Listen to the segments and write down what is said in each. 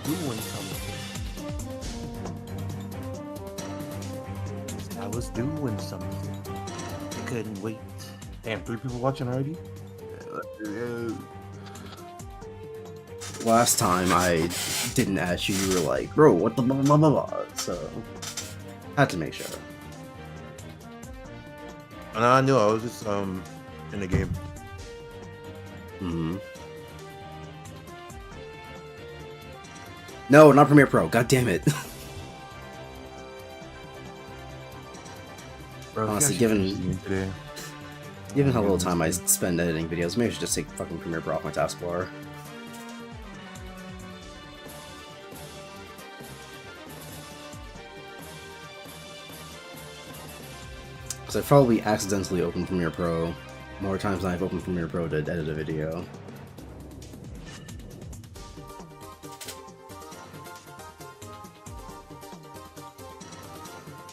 doing something. I was doing something. I couldn't wait. Damn, 3 people watching already? Last time I didn't ask you, you were like, bro, what the blah blah blah blah. So, had to make sure. And I knew I was just in the game. Mm-hmm. No, not Premiere Pro. God damn it. Bro, Honestly, given how little time I spend editing videos, maybe I should just take fucking Premiere Pro off my taskbar. Because I've probably accidentally opened Premiere Pro more times than I've opened Premiere Pro to edit a video.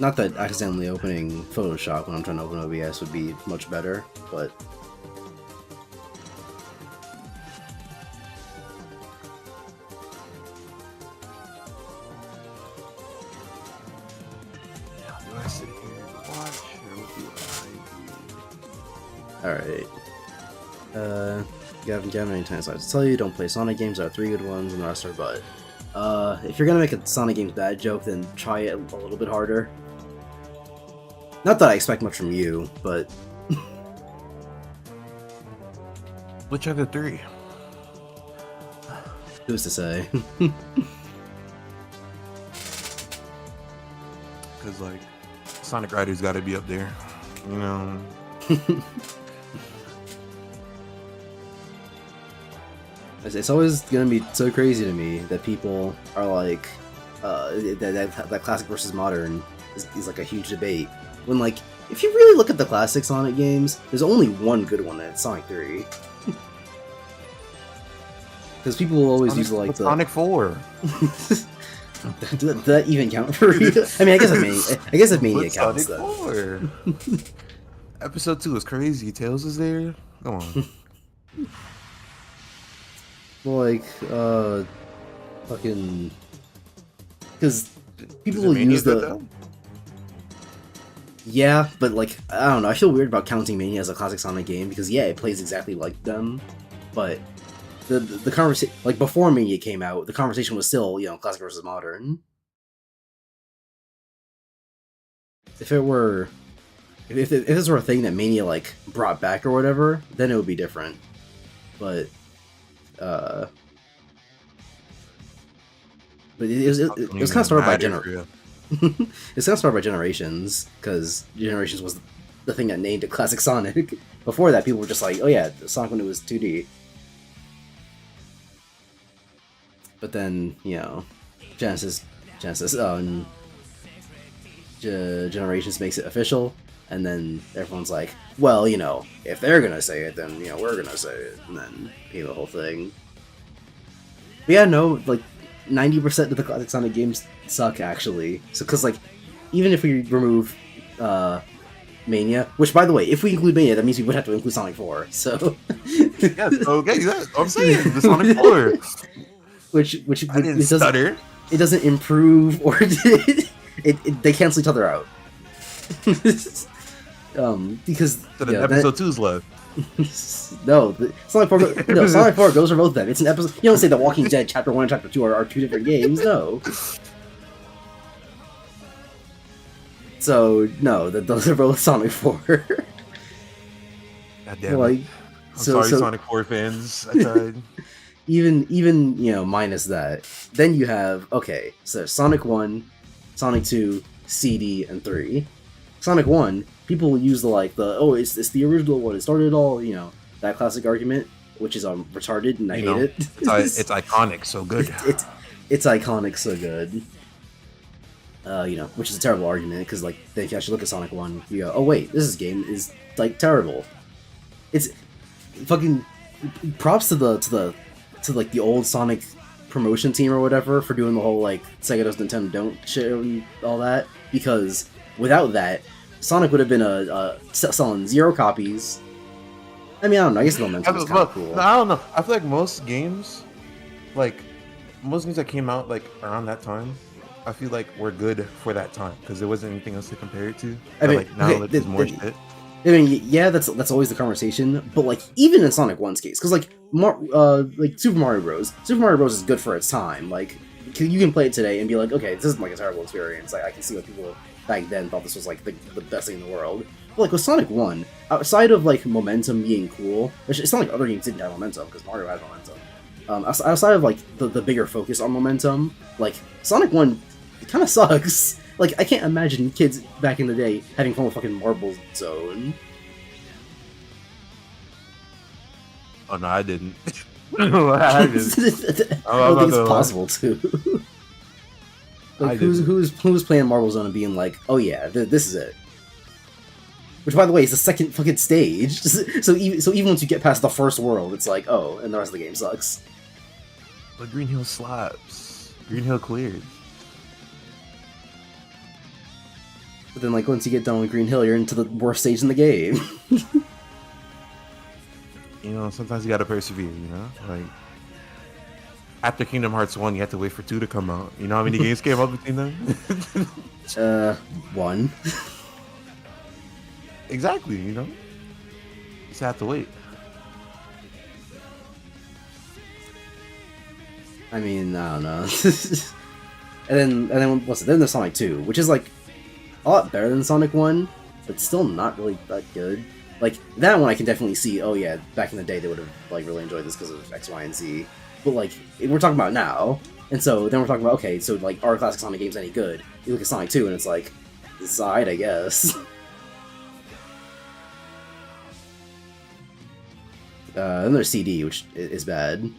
Not that accidentally opening Photoshop when I'm trying to open OBS would be much better, but... Do I sit here and watch, or what do I do? Alright. Gavin, any times I have to tell you, don't play Sonic games, there are 3 good ones, and the rest are butt. If you're gonna make a Sonic games bad joke, then try it a little bit harder. Not that I expect much from you, but... Which are the 3? Who's to say? Because, like, Sonic Rider's got to be up there, you know? It's always gonna be so crazy to me that people are like, that classic versus modern is like a huge debate. When, like, if you really look at the classic Sonic games, there's only one good one, and it's Sonic 3. Because people will always use like the Sonic 4. Does that even count for you? I mean, I guess if Mania counts. Sonic 4. Episode 2 is crazy. Tails is there. Come on. Well, like, fucking, because people will use the. Yeah, but like, I don't know. I feel weird about counting Mania as a classic Sonic game because yeah, it plays exactly like them, but the conversation, like before Mania came out, the conversation was still, you know, classic versus modern. If it were, if this were a thing that Mania like brought back or whatever, then it would be different. But it was kind of started by it's kind of started by generations, because generations was the thing that named it classic Sonic. Before that, people were just like, oh yeah, Sonic when it was 2D. But then, you know, Generations makes it official, and then everyone's like, well, you know, if they're gonna say it, then, you know, we're gonna say it, and then, you know, the whole thing. But yeah, no, like, 90% of the classic Sonic games suck, actually. So, because, like, even if we remove Mania, which, by the way, if we include Mania, that means we would have to include Sonic 4, so... Yes, okay, I'm saying, the Sonic 4. Which I didn't stutter. It doesn't improve, or they cancel each other out. Because... So then episode 2's left. No, Sonic 4 goes for both of them. It's an episode. You don't say The Walking Dead Chapter 1 and Chapter 2 are 2 different games, no. So, no, those are both Sonic 4. God damn it. I'm sorry, Sonic 4 fans. I tried. even, you know, minus that. Then you have, okay, so Sonic 1, Sonic 2, CD, and 3. Sonic 1, people use it's the original one, it started it all, you know, that classic argument, which is retarded, and I hate it. It's iconic, so good. It's iconic, so good. You know, which is a terrible argument, because, like, if you actually look at Sonic 1, you go, oh wait, this game is, like, terrible. It's fucking props to the old Sonic promotion team or whatever for doing the whole, like, Sega does Nintendo don't shit and all that, because without that, Sonic would have been selling 0 copies. I mean, I don't know, I guess the momentum was kind of cool. I don't know, I feel like most games, like, most games that came out like around that time, I feel like were good for that time because there wasn't anything else to compare it to. I But mean, like now okay, that there's more shit. I mean, yeah, that's always the conversation. But like, even in Sonic One's case, because like Super Mario Bros. Super Mario Bros. Is good for its time. Like, you can play it today and be like, okay, this isn't like a terrible experience. Like, I can see why people back then thought this was like the best thing in the world. But like with Sonic One, outside of like momentum being cool, which it's not like other games didn't have momentum because Mario had momentum. Outside of like the bigger focus on momentum, like Sonic One, it kind of sucks. Like I can't imagine kids back in the day having fun with fucking Marble Zone. Oh no, I didn't. I didn't. I don't think it's possible to. Like who's playing Marble Zone and being like, oh yeah, this is it. Which, by the way, is the second fucking stage. So even once you get past the first world, it's like, oh, and the rest of the game sucks. But Green Hill slaps. Green Hill cleared. But then, like, once you get done with Green Hill, you're into the worst stage in the game. You know, sometimes you gotta persevere, you know? Like, after Kingdom Hearts 1, you have to wait for 2 to come out. You know how many games came out between them? 1. Exactly, you know? You just have to wait. I mean, I don't know. and then what's it? Then there's Sonic 2, which is like a lot better than Sonic 1, but still not really that good. Like that one, I can definitely see. Oh yeah, back in the day, they would have like really enjoyed this because of X, Y, and Z. But like we're talking about now, and so then we're talking about okay, so like are classic Sonic games any good? You look at Sonic 2, and it's like it's alright, I guess. Then there's CD, which is bad.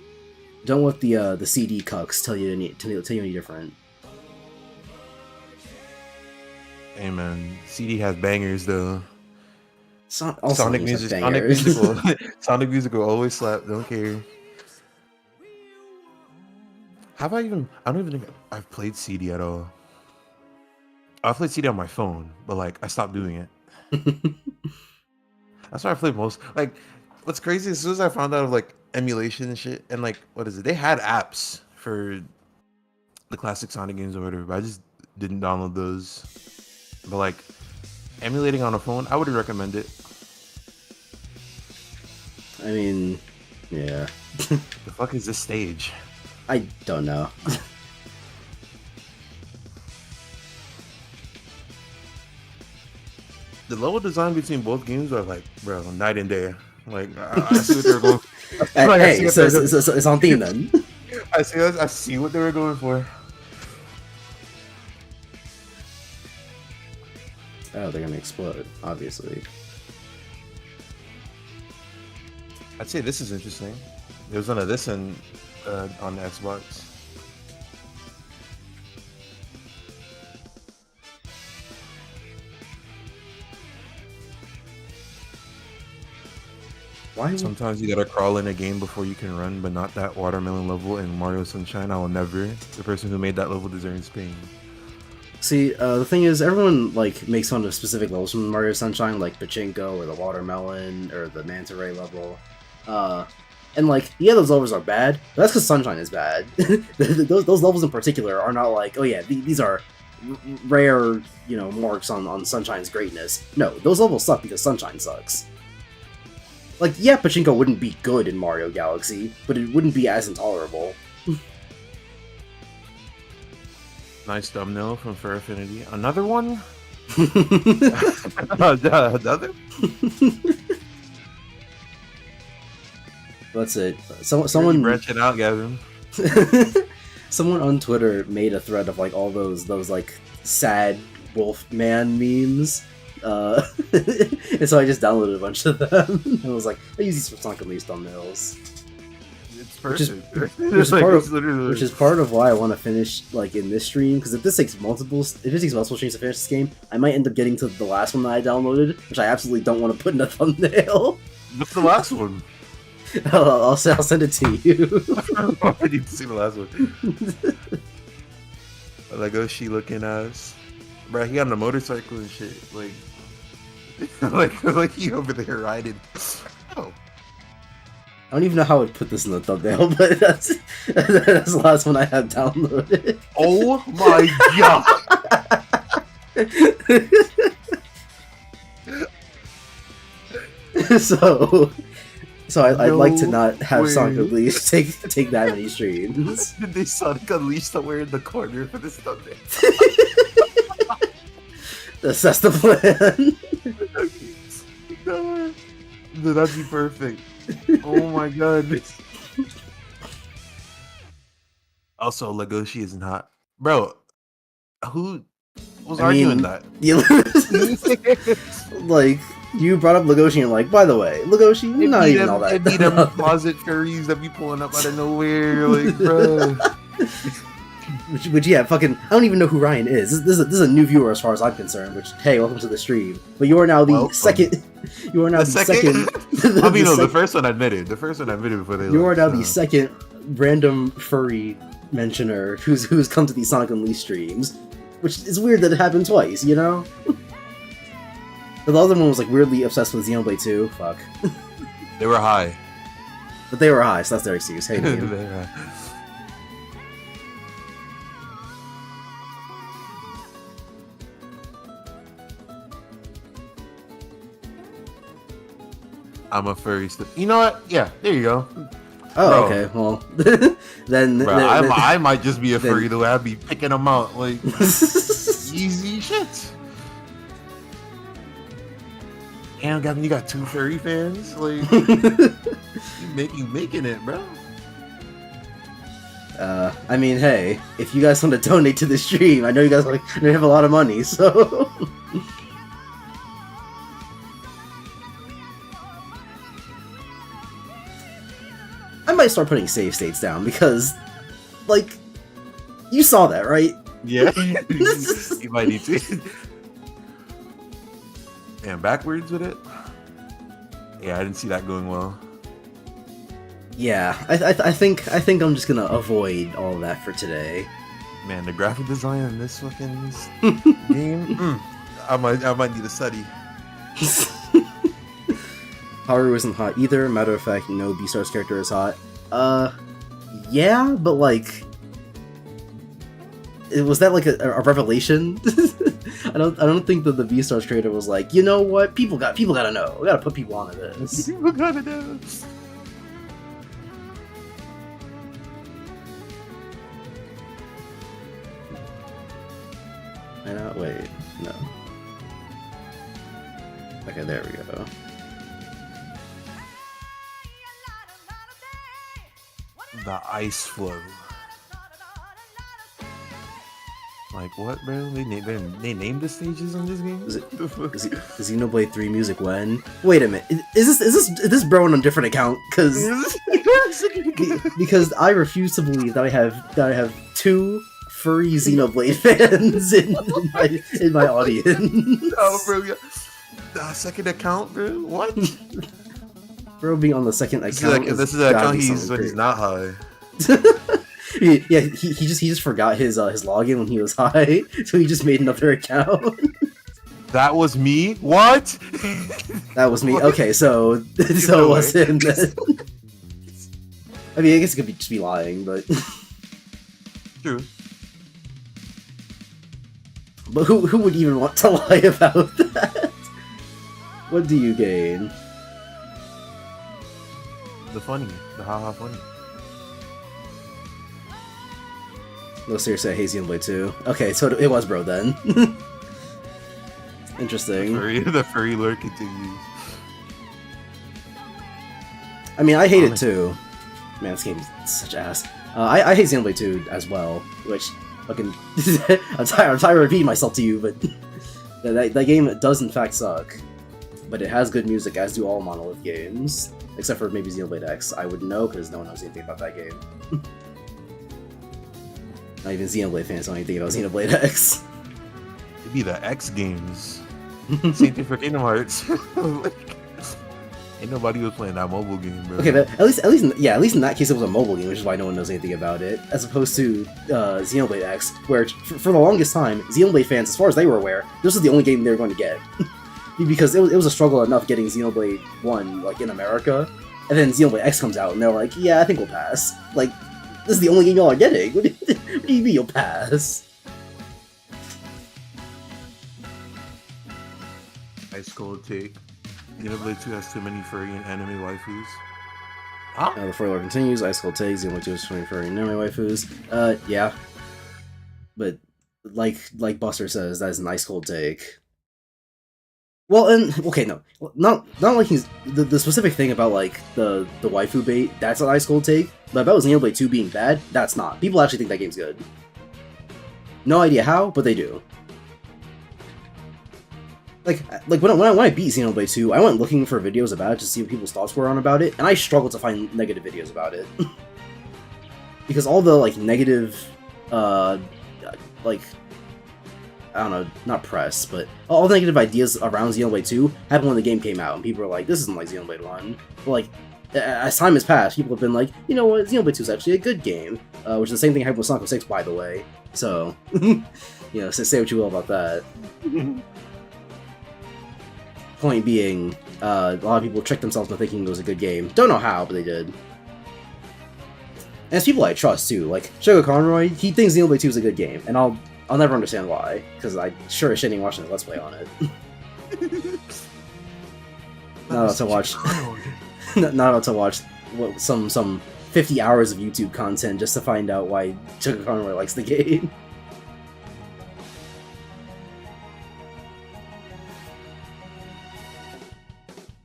Don't let the CD cucks tell you any different. Hey man, CD has bangers though. Sonic music will always slap. Don't care. Have I even? I don't even think I've played CD at all. I've played CD on my phone, but like I stopped doing it. That's why I played most. Like, what's crazy? As soon as I found out of like emulation and shit, and like what is it? They had apps for the classic Sonic games or whatever, but I just didn't download those. But like emulating on a phone, I would recommend it. I mean, yeah. The fuck is this stage? I don't know. The level design between both games are like, bro, night and day. Like, I see what they were going for. Hey, so it's on theme then. I see what they were going for. Oh, they're gonna explode, obviously. I'd say this is interesting. There was none of this on the Xbox. Why? Sometimes you gotta crawl in a game before you can run, but not that watermelon level in Mario Sunshine. I will never. The person who made that level deserves pain. See, the thing is, everyone like makes fun of specific levels from Mario Sunshine, like Pachinko or the watermelon or the manta ray level. And like, yeah, those levels are bad, but that's because Sunshine is bad. those levels in particular are not like, oh yeah, these are rare, you know, marks on Sunshine's greatness. No, those levels suck because Sunshine sucks. Like, yeah, Pachinko wouldn't be good in Mario Galaxy, but it wouldn't be as intolerable. Nice thumbnail from Fair Affinity. Another one? Another? That's it. Someone branching out, Gavin. Someone on Twitter made a thread of like all those like sad wolf man memes. And so I just downloaded a bunch of them and was like, I use these for Sonic Unleashed thumbnails. It's perfect. Which is part of why I want to finish like in this stream, because if this takes multiple streams to finish this game, I might end up getting to the last one that I downloaded, which I absolutely don't want to put in a thumbnail. What's the last one? I'll send it to you. I need to see the last one. Like, oh, she looking ass. Bro, he on the motorcycle and shit. Like, like he over there riding. Oh. I don't even know how I would put this in the thumbnail, but that's the last one I have downloaded. Oh my god! So I'd like to not have way. Sonic Unleashed take that many streams. Did they Sonic Unleashed somewhere in the corner for this thumbnail? That's the plan. No, that'd be perfect. Oh my god. Also, Legoshi isn't hot. Bro, who was arguing that? Like, you brought up Legoshi and like, by the way, Legoshi, not even all that. It'd be them closet furries that be pulling up out of nowhere, like, bro. Which yeah, fucking, I don't even know who Ryan is. This is a new viewer as far as I'm concerned, which, hey, welcome to the stream. But you are now the second... You are now the second... I mean, no, the first one I admitted. The first one I admitted before they You are now the second random furry mentioner who's come to these Sonic Unleashed streams. Which is weird that it happened twice, you know? The other one was like weirdly obsessed with Xenoblade 2. Fuck. They were high. But they were high, so that's their excuse. Hey, dude. I'm a furry. You know what? Yeah, there you go. Oh, bro. Okay. Well, then, bro, I might just be a furry the way I'd be picking them out like easy shit. Damn, you got 2 furry fans. Like you making it, bro. I mean, hey, if you guys want to donate to the stream, I know you guys have a lot of money, so. I might start putting save states down because, like, you saw that, right? Yeah. You might need to. Damn, backwards with it? Yeah, I didn't see that going well. Yeah, I think I'm just gonna avoid all of that for today. Man, the graphic design in this fucking game, I might need a study. Haru isn't hot either. Matter of fact, no Beastar's character is hot. Yeah, but like, was that like a revelation? I don't think that the Beastar's creator was like, you know what, people gotta know. We gotta put people onto this. People gotta know. I know. Wait, no. Okay, there we go. The ice flow. Like what, bro? They named the stages on this game? Is Xenoblade 3 music when? Wait a minute. Is this bro on a different account? Because I refuse to believe that I have 2 furry Xenoblade fans in my audience. Oh, bro, yeah. The second account, bro. What? Bro being on the second account. This is an account when he's not high. Yeah, he just forgot his login when he was high, so he just made another account. That was me? What? That was me. Okay, so it was him then. I mean, I guess it could just be lying, but true. But who would even want to lie about that? What do you gain? The haha funny. No, seriously, I hate Xenoblade 2. Okay, so it was bro then. Interesting. The furry lore continues. I mean, I hate it too. Man, this game is such ass. I hate Xenoblade 2 as well, which fucking I'm tired of repeating myself to you, but that game does in fact suck. But it has good music, as do all Monolith games. Except for maybe Xenoblade X. I wouldn't know, because no one knows anything about that game. Not even Xenoblade fans know anything about Xenoblade X. It'd be the X games. Same thing for Kingdom Hearts. Ain't nobody was playing that mobile game, bro. Okay, but at least in that case it was a mobile game, which is why no one knows anything about it. As opposed to Xenoblade X, where for the longest time, Xenoblade fans, as far as they were aware, this was the only game they were going to get. Because it was a struggle enough getting Xenoblade 1 like in America, And then Xenoblade X comes out, and they're like, yeah, I think we'll pass. Like, this is the only game y'all are getting. What do you mean you'll pass? Ice cold take. Xenoblade 2 has too many furry and anime waifus. Huh? The further lore continues. Ice Cold takes. Xenoblade 2 has 20 furry and anime waifus. Yeah. But, like Buster says, that is an ice cold take. Well, and okay, no, not like he's the specific thing about like the waifu bait. That's an ice cold take. But about Xenoblade 2 being bad, that's not. People actually think that game's good. No idea how, but they do. Like when I beat Xenoblade 2, I went looking for videos about it to see what people's thoughts were on about it, and I struggled to find negative videos about it. Because all the like negative, like, I don't know, not press, but all the negative ideas around Xenoblade 2 happened when the game came out, and people were like, this isn't like Xenoblade 1. But like, as time has passed, people have been like, you know what, Xenoblade 2 is actually a good game, which is the same thing happened with Sonic 06, by the way. So, you know, say what you will about that. Point being, a lot of people tricked themselves into thinking it was a good game. Don't know how, but they did. And it's people I trust, too. Like, Sugar Conroy, he thinks Xenoblade 2 is a good game, and I'll never understand why, because I sure as shit ain't watching a Let's Play on it. Not about to watch... not about to watch some 50 hours of YouTube content just to find out why Sugar Conroy likes the game.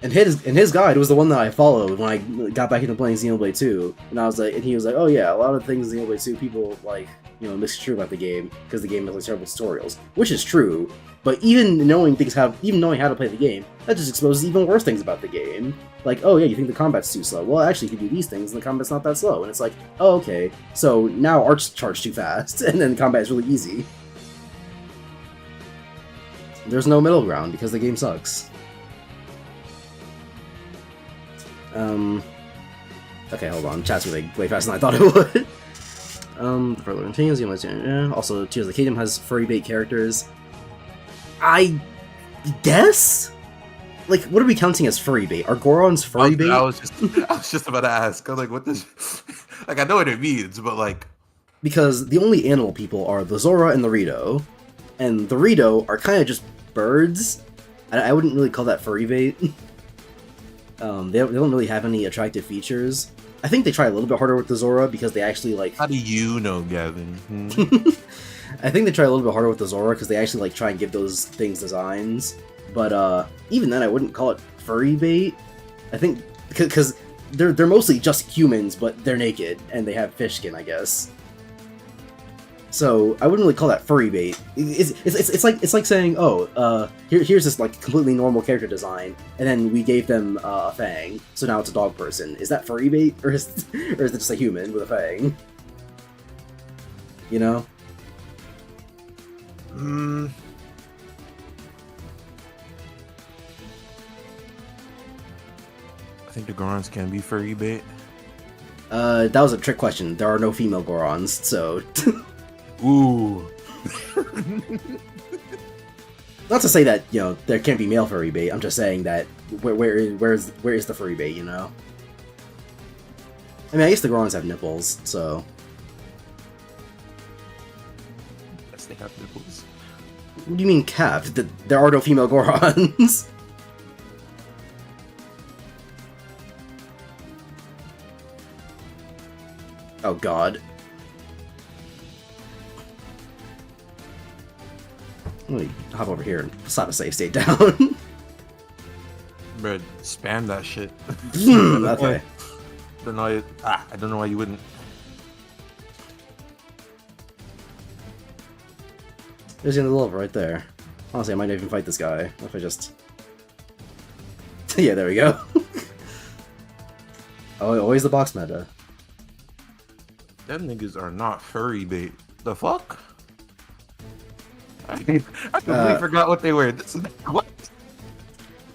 And his guide was the one that I followed when I got back into playing Xenoblade 2, and I was like, and he was like, oh yeah, a lot of things in Xenoblade 2 people like, you know, misconstrue about the game because the game has like terrible tutorials, which is true. But even knowing how to play the game, that just exposes even worse things about the game. Like, oh yeah, you think the combat's too slow? Well, actually, you can do these things, and the combat's not that slow. And it's like, oh okay, so now arts charge too fast, and then the combat is really easy. There's no middle ground because the game sucks. Okay, hold on. Chat's moving way faster than I thought it would. Further continues, also, Tears of the Kingdom has furry bait characters. I guess? Like, what are we counting as furry bait? Are Gorons furry bait? I was just about to ask. I'm like, what does... like, I know what it means, but like... Because the only animal people are the Zora and the Rito. And the Rito are kind of just birds. I wouldn't really call that furry bait. They don't really have any attractive features. I think they try a little bit harder with the Zora because they actually like... How do you know, Gavin? I think they try a little bit harder with the Zora because they actually like try and give those things designs. But even then, I wouldn't call it furry bait. I think because they're mostly just humans, but they're naked and they have fish skin, I guess. So I wouldn't really call that furry bait. It's like saying, oh, here's this like completely normal character design, and then we gave them a fang, so now it's a dog person. Is that furry bait, or is it just a human with a fang? You know? I think the Gorons can be furry bait. That was a trick question. There are no female Gorons, so... Ooh. Not to say that, you know, there can't be male furry bait. I'm just saying that where is the furry bait, you know? I mean, I guess the Gorons have nipples, so... Yes, they have nipples. What do you mean cap? There are no female Gorons. Oh god. Let me hop over here and slap a save state down. Bro, spam that shit. Okay. I don't know why you wouldn't. There's the end of the level right there. Honestly, I might not even fight this guy if I just... yeah, there we go. Oh, always the box meta. Them niggas are not furry bait. The fuck? I completely forgot what they were. What?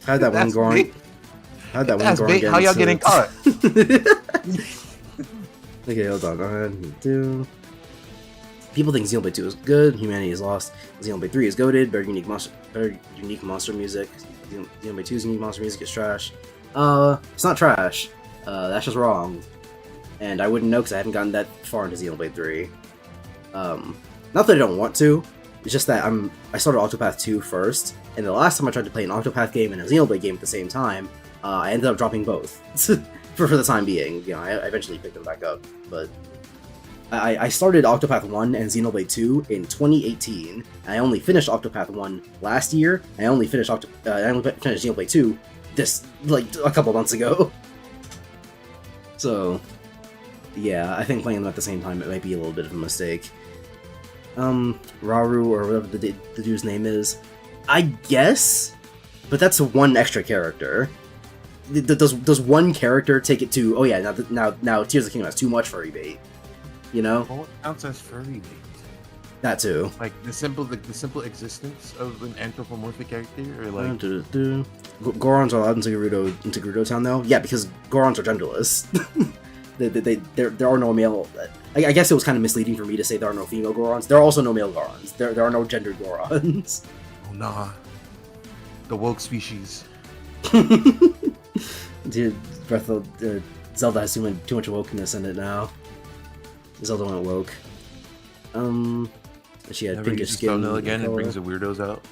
How'd that one Goron? How'd that one Goron get? How y'all getting caught? Okay, hold on. Go ahead and do. People think Xenoblade 2 is good. Humanity is lost. Xenoblade 3 is goated. Better unique monster music. Xenoblade 2's unique monster music is trash. It's not trash. That's just wrong. And I wouldn't know because I haven't gotten that far into Xenoblade 3. Not that I don't want to, it's just that I started Octopath 2 first, and the last time I tried to play an Octopath game and a Xenoblade game at the same time, I ended up dropping both. for the time being. You know, I eventually picked them back up, but I started Octopath 1 and Xenoblade 2 in 2018. I only finished Octopath 1 last year. I only finished Xenoblade 2 this, like, a couple months ago. So, yeah, I think playing them at the same time, it might be a little bit of a mistake. Rauru, or whatever the dude's name is, I guess, but that's one extra character. Does one character take it to, oh yeah, now Tears of the Kingdom has too much furry bait, you know? What counts as furry bait? That too. Like the simple existence of an anthropomorphic character, or like Gorons are allowed into Gerudo Town though. Yeah, because Gorons are genderless. There are no male. I guess it was kind of misleading for me to say there are no female Gorons. There are also no male Gorons. There are no gendered Gorons. Oh nah, the woke species. Dude, Zelda has too much wokeness in it now. Zelda went woke. She had pinkish skin. Thumbnail again and brings the weirdos out.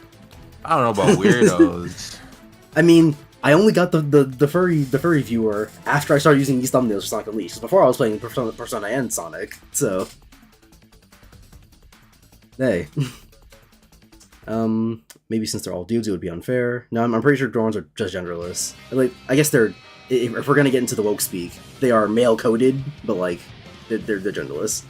I don't know about weirdos. I mean, I only got the furry viewer after I started using these thumbnails for Sonic Unleashed. 'Cause before I was playing Persona and Sonic, so hey. Maybe since they're all dudes, it would be unfair. No, I'm pretty sure drones are just genderless. Like, I guess they're, if we're gonna get into the woke speak, they are male coded, but like they're genderless.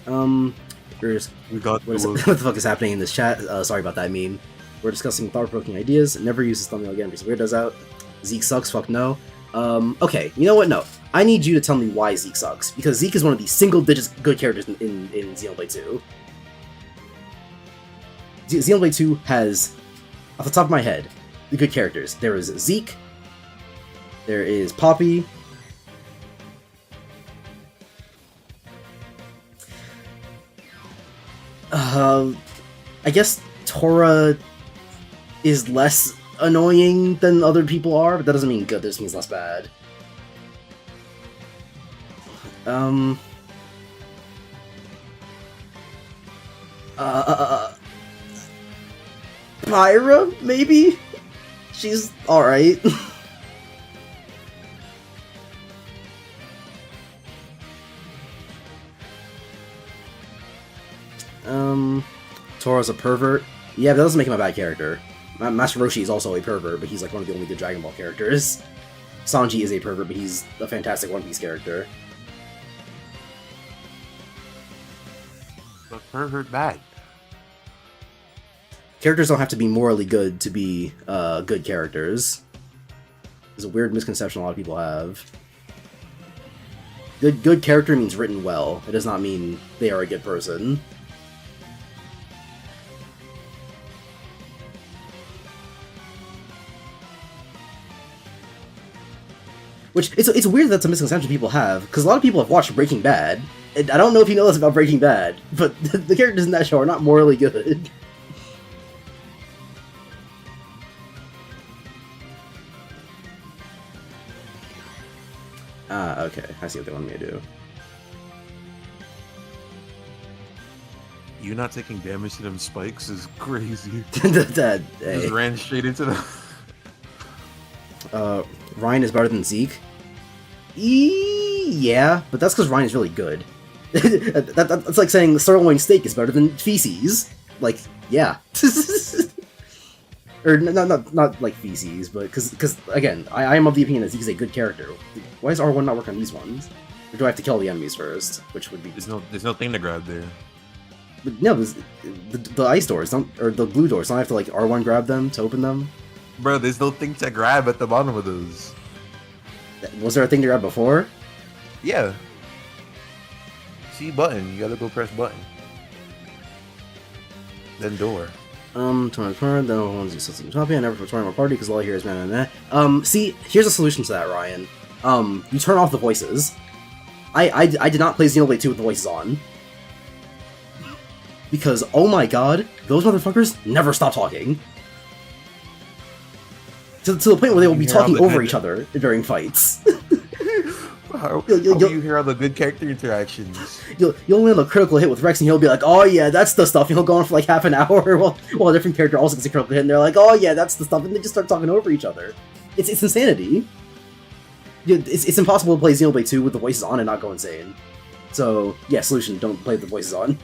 What the fuck is happening in this chat? Sorry about that meme. We're discussing thought-provoking ideas. Never use this thumbnail again because Weirdo's out. Zeke sucks, fuck no. Okay, you know what? No. I need you to tell me why Zeke sucks. Because Zeke is one of the single-digit good characters in Xenoblade 2. Xenoblade 2 has, off the top of my head, the good characters. There is Zeke. There is Poppy. I guess Tora is less annoying than other people are, but that doesn't mean good, that just means less bad. Pyra, maybe? She's alright. Tora's a pervert. Yeah, but that doesn't make him a bad character. Master Roshi is also a pervert, but he's like one of the only good Dragon Ball characters. Sanji is a pervert, but he's a fantastic One Piece character. But pervert bad. Characters don't have to be morally good to be good characters. It's a weird misconception a lot of people have. Good character means written well. It does not mean they are a good person. Which, it's weird that's a misconception people have, because a lot of people have watched Breaking Bad, and I don't know if you know this about Breaking Bad, but the characters in that show are not morally good. Ah, okay, I see what they want me to do. You not taking damage to them spikes is crazy. Hey. Just ran straight into them. Ryan is better than Zeke? Yeah, but that's because Ryan is really good. That's like saying sirloin steak is better than feces. Like, yeah. Or not like feces, but because again, I am of the opinion that Zeke is a good character. Why does R1 not work on these ones? Or do I have to kill the enemies first? Which would be... There's no thing to grab there. But no, the ice doors don't, or the blue doors don't have to like R1 grab them to open them. Bro, there's no thing to grab at the bottom of those. Was there a thing to grab before? Yeah. See button. You gotta go press button. Then door. Turn then I want to do something toppy. I never put my party because all I hear is man. See, here's a solution to that, Ryan. You turn off the voices. I did not play Xenoblade 2 with the voices on. Because, oh my god, those motherfuckers never stop talking. to the point where they will You be hear all talking the over good- each other during fights. How You'll- do you hear all the good character interactions? You'll land a critical hit with Rex, and he'll be like, "Oh yeah, that's the stuff." And he'll go on for like half an hour while a different character also gets a critical hit, and they're like, "Oh yeah, that's the stuff," and they just start talking over each other. It's insanity. It's impossible to play Xenoblade 2 with the voices on and not go insane. So yeah, solution: don't play the voices on.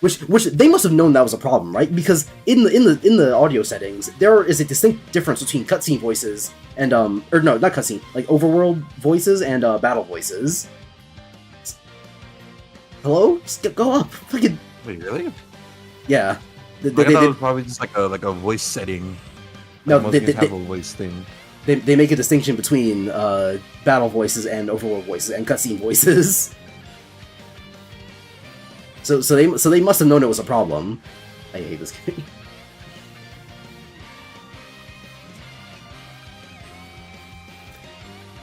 Which they must have known that was a problem, right? Because in the audio settings, there is a distinct difference between cutscene voices and or no, not cutscene, like overworld voices and battle voices. Hello? Just go up. Fucking Wait, really? yeah. I thought it was probably just like a voice setting. No, Like, most games have a voice thing. they make a distinction between battle voices and overworld voices and cutscene voices. So they must have known it was a problem. I hate this game.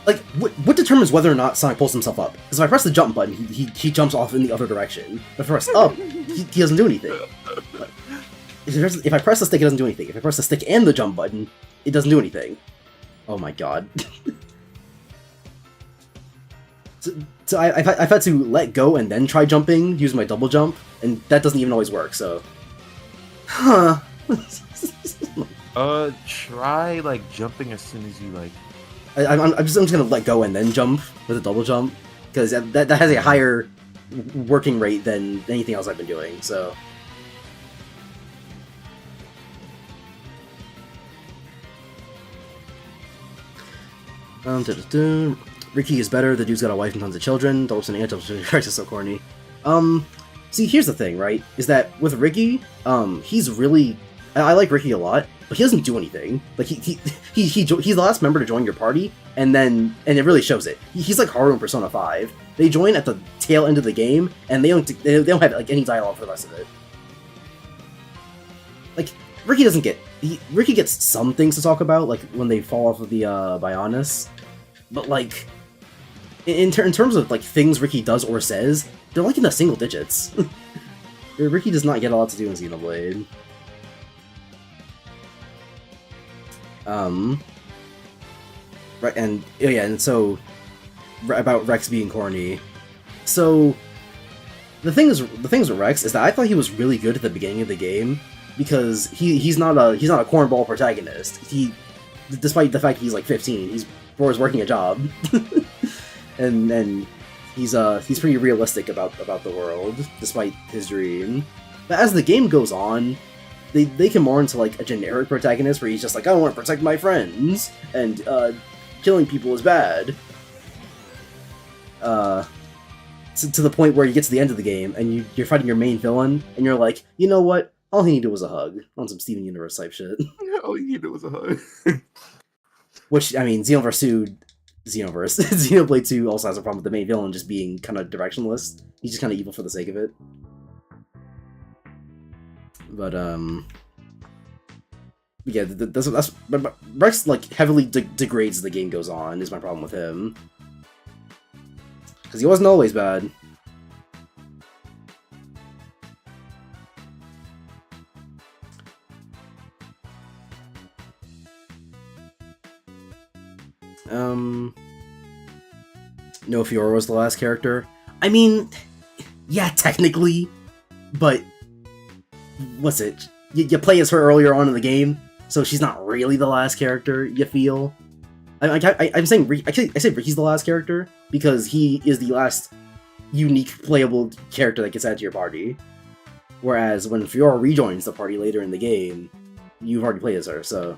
Like, what determines whether or not Sonic pulls himself up? Because if I press the jump button, he jumps off in the other direction. But if I press up, he doesn't do anything. But if I press the stick, it doesn't do anything. If I press the stick and the jump button, it doesn't do anything. Oh my god. So I've had to let go and then try jumping, use my double jump, and that doesn't even always work, so... Huh. Try, like, jumping as soon as you, like... I'm just gonna let go and then jump with a double jump, because that has a higher working rate than anything else I've been doing, so... Ricky is better, the dude's got a wife and tons of children, Dolphin and Dolphin is so corny. See, here's the thing, right? Is that with Ricky, he's really... I like Ricky a lot, but he doesn't do anything. Like, he's the last member to join your party, and it really shows it. He's like Haru in Persona 5. They join at the tail end of the game, and they don't have, like, any dialogue for the rest of it. Like, Ricky doesn't get... Ricky gets some things to talk about, like, when they fall off of the, Bionis. But, like... In terms of, like, things Ricky does or says, they're, like, in the single digits. Ricky does not get a lot to do in Xenoblade. Right, and yeah, and so about Rex being corny. So the thing with Rex is that I thought he was really good at the beginning of the game because he's not a cornball protagonist. He, despite the fact he's like 15, he's working a job, and he's pretty realistic about the world despite his dream. But as the game goes on, they come more into like a generic protagonist where he's just like, I want to protect my friends, and killing people is bad. To the point where you get to the end of the game and you're fighting your main villain, and you're like, you know what? All he needed was a hug. On some Steven Universe type shit. All he needed was a hug. Which, I mean, Xenoblade 2 also has a problem with the main villain just being kind of directionless. He's just kind of evil for the sake of it. But, yeah, that's Rex, like, heavily degrades as the game goes on, is my problem with him. Because he wasn't always bad. No, Fiora was the last character. I mean, yeah, technically, but what's it? You play as her earlier on in the game, so she's not really the last character. You feel? I'm saying I say Ricky's the last character because he is the last unique playable character that gets added to your party. Whereas when Fiora rejoins the party later in the game, you've already played as her, so.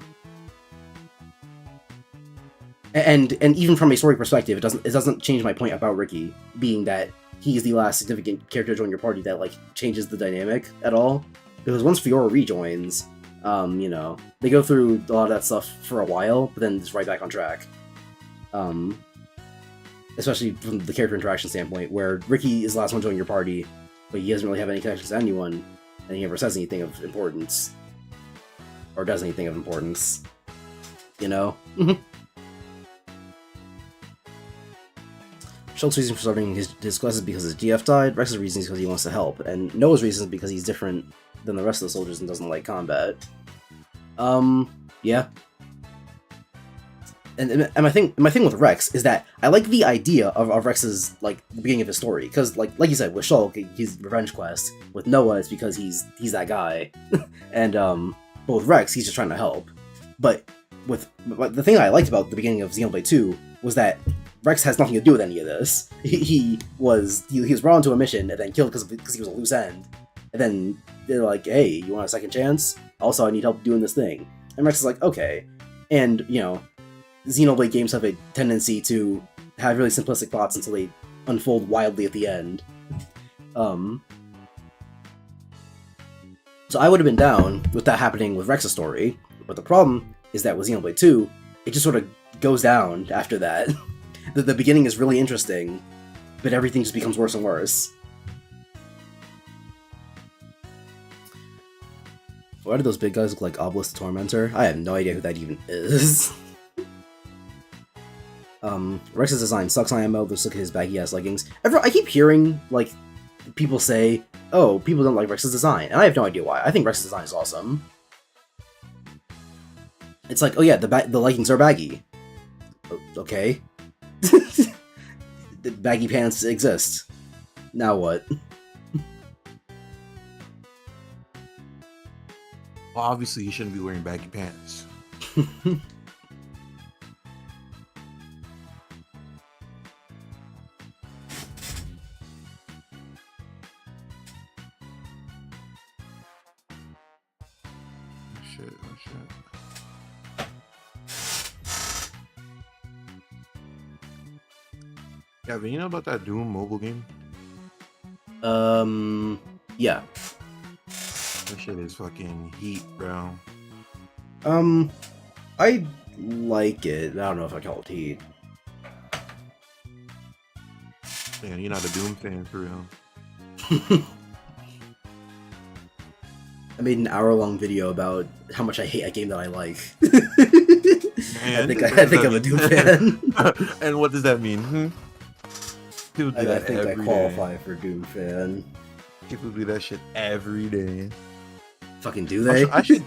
And even from a story perspective, it doesn't change my point about Ricky being that he is the last significant character to join your party that like changes the dynamic at all. Because once Fiora rejoins, you know, they go through a lot of that stuff for a while, but then it's right back on track. Especially from the character interaction standpoint, where Ricky is the last one joining your party, but he doesn't really have any connections to anyone, and he never says anything of importance. Or does anything of importance. You know? Schultz's reason for starting his class is because his GF died, Rex's reason is because he wants to help, and Noah's reason is because he's different than the rest of the soldiers and doesn't like combat. Yeah. And my thing with Rex is that I like the idea of Rex's like the beginning of his story, because like you said with Shulk, he's revenge quest. With Noah, it's because he's that guy, and but with Rex, he's just trying to help. But but the thing I liked about the beginning of Xenoblade 2 was that Rex has nothing to do with any of this. He was brought onto a mission and then killed because he was a loose end, and then they're like, hey, you want a second chance? Also, I need help doing this thing, and Rex is like, okay, and Xenoblade games have a tendency to have really simplistic plots until they unfold wildly at the end. So I would have been down with that happening with Rex's story, but the problem is that with Xenoblade 2, it just sort of goes down after that. The beginning is really interesting, but everything just becomes worse and worse. Why do those big guys look like Obelisk the Tormentor? I have no idea who that even is. Rex's design sucks on ammo. Let's look at his baggy ass leggings. I keep hearing like people say, "Oh, people don't like Rex's design," and I have no idea why. I think Rex's design is awesome. It's like, oh yeah, the leggings are baggy. Okay, the baggy pants exist. Now what? Well, obviously, you shouldn't be wearing baggy pants. Oh shit. Yeah, but you know about that Doom mobile game? Yeah. That shit is fucking heat, bro. I like it. I don't know if I call it heat. Yeah, you're not a Doom fan for real. I made an hour-long video about how much I hate a game that I like. Man, I think I'm a Doom fan. And what does that mean? People do I that think I every qualify day. for Doom fan. People do that shit every day. Fucking do they? I should.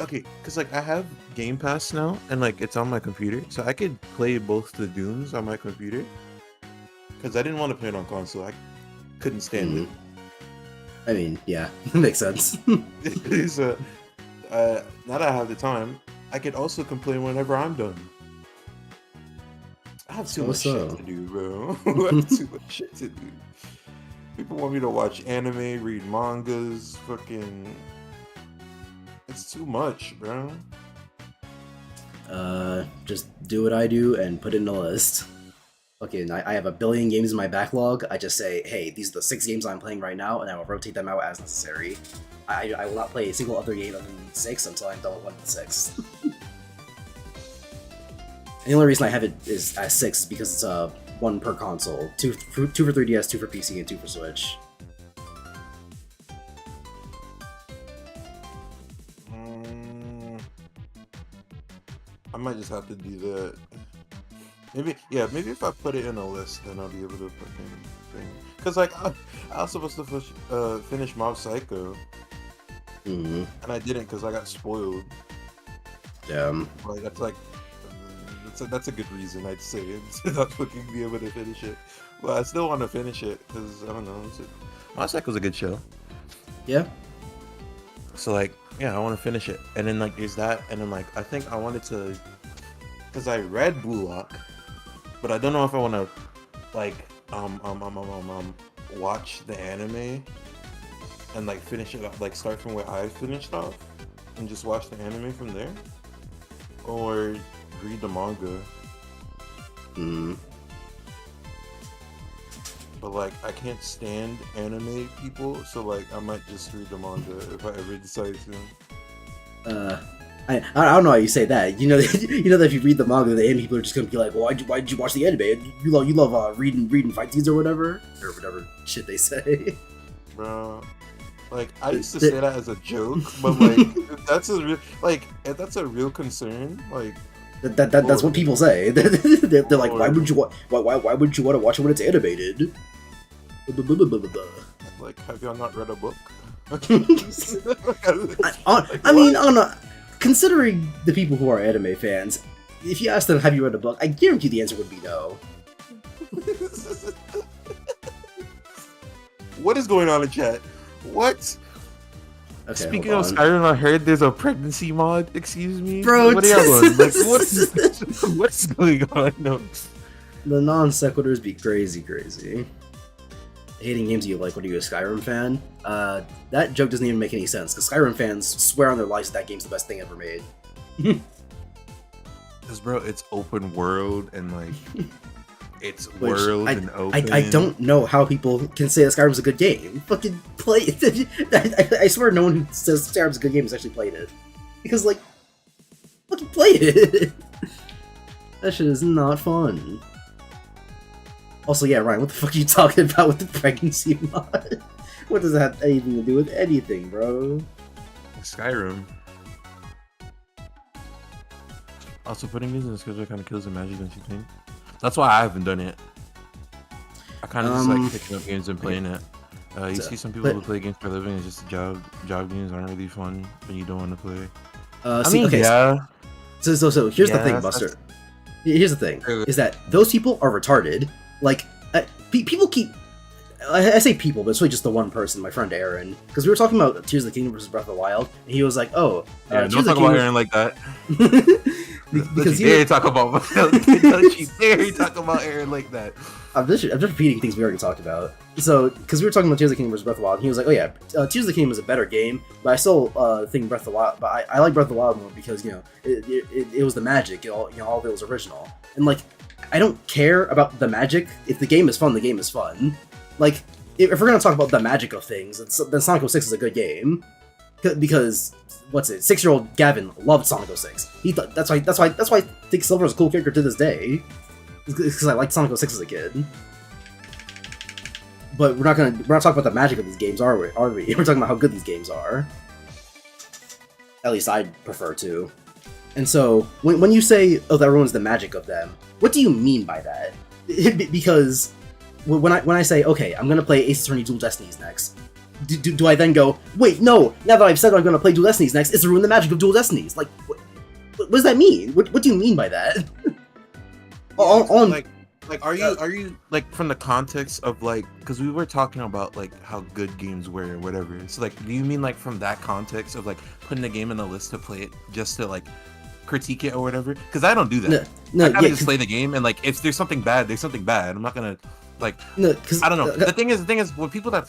Okay, because like I have Game Pass now, and like it's on my computer, so I could play both the Dooms on my computer. Because I didn't want to play it on console, I couldn't stand it. I mean, yeah, makes sense. So, now that I have the time, I could also complain whenever I'm done. I have too much shit to do, bro. I have too much shit to do. People want me to watch anime, read mangas, fucking... It's too much, bro. Just do what I do and put it in a list. Okay, I have 1 billion games in my backlog. I just say, hey, these are the 6 games I'm playing right now, and I will rotate them out as necessary. I will not play a single other game other than 6 until I'm done with 1 of the 6. And the only reason I have it is as 6 is because it's 1 per console. 2 for 3DS, 2 for PC, and 2 for Switch. I might just have to do that. Maybe if I put it in a list, then I'll be able to fucking thing. Cause like I was supposed to finish Mob Psycho, and I didn't because I got spoiled. Damn. Like that's a good reason I'd say it to not fucking be able to finish it. Well, I still want to finish it because I don't know. Mob Psycho's a good show. Yeah. So like, yeah, I want to finish it, and then like there's that, and then like I think I wanted to, because I read Blue Lock, but I don't know if I want to like watch the anime and like finish it up, like start from where I finished off and just watch the anime from there, or read the manga. But like I can't stand anime people, so like I might just read the manga if I ever decide to. I don't know how you say that. You know that if you read the manga, the anime people are just gonna be like, well, why did you watch the anime? You love reading fight scenes or whatever shit they say. Bro, like I used to say that as a joke, but like if that's a real concern, like that's what people say. They're like, why would you want to watch it when it's animated? Like, have y'all not read a book? I mean, considering the people who are anime fans, if you ask them, have you read a book? I guarantee the answer would be no. What is going on in chat? What? Okay, Speaking of Skyrim, I heard there's a pregnancy mod. Excuse me, bro. What are y'all doing? Like, what's going on? No. The non sequiturs be crazy. Hating games you like. What are you, a Skyrim fan? That joke doesn't even make any sense because Skyrim fans swear on their lives that game's the best thing ever made. Because bro, it's open world and like it's world and open. I don't know how people can say that Skyrim's a good game. Fucking play it. I swear no one who says Skyrim's a good game has actually played it. Because like, fucking play it. That shit is not fun. Also, yeah, Ryan, what the fuck are you talking about with the pregnancy mod? What does that have anything to do with anything, bro? Skyrim. Also, putting games in the schedule kind of kills the magic, don't you think? That's why I haven't done it. I kind of just like picking up games and playing it. You see some people who play games for a living, it's just a job. Job games aren't really fun when you don't want to play. Yeah. So here's the thing, Buster. Here's the thing, is that those people are retarded. Like, people keep... I say people, but it's really just the one person, my friend Aaron. Because we were talking about Tears of the Kingdom versus Breath of the Wild, and he was like, oh... yeah, don't talk about Aaron like that. Because don't you dare talk about... don't you dare talk about Aaron like that. I'm just repeating things we already talked about. So, because we were talking about Tears of the Kingdom versus Breath of the Wild, and he was like, oh yeah, Tears of the Kingdom is a better game, but I still think Breath of the Wild... But I like Breath of the Wild more because, you know, it was the magic, all of it was original. And, like, I don't care about the magic. If the game is fun, the game is fun. Like, if we're gonna talk about the magic of things, then Sonic 06 is a good game. Because, what's it? 6-year-old Gavin loved Sonic 06. He thought that's why I think Silver is a cool character to this day. Because I liked Sonic 06 as a kid. But we're not talking about the magic of these games, are we? We're talking about how good these games are. At least I prefer to. And so, when you say, oh, that ruins the magic of them, what do you mean by that? Because when I say, okay, I'm gonna play Ace Attorney Dual Destinies next, do I then go, wait, no, now that I've said I'm gonna play Dual Destinies next, it's to ruin the magic of Dual Destinies? Like, what does that mean? What do you mean by that? Like, are you like from the context of like, because we were talking about like how good games were or whatever. So like, do you mean like from that context of like putting a game in a list to play it just to like critique it or whatever? Because I don't do that. I gotta just play the game, and like if there's something bad, there's something bad. I'm not gonna like. No, because I don't know. The thing is, when people that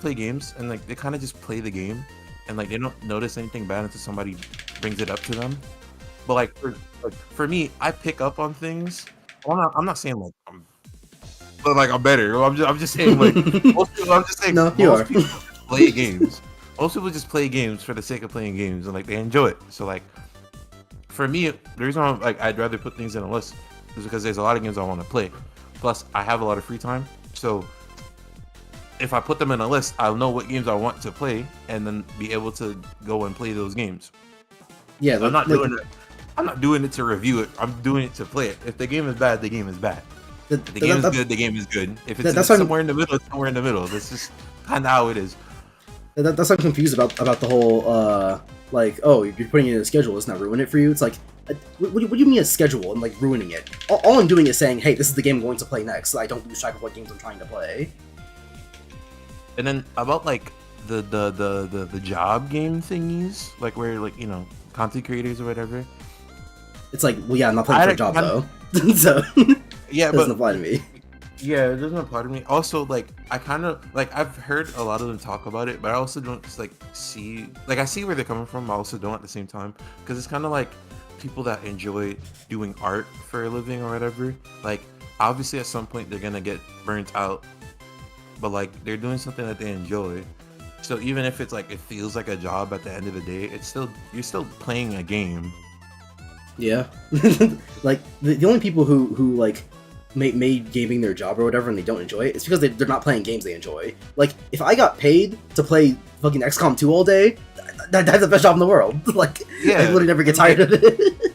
play games and like they kind of just play the game, and like they don't notice anything bad until somebody brings it up to them. But like for me, I pick up on things. I'm not saying like I'm better. I'm just saying like most people. I'm just saying most people just play games. Most people just play games for the sake of playing games, and like they enjoy it. So like. For me, the reason why I'd rather put things in a list is because there's a lot of games I want to play. Plus, I have a lot of free time. So, if I put them in a list, I'll know what games I want to play and then be able to go and play those games. Yeah, so I'm not doing it to review it. I'm doing it to play it. If the game is bad, the game is bad. If the game is good, the game is good. If it's somewhere in the middle, it's somewhere in the middle. That's just kind of how it is. That's why I'm confused about the whole like, oh, you're putting it in a schedule, isn't that ruin it for you? It's like, what do you mean a schedule and like ruining it? All I'm doing is saying, hey, this is the game I'm going to play next, so I don't lose track of what games I'm trying to play. And then about like the job game thingies, like where like, you know, content creators or whatever. It's like, well, yeah, I'm not playing for a job though, so yeah, it doesn't apply to me. Yeah, it doesn't apply to me. Also, like, I kind of, like, I've heard a lot of them talk about it, but I also don't, like, see, like, I see where they're coming from, but I also don't at the same time, because it's kind of like people that enjoy doing art for a living or whatever. Like, obviously at some point they're gonna get burnt out, but, like, they're doing something that they enjoy. So even if it's, like, it feels like a job at the end of the day, it's still, you're still playing a game. Yeah. Like, the only people who like, made gaming their job or whatever and they don't enjoy it, it's because they're not playing games they enjoy. Like, if I got paid to play fucking XCOM 2 all day, that's the best job in the world. Like, yeah, I literally never get tired of it.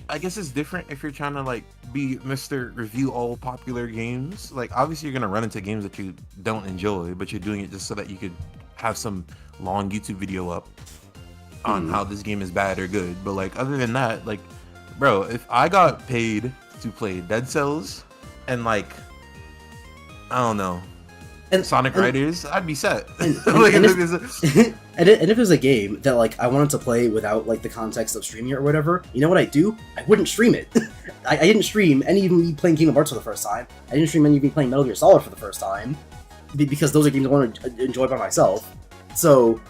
I guess it's different if you're trying to like be Mr. Review all popular games. Like, obviously you're gonna run into games that you don't enjoy, but you're doing it just so that you could have some long YouTube video up. on how this game is bad or good. But like other than that, like, bro, if I got paid to play Dead Cells and like I don't know and Sonic Riders, I'd be set. And if it was a game that like I wanted to play without like the context of streaming it or whatever, you know what I do? I wouldn't stream it. I didn't stream any of me playing Kingdom Hearts for the first time. I didn't stream any of me playing Metal Gear Solid for the first time because those are games I want to enjoy by myself. So,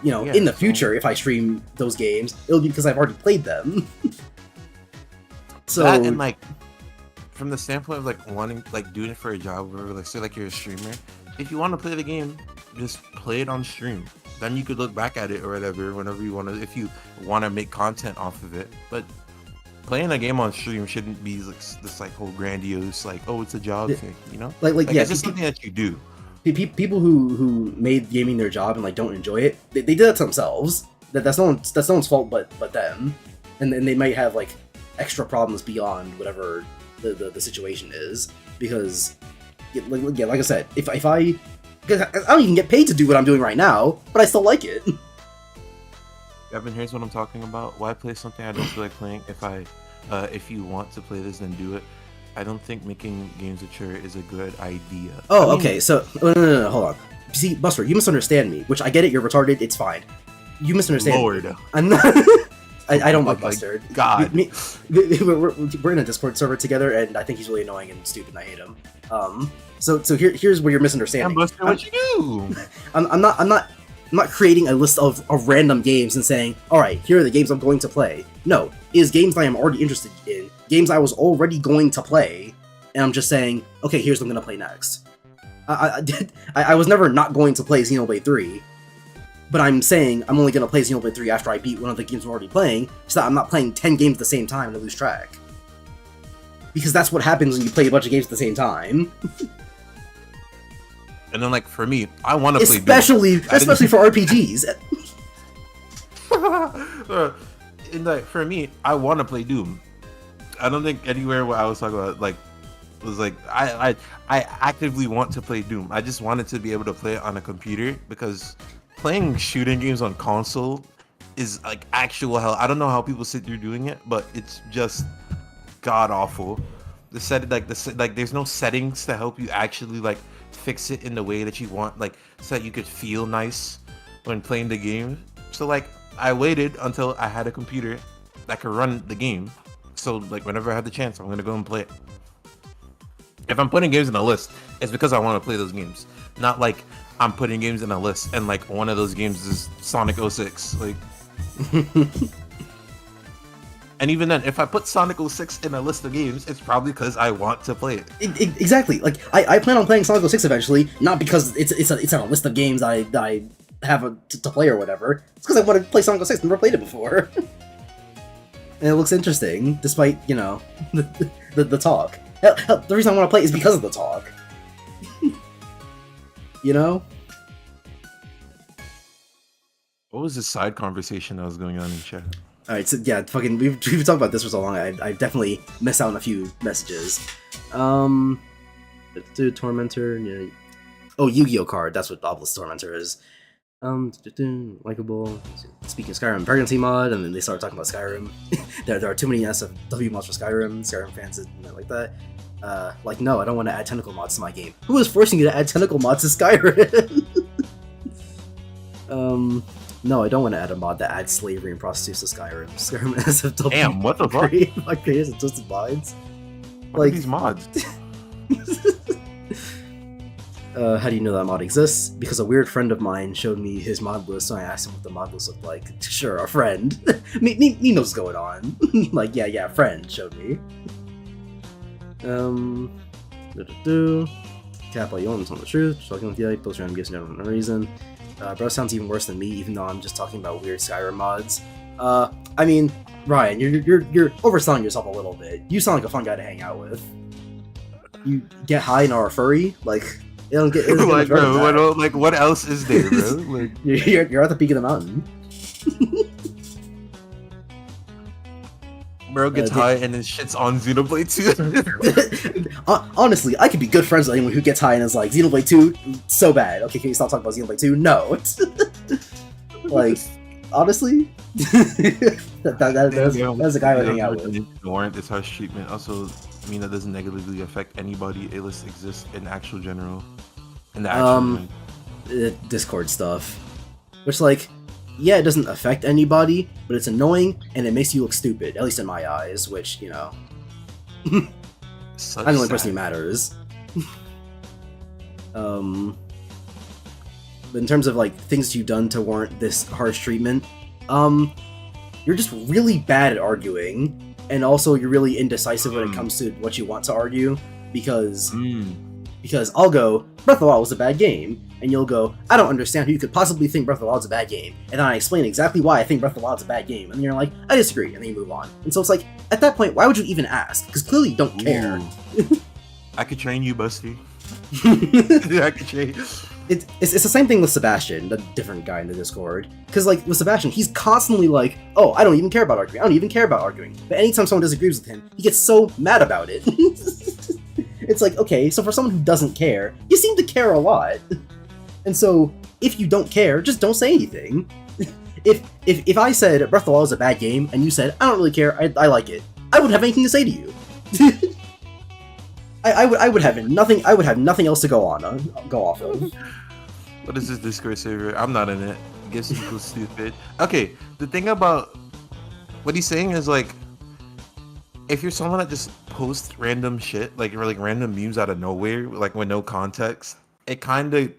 you know, in the future, if I stream those games, it'll be because I've already played them. So that and like from the standpoint of like wanting like doing it for a job, or like say like you're a streamer, if you want to play the game, just play it on stream. Then you could look back at it or whatever whenever you want to, if you want to make content off of it. But playing a game on stream shouldn't be like this like whole grandiose like, oh, it's a job thing, you know? Like yeah, it's just something that you do. People who made gaming their job and like don't enjoy it, they did that to themselves. That's no one's fault but them. And then they might have like extra problems beyond whatever the situation is, because like I said, if I don't even get paid to do what I'm doing right now, but I still like it. Evan, here's what I'm talking about. Why play something I don't feel like playing? If you want to play this, then do it. I don't think making games mature is a good idea. Oh, okay. So no, hold on. See, Buster, you misunderstand me. Which I get it. You're retarded. It's fine. You misunderstand. Lord. Me. I'm not. I don't like Buster. God. We're in a Discord server together, and I think he's really annoying and stupid, and I hate him. So here's where you're misunderstanding. Buster, what you do? I'm not creating a list of random games and saying, all right, here are the games I'm going to play. No, it is games that I am already interested in, games I was already going to play, and I'm just saying, okay, here's what I'm going to play next. I was never not going to play Xenoblade 3, but I'm saying I'm only going to play Xenoblade 3 after I beat one of the games I'm already playing, so that I'm not playing 10 games at the same time and I lose track. Because that's what happens when you play a bunch of games at the same time. And then, like, for me, I want to play Doom. Especially for RPGs. And like, for me, I want to play Doom. I don't think anywhere where I was talking about, like, was like, I actively want to play Doom. I just wanted to be able to play it on a computer, because playing shooting games on console is, like, actual hell. I don't know how people sit through doing it, but it's just god-awful. There's no settings to help you actually, like, fix it in the way that you want, like, so that you could feel nice when playing the game. So like I waited until I had a computer that could run the game, so like whenever I had the chance, I'm gonna go and play it. If I'm putting games in a list, it's because I want to play those games, not like I'm putting games in a list and like one of those games is Sonic 06, like. And even then, if I put Sonic 06 in a list of games, it's probably because I want to play it. Exactly. Like, I plan on playing Sonic 06 eventually, not because it's on a list of games I have to play or whatever. It's because I want to play Sonic 06. I've never played it before. And it looks interesting, despite, you know, the talk. Hell, the reason I want to play is because of the talk. You know? What was this side conversation that was going on in chat? Alright, so yeah, fucking, we've talked about this for so long, I definitely missed out on a few messages. Tormentor, yeah. Oh, Yu-Gi-Oh card, that's what Obelisk Tormentor is. Likeable. Speaking of Skyrim, pregnancy mod, and then they started talking about Skyrim. there are too many SFW mods for Skyrim fans and like that. Like, no, I don't want to add tentacle mods to my game. Who is forcing you to add tentacle mods to Skyrim? No, I don't want to add a mod that adds slavery and prostitutes to Skyrim. Skyrim SFW. Damn, what the fuck? Creators and twisted minds. What are these mods? How do you know that mod exists? Because a weird friend of mine showed me his mod list, so I asked him what the mod list looked like. Sure, a friend. me knows what's going on. Like, yeah, a friend showed me. Cap all you want, tell the truth. Just talking with you, post random gifts for no reason. Bro sounds even worse than me, even though I'm just talking about weird Skyrim mods. I mean, Ryan, you're overselling yourself a little bit. You sound like a fun guy to hang out with. You get high and are a furry, like it don't get like, bro, what else is there, bro? Like, you're at the peak of the mountain. Bro gets high and then shits on Xenoblade 2. Honestly, I could be good friends with anyone who gets high and is like, Xenoblade 2, so bad. Okay, can you stop talking about Xenoblade 2? No. Like, honestly, that's a guy I would hang out with. Warrant this harsh treatment. Also, I mean, that doesn't negatively affect anybody. It just exists in actual general. In the actual Discord stuff, which like, yeah, it doesn't affect anybody, but it's annoying and it makes you look stupid, at least in my eyes. Which, you know, I'm the only person who matters. But in terms of like things you've done to warrant this harsh treatment, you're just really bad at arguing, and also you're really indecisive when it comes to what you want to argue, because I'll go, Breath of the Wild was a bad game, and you'll go, I don't understand how you could possibly think Breath of the Wild's a bad game, and then I explain exactly why I think Breath of the Wild's a bad game, and then you're like, I disagree, and then you move on. And so it's like, at that point, why would you even ask? Because clearly you don't care. I could train you, Busty. I could train you. It's the same thing with Sebastian, the different guy in the Discord. Because, like, with Sebastian, he's constantly like, oh, I don't even care about arguing. I don't even care about arguing. But anytime someone disagrees with him, he gets so mad about it. It's like, okay, so for someone who doesn't care, you seem to care a lot. And so, if you don't care, just don't say anything. If I said Breath of the Wild is a bad game, and you said, I don't really care, I like it, I wouldn't have anything to say to you. I would have nothing else to go off of. What is this Discord server? I'm not in it. Guess you feel stupid. Okay, the thing about what he's saying is like, if you're someone that just posts random shit, like random memes out of nowhere, like with no context, it kind of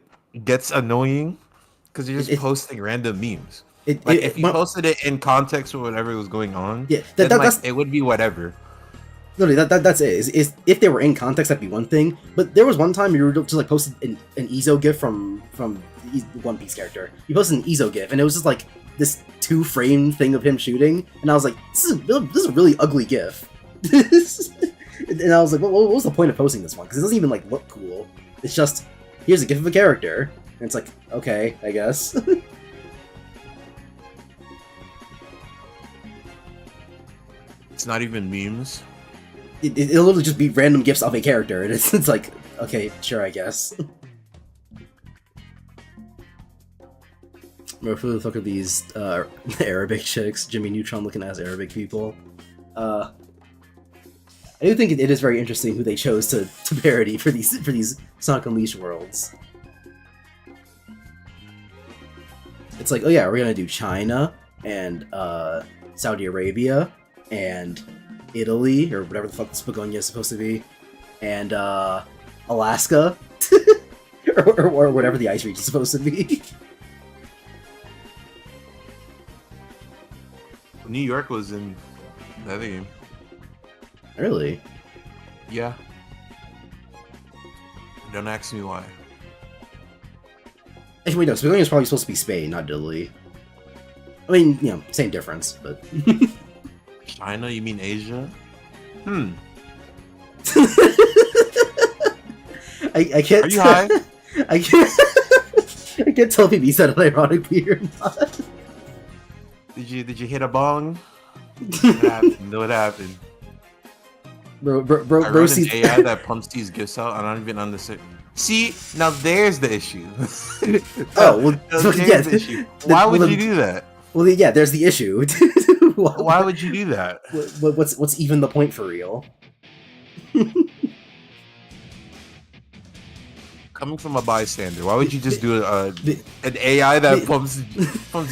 gets annoying because you're just posting random memes. If you posted it in context or whatever was going on, yeah, it would be whatever. Literally, that's it. Is if they were in context, that'd be one thing. But there was one time you were just like posted an Izo gif from the One Piece character. You posted an Izo gif, and it was just like this 2-frame thing of him shooting, and I was like, this is a really ugly gif. And I was like, what was the point of posting this one? Because it doesn't even like look cool. It's just, here's a gif of a character, and it's like, okay, I guess. It's not even memes. It'll literally just be random gifs of a character, and it's like, okay, sure, I guess. Bro, who the fuck are these Arabic chicks? Jimmy Neutron looking ass Arabic people. I do think it is very interesting who they chose to parody for these Sonic Unleashed worlds. It's like, oh yeah, we're gonna do China and Saudi Arabia and Italy, or whatever the fuck this Begonia is supposed to be, and Alaska, or whatever the ice region is supposed to be. New York was in that game. Really? Yeah. Don't ask me why. Actually, wait, no, Begonia is probably supposed to be Spain, not Italy. I mean, you know, same difference, but... China? You mean Asia? I can't. Are you high? I can't tell if he said it ironically or not. Did you hit a bong? What happened? What happened? Bro, sees AI that pumps these gifts out. I don't even understand. See, now there's the issue. Oh well, yeah. The issue. Why would you do that? Well, yeah, there's the issue. Why would you do that? What's even the point for real? Coming from a bystander, why would you just do an AI that pumps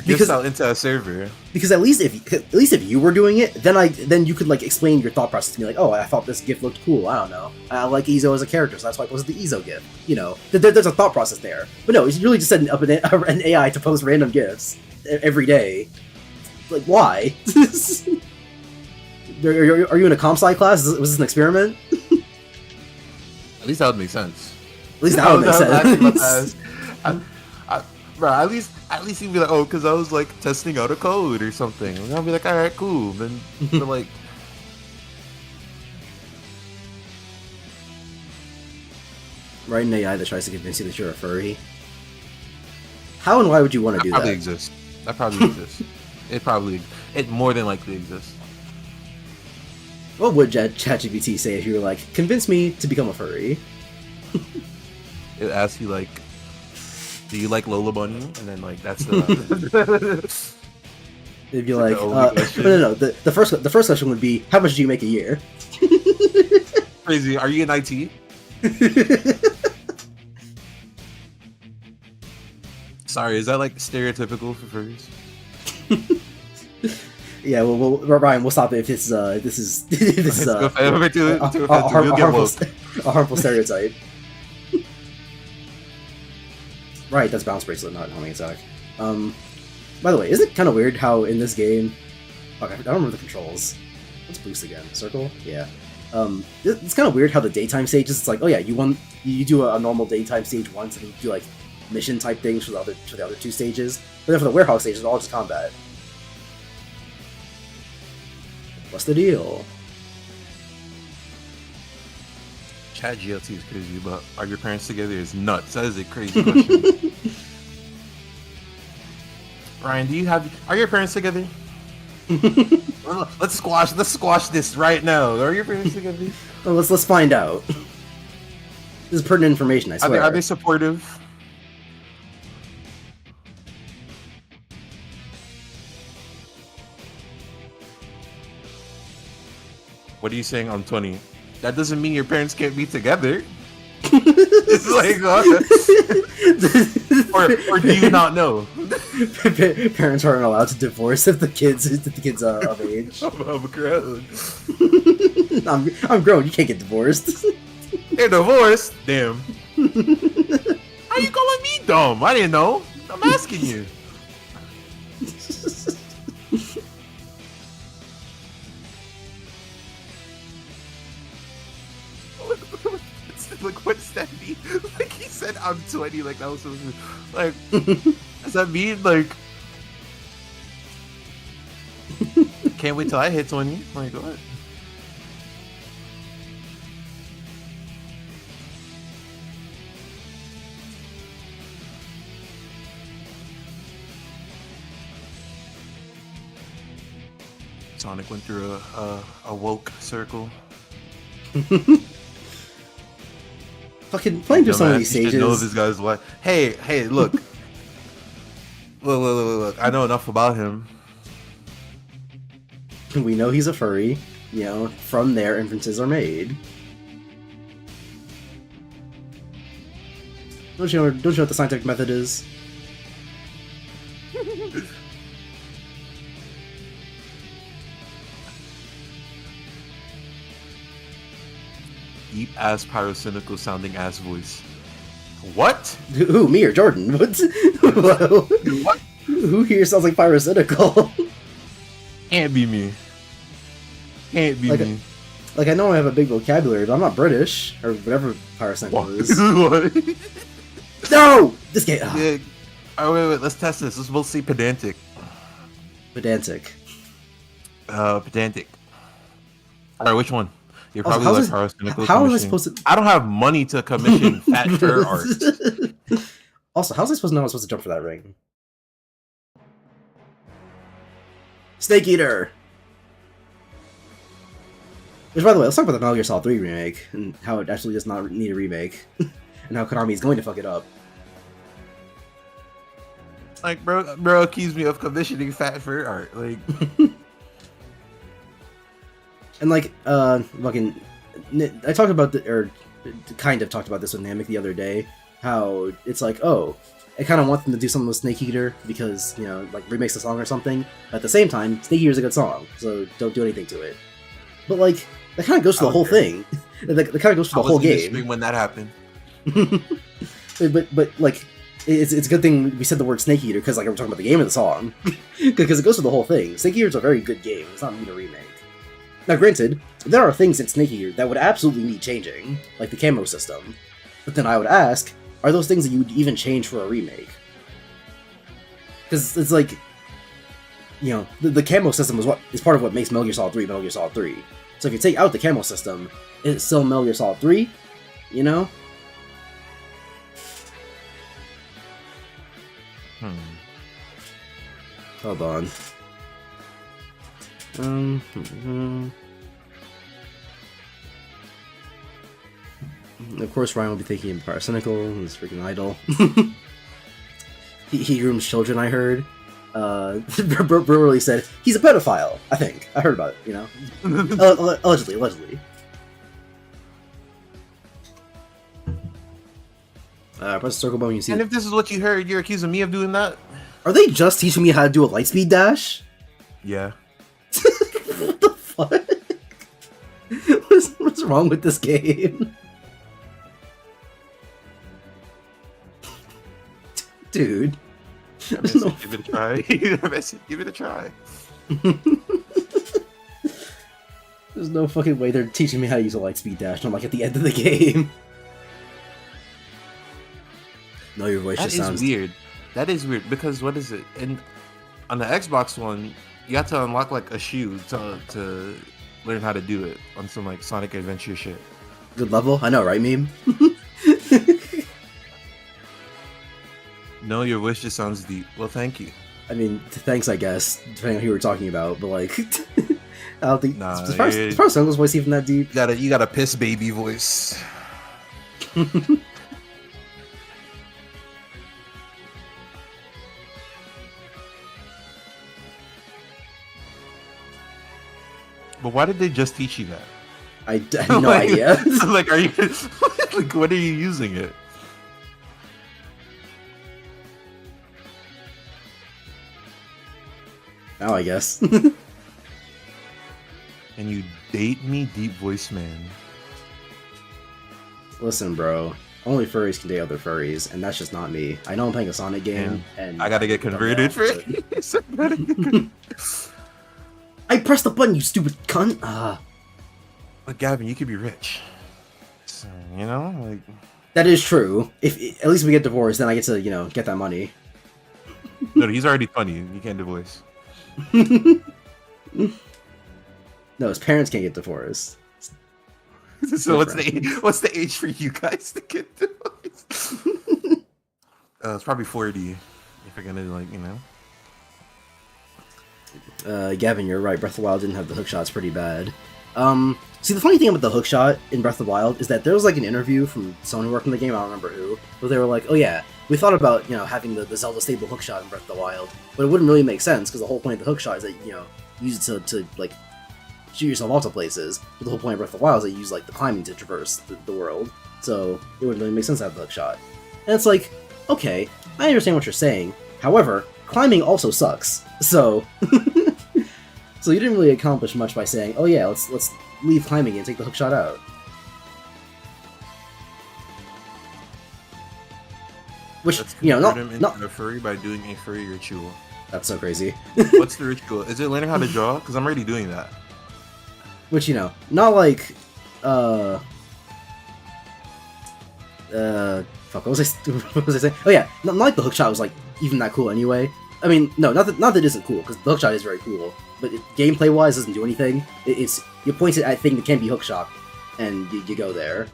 gifts out into a server? Because at least if you were doing it, then you could like explain your thought process to me, like, oh, I thought this GIF looked cool. I don't know. I like Izo as a character, so that's why it was the Izo GIF. You know, there's a thought process there. But no, it's really just setting up an AI to post random GIFs every day. Like, why? Are you in a comp sci class? Was this an experiment? At least that would make sense. At least that would make sense. Bro, at least you'd be like, oh, because I was like testing out a code or something. And I'll be like, all right, cool. Then they're like, write an AI that tries to convince you that you're a furry. How and why would you want to do that? That probably exists. It more than likely exists. What would ChatGPT say if you were like, convince me to become a furry? It asks you like, do you like Lola Bunny? And then like that's the It'd be It's like like, the only question. no. The first question would be, how much do you make a year? Crazy. Are you in IT? Sorry, is that like stereotypical for furries? Yeah, well, Ryan, we'll stop it if this is Go offensive. Too offensive. You'll get woke. a harmful stereotype. Right, that's bounce bracelet, not homing attack. By the way, isn't it kind of weird how in this game, fuck, I don't remember the controls. What's boost again? Circle? Yeah. It's kind of weird how the daytime stages. It's like, oh yeah, you do a normal daytime stage once, and you do like mission type things for the other two stages. But then for the warehouse stages, it's all just combat. What's the deal? Chat GLT is crazy, but are your parents together is nuts. That is a crazy question. Ryan, are your parents together? Let's squash this right now. Are your parents together? Well, let's find out. This is pertinent information, I swear. Are they supportive? What are you saying? I'm 20. That doesn't mean your parents can't be together. It's like, or do you not know? Parents aren't allowed to divorce if the kids of age. I'm grown. I'm grown. You can't get divorced. They're divorced. Damn. How you calling me dumb? I didn't know. I'm asking you. Like, what does that mean? Like, he said I'm 20, like, that was so good. Like, does that mean, like, can't wait till I hit 20? Like, what? Sonic went through a woke circle. Fucking playing through some of these stages. Know this guy's what? Hey, look. look. I know enough about him. We know he's a furry. You know, from there, inferences are made. Don't you know what the scientific method is? Deep ass pyrocynical sounding ass voice. What? Who, me or Jordan? What? What? Who here sounds like pyrocynical? Can't be me. Can't be me. Like, I know I have a big vocabulary, but I'm not British or whatever pyrocynical is. What? No! This game. Oh. Yeah. Oh, wait. Let's test this. Let's both see pedantic. Pedantic. Pedantic. Alright, which one? You're probably also, like pyrocynical. How was I supposed to? I don't have money to commission fat fur art. Also, how was I supposed to know I was supposed to jump for that ring? Snake Eater! Which, by the way, let's talk about the Metal Gear Solid 3 remake, and how it actually does not need a remake, and how Konami is going to fuck it up. Like, bro accused me of commissioning fat fur art. Like, and like, fucking, I talked about kind of talked about this with Namek the other day, how it's like, oh, I kind of want them to do something with Snake Eater because, you know, like, remix the song or something, but at the same time, Snake Eater's a good song, so don't do anything to it. But, like, that kind of goes to the whole thing. That kind of goes to the whole game. When that happened. but like, it's a good thing we said the word Snake Eater, because, like, we're talking about the game of the song. Because it goes to the whole thing. Snake Eater's a very good game. It's not need a remake. Now, granted, there are things in Snake Eater that would absolutely need changing, like the camo system. But then I would ask, are those things that you would even change for a remake? Because it's like, you know, the camo system is part of what makes Metal Gear Solid 3 Metal Gear Solid 3. So if you take out the camo system, is it still Metal Gear Solid 3? You know? Hold on. Of course, Ryan will be thinking Pyrocynical, his freaking idol. he grooms children, I heard. Brewerly said he's a pedophile. I think I heard about it. You know, allegedly. Press the circle button when you see. And if this is what you heard, you're accusing me of doing that? Are they just teaching me how to do a lightspeed dash? Yeah. What the fuck? What's wrong with this game? Dude. I said, give it a try. I said, give it a try. There's no fucking way they're teaching me how to use a lightspeed dash, and I'm like at the end of the game. No, your voice just sounds weird. That is weird because what is it? And on the Xbox one, you have to unlock like a shoe to learn how to do it on some like Sonic Adventure shit. Good level? I know, right, meme? No, your wish just sounds deep. Well, thank you. I mean, thanks, I guess, depending on who we're talking about, but like, I don't think. Nah, as far as Uncle's voice even that deep. You got a piss baby voice. But why did they just teach you that? I have no idea. Like, are you like, what are you using it? Oh, I guess. And you date me, deep voice man. Listen, bro. Only furries can date other furries, and that's just not me. I know I'm playing a Sonic game, and I gotta get converted for it. I pressed the button, you stupid cunt! But Gavin, you could be rich. So, you know, like that is true. If at least we get divorced, then I get to, you know, get that money. No, he's already funny. You can't divorce. No, his parents can't get divorced. So what's the age for you guys to get divorced? It's probably 40 if you're gonna, like, you know. Gavin, you're right. Breath of the Wild didn't have the hookshot's pretty bad. See, the funny thing about the hookshot in Breath of the Wild is that there was like an interview from someone who worked in the game, I don't remember who, where they were like, oh yeah, we thought about, you know, having the Zelda stable hookshot in Breath of the Wild, but it wouldn't really make sense because the whole point of the hookshot is that, you know, you use it to like shoot yourself off to places. But the whole point of Breath of the Wild is that you use like the climbing to traverse the world, so it wouldn't really make sense to have the hookshot. And it's like, okay, I understand what you're saying. However, climbing also sucks. So so you didn't really accomplish much by saying, oh yeah, let's leave climbing and take the hookshot out. Which, you know, not a furry by doing a furry ritual. That's so crazy. What's the ritual? Is it learning how to draw? Because I'm already doing that. Which, you know, not like, fuck, what was I saying? Oh yeah, not like the hookshot was like even that cool anyway. I mean, no, not that it isn't cool, because the hookshot is very cool, but gameplay-wise doesn't do anything. It's you point it at a thing that can be hookshot, and you go there.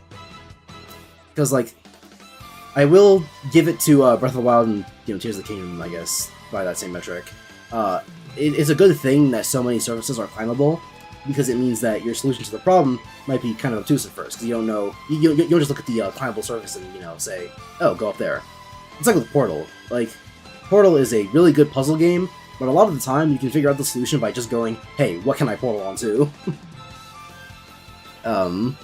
Because, like, I will give it to Breath of the Wild and, you know, Tears of the Kingdom, I guess, by that same metric. It's a good thing that so many surfaces are climbable, because it means that your solution to the problem might be kind of obtuse at first, because you don't know, you don't just look at the climbable surface and, you know, say, oh, go up there. It's like with Portal. Like, Portal is a really good puzzle game, but a lot of the time you can figure out the solution by just going, hey, what can I portal onto? And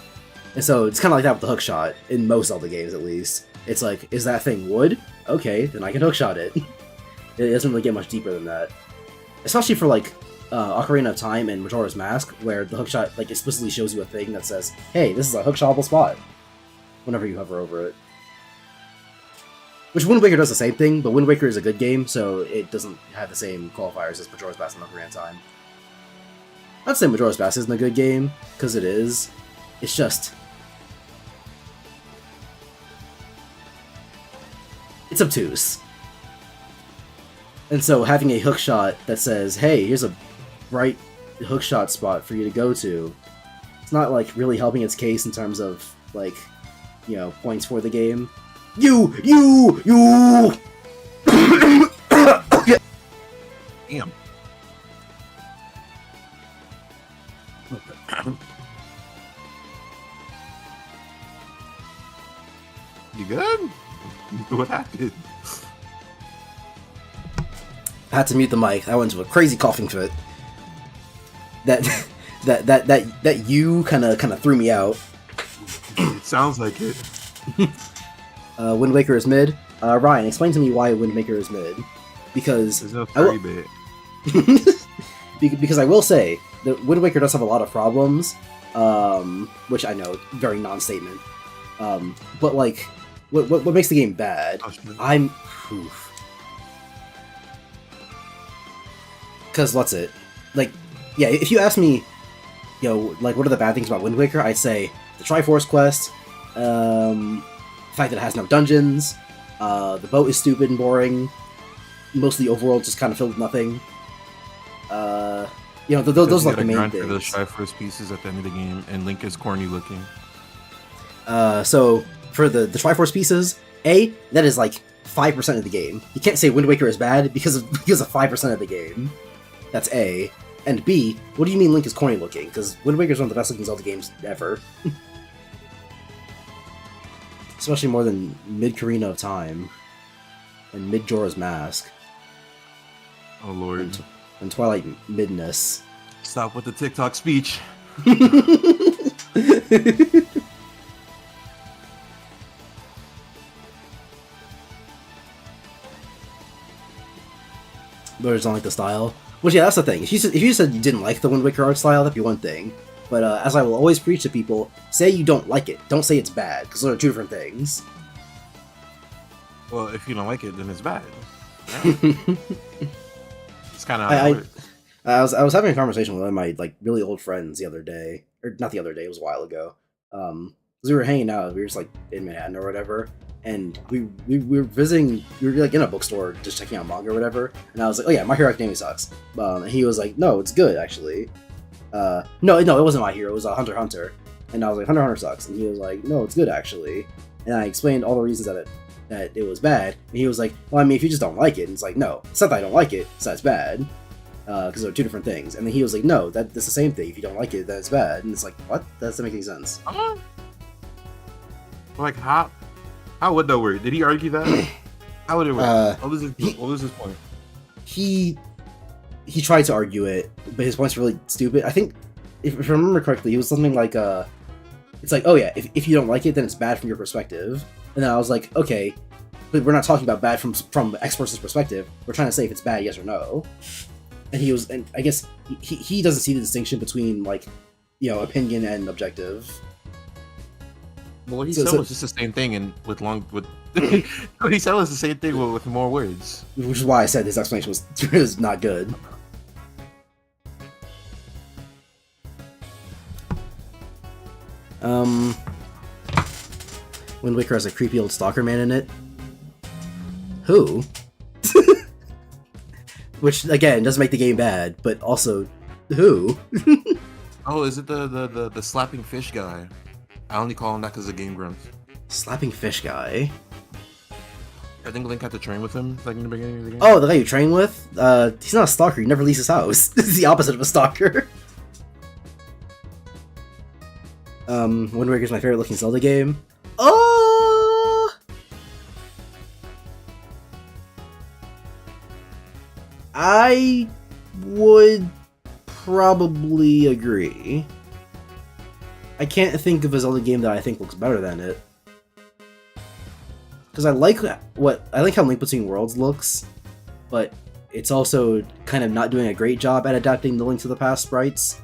so it's kind of like that with the hookshot, in most Zelda games at least. It's like, is that thing wood? Okay, then I can hookshot it. It doesn't really get much deeper than that. Especially for, like, Ocarina of Time and Majora's Mask, where the hookshot, like, explicitly shows you a thing that says, hey, this is a hookshotable spot, whenever you hover over it. Which Wind Waker does the same thing, but Wind Waker is a good game, so it doesn't have the same qualifiers as Majora's Mask and Ocarina of Time. I'd say Majora's Mask isn't a good game, because it is. It's just... it's obtuse. And so having a hookshot that says, hey, here's a bright hookshot spot for you to go to, it's not, like, really helping its case in terms of, like, you know, points for the game. You! Damn. You good? What happened? had to mute the mic. I went into a crazy coughing fit. That that you kind of threw me out. It sounds like it. Wind Waker is mid. Ryan, explain to me why Wind Waker is mid. Because There's no fairy bit. because I will say that Wind Waker does have a lot of problems, which I know, very non-statement. But like, what makes the game bad? Because what's it? Like, yeah, if you ask me, like, what are the bad things about Wind Waker? I'd say the Triforce quest, the fact that it has no dungeons, the boat is stupid and boring, most of the overworld just kind of filled with nothing. Those are like the main things. For those Triforce pieces at the end of the game, and Link is corny looking. So for the Triforce pieces, that is like 5% of the game. You can't say Wind Waker is bad because of 5% of the game. That's A. And B, what do you mean Link is corny looking? Because Wind Waker is one of the best looking Zelda games ever. Especially more than Mid-Karina of Time and Mid-Jora's Mask. Oh lord. And Twilight Midness. Stop with the TikTok speech. But I just don't like the style. Which, yeah, that's the thing. If you said you didn't like the Wind Waker art style, that'd be one thing. But as I will always preach to people, say you don't like it. Don't say it's bad, because those are two different things. Well, if you don't like it, then it's bad. Yeah. It's kind of how it works. I was having a conversation with one of my like really old friends the other day, or not the other day, it was a while ago. Because we were hanging out, we were just like in Manhattan or whatever, and we were visiting, we were like in a bookstore just checking out manga or whatever, and I was like, oh yeah, My Hero Academia sucks. And he was like, no, it's good actually. No, it wasn't My Hero, it was Hunter x Hunter. And I was like, Hunter x Hunter sucks, and he was like, no, it's good actually. And I explained all the reasons that it was bad, and he was like, well, I mean, if you just don't like it, and it's like, no, it's not that I don't like it, it's that it's bad. Because they're two different things. And then he was like, no, that's the same thing. If you don't like it, then it's bad. And it's like, what? That doesn't make any sense. Like, how would that work? Did he argue that? How would it work? What was his point? He tried to argue it, but his point's really stupid. I think, if I remember correctly, he was something like, it's like, oh yeah, if you don't like it, then it's bad from your perspective. And then I was like, okay, but we're not talking about bad from X person's perspective. We're trying to say if it's bad, yes or no. And I guess he doesn't see the distinction between like, opinion and objective. Well, what he said was just the same thing, and what he said was the same thing with more words. Which is why I said his explanation was not good. Wind Waker has a creepy old stalker man in it. Who? Which, again, doesn't make the game bad, but also, who? Oh, is it the slapping fish guy? I only call him that because of Game Grumps. Slapping fish guy? I think Link had to train with him like in the beginning of the game. Oh, the guy you train with? He's not a stalker, he never leaves his house. This is the opposite of a stalker. Wind Waker's my favorite looking Zelda game. I would probably agree. I can't think of a Zelda game that I think looks better than it. Because I like how Link Between Worlds looks, but it's also kind of not doing a great job at adapting the Link to the Past sprites.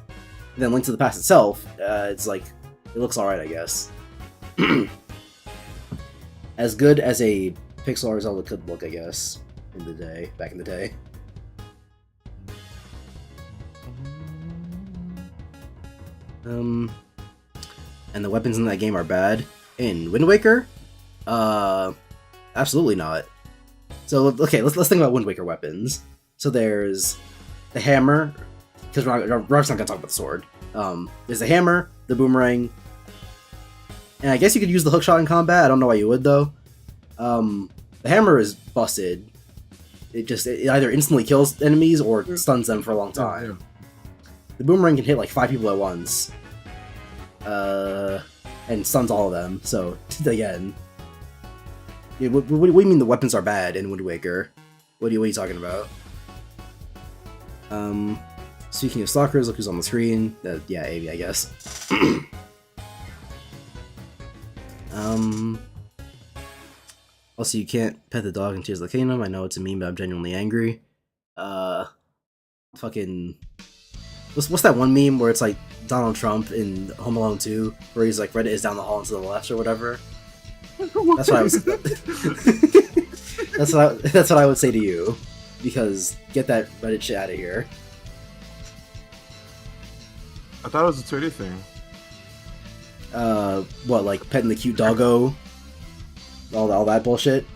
And then Link to the Past itself, it's like, it looks alright, I guess. As good as a pixel art Zelda could look, I guess, back in the day. And the weapons in that game are bad. In Wind Waker? Absolutely not. So, okay, let's think about Wind Waker weapons. So there's the hammer, because we're not going to talk about the sword. There's the hammer, the boomerang, and I guess you could use the hookshot in combat. I don't know why you would, though. The hammer is busted. It either instantly kills enemies or stuns them for a long time. Yeah. The boomerang can hit like 5 people at once. And stuns all of them, so, again. Yeah, what do you mean the weapons are bad in Wind Waker? What are you talking about? Speaking of stalkers, look who's on the screen. Yeah, Avi, I guess. Also, you can't pet the dog in Tears of the Kingdom. I know it's a meme, but I'm genuinely angry. Fucking... What's that one meme where it's like Donald Trump in Home Alone 2, where he's like, Reddit is down the hall and to the left or whatever? That's what I was... that's what I would say to you. Because get that Reddit shit out of here. I thought it was a Twitter thing. What, like petting the cute doggo? All that bullshit?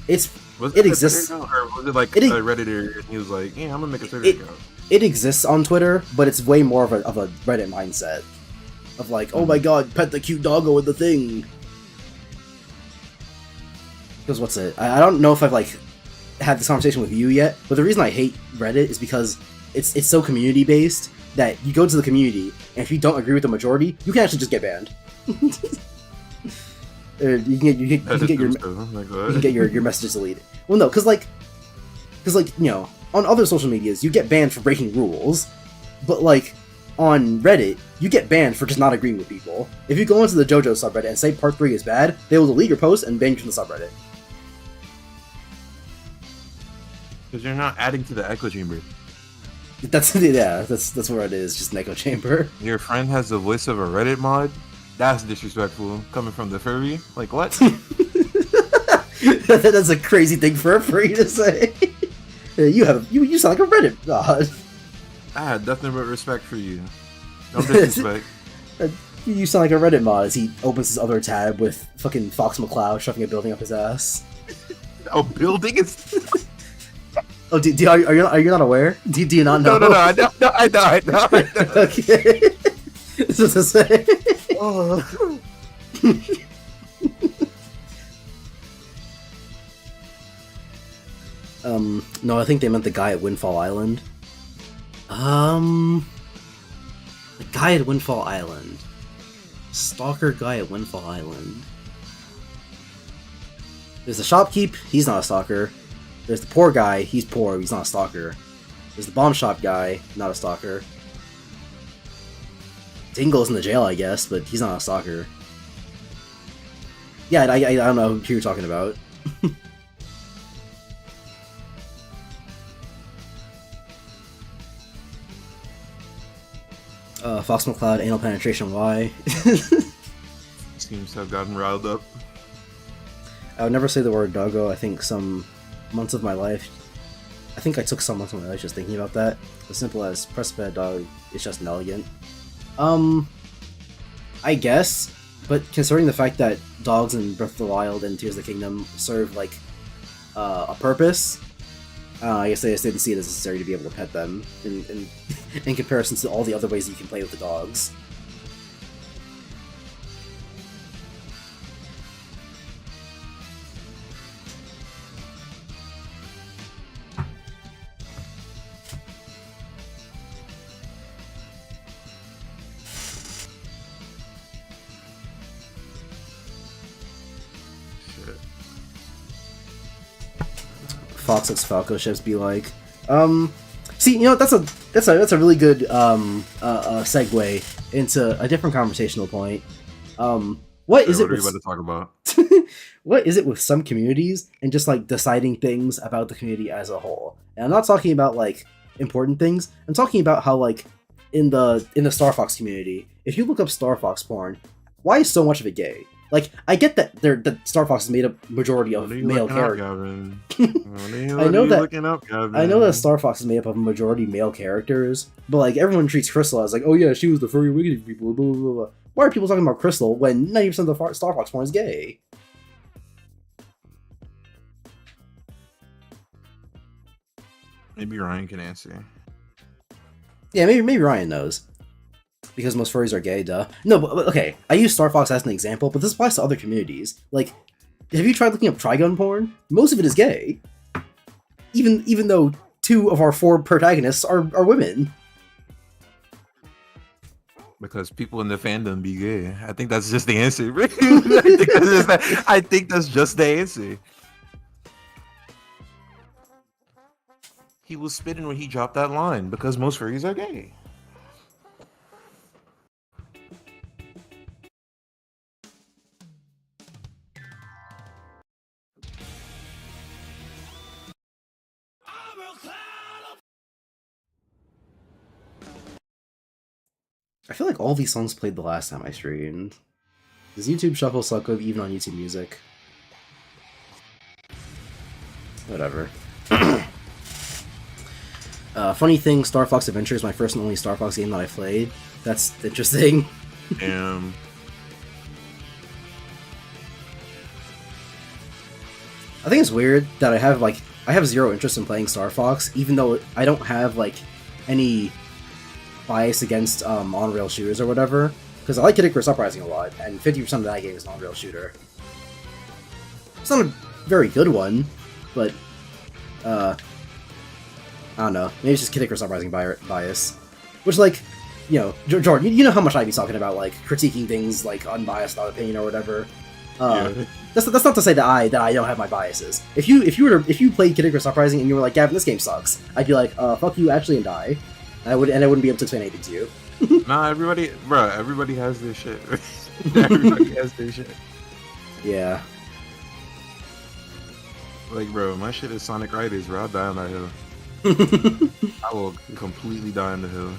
It exists. Or was it like a Redditor and he was like, yeah, I'm gonna make a Twitter account? It exists on Twitter, but it's way more of a Reddit mindset. Of like, oh my god, pet the cute doggo with the thing. Because what's it? I don't know if I've like had this conversation with you yet, but the reason I hate Reddit is because it's so community based that you go to the community, and if you don't agree with the majority, you can actually just get banned. You can get your messages deleted. Well, no, because you know, on other social medias you get banned for breaking rules, but like on Reddit you get banned for just not agreeing with people. If you go into the JoJo subreddit and say Part 3 is bad, they will delete your post and ban you from the subreddit. Because you're not adding to the echo chamber. That's where it is, just an echo chamber. Your friend has the voice of a Reddit mod? That's disrespectful. Coming from the furry? Like, what? That's a crazy thing for a furry to say. You sound like a Reddit god. I had nothing but respect for you. No disrespect. You sound like a Reddit mod as he opens his other tab with fucking Fox McCloud shoving a building up his ass. A building is... Oh, are you not aware? Do you not know? No, I know. Okay. This is to say. Oh. No, I think they meant the guy at Windfall Island. The guy at Windfall Island. Stalker guy at Windfall Island. There's the shopkeep, he's not a stalker. There's the poor guy, he's poor, he's not a stalker. There's the bomb shop guy, not a stalker. Dingle's in the jail, I guess, but he's not a stalker. Yeah, I don't know who you're talking about. Fox McCloud, anal penetration, why? Seems to have gotten riled up. I would never say the word doggo. I think some months of my life, I took some months of my life just thinking about that. As simple as press bed dog, it's just inelegant. I guess, but considering the fact that dogs in Breath of the Wild and Tears of the Kingdom serve like a purpose, I guess they just didn't see it as necessary to be able to pet them in comparison to all the other ways you can play with the dogs. Fox X Falco ships be like. See, you know, that's a really good segue into a different conversational point. What are you about to talk about? What is it with some communities and just like deciding things about the community as a whole? And I'm not talking about like important things. I'm talking about how like in the Star Fox community, if you look up Star Fox porn, why is so much of it gay? Like, I get that the Star Fox is made up majority of male characters. I know that Star Fox is made up of a majority male characters, but like everyone treats Crystal as like, oh yeah, she was the furry wicked people. Blah, blah, blah. Why are people talking about Crystal when 90% of the Star Fox porn is gay? Maybe Ryan can answer. Yeah, maybe Ryan knows. Because most furries are gay, duh. No, but okay, I use Star Fox as an example, but this applies to other communities. Like, have you tried looking up Trigun porn? Most of it is gay. Even though 2 of our 4 protagonists are women. Because people in the fandom be gay. I think that's just the answer. I think that's just the answer. He was spitting when he dropped that line because most furries are gay. I feel like all these songs played the last time I streamed. Does YouTube Shuffle suck even on YouTube Music? Whatever. Funny thing, Star Fox Adventure is my first and only Star Fox game that I played. That's interesting. And I think it's weird that I have zero interest in playing Star Fox, even though I don't have like any bias against on-rail shooters or whatever. Because I like Kid Icarus Uprising a lot, and 50% of that game is an on-rail shooter. It's not a very good one, but I don't know. Maybe it's just Kid Icarus Uprising bias, which like, you know, Jordan, you know how much I'd be talking about like critiquing things like unbiased, without opinion or whatever. yeah. That's not to say that I don't have my biases. If you played Kid Icarus Uprising and you were like, Gavin, this game sucks, I'd be like, fuck you, actually, and die. I wouldn't be able to explain anything to you. Nah, everybody has their shit. Everybody has their shit. Yeah. Like, bro, my shit is Sonic Riders, bro. I'll die on that hill. I will completely die on the hill.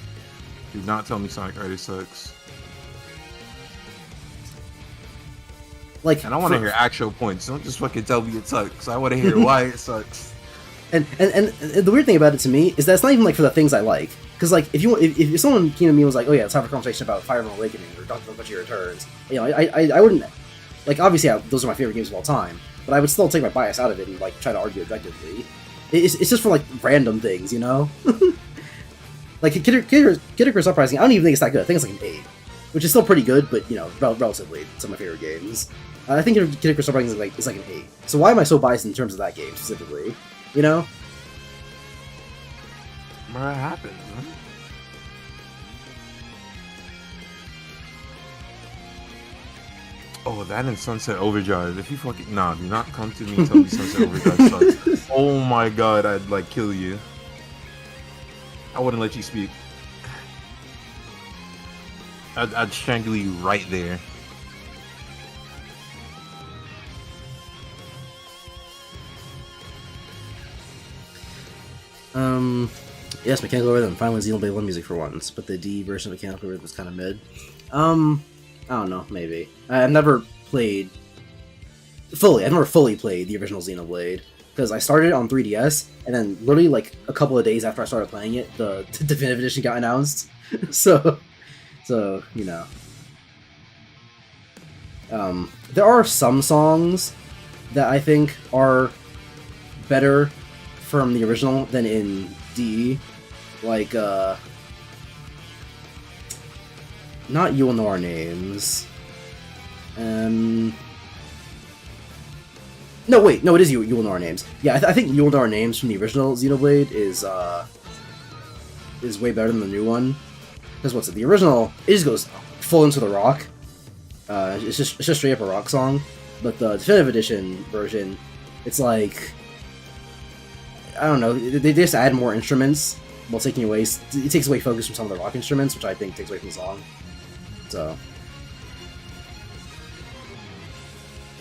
Do not tell me Sonic Riders sucks. Like, And I want to hear actual points. Don't just fucking tell me it sucks. I want to hear why it sucks. And the weird thing about it to me is that it's not even like for the things I like. Because like if someone came to me and was like, oh yeah, let's have a conversation about Fire Emblem Awakening or Donkey Kong Country Returns, you know, I wouldn't, like, obviously those are my favorite games of all time, but I would still take my bias out of it and like try to argue objectively. It's just for like random things, you know. Like Kid Icarus Uprising, I don't even think it's that good. I think it's like an 8, which is still pretty good, but you know, relatively some of my favorite games. I think Kid Icarus Uprising is like an 8. So why am I so biased in terms of that game specifically? You know? What happened, man? Oh, that and Sunset Overdrive. If you fucking do not come to me and tell me Sunset Overdrive sucks. Oh my god, I'd like kill you. I wouldn't let you speak. I'd strangle you right there. Yes, Mechanical Rhythm. Finally, Xenoblade 1 music for once, but the D version of Mechanical Rhythm is kind of mid. I don't know, maybe. I've never played fully. I've never fully played the original Xenoblade because I started it on 3DS, and then literally like a couple of days after I started playing it, the definitive edition got announced. so you know, there are some songs that I think are better from the original than in D, like not You Will Know Our Names. No, wait, no, it is You Will Know Our Names. Yeah, I think You Will Know Our Names from the original Xenoblade is way better than the new one. Because what's it? The original, it just goes full into the rock. It's just straight up a rock song. But the definitive edition version, it's like, I don't know, they just add more instruments while taking away, it takes away focus from some of the rock instruments, which I think takes away from the song. So,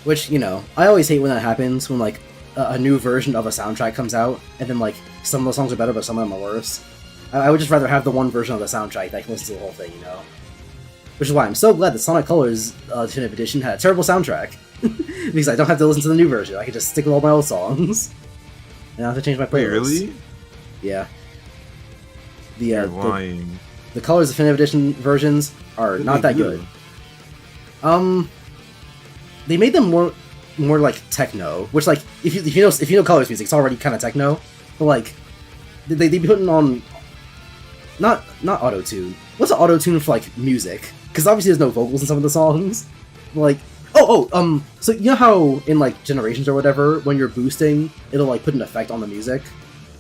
which, you know, I always hate when that happens, when like a new version of a soundtrack comes out, and then like some of the songs are better, but some of them are worse. I would just rather have the one version of the soundtrack that I can listen to the whole thing, you know? Which is why I'm so glad that Sonic Colors Definitive Edition had a terrible soundtrack. Because I don't have to listen to the new version, I can just stick with all my old songs. And I don't have to change my playlist. Wait, really? Yeah. You're lying. The Colors Definitive Edition versions are not that good. They made them more like techno, which like if you know Colors music, it's already kind of techno. But like they be putting on not auto tune. What's an auto tune for like music? Because obviously there's no vocals in some of the songs. Like so you know how in like Generations or whatever, when you're boosting, it'll like put an effect on the music.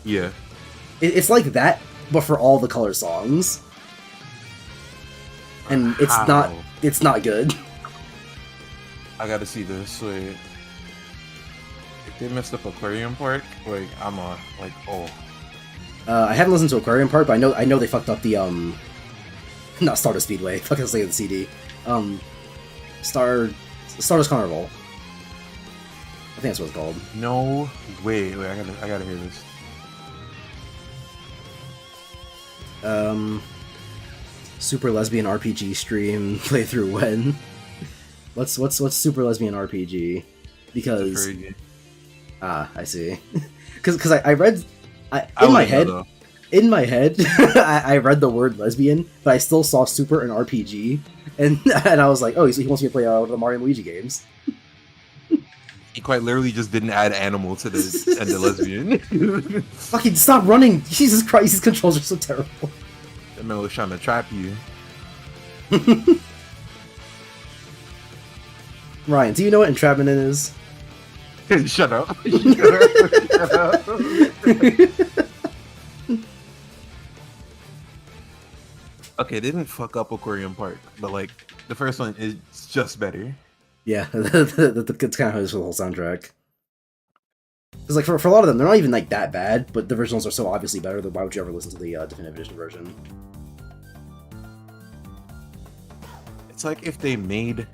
Yeah. It's like that, but for all the Color songs. And it's not good. I gotta see this. Wait. If they messed up Aquarium Park, like oh. I haven't listened to Aquarium Park, but I know they fucked up the not Stardust Speedway. Fucking say the CD. Stardust Carnival. I think that's what it's called. No, wait, I gotta hear this. Super Lesbian RPG stream playthrough when? What's Super Lesbian RPG? Because I see. Because I read in my head I read the word lesbian, but I still saw super and RPG, and I was like, oh, so he wants me to play the Mario and Luigi games. He quite literally just didn't add animal to the and the lesbian. Fucking stop running! Jesus Christ, these controls are so terrible. That man was trying to trap you. Ryan, do you know what entrapment is? Shut up. Shut up. Okay, they didn't fuck up Aquarium Park, but like the first one is just better. Yeah, it's kind of how it is for the whole soundtrack. Because like for a lot of them, they're not even like that bad, but the originals are so obviously better that why would you ever listen to the definitive edition version? It's like if they made.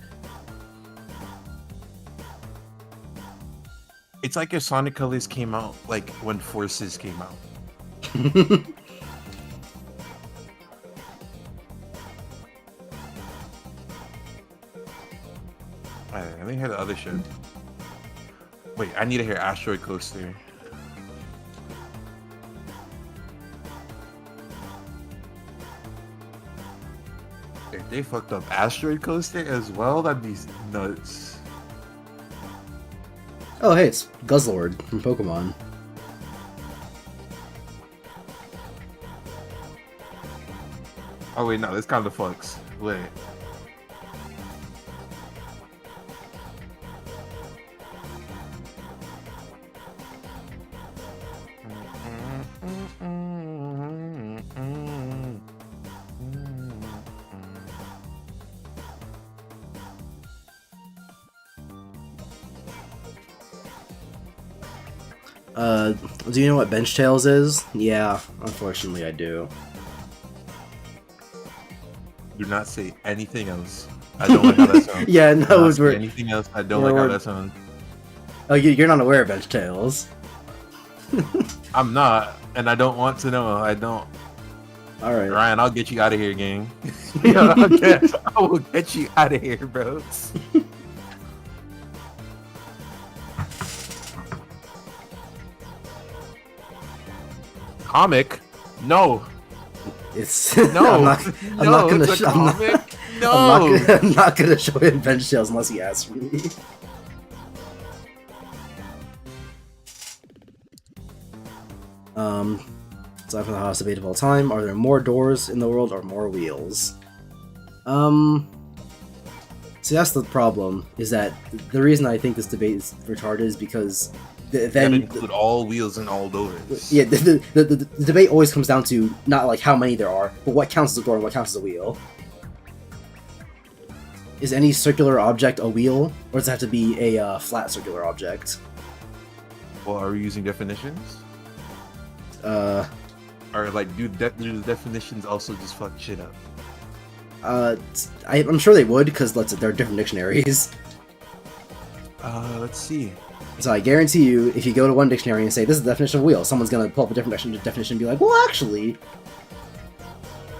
It's like if Sonic Colors came out like when Forces came out. Alright, let me hear the other shit. Wait, I need to hear Asteroid Coaster. If they fucked up Asteroid Coaster as well, that'd be nuts. Oh hey, it's Guzzlord from Pokemon. Oh wait, no, this kind of fucks. Wait. Do you know what Bench Tails is? Yeah, unfortunately I do. Do not say anything else. I don't like how that sounds. Yeah, no, Do not say anything else. I don't like how that sounds. Oh, you're not aware of Bench Tails. I'm not, and I don't want to know. I don't. All right, Ryan, I'll get you out of here, gang. I will get you out of here, bro. Comic? No. it's No. I'm not gonna. It's a comic? No. I'm not gonna show him Bench Tails unless he asks me. Aside from the hottest debate of all time, are there more doors in the world or more wheels? See, that's the problem, is that the reason I think this debate is retarded is because then include all wheels and all doors. Yeah, the debate always comes down to not like how many there are, but what counts as a door and what counts as a wheel. Is any circular object a wheel, or does it have to be a flat circular object? Well, are we using definitions? Or like, do the definitions also just fuck shit up? I'm sure they would, because they're different dictionaries. Let's see. So I guarantee you, if you go to one dictionary and say, this is the definition of wheel, someone's gonna pull up a different definition and be like, well, actually...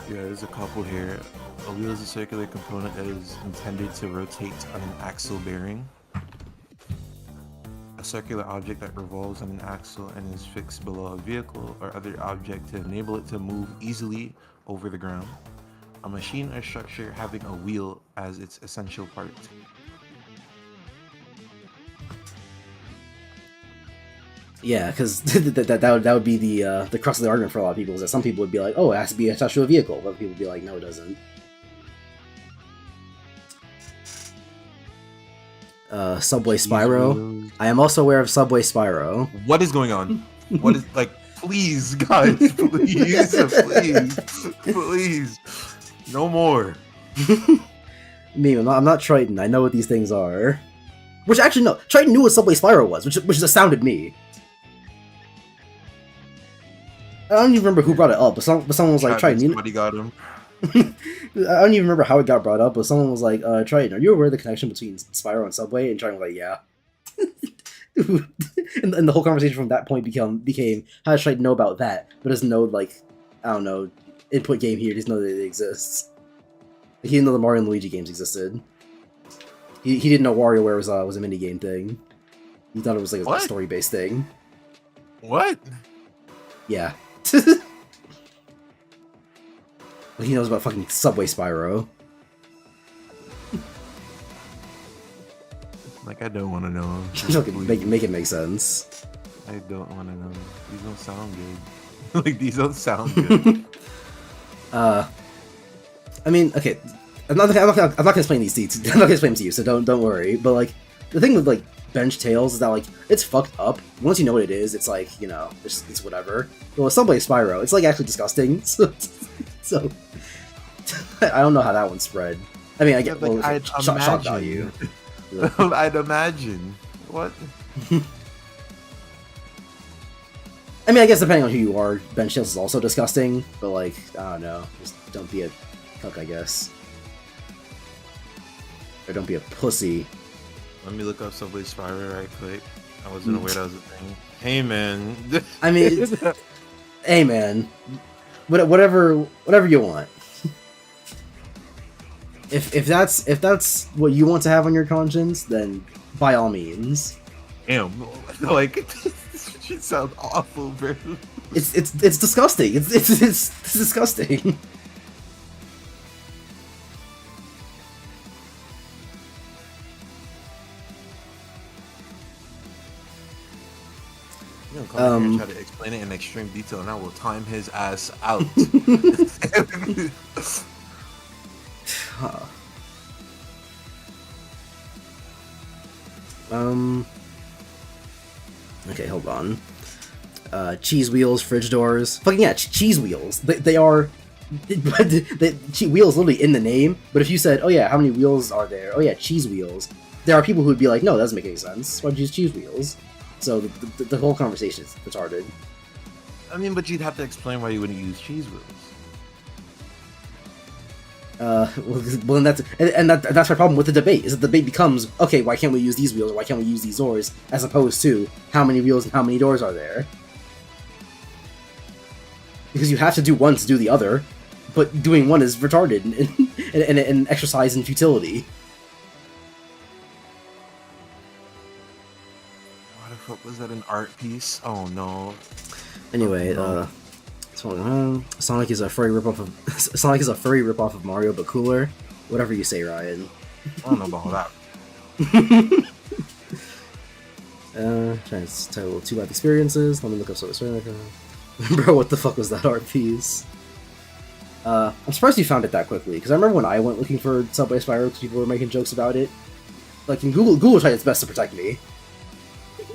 Yeah, there's a couple here. A wheel is a circular component that is intended to rotate on an axle bearing. A circular object that revolves on an axle and is fixed below a vehicle or other object to enable it to move easily over the ground. A machine or structure having a wheel as its essential part. Yeah, because that would be the crux of the argument for a lot of people, is that some people would be like, oh, it has to be attached to a vehicle, but other people would be like, no, it doesn't. Subway Spyro. I am also aware of Subway Spyro. What is going on? What is, like, please, guys, please, please, no more. Meme, I'm not Triton, I know what these things are. Which, actually, no, Triton knew what Subway Spyro was, which astounded me. I don't even remember who brought it up, but someone was like, Chapman, Triton. somebody got him. I don't even remember how it got brought up, but someone was like, Triton, are you aware of the connection between Spyro and Subway? And Triton was like, yeah. And the whole conversation from that point became how does Triton know about that, but doesn't know, like, I don't know, input game here, just know that it exists. He didn't know the Mario and Luigi games existed. He didn't know WarioWare was a minigame thing. He thought it was like a story-based thing. What? Yeah. He knows about fucking Subway Spyro. Like, I don't want to know. Make it make sense. I don't want to know. These don't sound good. Like, these don't sound good. I mean, okay, I'm not gonna explain these to you. I'm not gonna explain them to you, so don't worry. But like, the thing with like bench tails is that like it's fucked up. Once you know what it is, it's like, you know, it's whatever. But with Subway Spyro, it's like actually disgusting. So I don't know how that one spread. I mean, I get like, shock value. I'd imagine. What? I mean, I guess depending on who you are, bench tails is also disgusting. But like, I don't know, just don't be a cuck, I guess. Or don't be a pussy. Let me look up Subway Spyro right quick. I wasn't aware that was a thing. Hey, man. I mean, hey, man. Whatever you want. If that's what you want to have on your conscience, then by all means. Damn, like she sounds awful, bro. It's disgusting. It's disgusting. You know, come here and try to explain it in extreme detail, and I will time his ass out. Okay, hold on. Cheese wheels, fridge doors. Fucking yeah, cheese wheels. They are. Wheels literally in the name, but if you said, oh yeah, how many wheels are there? Oh yeah, cheese wheels. There are people who would be like, no, that doesn't make any sense. Why'd you use cheese wheels? So the whole conversation is retarded. I mean, but you'd have to explain why you wouldn't use cheese wheels. Well, then that's my problem with the debate. Is that the debate becomes, okay, why can't we use these wheels or why can't we use these doors, as opposed to how many wheels and how many doors are there? Because you have to do one to do the other, but doing one is retarded and an exercise in futility. What the fuck was that, an art piece? Oh no. Anyway, Sonic is a furry ripoff of Mario, but cooler. Whatever you say, Ryan. I don't know about that. Trying to title 2 life experiences. Let me look up Sonic. Bro, what the fuck was that art piece? I'm surprised you found it that quickly, because I remember when I went looking for Subway Spyro, because people were making jokes about it. Like, in Google tried its best to protect me.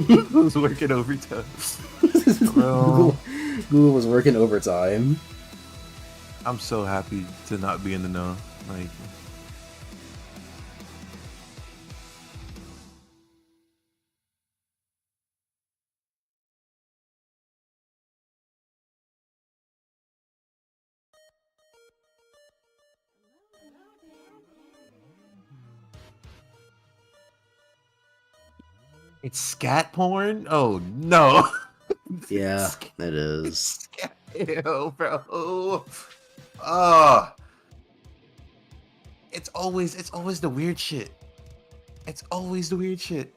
Who's working overtime? Google was working overtime. I'm so happy to not be in the know. Like, it's scat porn? Oh no. Yeah, it is. Ew, bro. It's always the weird shit. It's always the weird shit.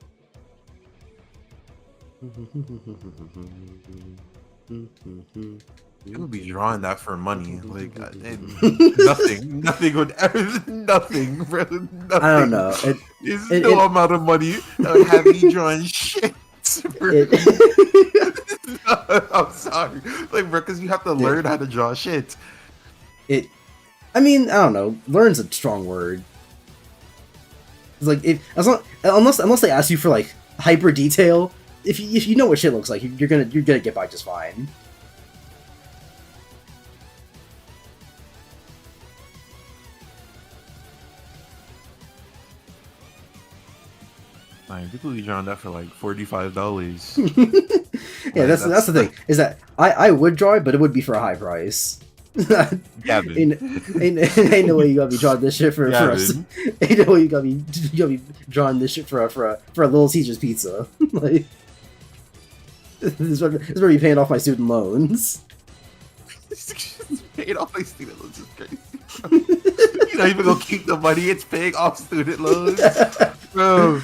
You would be drawing that for money. Like, nothing would ever, nothing, bro. Nothing. I don't know. There's no amount of money that would have me drawing shit. I'm sorry, like, bro, because you have to learn how to draw shit. I mean, I don't know. Learn's a strong word. It's like, unless they ask you for like hyper detail, if you know what shit looks like, you're gonna get by just fine. Man, people be drawing that for like $45. Yeah, Like that's the thing. Is that I would draw it, but it would be for a high price. yeah, ain't, ain't no way you gotta be drawing this shit for us. Ain't no way you gotta be drawing this shit for a Little Caesars pizza. Like this is where you paying off my student loans. Paying off my student loans is crazy. You're not even gonna keep the money. It's paying off student loans, bro.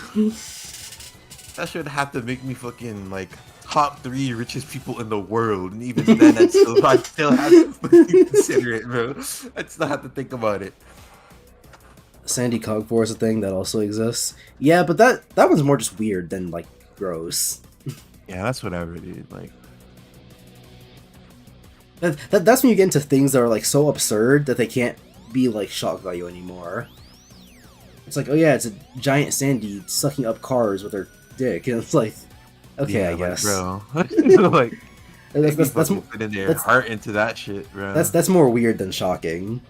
That should have to make me fucking like top 3 richest people in the world, and even then, I'd still have to fucking consider it, bro. I'd still have to think about it. Sandy Cogfor is a thing that also exists. Yeah, but that one's more just weird than like gross. Yeah, that's whatever, dude. Like, that's when you get into things that are like so absurd that they can't be like shock value anymore. It's like, oh yeah, it's a giant Sandy sucking up cars with her dick, and it's like, okay, yeah, I guess, bro. Like, that's putting their heart into that shit, bro. That's more weird than shocking.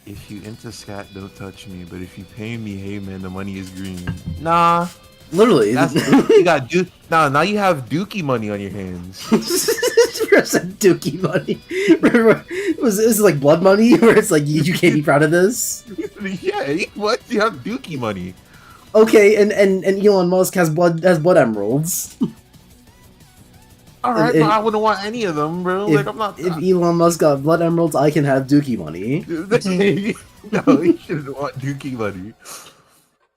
If you into scat, don't touch me. But if you pay me, hey man, the money is green. Nah, literally, you got now you have dookie money on your hands. Dookie money. This is like blood money, where it's like you can't be proud of this. Yeah, what? You have dookie money. Okay, and Elon Musk has blood emeralds. All right, but I wouldn't want any of them, bro. Like, I'm not. If Elon Musk got blood emeralds, I can have dookie money. No, you shouldn't want dookie money.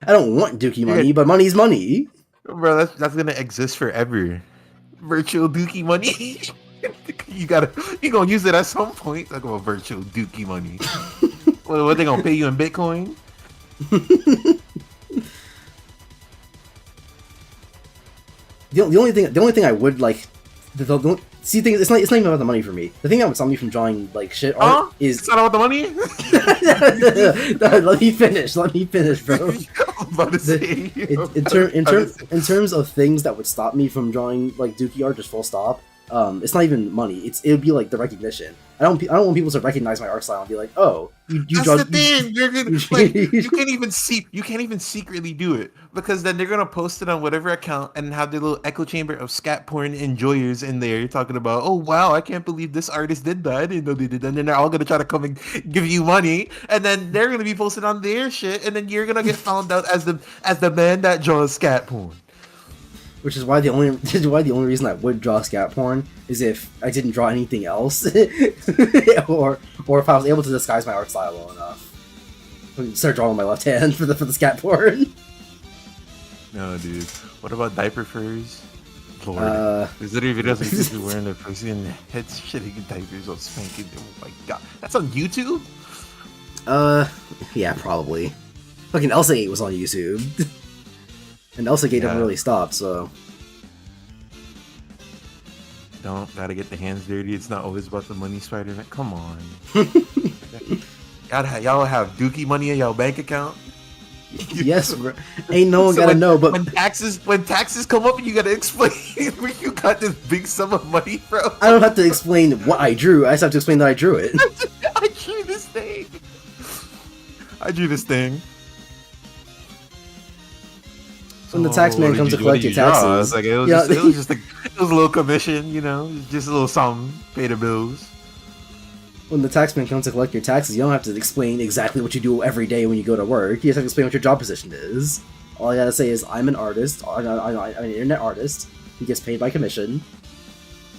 I don't want dookie money, but money's money. Bro, that's gonna exist forever. Virtual dookie money. You gonna use it at some point. Talk about virtual dookie money. What they gonna pay you in Bitcoin? The only thing I would like, see things. It's not even about the money for me. The thing that would stop me from drawing like shit art is it's not about the money. No, let me finish, bro. I'm about to say, In terms of things that would stop me from drawing like dookie art, just full stop. It's not even money. It would be like the recognition. I don't want people to recognize my art style and be like, oh, you that's draw. The thing. You're gonna, like, you can't even secretly do it, because then they're gonna post it on whatever account and have their little echo chamber of scat porn enjoyers in there. You're talking about, oh wow, I can't believe this artist did that. I didn't know they did that. And then they're all gonna try to come and give you money, and then they're gonna be posted on their shit, and then you're gonna get found out as the man that draws scat porn. Which is why the only reason I would draw scat porn is if I didn't draw anything else, or if I was able to disguise my art style well enough. Start drawing my left hand for the scat porn. No, dude. What about diaper furs? Lord, there's literally videos of people wearing their pussy and head shitting in diapers while spanking. Oh my god, that's on YouTube. Yeah, probably. Fucking Elsa 8 was on YouTube. And Elsa Gate didn't really stop, so... Gotta get the hands dirty. It's not always about the money, Spider-Man. Come on. Y'all have dookie money in y'all bank account? Yes, bro. Ain't no one gotta know, but... When taxes come up, you gotta explain where you got this big sum of money from. I don't have to explain what I drew. I just have to explain that I drew it. I drew this thing. When the tax man comes to collect your taxes, it was a little commission, just a little something, pay the bills. When the tax man comes to collect your taxes, you don't have to explain exactly what you do every day when you go to work. You just have to explain what your job position is. All I gotta say is, I'm an artist, I'm an internet artist, who gets paid by commission,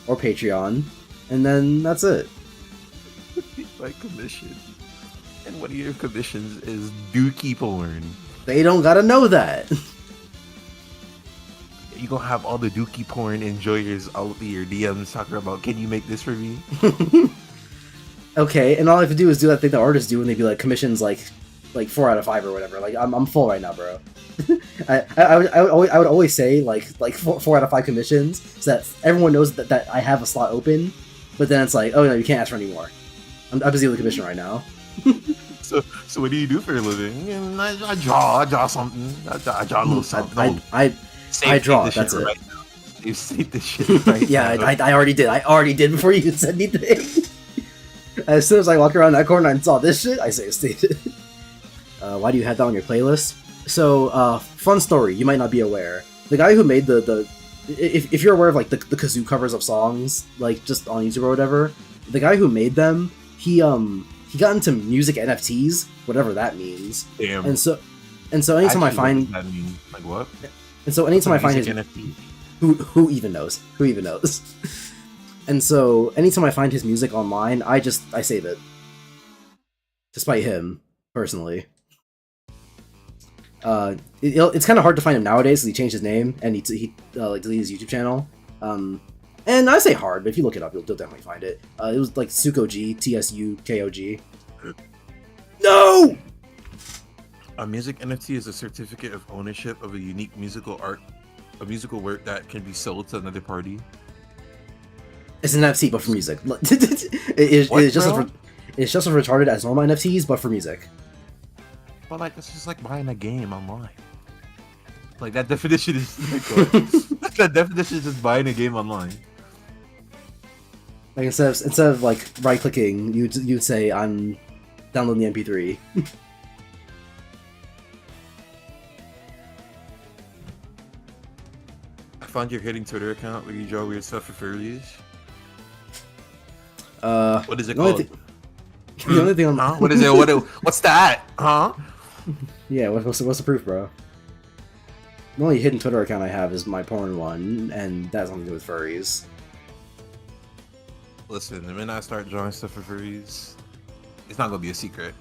or Patreon, and then that's it. By commission. And one of your commissions is dookie porn. They don't gotta know that. You gonna have all the dookie porn enjoyers all over your DMs talking about, can you make this for me? Okay, and all I have to do is do that thing that artists do when they be like, commissions like 4 out of 5 or whatever. Like, I'm full right now, bro. I would always say like 4 out of 5 commissions, so that everyone knows that I have a slot open. But then it's like, oh no, you can't ask for any more. I'm busy with the commission right now. So what do you do for a living? And I draw something. I draw a little something. I draw. That's it. Right now. You saved this shit right yeah, now. I already did. I already did before you even said anything. As soon as I walked around that corner and saw this shit, I saved it. Why do you have that on your playlist? So, fun story. You might not be aware. The guy who made the if you're aware of like the kazoo covers of songs, like just on YouTube or whatever, the guy who made them, he got into music NFTs, whatever that means. Damn. And so anytime I find that mean? Like what? And so anytime I find his NFT. who even knows? Who even knows? And so anytime I find his music online, I save it. Despite him, personally. It's kind of hard to find him nowadays because he changed his name and he like deleted his YouTube channel. And I say hard, but if you look it up, you'll definitely find it. It was like Tsukog, Tsukog. No! A music NFT is a certificate of ownership of a unique musical work that can be sold to another party. It's an NFT, but for music. It's just as retarded as normal NFTs, but for music. But like, it's just like buying a game online. Like that definition is like, that definition is just buying a game online. Like instead of like right clicking, you'd say I'm downloading the MP3. I found your hidden Twitter account where you draw weird stuff for furries. What is it called? The only thing on huh? What is it? What's that? Huh? Yeah, what's the proof, bro? The only hidden Twitter account I have is my porn one, and that's something to do with furries. Listen, the minute I start drawing stuff for furries, it's not gonna be a secret.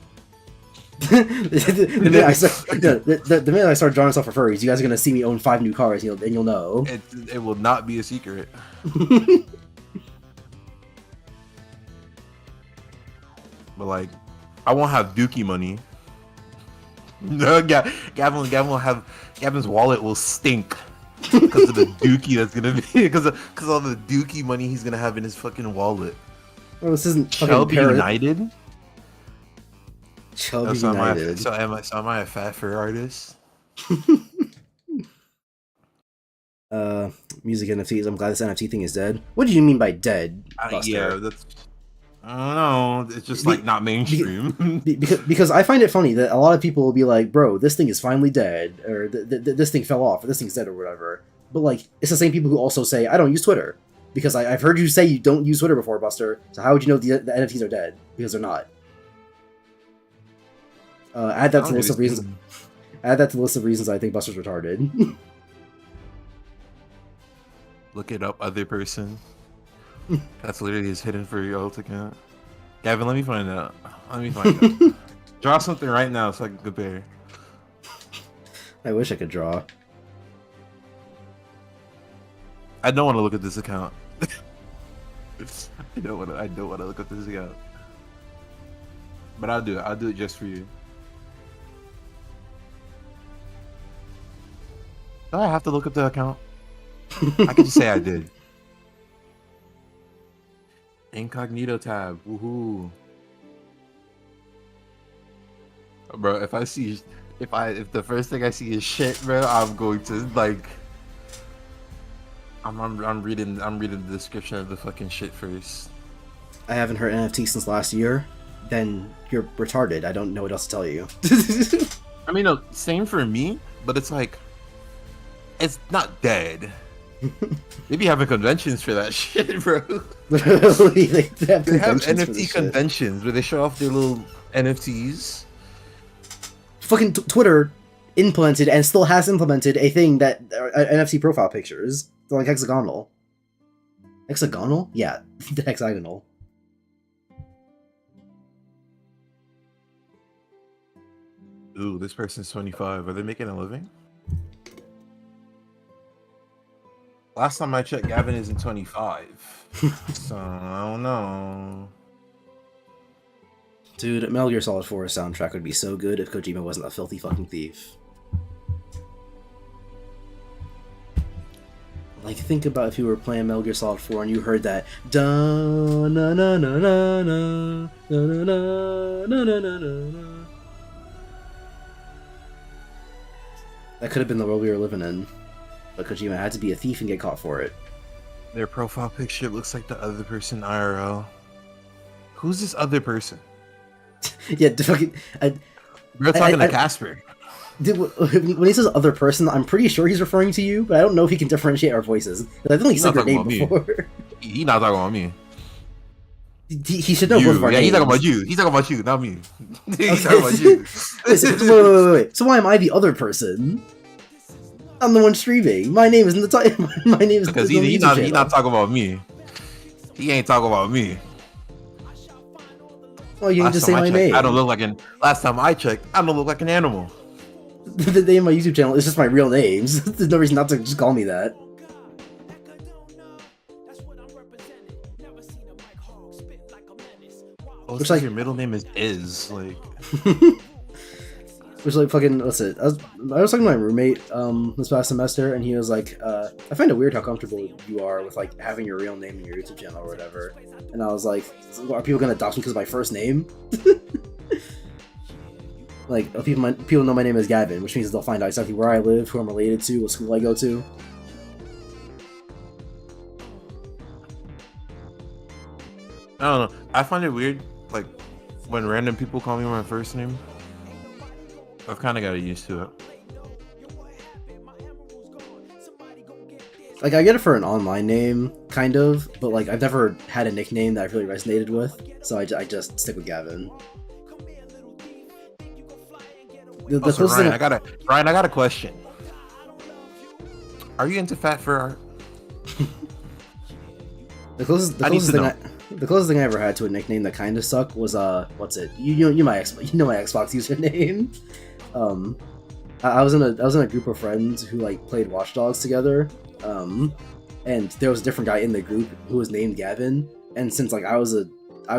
the minute I start drawing stuff for furries, you guys are gonna see me own 5 new cars, and you'll know. It will not be a secret. But like, I won't have Dookie money. No, Gavin's wallet will stink because of the Dookie that's gonna be because all the Dookie money he's gonna have in his fucking wallet. Well, this isn't Shelby United. Shelby United. So am I a fat fur artist? Music NFTs. I'm glad this NFT thing is dead. What do you mean by dead, Buster? Yeah, that's. I don't know. It's just like not mainstream. Because I find it funny that a lot of people will be like, "Bro, this thing is finally dead," or "This thing fell off," or "This thing's dead," or whatever. But like, it's the same people who also say, "I don't use Twitter," because I've heard you say you don't use Twitter before, Buster. So how would you know the NFTs are dead? Because they're not. Add that to the list of reasons. Add that to the list of reasons I think Buster's retarded. Look it up, other person. That's literally his hidden furry alt account. Gavin, let me find out. Draw something right now so I can compare. I wish I could draw. I don't want to look at this account. I don't want to look at this account. But I'll do it. I'll do it just for you. Do I have to look at the account? I can just say I did. Incognito tab. Woohoo. Bro, if the first thing I see is shit, bro, I'm going to like I'm reading the description of the fucking shit first. I haven't heard NFT since last year. Then you're retarded. I don't know what else to tell you. I mean, no, same for me, but it's like it's not dead. They be having conventions for that shit, bro. they have NFT conventions where they show off their little NFTs. Fucking Twitter implemented and still has implemented a thing that NFT profile pictures. They're like hexagonal. Hexagonal? Yeah, the hexagonal. Ooh, this person's 25. Are they making a living? Last time I checked, Gavin isn't 25. So, I don't know. Dude, Metal Gear Solid 4 soundtrack would be so good if Kojima wasn't a filthy fucking thief. Like, think about if you were playing Metal Gear Solid 4 and you heard that da na na na na na na na na na na na na. That could have been the world we were living in. But Kojima had to be a thief and get caught for it. Their profile picture looks like the other person IRL. Who's this other person? Yeah, fucking. We're talking to Casper. when he says other person, I'm pretty sure he's referring to you, but I don't know if he can differentiate our voices. I think he He's said not your talking name about me. before. He not talking about me. He should know both of our Yeah, names. he's talking about you. He's talking about you, not me. He's Okay. talking about you. Wait. So why am I the other person? I'm the one streaming. My name is in the title. My name is Because the he YouTube not channel. talking about me. He ain't talking about me. Well, you can Last just time say I my checked, name. I don't look like an. Last time I checked, I don't look like an animal. The name of my YouTube channel is just my real names. There's no reason not to just call me that. Oh, Looks like like- your middle name is like. Which like fucking what's it? I was talking to my roommate this past semester, and he was like, I find it weird how comfortable you are with like having your real name in your YouTube channel or whatever. And I was like, are people gonna adopt me because of my first name? Like people know my name is Gavin, which means they'll find out exactly where I live, who I'm related to, what school I go to. I don't know. I find it weird, like when random people call me my first name. I've kind of got used to it. Like I get it for an online name, kind of, but like I've never had a nickname that I really resonated with, so I just stick with Gavin. The Also, closest Ryan, thing I got a question. Are you into fat fur art? the closest thing I ever had to a nickname that kind of sucked was what's it? You know my Xbox username. I was in a group of friends who like played Watch Dogs together. And there was a different guy in the group who was named Gavin. And since like I was a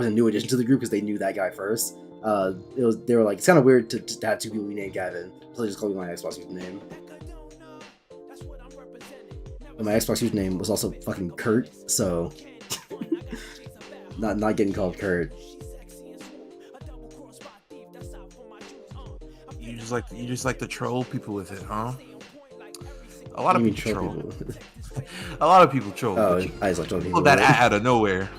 new addition to the group because they knew that guy first, they were like, it's kind of weird to have two people be named Gavin, so they just called me my Xbox username. And my Xbox username was also fucking Kurt, so not getting called Kurt. You just like to troll people with it, huh? A lot of people troll. A lot of people troll. Oh, I just like trolling people. Pull that out of nowhere.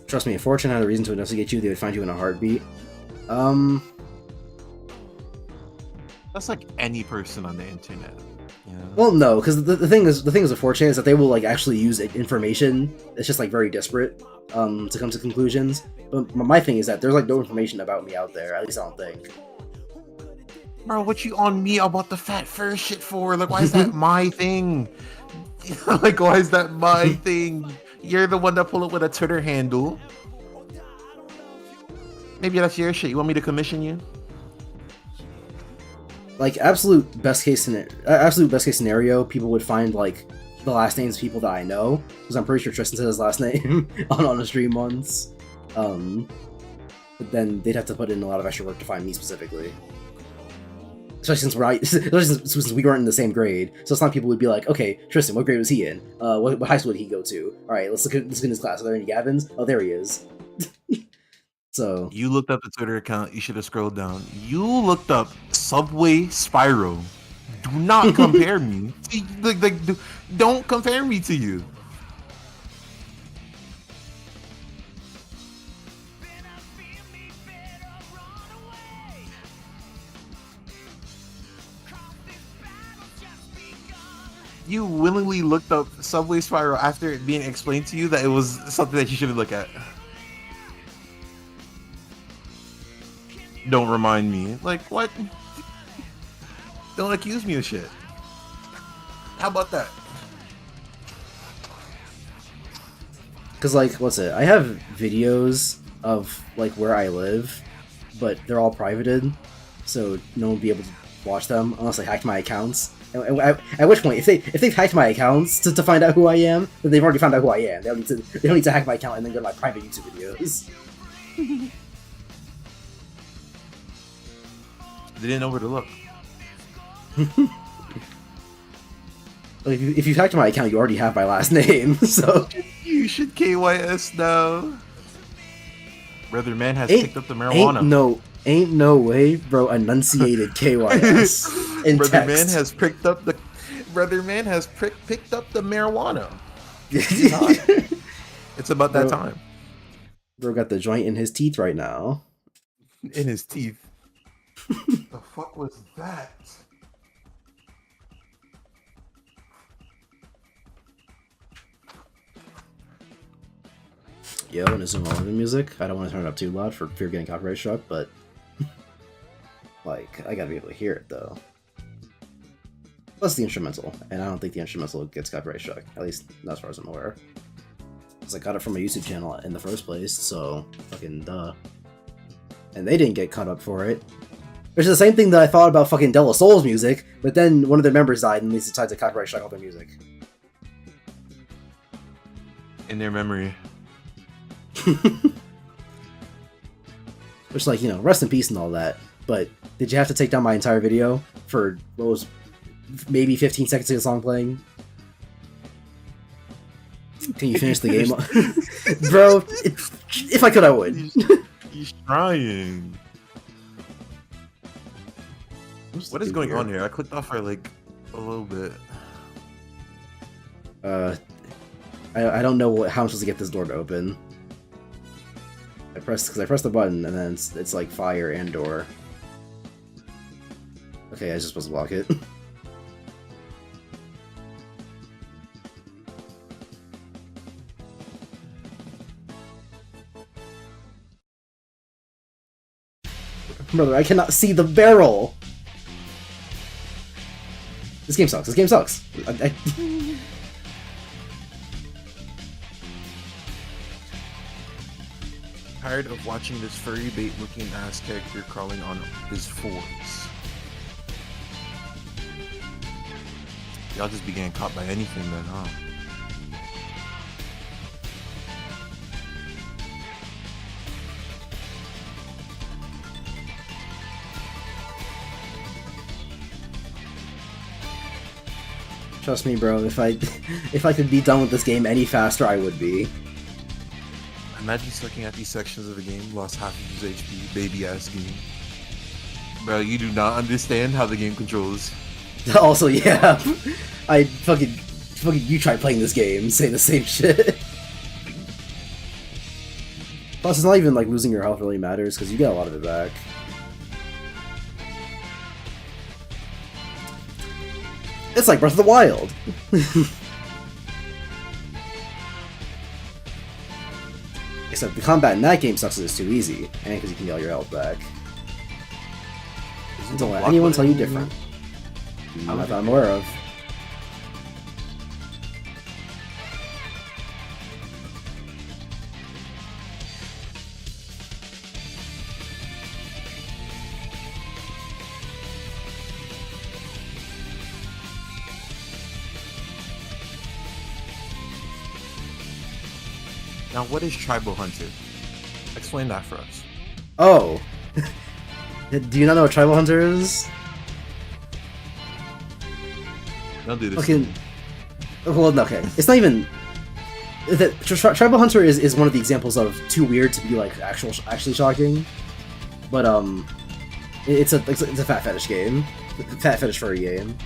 Trust me, if Fortune had a reason to investigate you, they would find you in a heartbeat. That's like any person on the internet. You know? Well, no, because the thing is with Fortune is that they will like actually use information. It's just like very disparate to come to conclusions. But my thing is that there's like no information about me out there. At least I don't think. Bro, what you on me about the fat fur shit for? Like, why is that my thing? Like, why is that my thing? You're the one that pull it with a Twitter handle. Maybe that's your shit. You want me to commission you? Like absolute best case scenario, people would find like the last names of people that I know, because I'm pretty sure Tristan said his last name on a stream once. But then they'd have to put in a lot of extra work to find me specifically. Especially since we weren't in the same grade, so some people would be like, "Okay, Tristan, what grade was he in? What high school did he go to? All right, let's look in his class. Are there any Gavins? Oh, there he is." So you looked up the Twitter account. You should have scrolled down. You looked up Subway Spyro. Do not compare me. Don't compare me to you. You willingly looked up Subway Spiral after it being explained to you that it was something that you shouldn't look at. Don't remind me. Like, what? Don't accuse me of shit. How about that? because like, what's it? I have videos of like where I live, but they're all privated, so no one will be able to watch them unless I hack my accounts. At which point, if they've hacked my accounts to find out who I am, then they've already found out who I am. They don't need to hack my account and then go to my private YouTube videos. They didn't know where to look. Like, if you've hacked my account, you already have my last name, so... You should KYS now. Brother Man has picked up the marijuana. Ain't no way, bro. Enunciated KYS in Brother text. Man has picked up the... Brother Man has picked up the marijuana. It's about that time. Bro got the joint in his teeth right now. in his teeth. The fuck was that? Yo, and it's the music. I don't want to turn it up too loud for fear of getting copyright struck, but like I gotta be able to hear it though. Plus the instrumental, and I don't think the instrumental gets copyright struck. At least not as far as I'm aware. Because I got it from a YouTube channel in the first place, so fucking duh. And they didn't get cut up for it. Which is the same thing that I thought about fucking De La Soul's music, but then one of their members died and they decided to copyright strike all their music. In their memory. Which, like, you know, rest in peace and all that, but did you have to take down my entire video for what was maybe 15 seconds of the song playing? Can you finish the game? Bro, if I could, I would. He's trying. What is going on here? I clicked off for like a little bit. I don't know how I'm supposed to get this door to open. I pressed the button and then it's like fire and door. Okay, I just supposed to block it. Brother, I cannot see the barrel! This game sucks. This game sucks. Tired of watching this furry bait looking ass character crawling on his fours. Y'all just be getting caught by anything then, huh? Trust me, bro, if I could be done with this game any faster, I would be. Imagine just looking at these sections of the game, lost half of his HP, baby ass game. Bro, you do not understand how the game controls. Also, yeah, I fucking you try playing this game, say the same shit. Plus, it's not even like losing your health really matters, because you get a lot of it back. It's like Breath of the Wild! Except the combat in that game sucks because it's too easy, and because you can get all your health back. Don't let anyone tell you different. Not that I'm aware of. Now, what is Tribal Hunter? Explain that for us. Oh! Do you not know what Tribal Hunter is? Don't do this. Okay. Well, okay. It's not even... Tribal Hunter is one of the examples of too weird to be, like, actually shocking. But, it's a fat fetish game. Fat fetish furry game.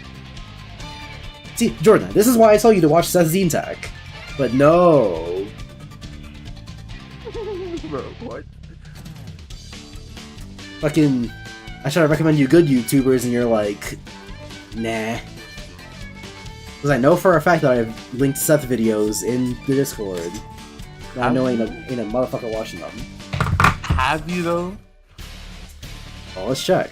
See, Jordan, this is why I tell you to watch Seth Zintak. But no... Bro, what? Fucking... I try to recommend you good YouTubers and you're like... Nah. Because I know for a fact that I've linked Seth videos in the Discord. And I know ain't a motherfucker watching them. Have you though? Well, let's check.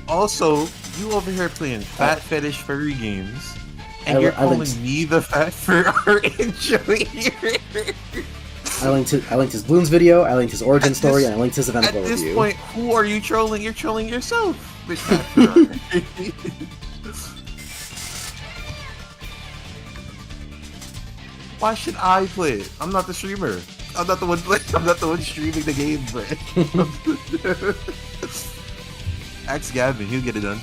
Also, you over here playing fat fetish furry games, and you're calling me the fat fur enjoyer. I linked his Bloons video, I linked his origin story, and I linked his event review. At this point, who are you trolling? You're trolling yourself, Miss Fat Fur. Why should I play it? I'm not the streamer. I'm not the one playing. I'm not the one streaming the game, but ask Gavin, he'll get it done.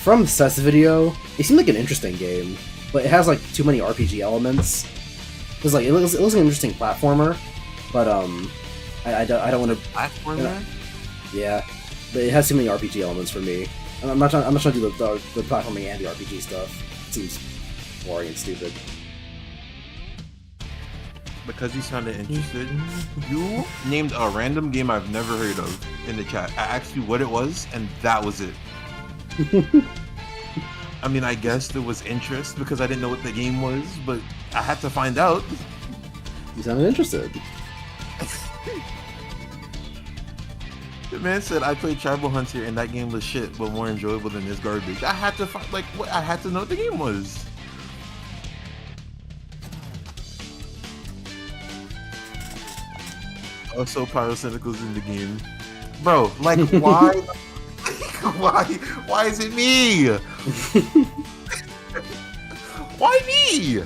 From Seth's video, it seemed like an interesting game, but it has like too many RPG elements. Cause like it looks like an interesting platformer, but I don't want to platformer. Yeah, but it has too many RPG elements for me. I'm not trying to do the platforming and the RPG stuff. It seems boring and stupid. because you sounded interested, you named a random game I've never heard of in the chat. I asked you what it was, and that was it. I mean, I guess there was interest because I didn't know what the game was, but I had to find out. You sounded interested. The man said I played Tribal Hunter and that game was shit, but more enjoyable than this garbage. I had to find, like, what? I had to know what the game was. Also, Pyrocynical's in the game, bro. Like, why? Why is it me? Why me?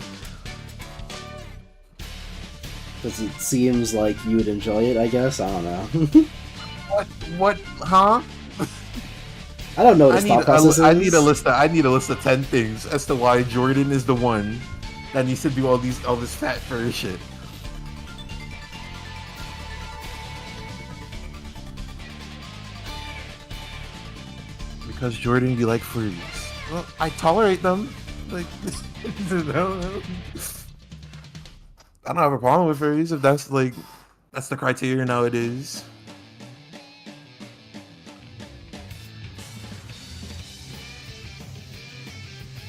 Because it seems like you would enjoy it, I guess. I don't know. What? Huh? I don't know what his thought process is. I need a list. I need a list of 10 things as to why Jordan is the one that needs to do all this fat furry shit. Because Jordan, you like furries. Well, I tolerate them. Like, no. I don't have a problem with furries if that's the criteria nowadays.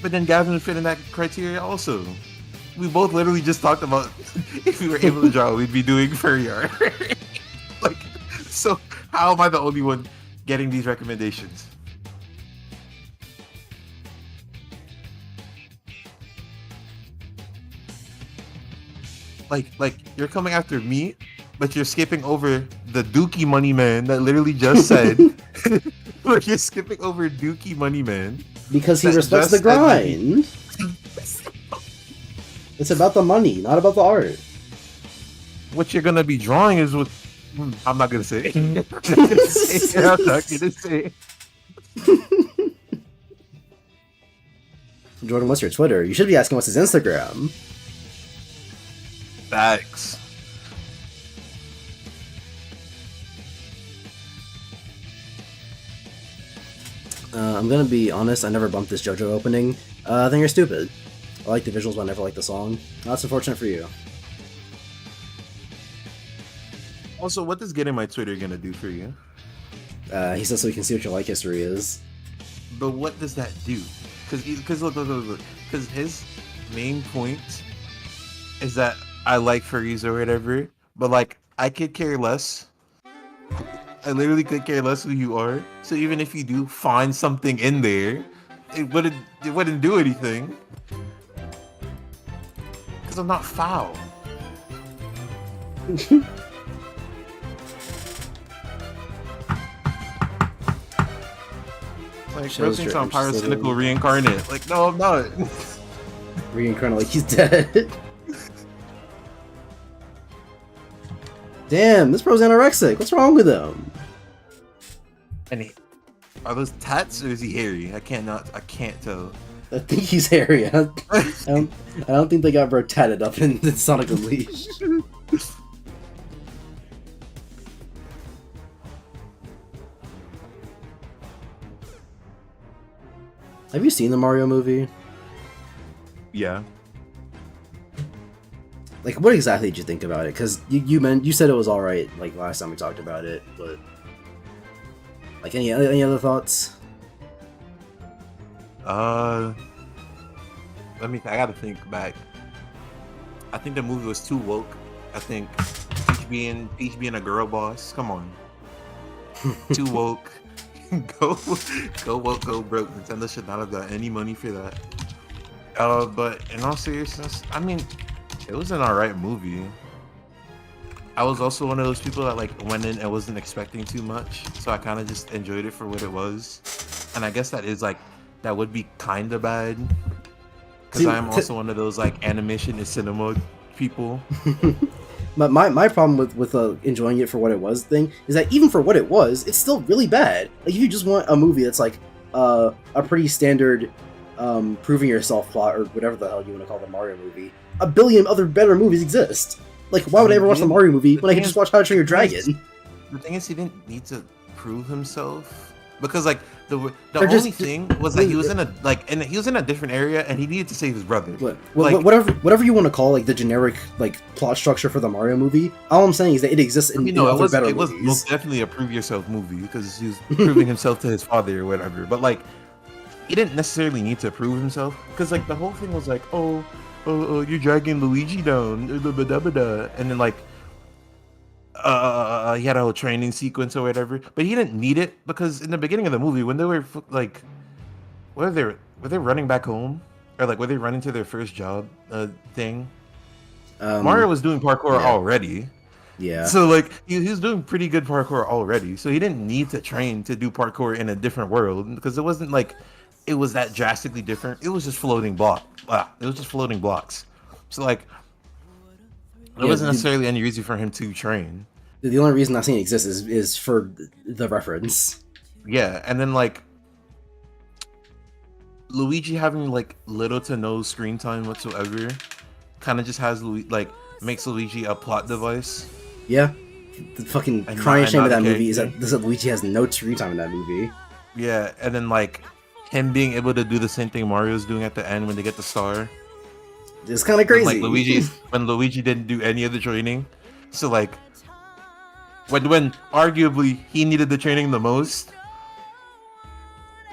But then Gavin would fit in that criteria also. We both literally just talked about if we were able to draw, we'd be doing furry art. Like, so how am I the only one getting these recommendations? Like you're coming after me, but you're skipping over the Dookie Money Man that literally just said. Like, you're skipping over Dookie Money Man because he respects the grind. It's about the money, not about the art. What you're gonna be drawing is what I'm not gonna say. I'm not gonna say. Jordan, what's your Twitter? You should be asking what's his Instagram. Facts. I'm gonna be honest, I never bumped this JoJo opening. I think you're stupid. I like the visuals, but I never liked the song. That's unfortunate for you. Also, what is getting my Twitter gonna do for you? He says so we can see what your like history is. But what does that do? Because look. Because his main point is that I like furries or whatever, but like I could care less. I literally could care less who you are. So even if you do find something in there, it wouldn't do anything. Because I'm not foul. Like, bro thinks I'm Pyrocynical reincarnate. Like, no, I'm not. Reincarnate like he's dead. Damn, this bro's anorexic. What's wrong with him? And are those tats or is he hairy? I can't tell. I think he's hairy. I don't think they got bro tatted up in Sonic Unleashed. Have you seen the Mario movie? Yeah. Like, what exactly did you think about it? Because you said it was all right, like last time we talked about it, but like any other thoughts? I gotta think back. I think the movie was too woke. I think Peach being a girl boss. Come on, too woke. go woke, go broke. Nintendo should not have got any money for that. But in all seriousness, I mean, it was an alright movie. I was also one of those people that like went in and wasn't expecting too much, so I kind of just enjoyed it for what it was. And I guess that would be kind of bad, because I'm also one of those like animation is cinema people. But my problem with enjoying it for what it was thing is that even for what it was, it's still really bad. Like, if you just want a movie that's like a pretty standard proving yourself plot or whatever the hell you want to call the Mario movie, a billion other better movies exist. Like, why would I ever watch the Mario movie when I can just watch How to Train Your Dragon? The thing is, he didn't need to prove himself. because like the They're only just thing was that he was in a he was in a different area and he needed to save his brother. Like whatever you want to call like the generic like plot structure for the Mario movie. All I'm saying is that it exists in, in other better it was movies. most definitely a prove yourself movie because he was proving himself to his father or whatever. But like he didn't necessarily need to prove himself because like the whole thing was like you're dragging Luigi down and then like he had a whole training sequence or whatever, but he didn't need it because in the beginning of the movie when they were like were they running back home or like were they running to their first job thing, Mario was doing parkour already. Yeah. So like he was doing pretty good parkour already, so he didn't need to train to do parkour in a different world because it wasn't like it was that drastically different. It was just floating it was just floating blocks. So like it wasn't necessarily any reason for him to train. The only reason that scene exists is for the reference. Yeah, and then like Luigi having like little to no screen time whatsoever kind of just has makes Luigi a plot device. Yeah, the fucking crying shame of that movie is that Luigi has no screen time in that movie. Yeah, and then like him being able to do the same thing Mario's doing at the end when they get the star. It's kind of crazy. When Luigi didn't do any of the training, so like when arguably he needed the training the most.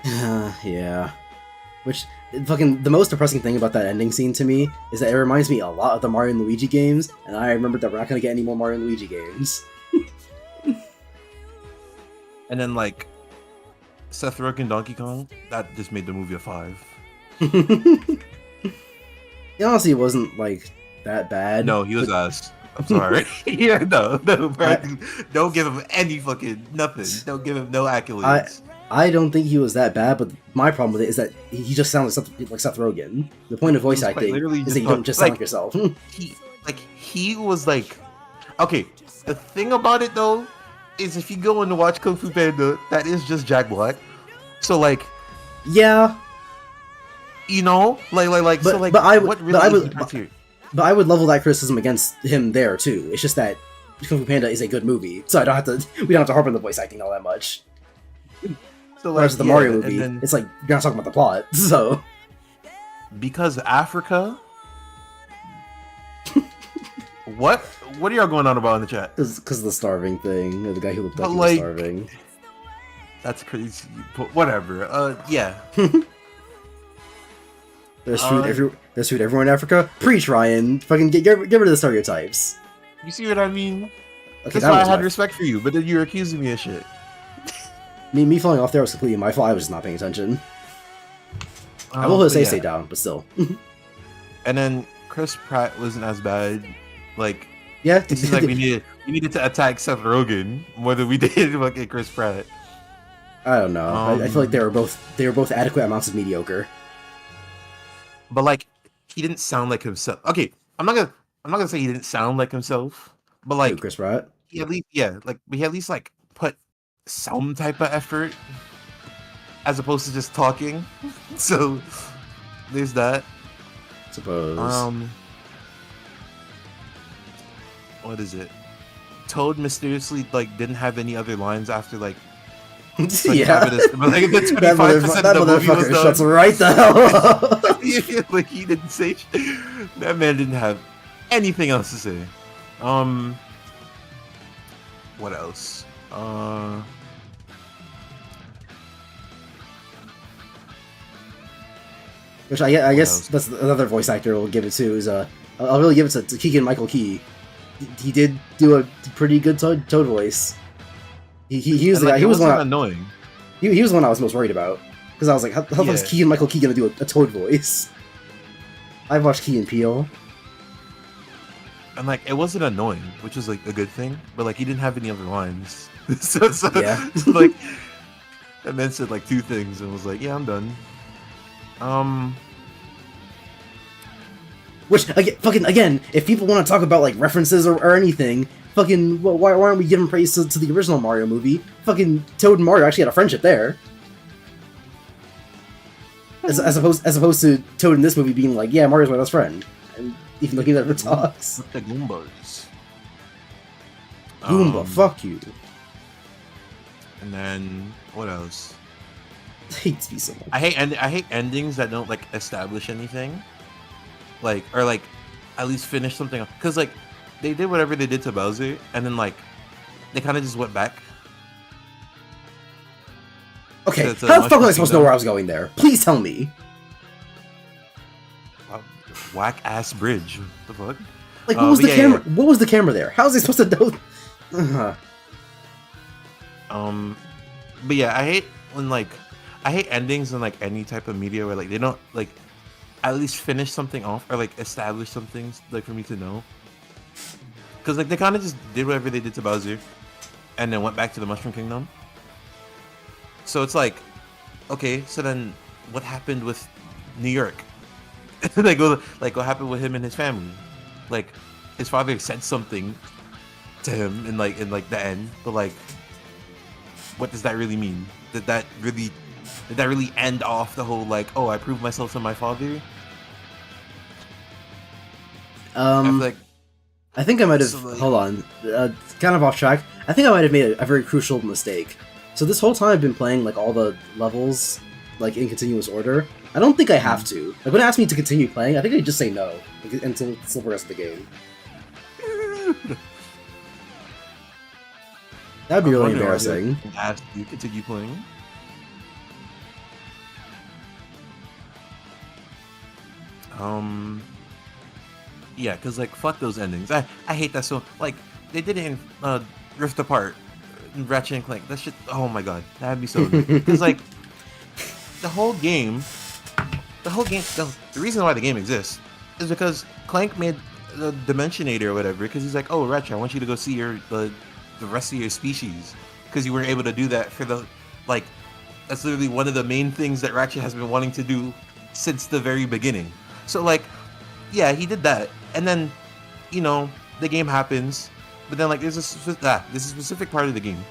Yeah. Which fucking the most depressing thing about that ending scene to me is that it reminds me a lot of the Mario and Luigi games, and I remember that we're not gonna get any more Mario and Luigi games. And then like Seth Rogen Donkey Kong, that just made the movie a 5. Honestly, it wasn't like that bad. No, he was ass. I'm sorry. Yeah, no, bro. Don't give him any fucking nothing. Don't give him no accolades. I don't think he was that bad, but my problem with it is that he just sounds like Seth Rogen. The point of voice acting is that you don't just sound like yourself. he was like, okay. The thing about it though is if you go and watch Kung Fu Panda, that is just Jack Black. So like, yeah, you know, but I would level that criticism against him there too. It's just that Kung Fu Panda is a good movie, so we don't have to harp on the voice acting all that much. So whereas the Mario movie, it's like you're not talking about the plot. So because Africa, what are y'all going on about in the chat? Because of the starving thing, the guy who looked like he was starving. That's crazy. But whatever. Yeah. There's food everywhere in Africa. Preach, Ryan. Fucking get rid of the stereotypes. You see what I mean? Okay, that's why I had respect for you, but then you're accusing me of shit. Me falling off there was completely my fault. I was just not paying attention. I will say stay down, but still. And then Chris Pratt wasn't as bad. Like, yeah, it seems like we needed to attack Seth Rogen more than we did fucking Chris Pratt. I don't know. I feel like they were both adequate amounts of mediocre. But like, he didn't sound like himself. Okay, I'm not gonna say he didn't sound like himself, but like Chris Pratt. He at least like put some type of effort as opposed to just talking. So there's that. Suppose. What is it? Toad mysteriously like didn't have any other lines after like. Yeah, that motherfucker shuts right the hell up. Like he didn't say. That man didn't have anything else to say. What else? Which I guess that's another voice actor will give it to is I'll really give it to Keegan-Michael Key. He did do a pretty good Toad voice. He was the guy. He was one annoying. He was the one I was most worried about because I was like, how the fuck is Keegan-Michael Key gonna do a Toad voice? I've watched Key and Peele, and like it wasn't annoying, which was like a good thing. But like he didn't have any other lines, so yeah. Like that man said like 2 things and was like, yeah, I'm done. Which again, if people want to talk about like references or anything. Fucking, well, why aren't we giving praise to the original Mario movie? Fucking Toad and Mario actually had a friendship there. As opposed to Toad in this movie being like, yeah, Mario's my best friend. And even though he never talks. With the Goombas. Goomba, fuck you. And then what else? Hates me so much. I hate endings that don't like establish anything, like or like at least finish something. Because like they did whatever they did to Bowser, and then like they kind of just went back Okay, to how the fuck Mushroom was I supposed to know Kingdom. where I was going there? Please tell me. Whack ass bridge. What the fuck? Like, what was But the yeah, camera? What was the camera there? How was I supposed to know? But yeah, I hate when like I hate endings in like any type of media where like they don't like at least finish something off or like establish something like for me to know. Because like they kind of just did whatever they did to Bowser, and then went back to the Mushroom Kingdom. So it's like, okay, so then what happened with New York? Like what happened with him and his family? Like his father said something to him in like the end, but like what does that really mean? Did that really end off the whole like, oh, I proved myself to my father? I feel like I think I might have. so like, Hold on, kind of off track. I think I might have made a very crucial mistake. So this whole time I've been playing like all the levels like in continuous order. I don't think I have to. Like when it asks me to continue playing, I think I just say no until the rest of the game. That'd be I'm really wondering why they embarrassing. asked you to continue playing. Yeah, because like fuck those endings. I hate that so like they did it in Rift Apart, Ratchet and Clank. That shit. Oh my god, that'd be so good. Because like the whole game, the reason why the game exists is because Clank made the Dimensionator or whatever. Because he's like, oh Ratchet, I want you to go see the rest of your species. Because you weren't able to do that for the like. That's literally one of the main things that Ratchet has been wanting to do since the very beginning. So like, yeah, he did that, and then, you know, the game happens, but then like there's a specific part of the game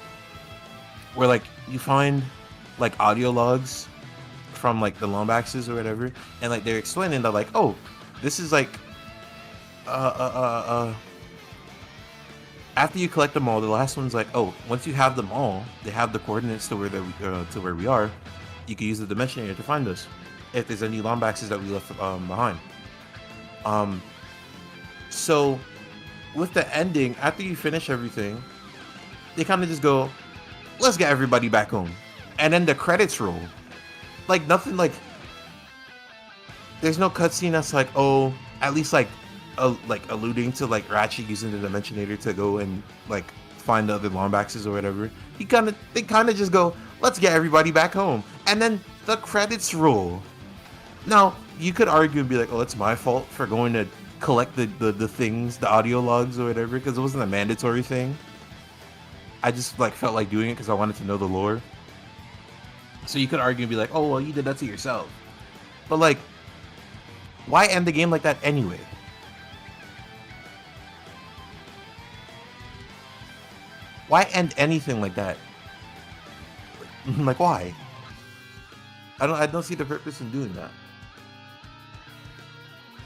where like you find like audio logs from like the Lombaxes or whatever, and like they're explaining that like, oh, this is like, after you collect them all, the last one's like, oh, once you have them all, they have the coordinates to where we are. You can use the Dimensionator to find us if there's any Lombaxes that we left behind. So with the ending, after you finish everything, they kind of just go, let's get everybody back home, and then the credits roll. Like nothing, like there's no cutscene that's like, oh, at least like alluding to like Ratchet using the Dimensionator to go and like find the other Lombaxes or whatever. They kind of just go, let's get everybody back home, and then the credits roll. Now you could argue and be like, oh, it's my fault for going to collect the things, the audio logs or whatever, because it wasn't a mandatory thing. I just like felt like doing it because I wanted to know the lore. So you could argue and be like, oh well, you did that to yourself. But like, why end the game like that anyway? Why end anything like that? Like why? I don't see the purpose in doing that.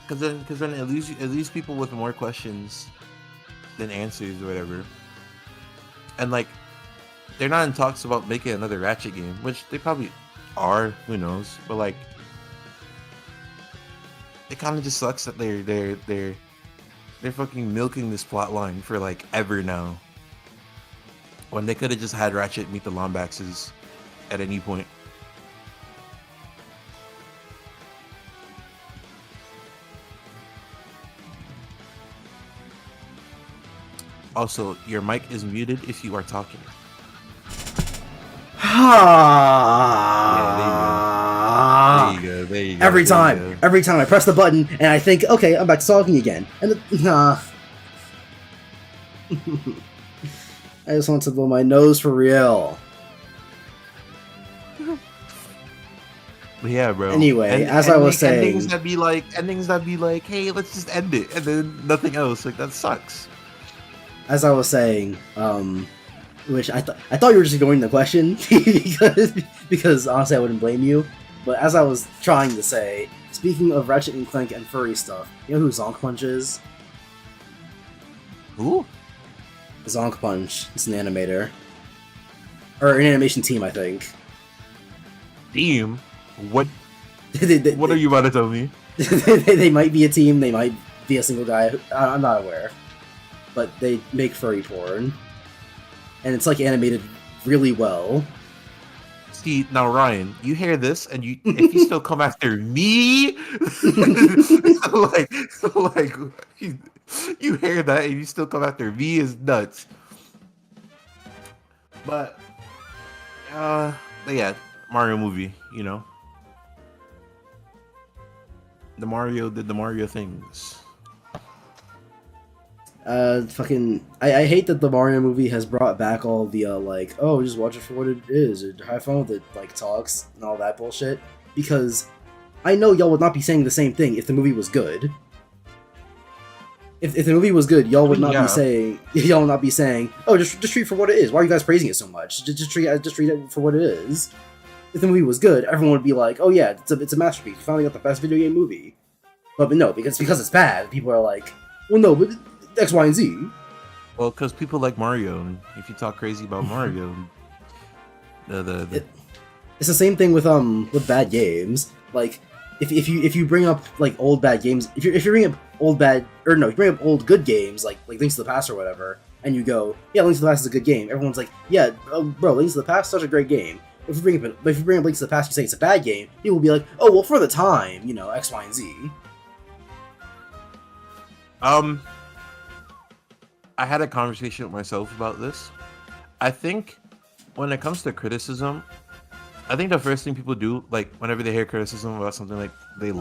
Because then it leaves people with more questions than answers or whatever. And like, they're not in talks about making another Ratchet game, which they probably are. Who knows? But like, it kind of just sucks that they're fucking milking this plot line for like ever now, when they could have just had Ratchet meet the Lombaxes at any point. Also, your mic is muted if you are talking. Yeah, there you go. Every time I press the button and I think, okay, I'm back to talking again, and I just want to blow my nose for real. Yeah, bro. Anyway, as I was saying, endings that be like, hey, let's just end it, and then nothing else. Like that sucks. As I was saying, which I thought you were just ignoring the question because honestly I wouldn't blame you. But as I was trying to say, speaking of Ratchet and Clank and furry stuff, you know who Zonk Punch is? Who? Zonk Punch. It's an animator. or an animation team, I think. Team? What? they, What are you about to tell me? they might be a team. They might be a single guy. I'm not aware, but they make furry porn, and it's like animated really well. See, now Ryan, you hear this, and if you still come after me, like you hear that, and you still come after me is nuts. But yeah, Mario movie, you know, the Mario did the Mario things. I hate that the Mario movie has brought back all the like, oh, just watch it for what it is, or have fun with it, like talks and all that bullshit. Because I know y'all would not be saying the same thing if the movie was good. If the movie was good, y'all would not be saying, oh, just treat it for what it is. Why are you guys praising it so much? Just treat it for what it is. If the movie was good, everyone would be like, oh yeah, it's a masterpiece. We finally got the best video game movie. But no, because it's bad, people are like, well, no, but X, Y, and Z. Well, because people like Mario, and if you talk crazy about Mario, it's the same thing with bad games. Like if you bring up like old bad games, if you bring up you bring up old good games like Links to the Past or whatever, and you go, yeah, Links to the Past is a good game. Everyone's like, yeah, bro, Links to the Past is such a great game. If you bring up Links to the Past, you say it's a bad game, people will be like, oh, well, for the time, you know, X, Y, and Z. I had a conversation with myself about this. I think when it comes to criticism, I think the first thing people do, like whenever they hear criticism about something like they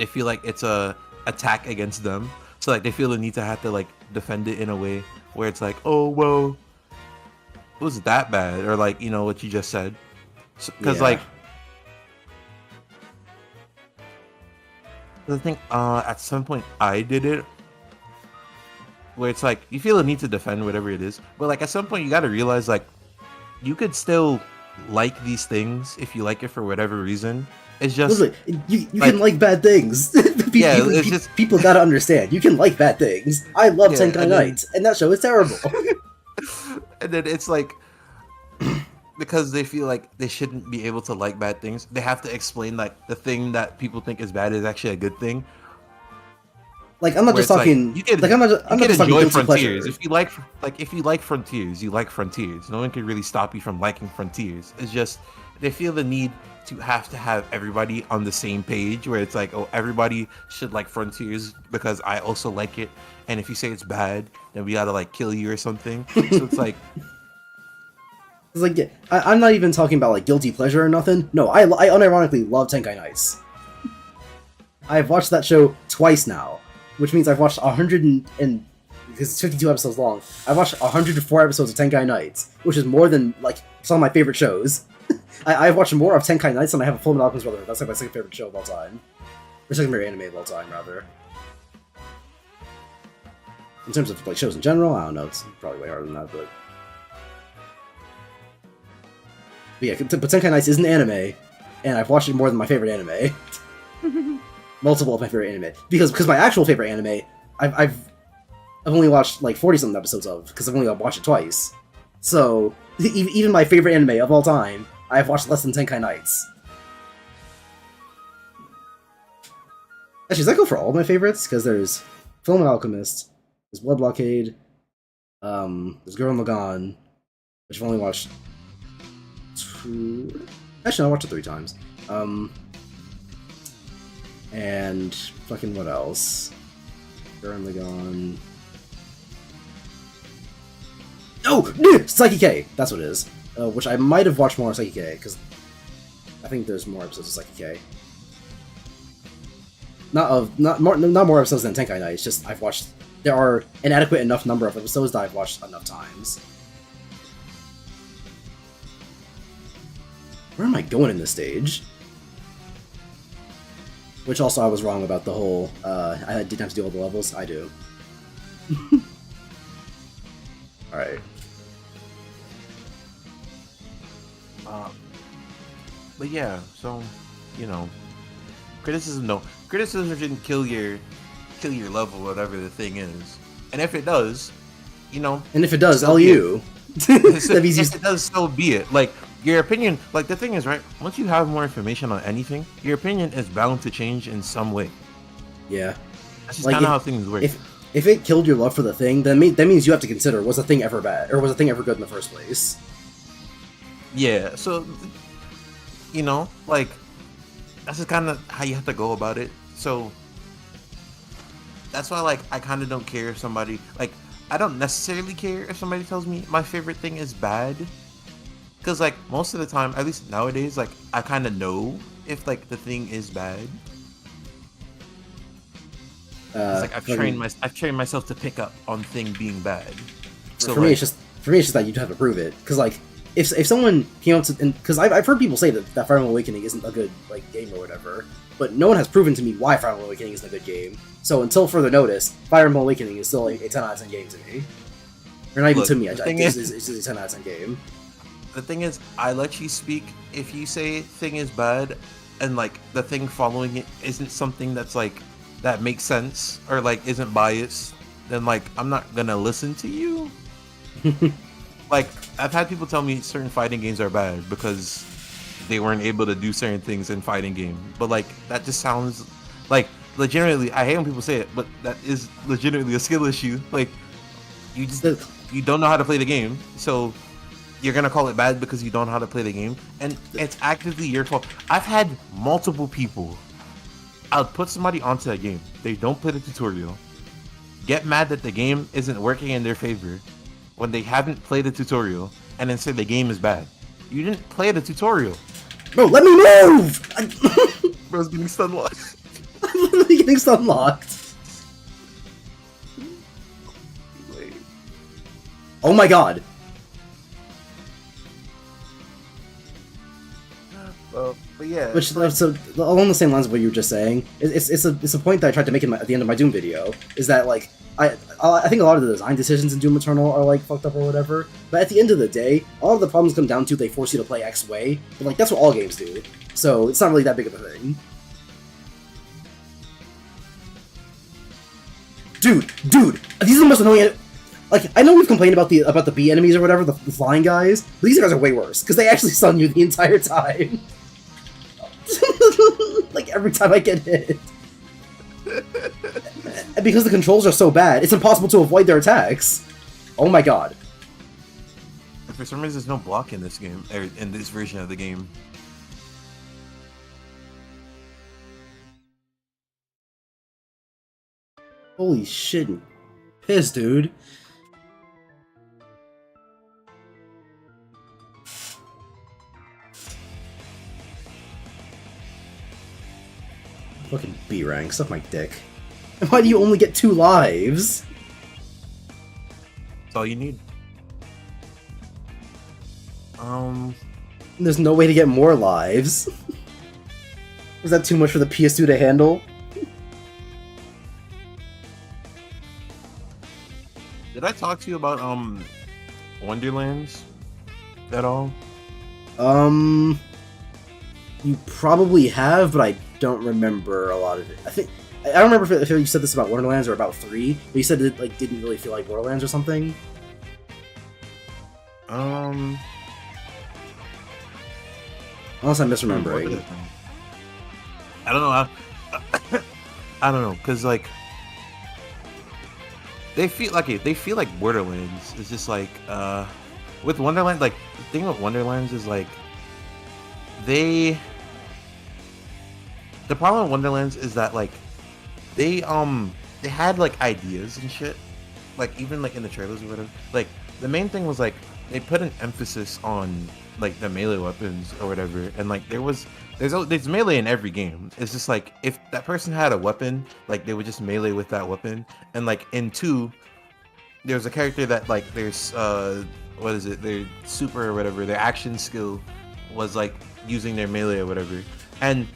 feel like it's a attack against them. So like they feel the need to have to like defend it in a way where it's like, oh well, it was that bad, or like, you know, what you just said. Because like I think at some point I did it, where it's like you feel the need to defend whatever it is, but like at some point you got to realize like you could still like these things if you like it for whatever reason. It's just you can like bad things. People gotta understand. You can like bad things. I love Tenkai Nights, and that show is terrible. And then it's like, because they feel like they shouldn't be able to like bad things, they have to explain like the thing that people think is bad is actually a good thing. Like I'm not just talking. Like, I'm not just enjoy Frontiers. If you like Frontiers, you like Frontiers. No one can really stop you from liking Frontiers. It's just they feel the need to have everybody on the same page, where it's like, oh, everybody should like Frontiers because I also like it, and if you say it's bad, then we gotta like kill you or something. So it's like, I'm not even talking about like guilty pleasure or nothing. No, I unironically love Tenkai Nights. I've watched that show twice now, which means I've watched 100 and because it's 52 episodes long. I've watched 104 episodes of Tenkai Nights, which is more than like some of my favorite shows. I've watched more of Tenkai Nights than I have of Fullmetal Alchemist Brotherhood. That's like my second favorite show of all time. Or second favorite anime of all time, rather. In terms of like shows in general, I don't know. It's probably way harder than that, but yeah. But Tenkai Nights is an anime, and I've watched it more than my favorite anime. Multiple of my favorite anime, because my actual favorite anime, I've only watched like 40-something episodes of, because I've only watched it twice. So even my favorite anime of all time, I've watched less than Tenkai Nights. Actually, does that go for all of my favorites? Because there's Fullmetal Alchemist, there's Blood Blockade, there's Gurren Lagann, which I've only watched 2. Actually, I watched it 3 times. And fucking what else? Gurren Lagann. Oh, Psyche K. That's what it is. Which I might have watched more of Psyche K, because I think there's more episodes of Psyche K. Not more episodes than Tenkai Nights. Just I've watched. There are an adequate enough number of episodes that I've watched enough times. Where am I going in this stage? Which also I was wrong about the whole, I didn't have to do all the levels. I do. Alright. But yeah, so, you know, criticism shouldn't kill your level, whatever the thing is. And if it does, you know. And if it does, LU. That means you. If it does, so be it. Like your opinion, like the thing is, right? Once you have more information on anything, your opinion is bound to change in some way. Yeah. That's just Like kind of how things work. if it killed your love for the thing, then that means you have to consider, was the thing ever bad, or was the thing ever good in the first place? Yeah. So, like that's just kind of how you have to go about it. So that's why, like, I kind of don't care if somebody like. I don't necessarily care if somebody tells me my favorite thing is bad. Because, like, most of the time, at least nowadays, like, I kind of know if, like, the thing is bad. It's like I've trained myself to pick up on thing being bad. So for me, it's just that you have to prove it. Because, like, if someone came up to, because I've heard people say that Fire Emblem Awakening isn't a good, like, game or whatever, but no one has proven to me why Fire Emblem Awakening isn't a good game. So until further notice, Fire Emblem Awakening is still a 10 out of 10 game to me. Or not even to me, it's just a 10 out of 10 game. The thing is, I let you speak if you say thing is bad, and like the thing following it isn't something that's like that makes sense or like isn't biased. Then like I'm not gonna listen to you. Like I've had people tell me certain fighting games are bad because they weren't able to do certain things in fighting game. But like that just sounds like legitimately. I hate when people say it, but that is legitimately a skill issue. Like you don't know how to play the game, so you're gonna call it bad because you don't know how to play the game, and it's actively your fault. I've had multiple people. I'll put somebody onto a game. They don't play the tutorial. Get mad that the game isn't working in their favor when they haven't played the tutorial, and then say the game is bad. You didn't play the tutorial. Bro, let me move! Bro's getting stun locked. I'm literally getting stun locked. Oh my god. But yeah, Which so along the same lines of what you were just saying, it's a point that I tried to make at the end of my Doom video. Is that like I think a lot of the design decisions in Doom Eternal are like fucked up or whatever. But at the end of the day, all of the problems come down to they force you to play X way. But like that's what all games do. So it's not really that big of a thing. Dude, these are the most annoying. Like I know we've complained about the bee enemies or whatever, the flying guys, but these guys are way worse because they actually stun you the entire time. Like every time I get hit. And because the controls are so bad, it's impossible to avoid their attacks. Oh my god. For some reason, there's no block in this game, or in this version of the game. Holy shit. Piss, dude. Fucking B rank, suck my dick. And why do you only get 2 lives? That's all you need. There's no way to get more lives. Is that too much for the PS2 to handle? Did I talk to you about Wonderlands at all? You probably have, but I don't remember a lot of it. I don't remember if you said this about Wonderlands or about 3, but you said it like didn't really feel like Borderlands or something. Unless I'm misremembering. I don't know. I don't know, cause like they feel like Borderlands. It's just like with Wonderland. Like the thing with Wonderlands is like the problem with Wonderlands is that like they had like ideas and shit, like even like in the trailers or whatever. Like the main thing was like they put an emphasis on like the melee weapons or whatever, and like there's melee in every game. It's just like if that person had a weapon, like they would just melee with that weapon. And like in 2, there's a character that like there's what is it? Their super or whatever, their action skill was like using their melee or whatever. And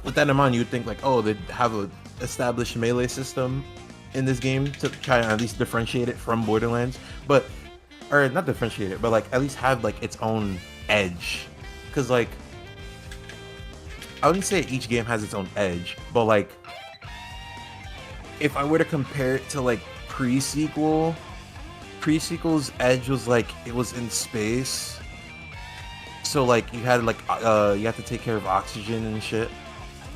with that in mind, you would think like, oh, they'd have a established melee system in this game to try and at least differentiate it from Borderlands, or not differentiate it, but like at least have like its own edge. Cause like I wouldn't say each game has its own edge, but like if I were to compare it to like pre-sequel, pre-sequel's edge was like it was in space, so like you had like you have to take care of oxygen and shit,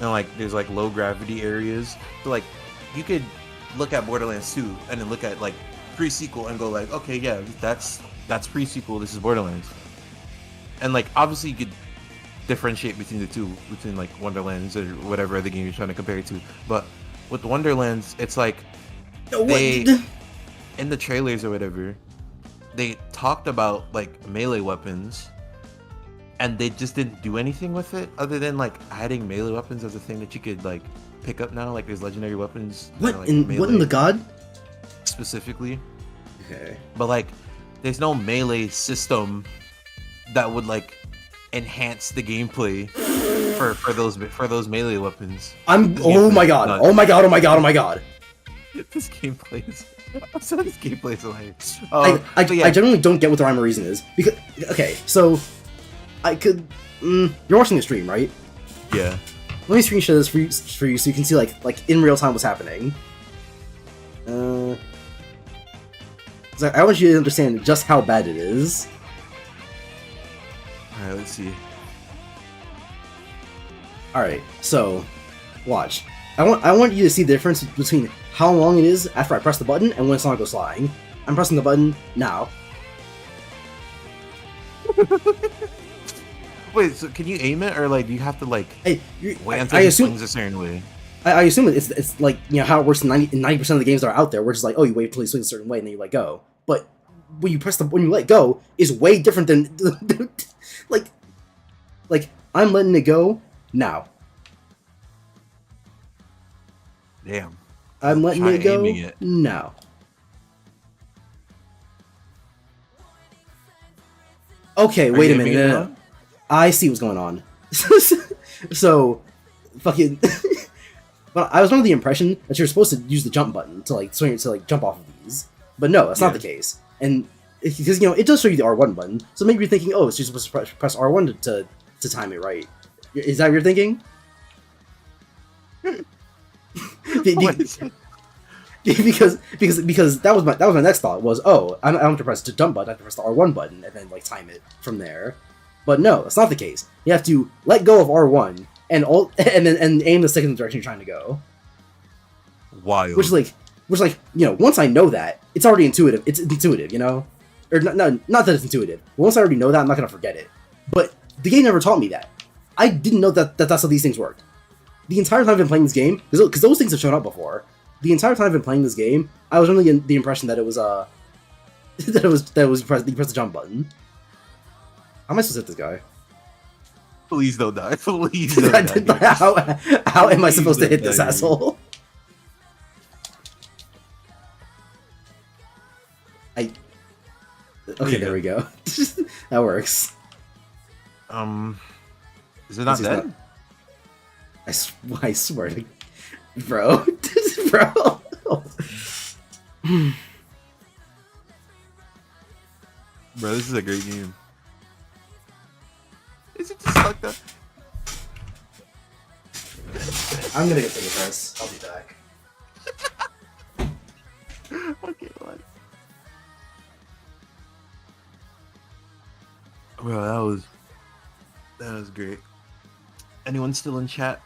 and like there's like low gravity areas. So like you could look at Borderlands 2 and then look at like pre-sequel and go like, okay, yeah, that's pre-sequel. This is Borderlands, and like obviously you could differentiate between the two, between like Wonderlands or whatever other game you're trying to compare it to. But with Wonderlands, it's like they in the trailers or whatever, they talked about like melee weapons, and they just didn't do anything with it other than like adding melee weapons as a thing that you could like pick up now. Like there's legendary weapons. What that are, like, in what in the god? Specifically, Okay. but like there's no melee system that would like enhance the gameplay for those melee weapons. Oh my god! Oh my god! Oh my god! Oh my god! This gameplay is. I'm sorry, this gameplay is hilarious. I generally don't get what the rhyme or reason is because okay, so I could you're watching the stream, right? Yeah. Let me screen share this for you so you can see like in real time what's happening. 'Cause I want you to understand just how bad it is. All right, let's see. All right, so watch. I want you to see the difference between how long it is after I press the button and when it's not goes flying. I'm pressing the button now. Wait, so can you aim it, or like do you have to like Hey, wait until it swings a certain way? I assume it's like, you know, how it works in 90% of the games that are out there, where it's just like, oh, you wait until he swings a certain way and then you let go. But when you let go is way different than like I'm letting it go now. Damn. I'm letting Try it go aiming it. now. Okay, wait a minute. No. I see what's going on. So, fucking. But I was under the impression that you're supposed to use the jump button to like swing to like jump off of these, but no, that's not the case. And because you know it does show you the R1 button, so maybe you're thinking, oh, it's just supposed to press R1 to time it right. Is that what you're thinking? because that was my next thought was, oh, I don't have to press the jump button, I have to press the R1 button and then like time it from there. But no, that's not the case. You have to let go of R1 and aim the stick in the direction you're trying to go. Wild. Which like you know, once I know that, it's already intuitive. It's intuitive, you know, or not that it's intuitive. Once I already know that, I'm not gonna forget it. But the game never taught me that. I didn't know that that's how these things worked. The entire time I've been playing this game, because those things have shown up before. The entire time I've been playing this game, I was under the impression that it was you press the jump button. How am I supposed to hit this guy? Please don't die. Please don't die. How am I supposed to hit this asshole? Okay, there we go. That works. Is it not dead? I swear to... Bro. Bro. Bro, this is a great game. Is it just like that? I'm gonna go take a piss. I'll be back. Okay, what? Bro, that was great. Anyone still in chat?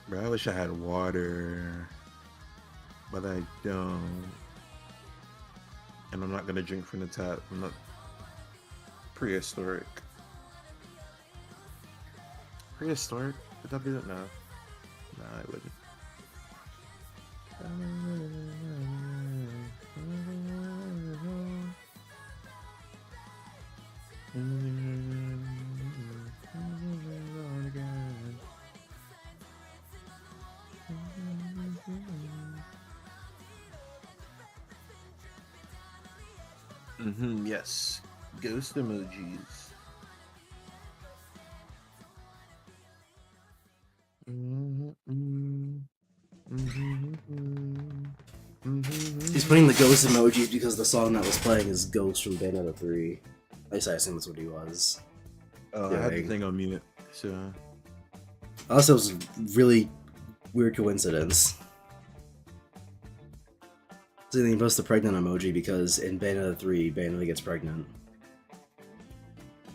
Bro, I wish I had water, but I don't. And I'm not gonna drink from the tap. I'm not prehistoric. Prehistoric? Would that be that? No. Nah, I wouldn't. Yes. Ghost emojis. just putting the ghost emojis because the song that was playing is Ghost from Bayonetta 3. At least I assume that's what he was. I had the thing on mute, so... Also, it was a really weird coincidence. So they post the pregnant emoji because in Bayonetta 3, Bayonetta gets pregnant.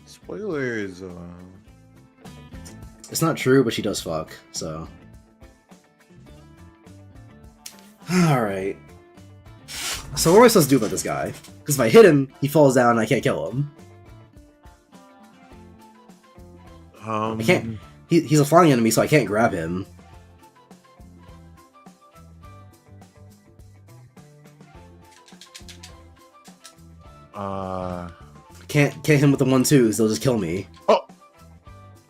Spoilers, It's not true, but she does fuck, so... Alright. So what am I supposed to do about this guy? Because if I hit him, he falls down and I can't kill him. I can't... He's a flying enemy, so I can't grab him. Can't hit him with the 1-2s, they'll just kill me. Oh!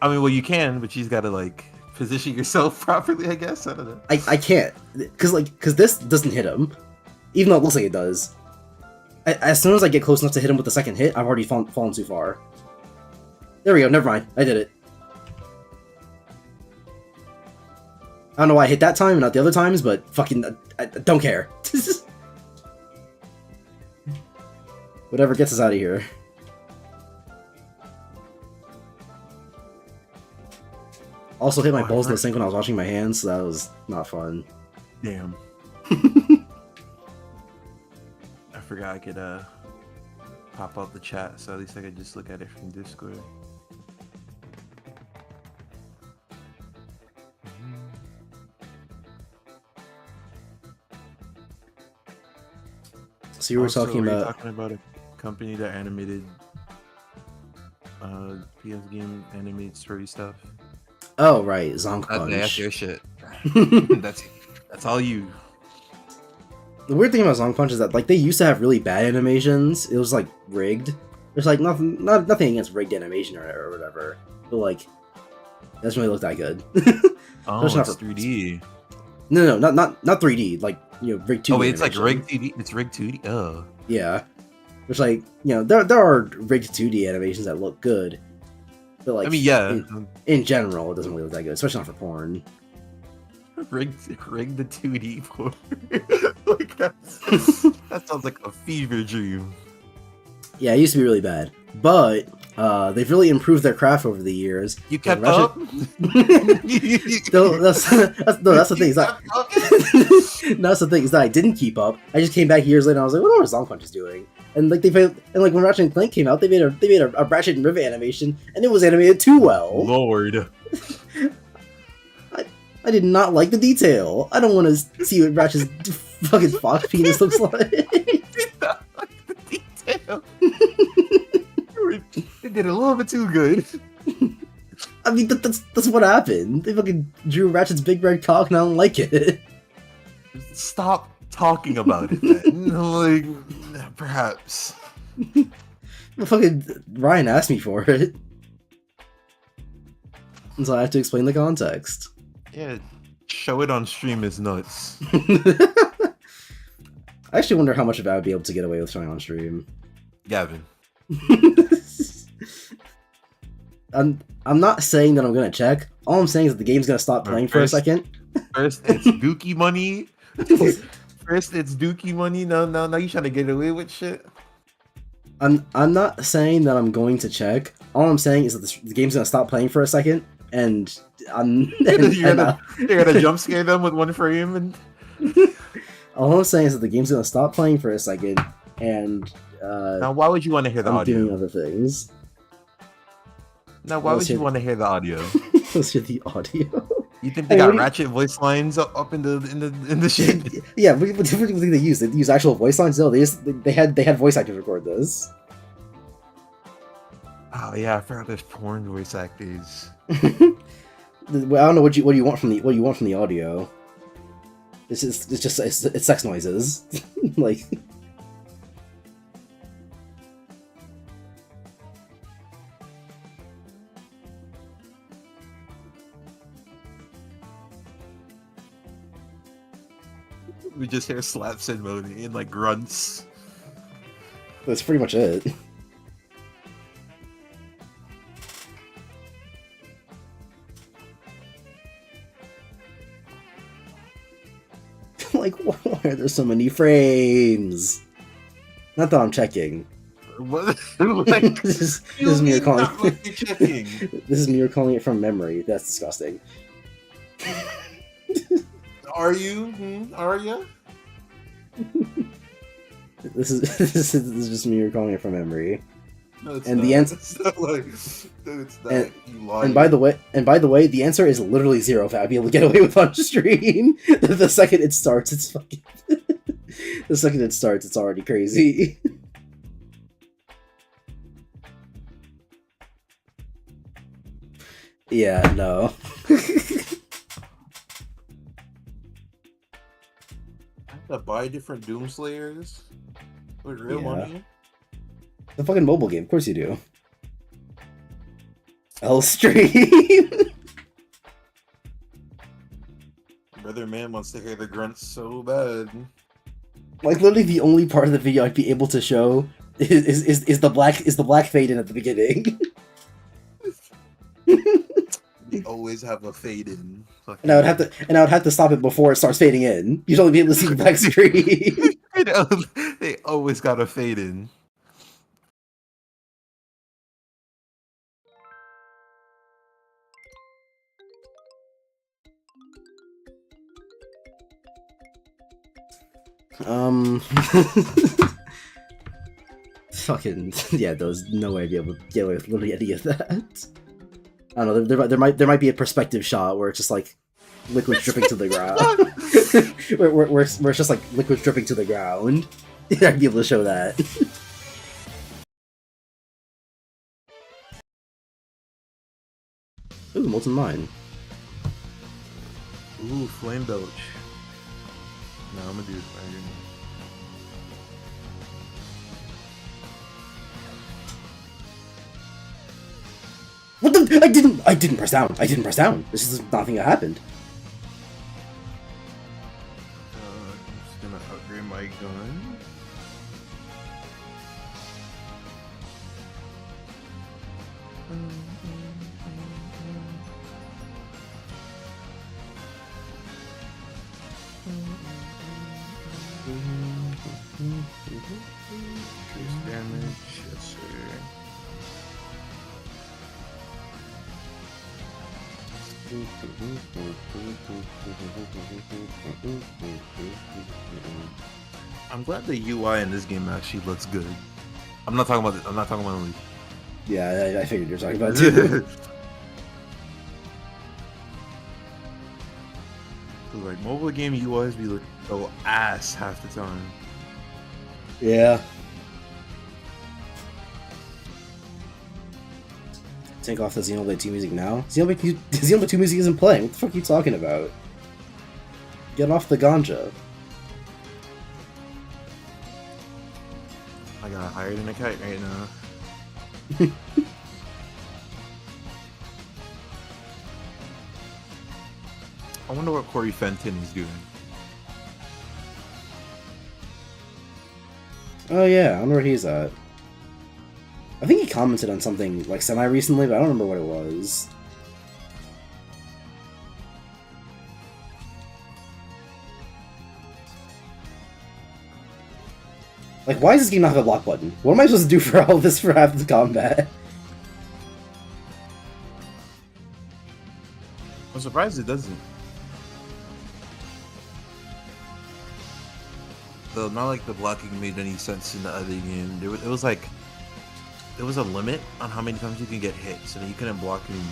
I mean, well, you can, but you just gotta, like, position yourself properly, I guess? I don't know. I can't. Because this doesn't hit him. Even though it looks like it does. As soon as I get close enough to hit him with the second hit, I've already fallen too far. There we go, never mind. I did it. I don't know why I hit that time and not the other times, but fucking, I don't care. Whatever gets us out of here. Also hit my balls in the sink when I was washing my hands, so that was not fun. Damn. I forgot I could pop out the chat, so at least I could just look at it from Discord. So you were Also, talking about a company that animated PS game animated story stuff. oh right, Zonk Punch. That's your shit. that's all you. The weird thing about Zonk Punch is that like they used to have really bad animations. It was like rigged. There's like nothing against rigged animation or whatever, but like it doesn't really look that good. Oh, it's 3D. No, not 3D. Like rigged 2D. Oh wait, it's animation. like rigged 2D. It's rigged 2D. Oh. Yeah, which like there are rigged 2D animations that look good, but like I mean, yeah. In general, it doesn't really look that good, especially not for porn. Rigged the 2D for like that sounds like a fever dream. Yeah, it used to be really bad, but they've really improved their craft over the years. You kept up. No, that's the thing. That's the thing is that I didn't keep up. I just came back years later. and I was like, what are Zonk Punch is doing? And like when Ratchet and Clank came out, they made a Ratchet and Rivet animation, and it was animated too well. Lord. I did not like the detail. I don't want to see what Ratchet's fucking fox penis looks like. Not like the detail. They did it a little bit too good. I mean, that's what happened. They fucking drew Ratchet's big red cock, and I don't like it. Stop talking about it, then. Like, perhaps. Well, fucking Ryan asked me for it, and so I have to explain the context. Yeah, show it on stream is nuts. I actually wonder how much of that I would be able to get away with showing on stream. Gavin. I'm not saying that I'm gonna check. All I'm saying is that the game's gonna stop playing for a second. First, it's Dookie money. First, it's Dookie money. No, you trying to get away with shit. I'm not saying that I'm going to check. All I'm saying is that the game's gonna stop playing for a second, and You're gonna jump scare them with one frame, and all I'm saying is that the game's gonna stop playing for a second, and now why would you want to hear the I'm audio? doing other things. Now why would you want to hear the audio? Let's hear the audio. You think they got Ratchet voice lines up in the shit? Yeah, what do you think they use? They use actual voice lines? No, they had voice actors record this. Oh yeah, I forgot there's porn voice actors. Well, I don't know what you want from the audio. It's sex noises. Like We just hear slaps and moaning and like grunts. that's pretty much it. like, why are there so many frames? Not that I'm checking. What? Like, This you is me mean calling. not like you're checking? This is me calling it from memory. That's disgusting. Are you? Are you? This is just me recalling it from memory. No, it's And not. the answer, It's not like it's not. and, You liar. and by the way, the answer is literally 0 if I'd be able to get away with on stream. The second it starts, it's fucking. The second it starts, it's already crazy. Yeah, no. I have to buy different Doomslayers with real Yeah. money. It's a fucking mobile game, of course you do. L stream. Brother man wants to hear the grunts so bad. Like literally, the only part of the video I'd be able to show is the black fade in at the beginning. They always have a fade in. And I would have to stop it before it starts fading in. You'd only be able to see the black screen. They always got a fade in. Fucking yeah, there's no way I'd be able to get away with literally any of that. I don't know. There might be a perspective shot where it's just like liquid dripping to the ground, where it's just like liquid dripping to the ground. I'd be able to show that. Ooh, molten mine. Ooh, flame belch. No, I'm gonna do it right here. What the? I didn't press down. I didn't press down. This is nothing that happened. I'm just gonna upgrade my gun. Increase damage, yes sir. I'm glad the UI in this game actually looks good. I'm not talking about. I'm not talking about the Leaf. Yeah, I figured you were talking about it too. Like mobile game UIs be looking so ass half the time. Yeah. Take off the Xenoblade 2 music now? Xenoblade 2 music isn't playing. What the fuck are you talking about? Get off the ganja. I got higher than a kite right now. I wonder what Corey Fenton is doing. Oh yeah, I wonder where he's at. I think he commented on something like semi-recently, but I don't remember what it was. Like, why does this game not have a block button? What am I supposed to do for all this for half the combat? I'm surprised it doesn't. Though not like the blocking made any sense in the other game. It was like there was a limit on how many times you can get hit, so that you couldn't block anymore.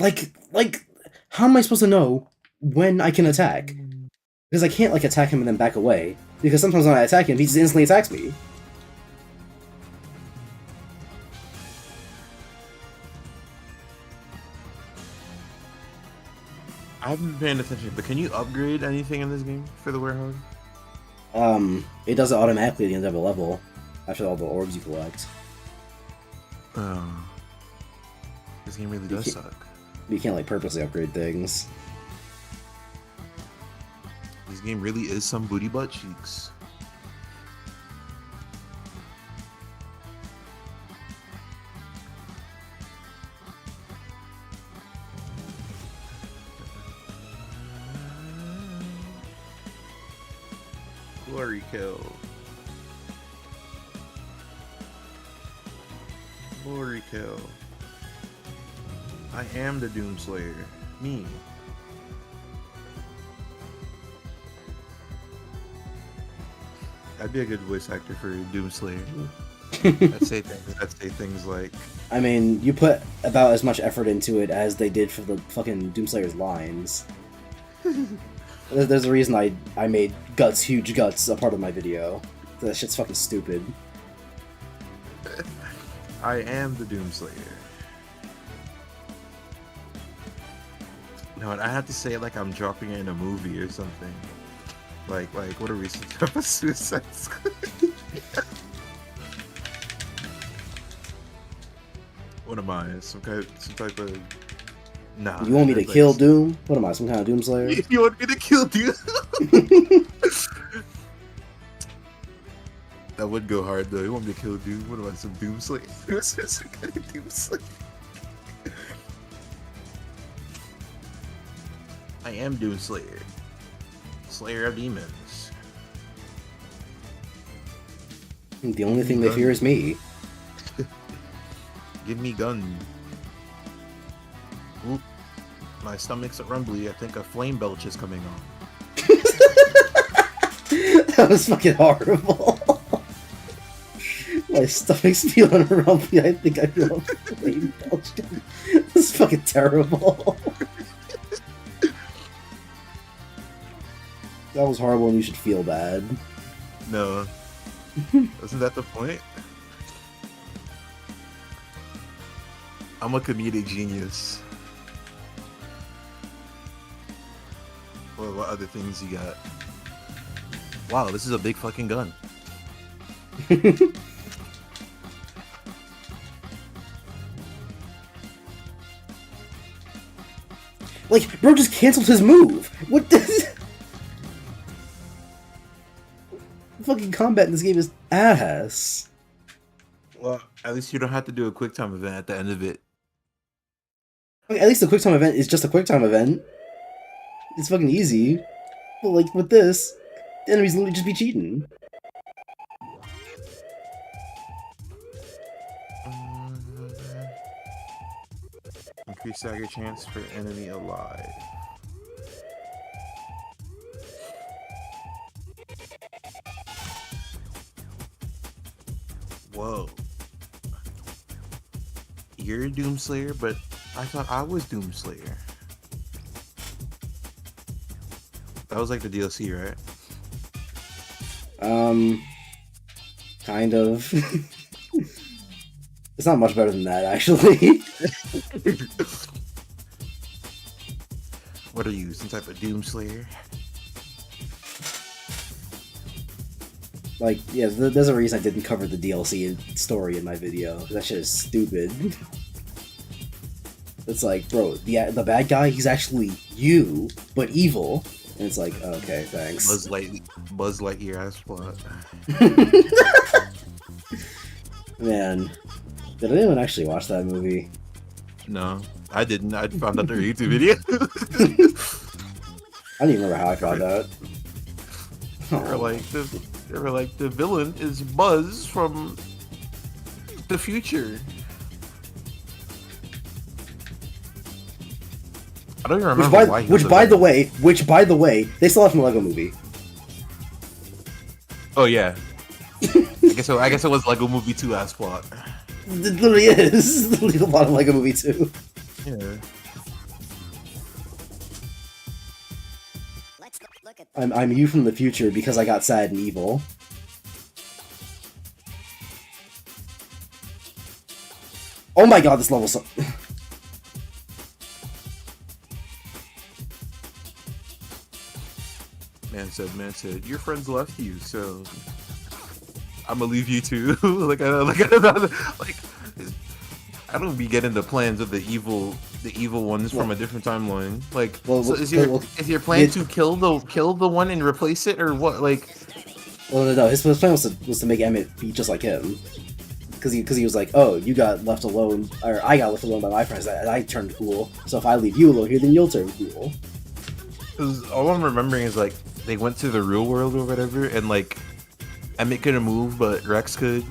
Like, how am I supposed to know when I can attack? Because I can't, like, attack him and then back away. Because sometimes when I attack him, he just instantly attacks me. I haven't been paying attention, but can you upgrade anything in this game for the warehouse? It does it automatically at the end of a level, after all the orbs you collect. Oh. This game really does suck. You can't, like, purposely upgrade things. This game really is some booty butt cheeks. Glory kill. Glory kill. I am the Doomslayer. Me. I'd be a good voice actor for Doomslayer. I'd say things like, I mean, you put about as much effort into it as they did for the fucking Doomslayer's lines. There's a reason I made Guts, Huge Guts a part of my video. That shit's fucking stupid. I am the Doomslayer. No, I have to say it like I'm dropping it in a movie or something. Like what a recent type of Suicide Squad. What am I? Some type of... Nah. You want me to kill Doom? What am I, some kind of Doomslayer? You want me to kill Doom? That would go hard though. You want me to kill Doom? What am I, some Doomslayer? Some kind of Doomslayer. I am Doomslayer. Slayer of demons. The only thing they fear is me. Give me gun. Oop. My stomach's a rumbly. I think a flame belch is coming on. That was fucking horrible. My stomach's feeling rumbly. I think I feel a flame belch. This is fucking terrible. That was horrible and you should feel bad. No. Wasn't that the point? I'm a comedic genius. What other things you got? Wow, this is a big fucking gun. Like, bro just canceled his move. What the... Fucking combat in this game is ass. Well, at least you don't have to do a quick time event at the end of it. Okay, at least the quick time event is just a quick time event. It's fucking easy. But like with this, the enemies literally just be cheating. Increase stagger chance for enemy alive. Whoa. You're a Doomslayer, but I thought I was Doomslayer. That was like the DLC, right? Kind of. It's not much better than that, actually. What are you, some type of Doomslayer? Like, yeah, there's a reason I didn't cover the DLC story in my video. That shit is stupid. It's like, bro, the bad guy, he's actually you, but evil. And it's like, okay, thanks. Buzz Lightyear ass plot. Man, did anyone actually watch that movie? No, I didn't. I found out their YouTube video. I don't even remember how I found out. They were like the villain is Buzz from the future. I don't even remember why. Which, by the way, they still have from the Lego Movie. Oh yeah. I guess it was Lego Movie 2 ass plot. It literally is. It's literally a lot of Lego Movie 2. Yeah. I'm you from the future because I got sad and evil. Oh my god, this level's so... Man said, your friends left you, so I'm gonna leave you too. I don't be getting the plans of the evil ones from a different timeline. Like, well, so is your plan to kill the one and replace it, or what? Like, well, no, his plan was to make Emmett be just like him, because he was like, oh, you got left alone, or I got left alone by my friends, and I turned cool. So if I leave you alone here, then you'll turn cool. Because all I'm remembering is like they went to the real world or whatever, and like Emmett couldn't move, but Rex could.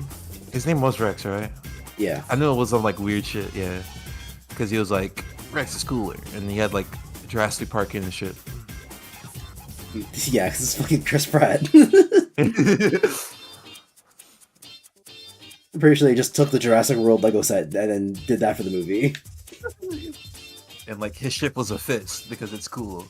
His name was Rex, right? Yeah. I know it was some like weird shit, yeah. Because he was like Rex is cooler, and he had like Jurassic Park and shit. Yeah, 'cause it's fucking Chris Pratt. I'm pretty sure they just took the Jurassic World Lego set and then did that for the movie. And like his ship was a fist because it's cool.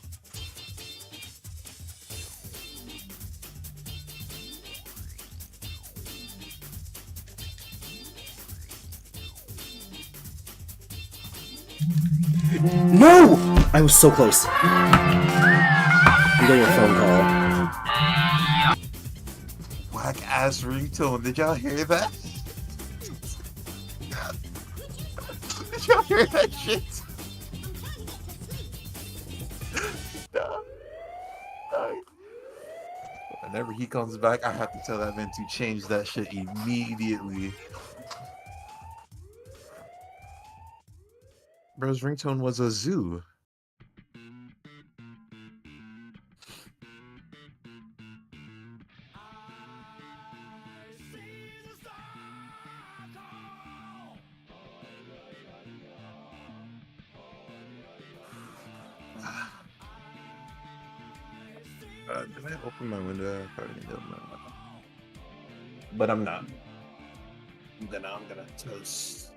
No! I was so close. I'm getting a phone call. Whack ass ringtone. Did y'all hear that? Did y'all hear that shit? No. Whenever he comes back, I have to tell that man to change that shit immediately. Bro's ringtone was a zoo. Did I open my window? I probably did not. But I'm not. I'm gonna toast.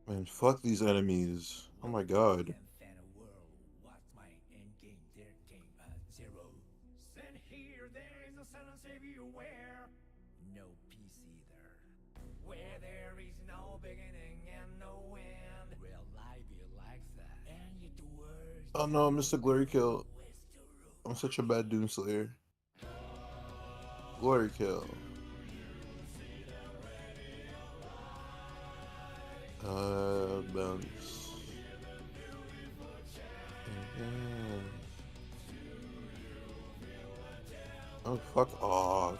Man, fuck these enemies. Oh my god. No peace either. Where there is no beginning and no end. Real life be like that. And yet the worst. Oh no, Mr. Glory Kill. I'm such a bad Doomslayer. Glory Kill. Bounce. Oh, fuck off.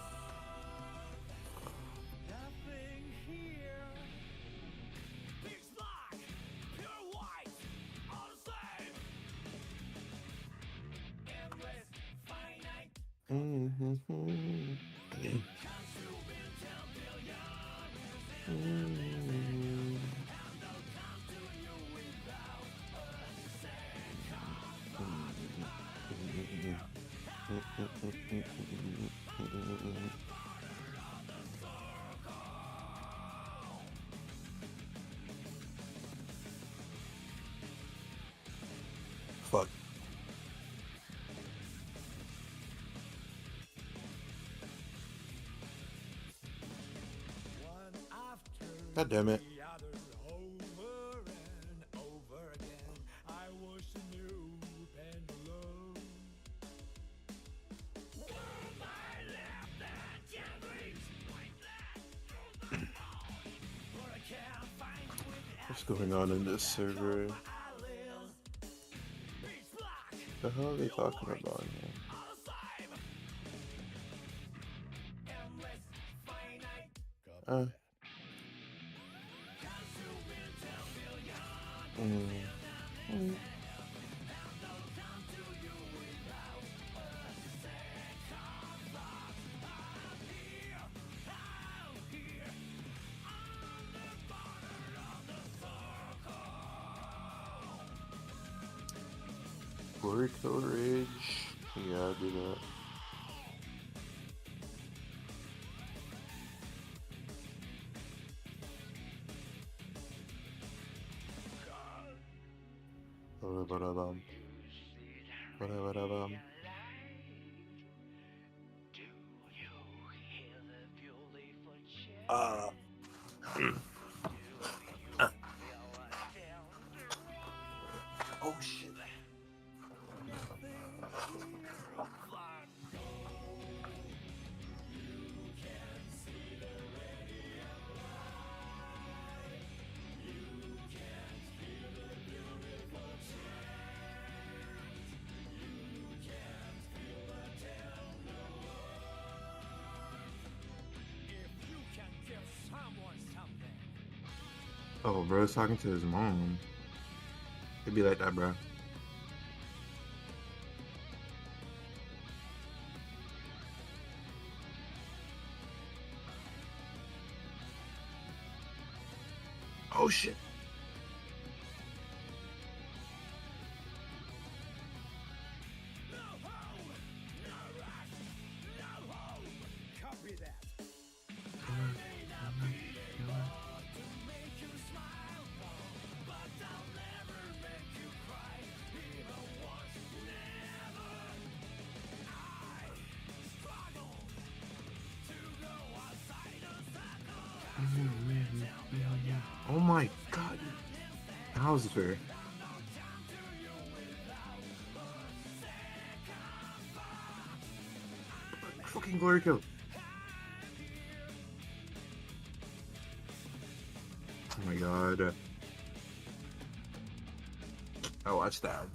Fuck. God damn it. What's going on in this server? The hell are they talking about here? Glory Kill Rage. Yeah, I'll do that. Ba-da-ba-da-bum. Ba-da-ba-da-bum. Oh shit. Oh, bro's talking to his mom. It'd be like that, bro. Oh shit. Copy that. Oh my god. How is it fair? Fucking glory kill. Oh my god. I watched that.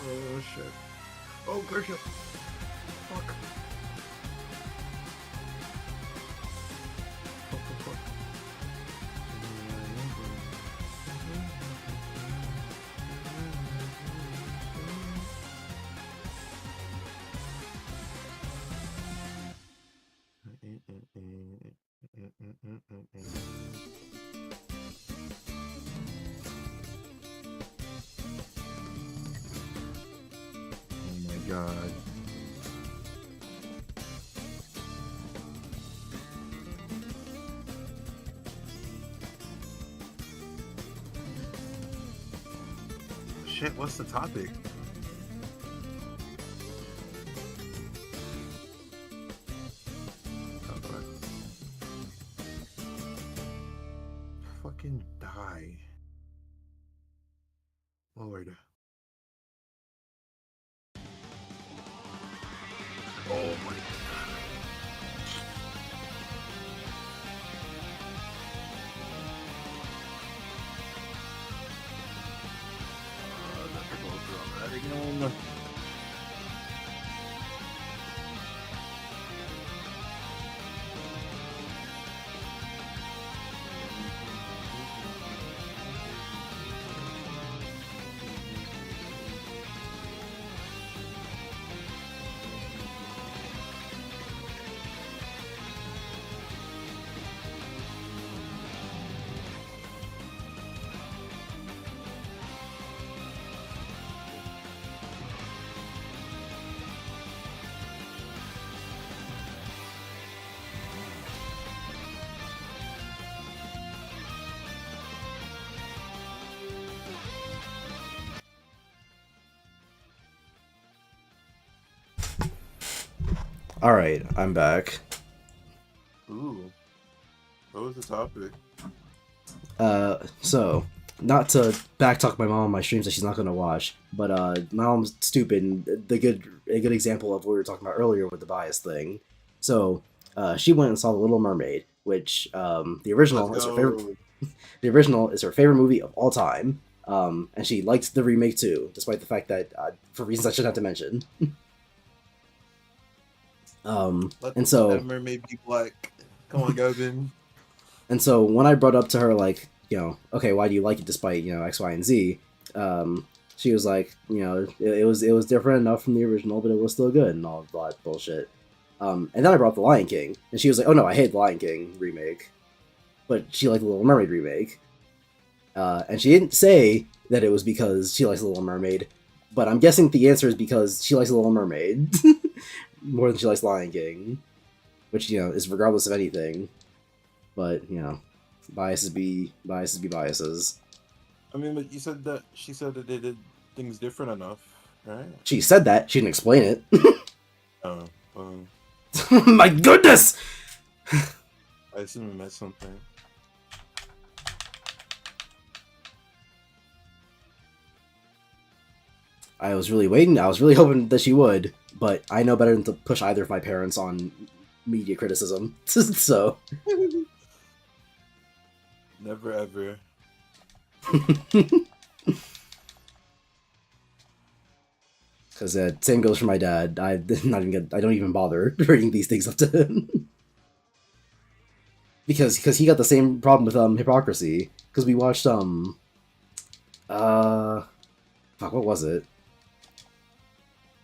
Oh shit. Oh, clear kill. Fuck. Fuck, fuck, fuck. Oh my god. Shit, what's the topic? Fucking die. Lord. Oh my god. Again. All right, I'm back. Ooh, what was the topic? So not to backtalk my mom on my streams that she's not gonna watch, but my mom's stupid. And a good example of what we were talking about earlier with the bias thing. So she went and saw The Little Mermaid, which the Let's original is her favorite. go. The original is her favorite movie of all time. And she liked the remake too, despite the fact that for reasons I shouldn't have to mention. Let And so that mermaid be black. Come on, Gavin. And so when I brought up to her, like, okay, why do you like it despite, X, Y, and Z? She was like, it was different enough from the original, but it was still good and all that bullshit. And then I brought up The Lion King, and she was like, oh no, I hate The Lion King remake. But she liked The Little Mermaid remake. And she didn't say that it was because she likes The Little Mermaid, but I'm guessing the answer is because she likes The Little Mermaid more than she likes Lion King, which, is regardless of anything. But biases be biases. I mean, but you said that she said that they did things different enough, right? She said that she didn't explain it. Oh, well, My goodness! I assume it meant something. I was really waiting. I was really hoping that she would, but I know better than to push either of my parents on media criticism. So Never ever. Because same goes for my dad. I don't even bother bringing these things up to him because he got the same problem with hypocrisy. Because we watched fuck, what was it?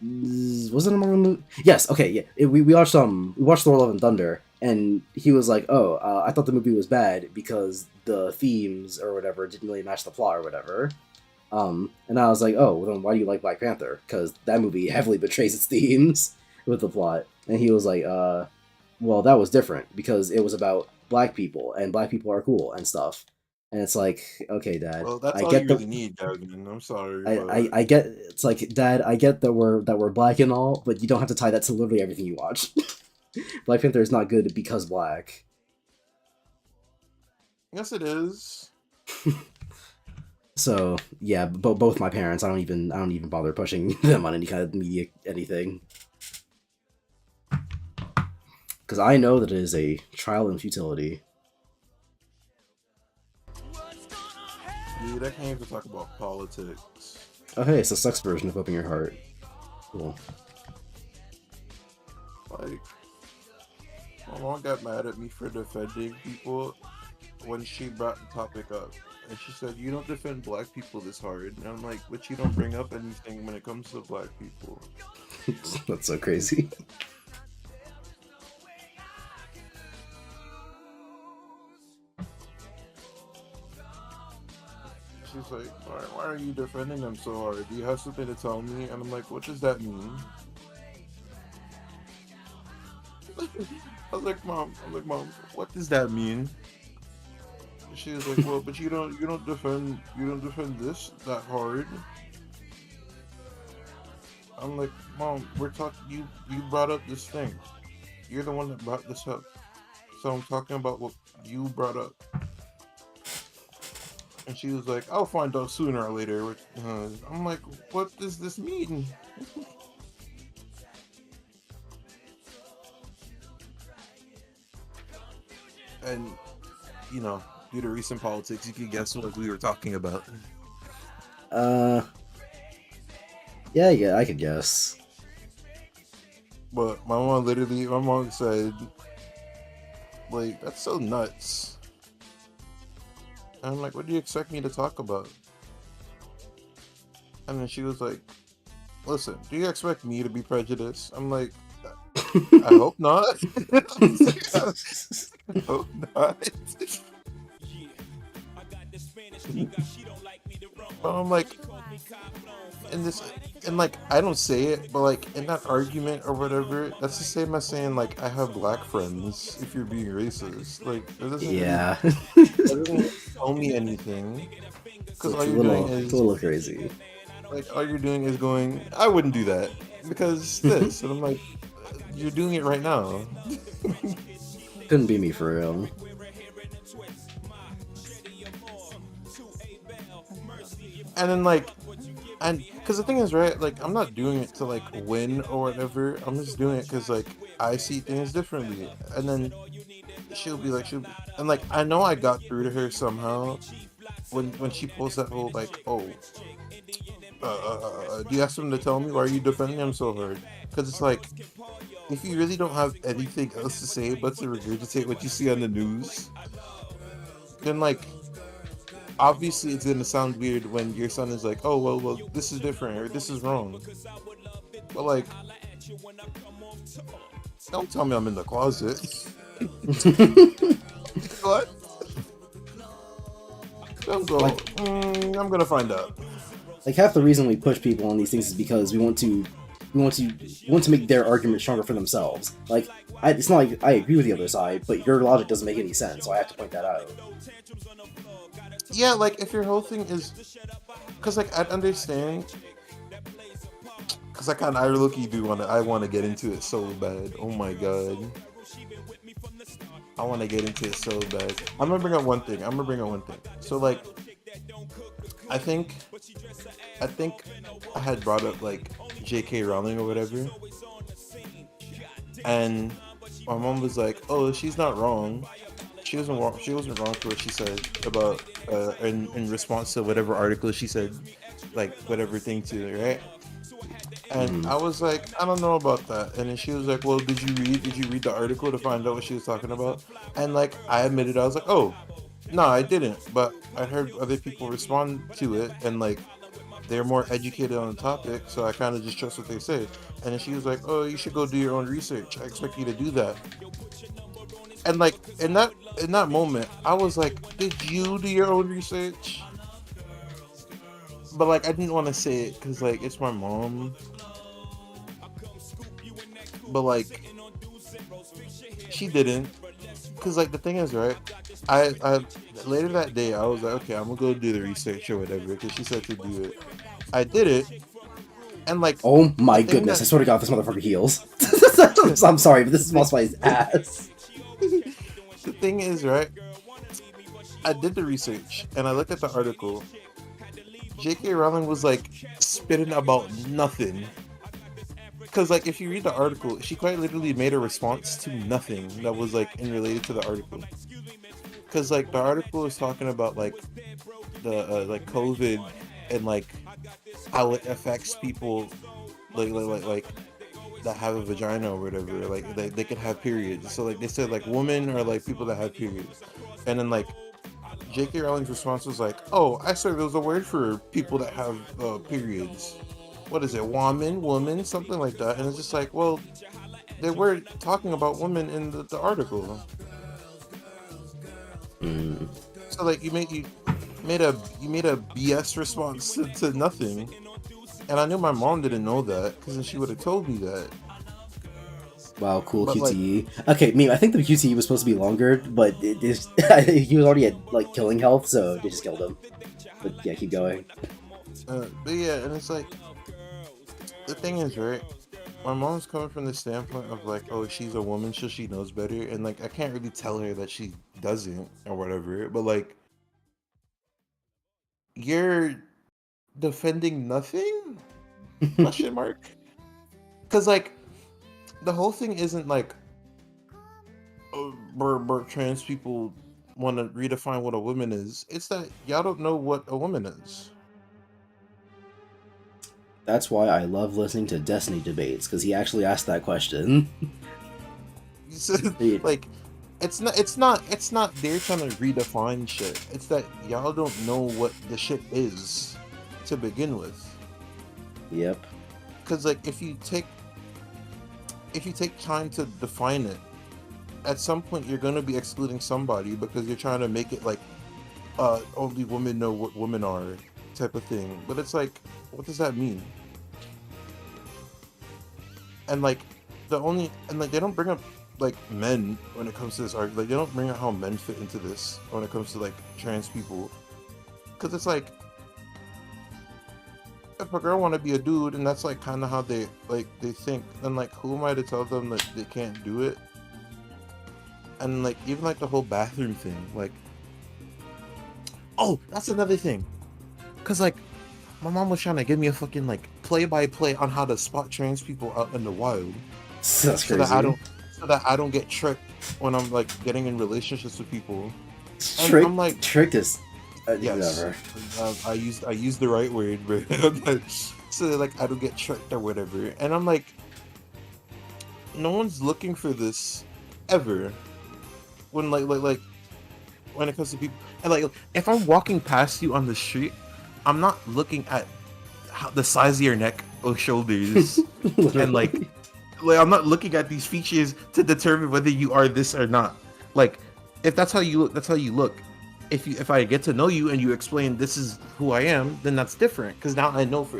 Was it a Marvel movie? Yes. Okay. Yeah. We watched Thor: Love and Thunder, and he was like, "Oh, I thought the movie was bad because the themes or whatever didn't really match the plot or whatever." And I was like, "Oh, well, then why do you like Black Panther? Because that movie heavily betrays its themes with the plot." And he was like, well, that was different because it was about black people and black people are cool and stuff." And it's like, okay, Dad, Well, that's I all get you the really need, Gavin. I'm sorry, I, but I get it's like, Dad, I get that we're black and all, but you don't have to tie that to literally everything you watch. Black Panther is not good because black. yes, it is. So yeah, both my parents, I don't even bother pushing them on any kind of media anything, because I know that it is a trial in futility. Dude, I can't even talk about politics. Oh hey, it's a sex version of Open Your Heart. Cool. Like, my mom got mad at me for defending people when she brought the topic up. And she said, you don't defend black people this hard. And I'm like, but you don't bring up anything when it comes to black people. That's so crazy. She's like, why are you defending them so hard? Do you have something to tell me? And I'm like, what does that mean? I was like, Mom, what does that mean? She was like, well, but you don't defend this that hard. I'm like, Mom, we're talking. You brought up this thing. You're the one that brought this up. So I'm talking about what you brought up. And she was like, I'll find out sooner or later. I'm like, what does this mean? And, due to recent politics, you can guess what we were talking about. Yeah, I could guess. But my mom said, like, that's so nuts. And I'm like, what do you expect me to talk about? And then she was like, listen, do you expect me to be prejudiced? I'm like, I hope not. I hope not. But I'm like, I don't say it, but like in that argument or whatever, that's the same as saying like I have black friends if you're being racist. Like that doesn't Yeah. that doesn't tell me anything. Because It's a little crazy. all you're doing is going, I wouldn't do that because this, and I'm like, You're doing it right now. Couldn't be me for real. And then like, and because the thing is, right, like I'm not doing it to like win or whatever. I'm just doing it because like I see things differently. And then and like I know I got through to her somehow when she posts that whole like, oh, do you ask him to tell me, why are you defending him so hard? Because it's like, if you really don't have anything else to say but to regurgitate what you see on the news, then like obviously it's gonna sound weird when your son is like, oh well, this is different or this is wrong. But like, don't tell me I'm in the closet. What? Don't go. Like, I'm gonna find out. like half the reason we push people on these things is because we want to make their argument stronger for themselves. Like, it's not like I agree with the other side, but your logic doesn't make any sense, so I have to point that out. Yeah, like if your whole thing is, because like I'd understand, because I low-key do I want to get into it so bad. Oh my god, I want to get into it so bad. I'm gonna bring up one thing. So like, I think I had brought up like J.K. Rowling or whatever, and my mom was like, "Oh, she's not wrong. She wasn't wrong. She wasn't wrong for what she said about in response to whatever article she said, like whatever thing to, right?" And I was like, "I don't know about that." And then she was like, "Well, did you read the article to find out what she was talking about?" And like I admitted, I was like, "Oh, no, I didn't." But I heard other people respond to it, and like they're more educated on the topic, so I kind of just trust what they say. And then she was like, "Oh, you should go do your own research. I expect you to do that." And like in that moment, I was like, "Did you do your own research?" But like I didn't want to say it because like it's my mom. But like she didn't, because like the thing is, right? I later that day I was like, okay, I'm gonna go do the research or whatever because she said to do it. I did it, and like Oh my the thing goodness, I that swear to god, this motherfucker heals. I'm sorry, but this is by his ass. the thing is, right? I did the research and I looked at the article. J.K. Rowling was like spitting about nothing. Because like if you read the article, she quite literally made a response to nothing that was like in related to the article. Because like the article is talking about like the like COVID and like how it affects people like that have a vagina or whatever. Like they could have periods. So like they said like women are like people that have periods, and then like J.K. Rowling's response was like, "Oh, I saw there was a word for people that have periods. What is it? Woman, something like that." And it's just like, well, they were talking about women in the article. So like you made a BS response to nothing, and I knew my mom didn't know that because then she would have told me that. Wow, cool But like, QTE. Okay, I think the QTE was supposed to be longer, but he was already at like killing health, so they just killed him. But yeah, keep going. but yeah, and it's like the thing is, right? My mom's coming from the standpoint of like, oh, she's a woman, so she knows better, and like I can't really tell her that she doesn't or whatever. But like, you're defending nothing? Question mark? Because like the whole thing isn't like we're trans people want to redefine what a woman is. It's that y'all don't know what a woman is. That's why I love listening to Destiny debates, because he actually asked that question. So, like, it's not they're trying to redefine shit. It's that y'all don't know what the shit is to begin with. Yep. Because like if you take time to define it, at some point you're gonna be excluding somebody because you're trying to make it like only women know what women are type of thing. But it's like, what does that mean? And like they don't bring up like men when it comes to this art. Like they don't bring up how men fit into this when it comes to like trans people. Because it's like if a girl want to be a dude, and that's like kind of how they think, then like who am I to tell them that they can't do it? And like even like the whole bathroom thing, like, oh, that's another thing, cause like my mom was trying to give me a fucking like play-by-play on how to spot trans people out in the wild, That's so crazy. that I don't get tricked when I'm like getting in relationships with people. And I'm like, trick is yes, whatever. I used the right word, but so that, like I don't get tricked or whatever. And I'm like, no one's looking for this ever. When like when it comes to people, and like if I'm walking past you on the street, I'm not looking at the size of your neck or shoulders, and like I'm not looking at these features to determine whether you are this or not. Like, if that's how you look, that's how you look. If I get to know you and you explain this is who I am, then that's different. Because now I know for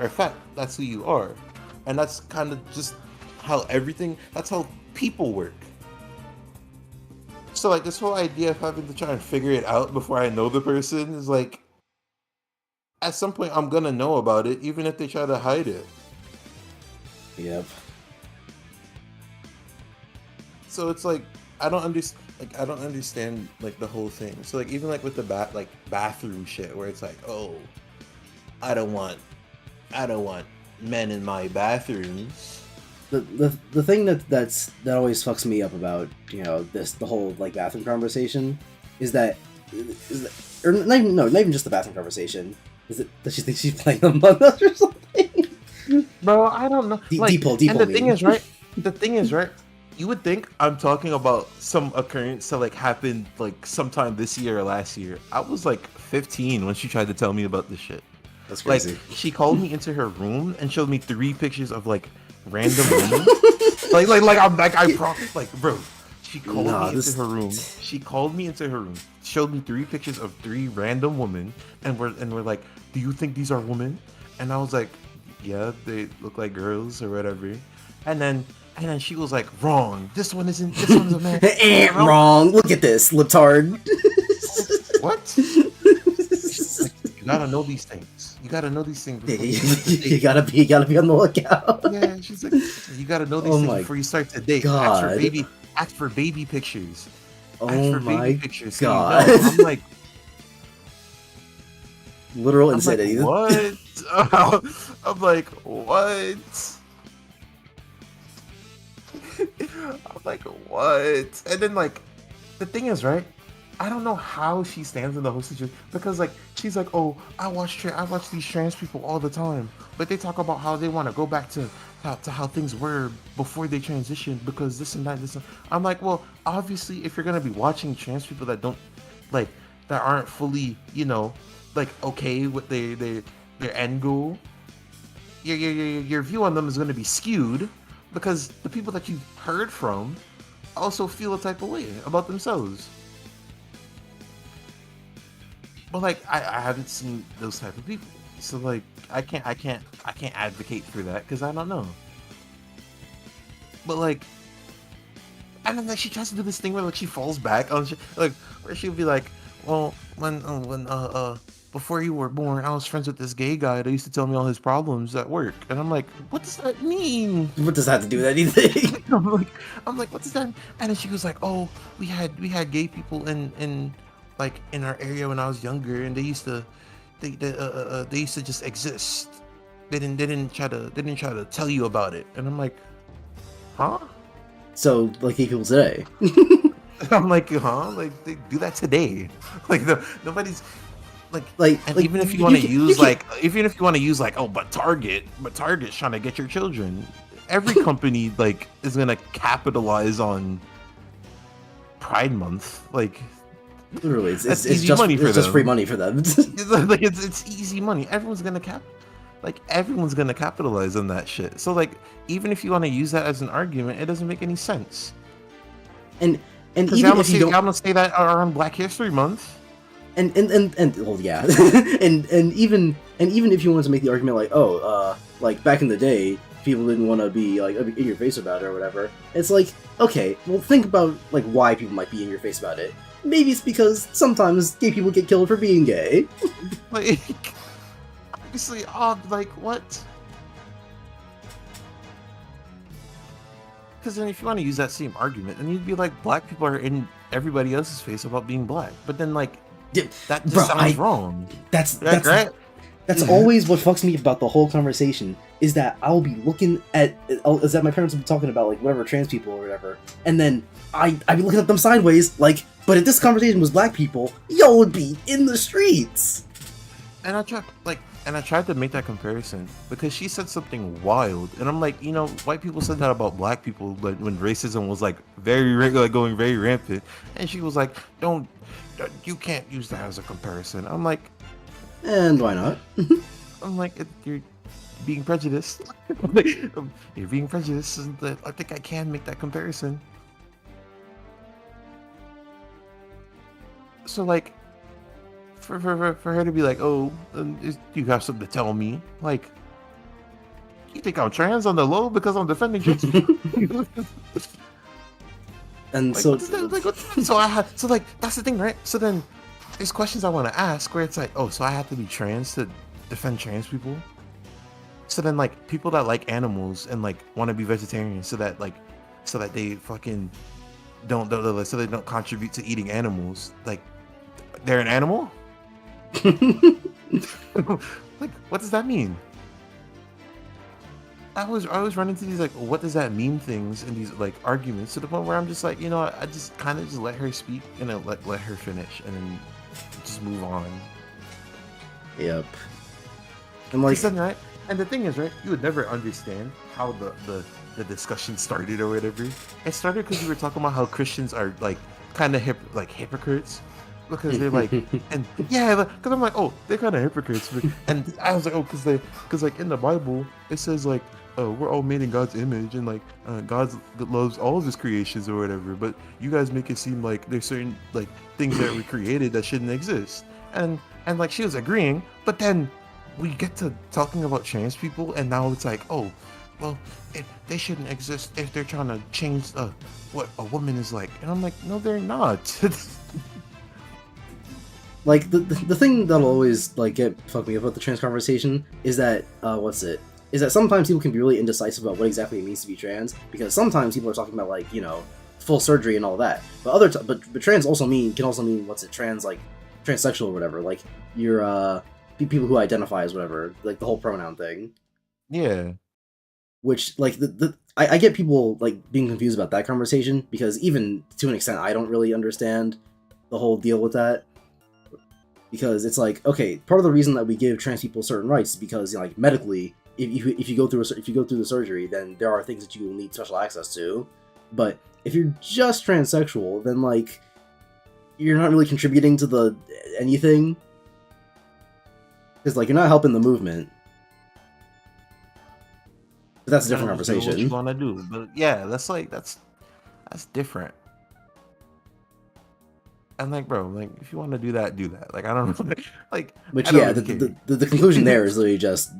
a fact that's who you are, and that's kind of just how everything. That's how people work. So like this whole idea of having to try and figure it out before I know the person is like, at some point I'm gonna know about it, even if they try to hide it. Yep. So it's like I don't understand like the whole thing. So like even like with the bathroom shit where it's like, oh, I don't want men in my bathrooms. The thing that always fucks me up about the whole like bathroom conversation is that or not even just the bathroom conversation, is it that she thinks she's playing Among Us or something? Bro, I don't know. And the thing is, right? The thing is, right? You would think I'm talking about some occurrence that like happened like sometime this year or last year. I was like 15 when she tried to tell me about this shit. That's crazy. Like she called me into her room and showed me 3 pictures of like random women. Bro. She called me into her room. She called me into her room, showed me 3 pictures of 3 random women, and we're like, "Do you think these are women?" And I was like, "Yeah, they look like girls or whatever." And then she was like, "Wrong. This one's a man." Wrong. Look at this, libtard. What? Like, you gotta know these things. You gotta know these things. You gotta be on the lookout. Yeah, she's like, you gotta know these things before you start to date. God. Ask for baby pictures. Oh my pictures. God. So you know. I'm like, literal I'm insanity. like, what? I'm like, what? I'm like, what? And then like, the thing is, right? I don't know how she stands in the whole situation because like she's like, oh, I watch these trans people all the time, but they talk about how they want to go back to how things were before they transitioned because this and that. I'm like, well, obviously, if you're gonna be watching trans people that don't like that aren't fully, like okay with their end goal, your view on them is gonna be skewed because the people that you've heard from also feel a type of way about themselves. But like I haven't seen those type of people, so like I can't advocate for that because I don't know. But like, and then like, she tries to do this thing where like she falls back on shit, like where she'll be like, well, when before you were born, I was friends with this gay guy that used to tell me all his problems at work, and I'm like, what does that mean? What does that have to do with anything? I'm like, what does that mean? And then she was like, oh, we had gay people in our area when I was younger, and they used to just exist. They didn't try to tell you about it. And I'm like, huh? So like gay people today. I'm like, huh? Like they do that today. Like nobody's even if you want to use but Target's trying to get your children. Every company like is gonna capitalize on Pride Month. Like literally, it's easy just money for it's just them. free money for them. It's easy money. Everyone's gonna capitalize on that shit. So like even if you want to use that as an argument, it doesn't make any sense. And even if you don't, I'm gonna say that around Black History Month. and well, yeah, and even if you wanted to make the argument like, like back in the day, people didn't want to be like in your face about it or whatever. It's like, okay, well, think about like why people might be in your face about it. Maybe it's because sometimes gay people get killed for being gay. Like, obviously odd. Like what? Because then if you want to use that same argument, then you'd be like, black people are in everybody else's face about being black. But then like Yeah, that just bro, sounds wrong. that's Like, that's right? that's always what fucks me about the whole conversation is that I'll be looking at is that my parents will be talking about like whatever trans people or whatever, and then I'd be looking at them sideways like, but if this conversation was black people, y'all would be in the streets. And I tried to make that comparison because she said something wild, and I'm like, white people said that about black people, like when racism was like like going very rampant, and she was like, you can't use that as a comparison. I'm like, And why not? you're being prejudiced. Like, you're being prejudiced. I think I can make that comparison. So like, for her to be like, oh, you have something to tell me? Like, you think I'm trans on the low because I'm defending trans people? And Like, so what's that? Like, so like that's the thing, right? So then there's questions I want to ask where it's like, oh, so I have to be trans to defend trans people? So then like people that like animals and like want to be vegetarian so that they fucking don't so they don't contribute to eating animals, like they're an animal? Like, what does that mean? I always run into these like, what does that mean things in these like arguments to the point where I'm just like, I just kind of just let her speak and then let her finish and then just move on. Yep. And like, Then, right? And the thing is, right, you would never understand how the discussion started or whatever. It started because we were talking about how Christians are like kind of hypocrites. Because they're like, and yeah, because I'm like, oh, they're kind of hypocrites, and I was like, oh, because like in the Bible it says like, we're all made in God's image, and like God loves all of His creations or whatever. But you guys make it seem like there's certain like things that were created that shouldn't exist, and like she was agreeing, but then we get to talking about trans people, and now it's like, oh, well, they shouldn't exist if they're trying to change what a woman is like, and I'm like, no, they're not. like the thing that'll always like fuck me up about the trans conversation is that is that sometimes people can be really indecisive about what exactly it means to be trans, because sometimes people are talking about like full surgery and all that, but but trans also can also mean trans, like transsexual or whatever, like you're people who identify as whatever, like the whole pronoun thing. Yeah. Which like I get people like being confused about that conversation, because even to an extent I don't really understand the whole deal with that. Because it's like, okay, part of the reason that we give trans people certain rights is because like medically, if you go through the surgery, then there are things that you will need special access to. But if you're just transsexual, then like you're not really contributing to anything, because like you're not helping the movement. But that's a different conversation. What you want to do, but yeah, that's different. And like, bro, like if you want to do that, do that. Like I don't know, like. Which I don't yeah, really care. the conclusion there is literally just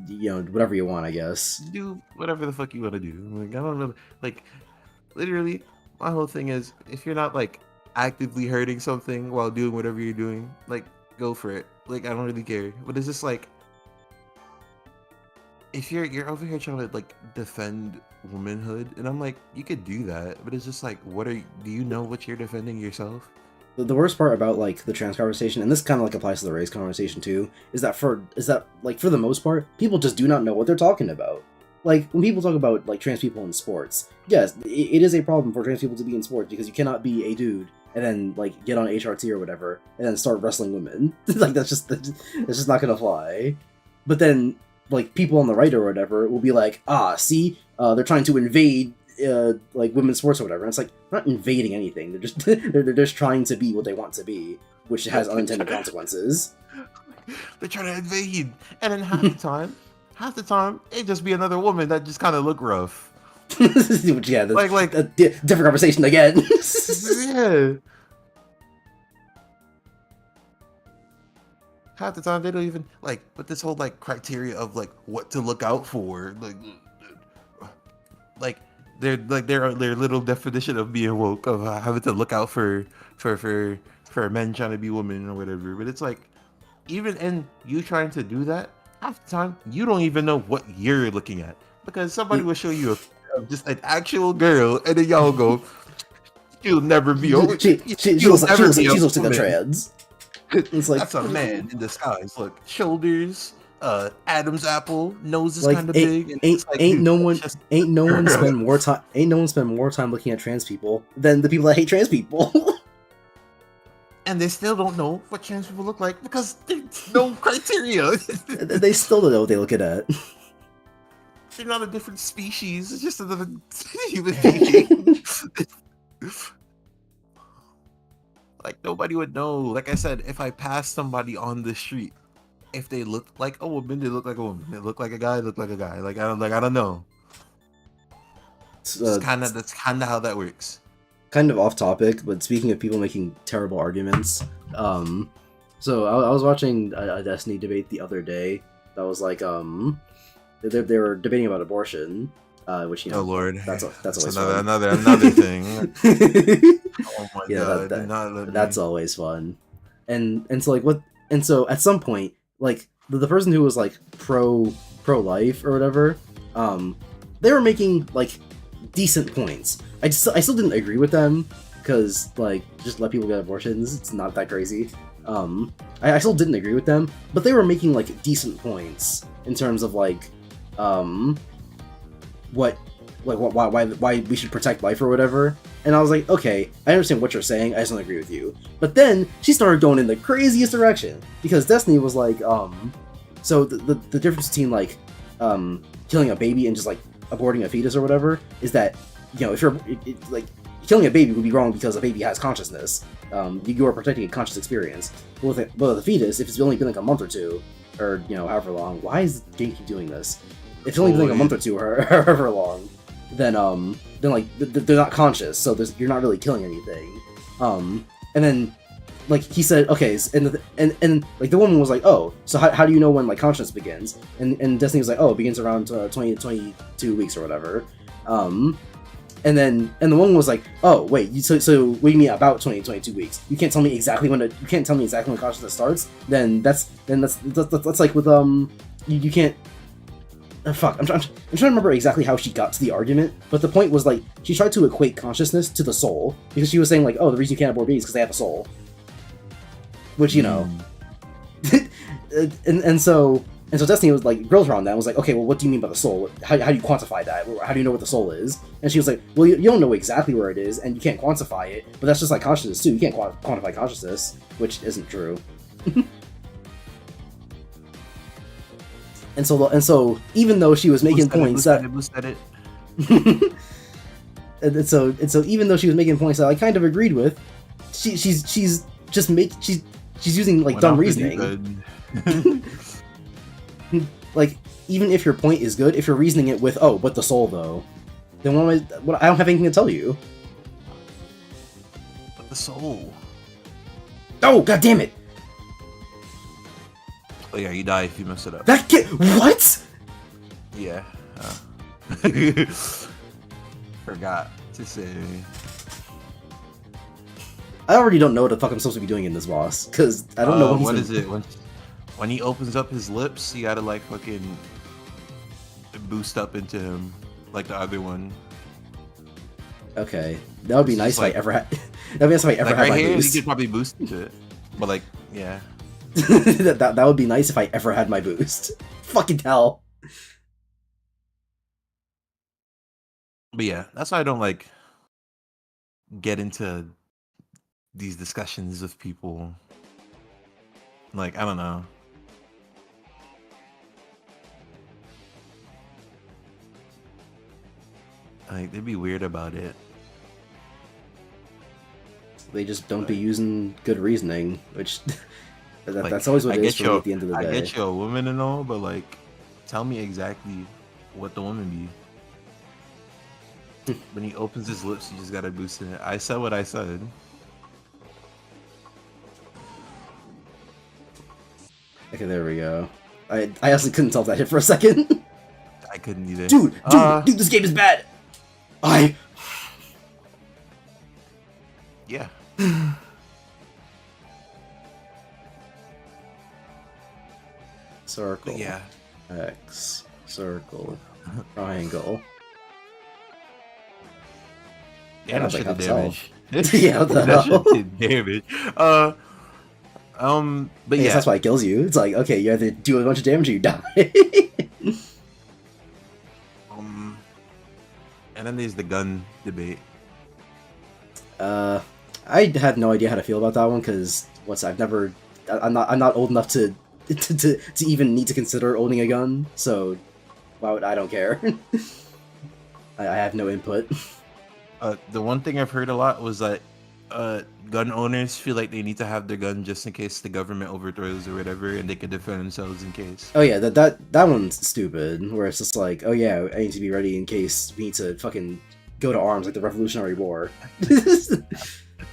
whatever you want, I guess. Do whatever the fuck you want to do. Like I don't really like. Literally, my whole thing is if you're not like actively hurting something while doing whatever you're doing, like go for it. Like I don't really care. But it's just like if you're over here trying to like defend womanhood, and I'm like, you could do that, but it's just like, do you know what you're defending yourself? The worst part about like the trans conversation, and this kind of like applies to the race conversation too, is that for the most part, people just do not know what they're talking about. Like when people talk about like trans people in sports, yes, it is a problem for trans people to be in sports, because you cannot be a dude and then like get on HRT or whatever and then start wrestling women. Like that's just not gonna fly. But then like people on the right or whatever will be like, see, they're trying to invade like women's sports or whatever. And it's like, they're not invading anything. They're just they're just trying to be what they want to be, which has unintended consequences. They're trying to invade, and then half the time, it'd just be another woman that just kind of look rough. Which yeah, like a different conversation again. Yeah. Half the time they don't even like, but this whole like criteria of like what to look out for, like their little definition of being woke, of having to look out for men trying to be women or whatever. But it's like, even in you trying to do that, half the time you don't even know what you're looking at because somebody will show you just an actual girl, and then y'all go, "She'll never be over. She She'll looks never be she a looks like a woman." trans. It's like That's a man in disguise. Look, shoulders, Adam's apple, nose is like kind of big, and it's like, dude, that's just ain't no one girl. spend more time looking at trans people than the people that hate trans people. And they still don't know what trans people look like because there's no criteria. They still don't know what they're looking at. They're not a different species. It's just another human being. Like, nobody would know. Like I said, if I pass somebody on the street, if they look like a woman, they look like a woman. They look like a guy, look like a guy. Like, I don't know. That's kind of how that works. Kind of off topic, but speaking of people making terrible arguments, so I was watching a Destiny debate the other day. That was like, they were debating about abortion, which, you know, Oh Lord, that's always another thing. fun. Oh my Yeah, god, do not let that's me. always fun. And so like what? And so at some point, like the person who was like pro life or whatever, they were making like decent points. I still didn't agree with them because like just let people get abortions. It's not that crazy. I still didn't agree with them, but they were making like decent points in terms of like why we should protect life or whatever. And I was like, okay, I understand what you're saying. I just don't agree with you. But then she started going in the craziest direction because Destiny was like, so the difference between like killing a baby and just like aborting a fetus or whatever is that, you know, if you're like killing a baby would be wrong because a baby has consciousness. You are protecting a conscious experience. But with a fetus, if it's only been like a month or two, or you know, however long. Why is the game keep doing this? If it's only been like a month or two, or however long, then like they're not conscious, so you're not really killing anything. And then like he said, okay, and like the woman was like, oh, so how do you know when like consciousness begins? And Destiny was like, oh, it begins around 20 to 22 weeks or whatever. And the woman was like, oh wait, so what do you mean about 20 to 22 weeks? You can't tell me exactly when consciousness starts. Then that's like with you can't. Fuck, I'm trying to remember exactly how she got to the argument, but the point was like she tried to equate consciousness to the soul because she was saying like, oh, the reason you can't abort babies is because they have a soul, which you know, and so Destiny was like grilled her on that and was like, okay, well, what do you mean by the soul? How do you quantify that? How do you know what the soul is? And she was like, well, you don't know exactly where it is and you can't quantify it, but that's just like consciousness too. You can't quantify consciousness, which isn't true. And so even though she was making points that and so even though she was making points that I kind of agreed with, she's using like dumb reasoning. Like, even if your point is good, if you're reasoning it with, oh, but the soul though, then I don't have anything to tell you. But the soul. Oh, god damn it! Oh yeah, you die if you mess it up. That kid, what? Yeah. Forgot to say. I already don't know what the fuck I'm supposed to be doing in this boss, because I don't know what is it? When he opens up his lips, you gotta like fucking boost up into him like the other one. Okay, that would be nice like, if I ever had. That'd be nice if I ever like had right my here, boost. you could probably boost into it, but like, yeah. that would be nice if I ever had my boost. Fucking hell. But yeah, that's why I don't like get into these discussions with people. Like, I don't know. Like, they'd be weird about it. They just don't be using good reasoning, which Like, that's always what it is for me at the end of the day. I get you a woman and all, but like, tell me exactly what the woman be. When he opens his lips, you just gotta boost in it. I said what I said. Okay, there we go. I honestly couldn't tell if that hit for a second. I couldn't either. Dude, this game is bad. Yeah. Circle. But yeah, X. Circle. Triangle. yeah, that Sounds like shit did himself. damage. Yeah, what the That hell? shit did damage. But I guess yeah, that's why it kills you. It's like, okay, you either do a bunch of damage or you die. um, and then there's the gun debate. I have no idea how to feel about that one because I'm not old enough to even need to consider owning a gun. So, I don't care. I have no input. The one thing I've heard a lot was that gun owners feel like they need to have their gun just in case the government overthrows or whatever, and they can defend themselves in case. Oh yeah, that one's stupid. Where it's just like, oh yeah, I need to be ready in case we need to fucking go to arms like the Revolutionary War.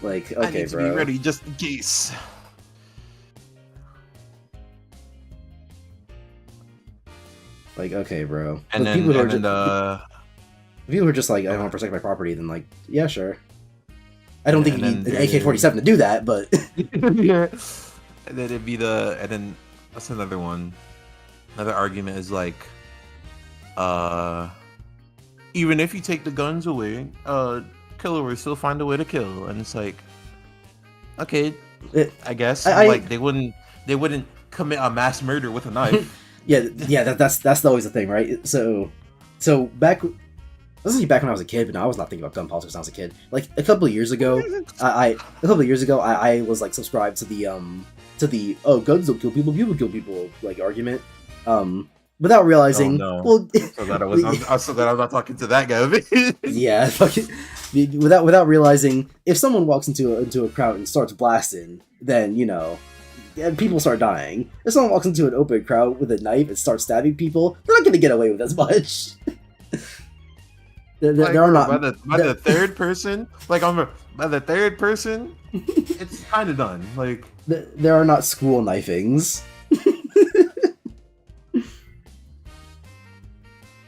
Like, I okay, need to bro. be ready just in case. Like, okay, bro. And But then, people who are and then people who are just like, I want to protect my property, then like, yeah, sure. I don't think you and need then an AK-47 to do that, but yeah. And then it'd be and then that's another one. Another argument is like, even if you take the guns away, killer will still find a way to kill, and it's like, okay, I guess like they wouldn't commit a mass murder with a knife. yeah, that's always the thing, right? So back. This is back when I was a kid, but no, I was not thinking about gun politics when I was a kid. Like a couple of years ago, I was like subscribed to the oh, guns will kill people like argument, without realizing. Oh, no. Well, I'm so glad I'm not talking to that guy. yeah, fucking, without realizing, if someone walks into a crowd and starts blasting, then yeah, people start dying. If someone walks into an open crowd with a knife and starts stabbing people, they're not gonna get away with as much. There are not by the third person. Like by the third person, it's kind of done. Like there are not school knifings.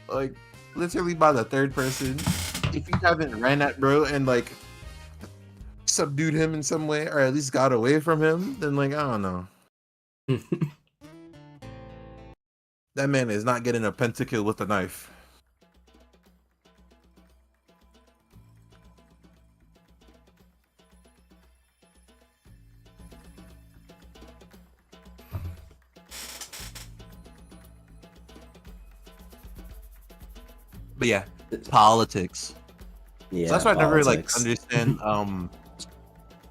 like literally by the third person. If you haven't ran at bro and like subdued him in some way, or at least got away from him, then like I don't know. That man is not getting a pentakill with a knife. But yeah, politics. Yeah, So that's why I never like politics. understand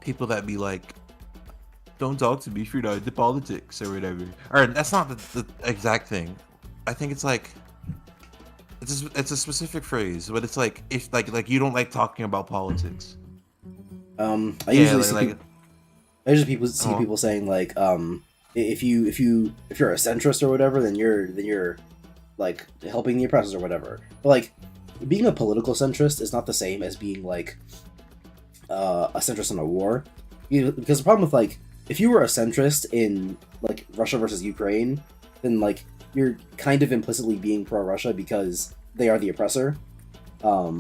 people that be like, don't talk to me if you're not into politics or whatever. Or that's not the exact thing. I think it's like it's a specific phrase, but it's like if like you don't like talking about politics. I Yeah, usually see like people, see people saying like, if you're a centrist or whatever, then you're like helping the oppressors or whatever. But like being a political centrist is not the same as being like a centrist in a war. Because the problem with like if you were a centrist in like Russia versus Ukraine, then like you're kind of implicitly being pro-Russia because they are the oppressor. But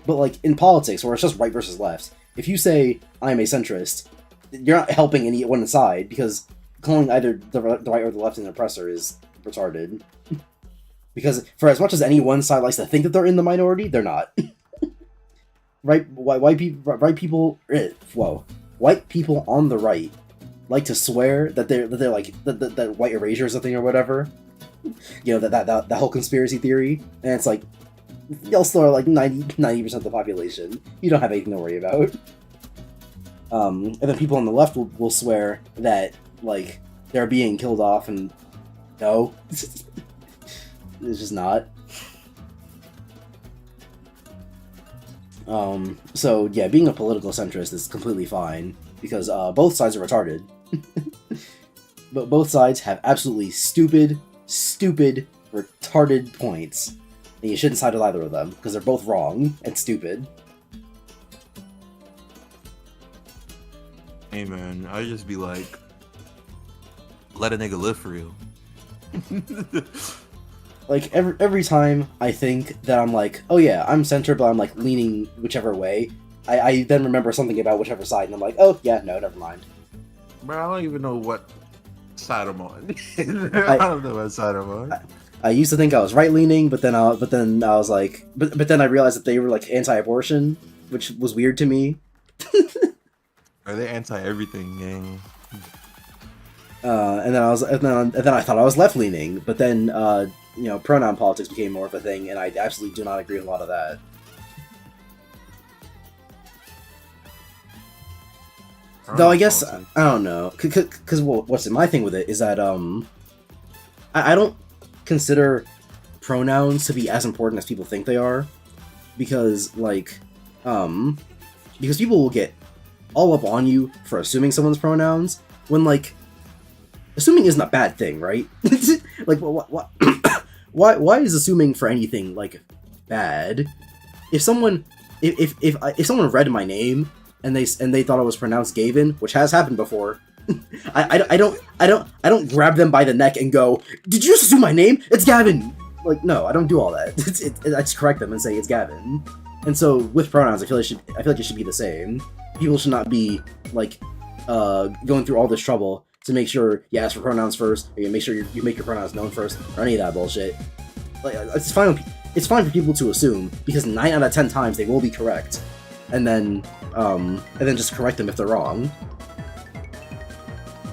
like in politics, where it's just right versus left, if you say I'm a centrist, you're not helping any one side because calling either the right or the left an oppressor is retarded. Because for as much as any one side likes to think that they're in the minority, they're not. Right? White people on the right like to swear that they're like that white erasure is a thing or whatever. That whole conspiracy theory, and it's like y'all still are like 90% of the population. You don't have anything to worry about. And then people on the left will swear that like they're being killed off, and no. It's just not. So yeah, being a political centrist is completely fine because both sides are retarded. But both sides have absolutely stupid, retarded points, and you shouldn't side with either of them because they're both wrong and stupid. Hey man, I just be like, let a nigga live for real. Like every time I think that I'm like, oh yeah, I'm center, but I'm like leaning whichever way, I then remember something about whichever side, and I'm like, oh yeah, no, never mind. Bro, I don't even know what Saruman. I- I don't know about Saruman. I used to think I was right leaning, but then I was like, but then I realized that they were like anti-abortion, which was weird to me. Are they anti everything, gang? And then I thought I was left leaning, but then you know, pronoun politics became more of a thing, and I absolutely do not agree with a lot of that. Though I guess I don't know, because what's it? My thing with it is that I don't consider pronouns to be as important as people think they are, because like because people will get all up on you for assuming someone's pronouns when like assuming isn't a bad thing, right? Like what why is assuming for anything like bad? If someone if someone read my name and they thought it was pronounced Gavin, which has happened before, I don't grab them by the neck and go, "Did you just assume my name? It's Gavin." Like, no, I don't do all that. I just correct them and say it's Gavin. And so with pronouns, I feel like it should be the same. People should not be like going through all this trouble to make sure you ask for pronouns first, or you make sure you make your pronouns known first, or any of that bullshit. Like, it's fine. It's fine for people to assume, because 9 out of 10 times they will be correct, and then just correct them if they're wrong.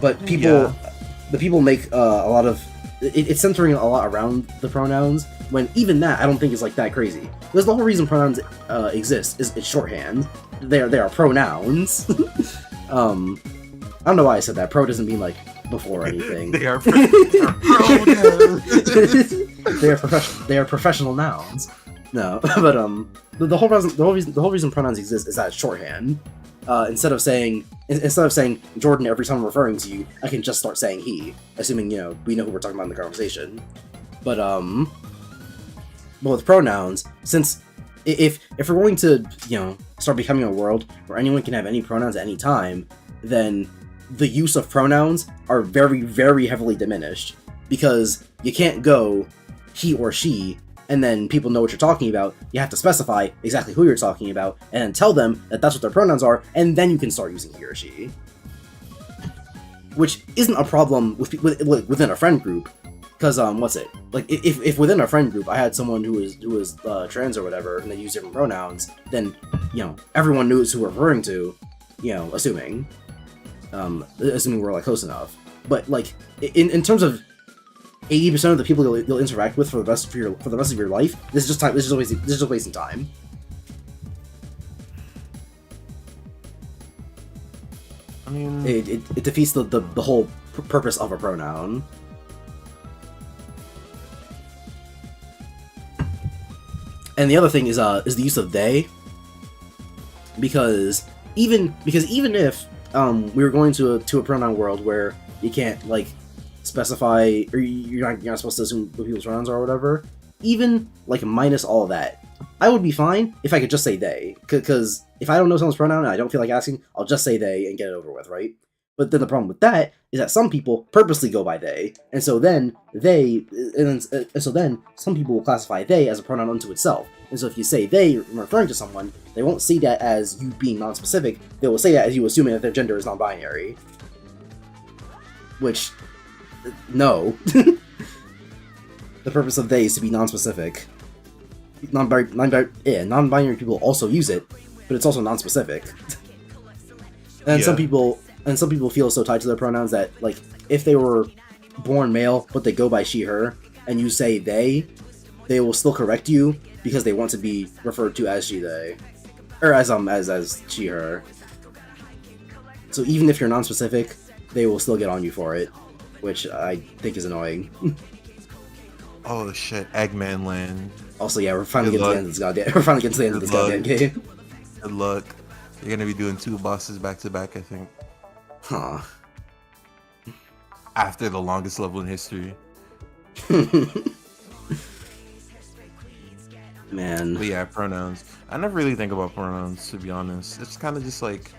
But people, the people make a lot of it's centering a lot around the pronouns, when even that I don't think is like that crazy. Because the whole reason pronouns exist is it's shorthand. They are pronouns. I don't know why I said that. Pro doesn't mean like before or anything. They are pronouns. They are professional nouns. No, but the whole reason pronouns exist is that it's shorthand. Instead of saying Jordan every time I'm referring to you, I can just start saying he, assuming we know who we're talking about in the conversation. But with pronouns, since if we're going to start becoming a world where anyone can have any pronouns at any time, then the use of pronouns are very, very heavily diminished, because you can't go he or she and then people know what you're talking about. You have to specify exactly who you're talking about and then tell them that that's what their pronouns are, and then you can start using he or she, which isn't a problem within a friend group. Because like if within a friend group I had someone who was trans or whatever, and they use different pronouns, then everyone knows who we're referring to, assuming we're like close enough. But like in terms of 80% of the people you'll interact with for the rest of your life, this is just time. This is just wasting time. I mean, it defeats the whole purpose of a pronoun. And the other thing is the use of they, because even if we were going to a pronoun world where you can't like specify, or you're not supposed to assume what people's pronouns are or whatever, even like minus all of that, I would be fine if I could just say they, because if I don't know someone's pronoun and I don't feel like asking, I'll just say they and get it over with, right? But then the problem with that is that some people purposely go by they, and so then some people will classify they as a pronoun unto itself. And so if you say they referring to someone, they won't see that as you being non-specific. They will say that as you assuming that their gender is non-binary. Which, no. The purpose of they is to be non-specific. Non-binary people also use it, but it's also non-specific. And some people feel so tied to their pronouns that, like, if they were born male but they go by she, her, and you say they will still correct you because they want to be referred to as she, they, or as she, her. So even if you're non-specific, they will still get on you for it, which I think is annoying. Oh shit, Eggman Land. Also, yeah, we're finally getting to the end of this goddamn. We're finally getting to the end of this goddamn game. Good luck. You're gonna be doing 2 bosses back to back, I think. Huh. After the longest level in history. Man. But yeah, pronouns. I never really think about pronouns, to be honest. It's kind of just like,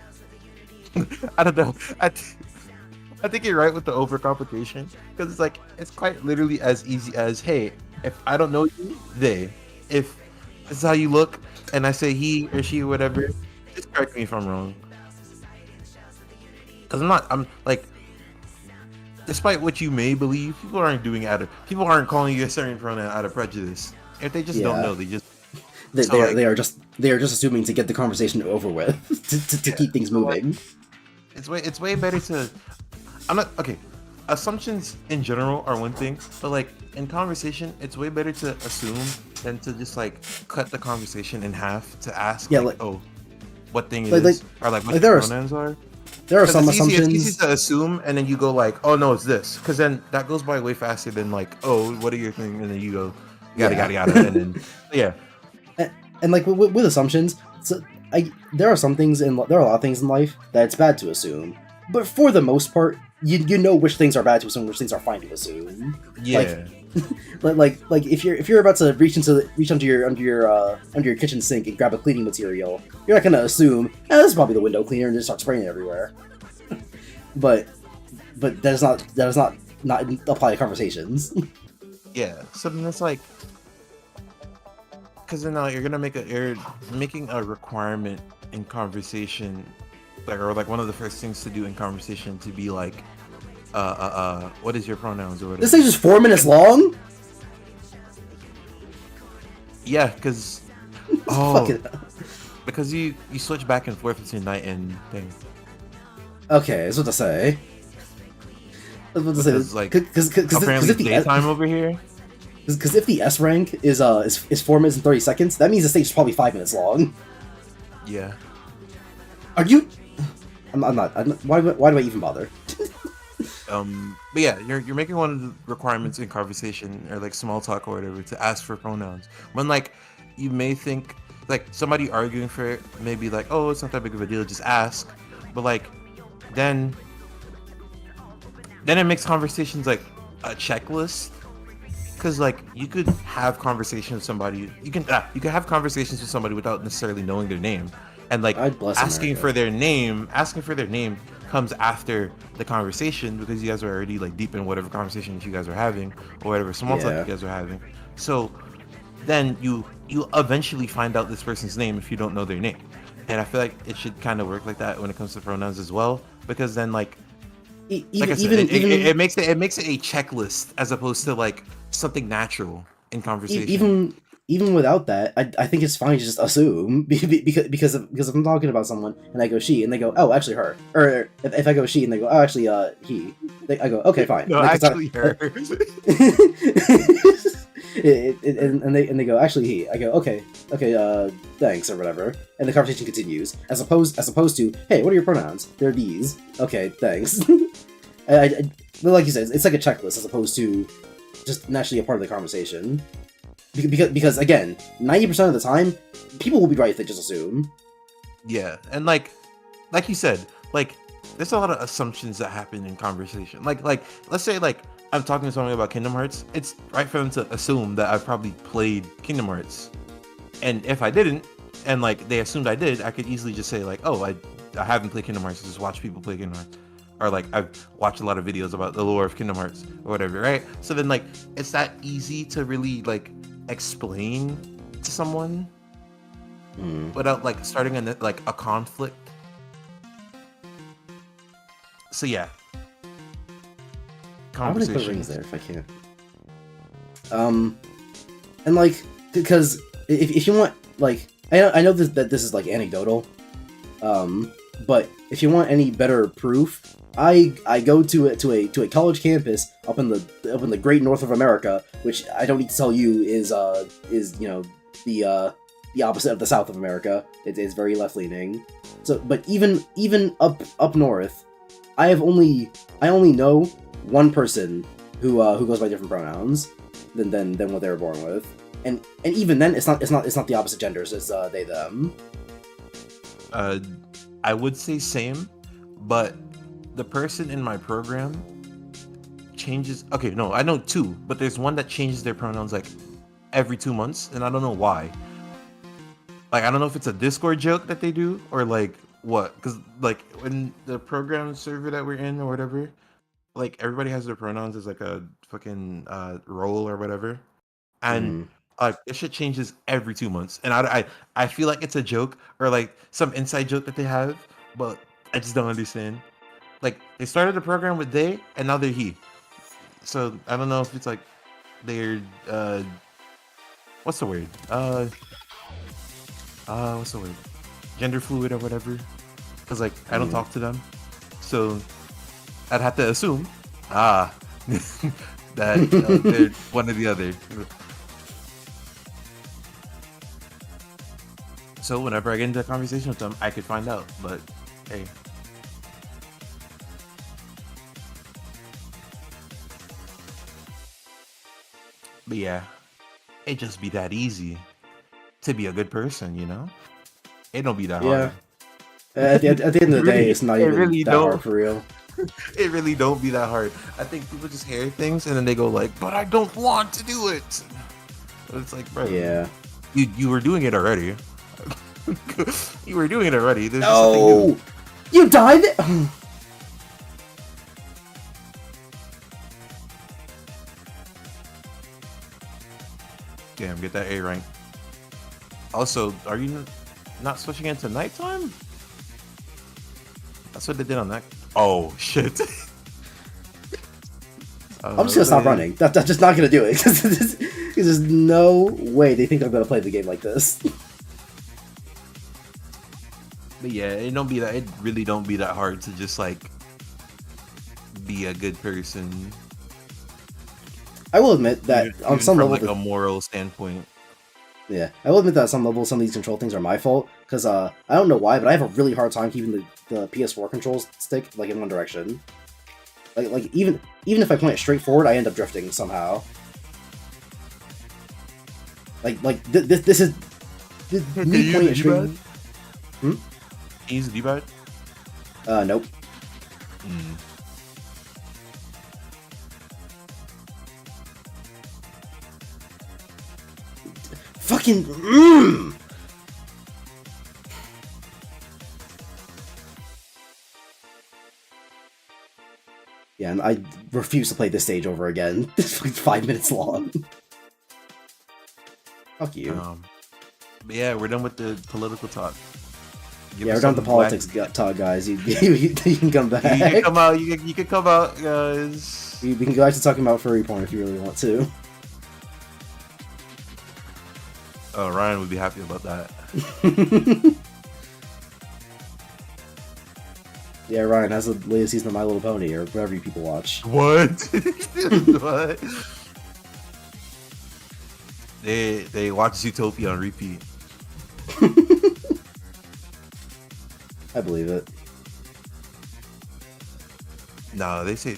I don't know. I think you're right with the overcomplication, because it's like, it's quite literally as easy as, hey, if I don't know you, they. If this is how you look, and I say he or she or whatever, just correct me if I'm wrong. Because I'm like, despite what you may believe, people aren't calling you a certain pronoun out of prejudice. If they just don't Yeah. know, they just They, so they are like they are just they are just assuming to get the conversation over with to yeah. keep things So like moving. it's way better to I'm not okay. Assumptions in general are one thing, but like in conversation, it's way better to assume than to just like cut the conversation in half to ask Yeah, like, oh, what thing it like is or like what like your pronouns are. there are Because some it's easy assumptions. to assume, and then you go like, oh no, it's this. Because then that goes by way faster than like, oh, what are your things? And then you go, yada Yeah. yada yada, and then yeah, And like with assumptions, so there are some things there are a lot of things in life that it's bad to assume, but for the most part, you know which things are bad to assume, which things are fine to assume. Like yeah, like if you're about to reach under your kitchen sink and grab a cleaning material, you're not gonna assume this is probably the window cleaner and just start spraying it everywhere. But that does not apply to conversations. yeah. So then it's like, because then you're making a requirement in conversation, like or like one of the first things to do in conversation to be like, what is your pronouns or This whatever. thing's just 4 minutes long. Yeah, because Fuck oh, it. because you switch back and forth between night and thing. Okay, that's what to say. I was about to Because say like because apparently it's daytime over here. if the S rank is 4 minutes and 30 seconds, that means the stage is probably 5 minutes long. Yeah. Are you? I'm not. Why do I even bother? But yeah, you're making one of the requirements in conversation or like small talk or whatever to ask for pronouns. When like you may think like somebody arguing for it may be like, oh, it's not that big of a deal, just ask. But like then it makes conversations like a checklist. Cause like you could have conversations with somebody, you can have conversations with somebody without necessarily knowing their name, and like I bless America. asking for their name comes after the conversation because you guys are already like deep in whatever conversation that you guys are having or whatever small talk you Yeah. guys are having. So then you eventually find out this person's name if you don't know their name, and I feel like it should kind of work like that when it comes to pronouns as well because then like I said, it makes it a checklist as opposed to like something natural in conversation. Even without that, I think it's fine to just assume because if I'm talking about someone and I go she and they go oh actually her, or if I go she and they go oh actually he, I go okay fine. No, actually, her. And they go actually he. I go okay thanks or whatever, and the conversation continues as opposed to hey what are your pronouns? They're these. Okay thanks. But like you said, it's like a checklist as opposed to just naturally a part of the conversation. Because again, 90% of the time, people will be right if they just assume. Yeah, and like you said, like there's a lot of assumptions that happen in conversation. Like let's say like I'm talking to somebody about Kingdom Hearts. It's right for them to assume that I've probably played Kingdom Hearts, and if I didn't, and like they assumed I did, I could easily just say like, oh, I haven't played Kingdom Hearts. Just watch people play Kingdom Hearts. Or like I've watched a lot of videos about the lore of Kingdom Hearts or whatever, right? So then like it's that easy to really like explain to someone without like starting a conflict. So yeah, I want to put rings conversations. there if I can. And like because if you want like I know that this is like anecdotal, but if you want any better proof, I go to a college campus up in the great north of America, which I don't need to tell you is you know the opposite of the south of America. It is very left leaning. So, but even up north, I only know one person who goes by different pronouns than what they were born with, and even then it's not the opposite genders. It's they them. I would say same, but the person in my program changes. Okay, no, I know two, but there's one that changes their pronouns like every 2 months, and I don't know why. Like, I don't know if it's a Discord joke that they do or like what, because like in the program server that we're in or whatever, like everybody has their pronouns as like a fucking role or whatever, and Mm. this shit changes every 2 months, and I feel like it's a joke or like some inside joke that they have, but I just don't understand. like they started the program with they, and now they're he. So I don't know if it's like they're what's the word? What's the word? Gender fluid or whatever. Because like I don't talk to them, so I'd have to assume that they're one or the other. So whenever I get into a conversation with them, I could find out. But hey. But yeah, it just be that easy to be a good person, you know? It don't be that Yeah. hard. At the end of the It day, really- it's not it even really that don't. hard for real. It really don't be that hard. I think people just hear things and then they go like, "But I don't want to do it." It's like, bro, Yeah. you were doing it already. You were doing it already. There's just something new. No! You died? Damn, get that A rank. Also, are you not switching into nighttime? That's what they did on that. Oh shit. I'm just gonna stop running. That's just not gonna do it. Because there's no way they think I'm gonna play the game like this. But yeah, it don't be that. It really don't be that hard to just like be a good person. I will admit that on Even some from level, like a moral standpoint. yeah, I will admit that on some level, some of these control things are my fault. Because I don't know why, but I have a really hard time keeping the PS4 controls stick like in one direction. Like even if I point it straight forward, I end up drifting somehow. This is Can me you pointing it use the straight. D-pad? Can you use the D-pad? Nope. Fucking. Yeah, and I refuse to play this stage over again. It's like 5 minutes long. Fuck you. But yeah, we're done with the political talk. Give Yeah, us we're done with the some politics talk, guys. You can come back. You can come out. You can come out, guys. We can go back to talking about furry porn if you really want to. Oh, Ryan would be happy about that. Yeah, Ryan has the latest season of My Little Pony, or whatever you people watch. What? What? They watch Zootopia on repeat. I believe it. No, they say,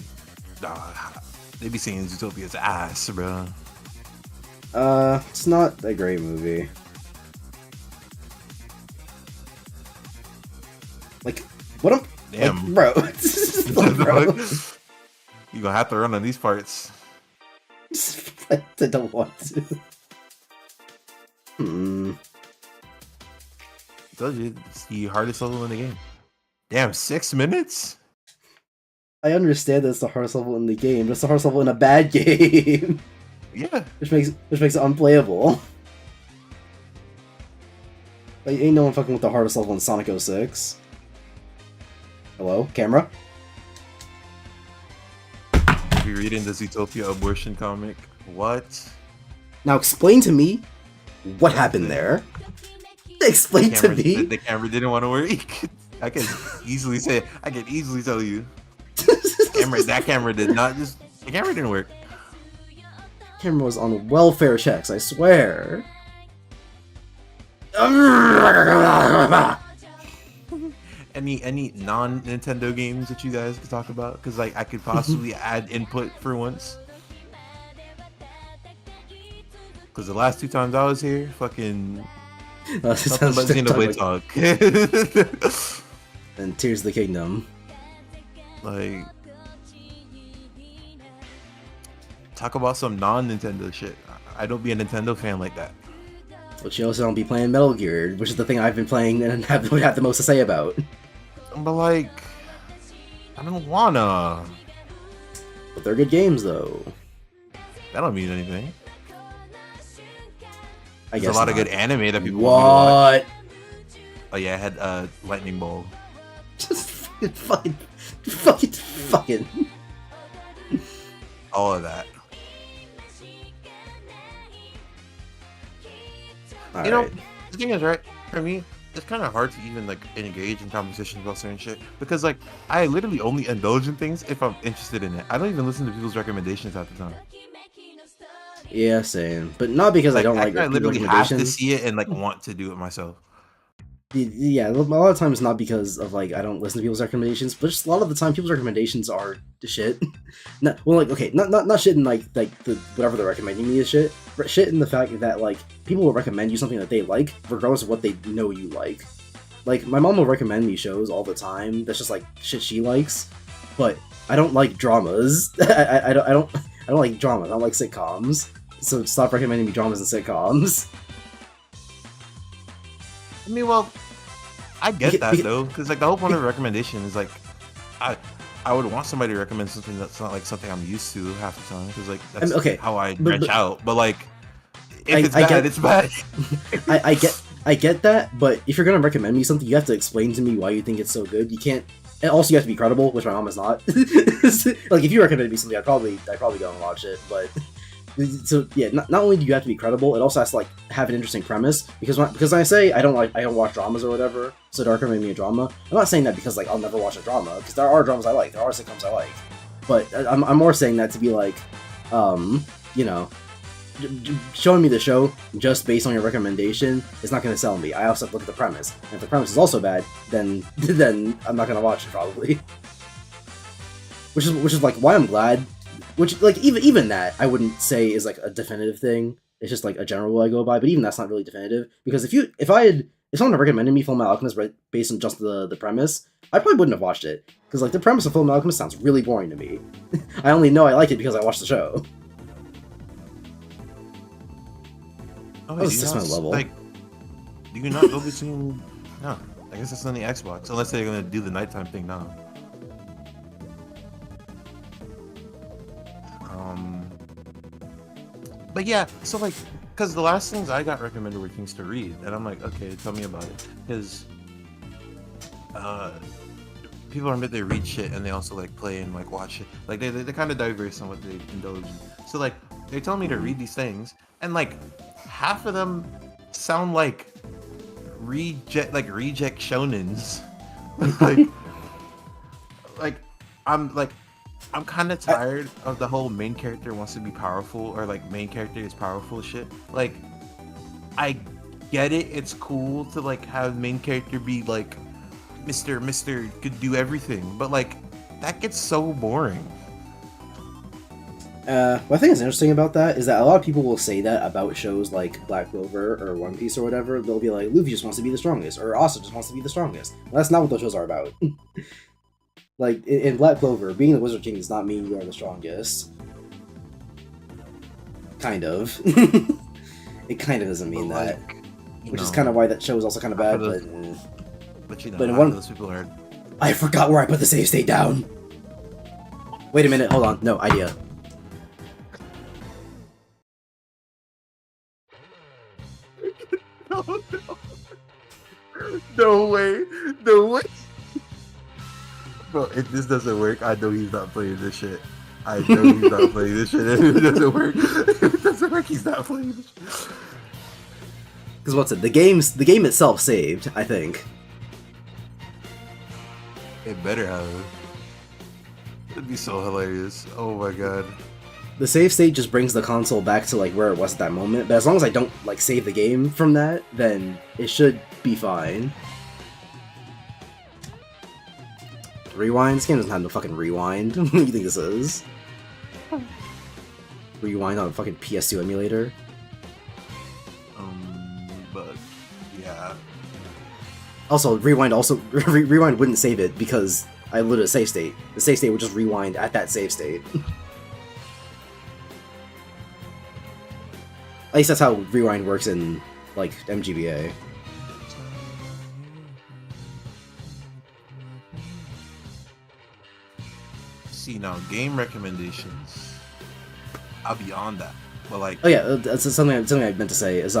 they be saying Zootopia's ass, bro. It's not a great movie. Like, what am... Damn, like, bro. What the Bro. fuck? You gonna have to run on these parts. I don't want to. Told you, it's the hardest level in the game. Damn, 6 minutes? I understand that it's the hardest level in the game, but it's the hardest level in a bad game. Yeah. which makes it unplayable. Like, ain't no one fucking with the hardest level in Sonic 06. Hello? Camera? If you're reading the Zootopia abortion comic, what? Now explain to me what happened there. Explain to me. The camera didn't want to work. I can easily say, I can easily tell you. That camera did not just, the camera didn't work. Camera was on welfare checks, I swear. Any non-Nintendo games that you guys could talk about? Because like I could possibly add input for once. Because the last 2 times I was here, fucking nothing but Xenoblade talk. And Tears of the Kingdom. Like, talk about some non-Nintendo shit. I don't be a Nintendo fan like that. But you also don't be playing Metal Gear, which is the thing I've been playing and would have the most to say about. But like, I don't wanna. But they're good games, though. That don't mean anything. I There's guess a lot of not. good anime that people want me to watch. What? Oh yeah, I had Lightning Ball. fucking. All of that. All You know, right. the thing is, right, for me, it's kind of hard to even like engage in conversations about certain shit because like I literally only indulge in things if I'm interested in it. I don't even listen to people's recommendations at the time. Yeah, same. But not because I Like don't I like kind of people's literally have to recommendations. see it and like want to do it myself. Yeah, a lot of times not because of like I don't listen to people's recommendations, but just a lot of the time people's recommendations are shit. Well, like okay, not shit in like the whatever they're recommending me is shit, but shit in the fact that like people will recommend you something that they like regardless of what they know you like. Like my mom will recommend me shows all the time that's just like shit she likes, but I don't like dramas. I don't like dramas. I don't like sitcoms. So stop recommending me dramas and sitcoms. I mean, well, I get that Because- though, because like the whole point of a recommendation is like, I I would want somebody to recommend something that's not like something I'm used to half the time, because like that's okay, how I but- branch but- out. But like, if I- it's I bad, get- it's bad. I get that, but if you're gonna recommend me something, you have to explain to me why you think it's so good. You can't, and also you have to be credible, which my mom is not. Like if you recommended me something, I'd probably go and watch it. But so yeah, not only do you have to be credible, it also has to like have an interesting premise. Because when I say I don't watch dramas or whatever, so don't recommend me a drama. I'm not saying that because like I'll never watch a drama, because there are dramas I like, there are sitcoms I like. But I'm more saying that to be like, you know. Showing me the show just based on your recommendation is not going to sell me. I also have to look at the premise. And if the premise is also bad, then I'm not going to watch it probably. Which is like why I'm glad. Which like even that I wouldn't say is like a definitive thing. It's just like a general rule I go by. But even that's not really definitive, because if someone had recommended me Fullmetal Alchemist based on just the premise, I probably wouldn't have watched it, because like the premise of Fullmetal Alchemist sounds really boring to me. I only know I like it because I watched the show. Oh, That was do you 6 not, minute level. Like, do you not go between? No, I guess that's on the Xbox, unless they're gonna do the nighttime thing now. But yeah, so like, because the last things I got recommended were things to read, and I'm like, okay, tell me about it, because people admit they read shit and they also like play and like watch it, like they kind of diverse on what they indulge in. So like, they tell me to read these things, and like half of them sound like reject shonens. like, I'm kind of tired of the whole main character wants to be powerful, or like main character is powerful shit. Like, I get it, it's cool to like have main character be like Mr. could do everything, but like that gets so boring. What I think is interesting about that is that a lot of people will say that about shows like Black Clover or One Piece or whatever. They'll be like, Luffy just wants to be the strongest, or Asa just wants to be the strongest. Well, that's not what those shows are about. Like, in Black Clover, being the Wizard King does not mean you are the strongest. Kind of. It kind of doesn't mean But, that. like, Which is kind of why that show is also kind of bad, Half but... of but you know, but in half one- of those people are. I forgot where I put the save state down! Wait a minute, hold on. No, idea. No way, no way. Bro, if this doesn't work, I know he's not playing this shit. I know he's not playing this shit. If it doesn't work, if it doesn't work, he's not playing this shit. Because what's it? The game itself saved, I think. It better have. It'd be so hilarious. Oh my god. The save state just brings the console back to like where it was at that moment, but as long as I don't like save the game from that, then it should be fine. Rewind? This game doesn't have no fucking rewind. What do you think this is? Rewind on a fucking PS2 emulator? But yeah. Also, rewind rewind wouldn't save it because I literally save state. The save state would just rewind at that save state. At least that's how rewind works in like MGBA. See now, game recommendations. I'll be on that. But like, Oh yeah, that's something I meant to say is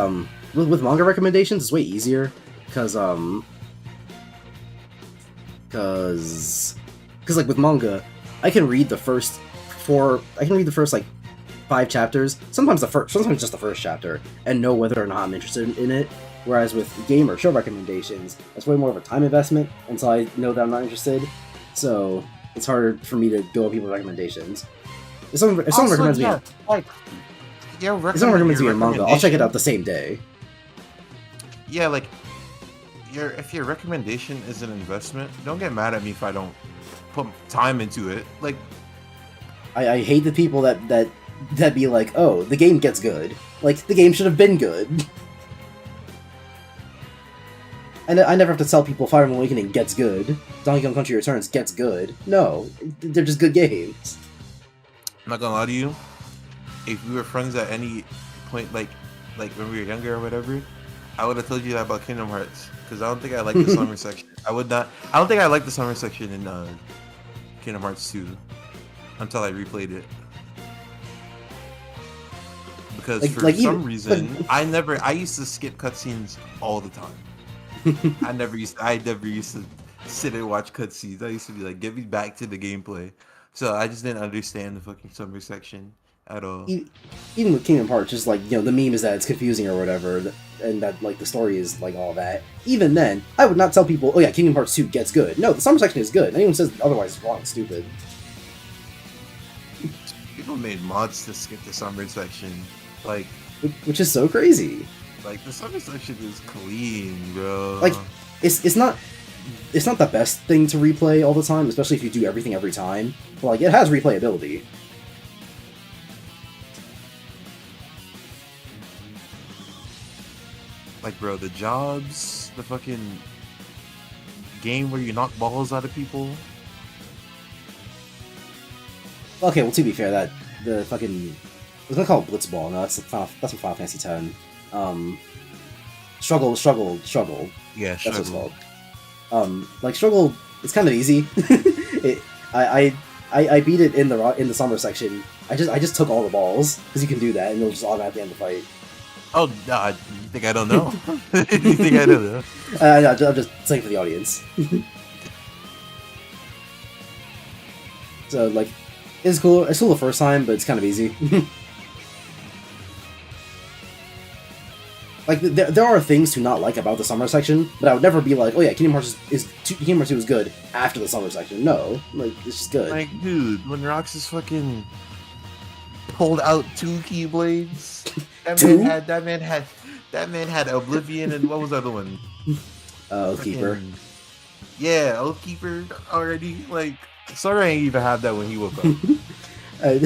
with manga recommendations it's way easier because Because like with manga, I can read the first like 5 chapters, sometimes just the first chapter, and know whether or not I'm interested in it. Whereas with game or show recommendations, it's way more of a time investment until I know that I'm not interested. So it's harder for me to go with people's recommendations. If someone recommends me, like if someone recommends me a manga, I'll check it out the same day. Yeah, like if your recommendation is an investment, don't get mad at me if I don't put time into it. Like, I hate the people that be like, oh, the game gets good. Like, the game should have been good. And I never have to tell people Fire Emblem Awakening gets good, Donkey Kong Country Returns gets good. No, they're just good games. I'm not gonna lie to you. If we were friends at any point, like when we were younger or whatever, I would have told you that about Kingdom Hearts. Because I don't think I like the summer section. I don't think I like the summer section in Kingdom Hearts 2 until I replayed it. Because for some reason, I used to skip cutscenes all the time. I never used to sit and watch cutscenes. I used to be like, get me back to the gameplay. So I just didn't understand the fucking summer section at all. Even with Kingdom Hearts, just like, the meme is that it's confusing or whatever, and that like the story is like all that. Even then, I would not tell people, oh yeah, Kingdom Hearts 2 gets good. No, the summer section is good. Anyone says otherwise is wrong and stupid. People made mods to skip the summer section, like, which is so crazy. Like, the summer section is clean, bro. Like, it's not the best thing to replay all the time, especially if you do everything every time. But like, it has replayability. Like, bro, the jobs, the fucking game where you knock balls out of people. Okay, well, to be fair, that the fucking I was gonna call it Blitzball. No, that's from Final Fantasy X. Struggle. Yeah, that's what it's struggle. called. Like Struggle, it's kind of easy. I beat it in the summer section. I just took all the balls because you can do that, and it'll just automatically end the fight. Oh, nah, you think I don't know? You think I don't know? I'm just saying for the audience. So like, it's cool. It's cool the first time, but it's kind of easy. Like, there are things to not like about the summer section, but I would never be like, oh yeah, Kingdom Hearts 2 is good after the summer section. No, like, it's just good. Like, dude, when Roxas fucking pulled out 2 Keyblades, that man had Oblivion, and what was the other one? Oathkeeper. Yeah, Oathkeeper already. Like, Sora ain't even had that when he woke up. I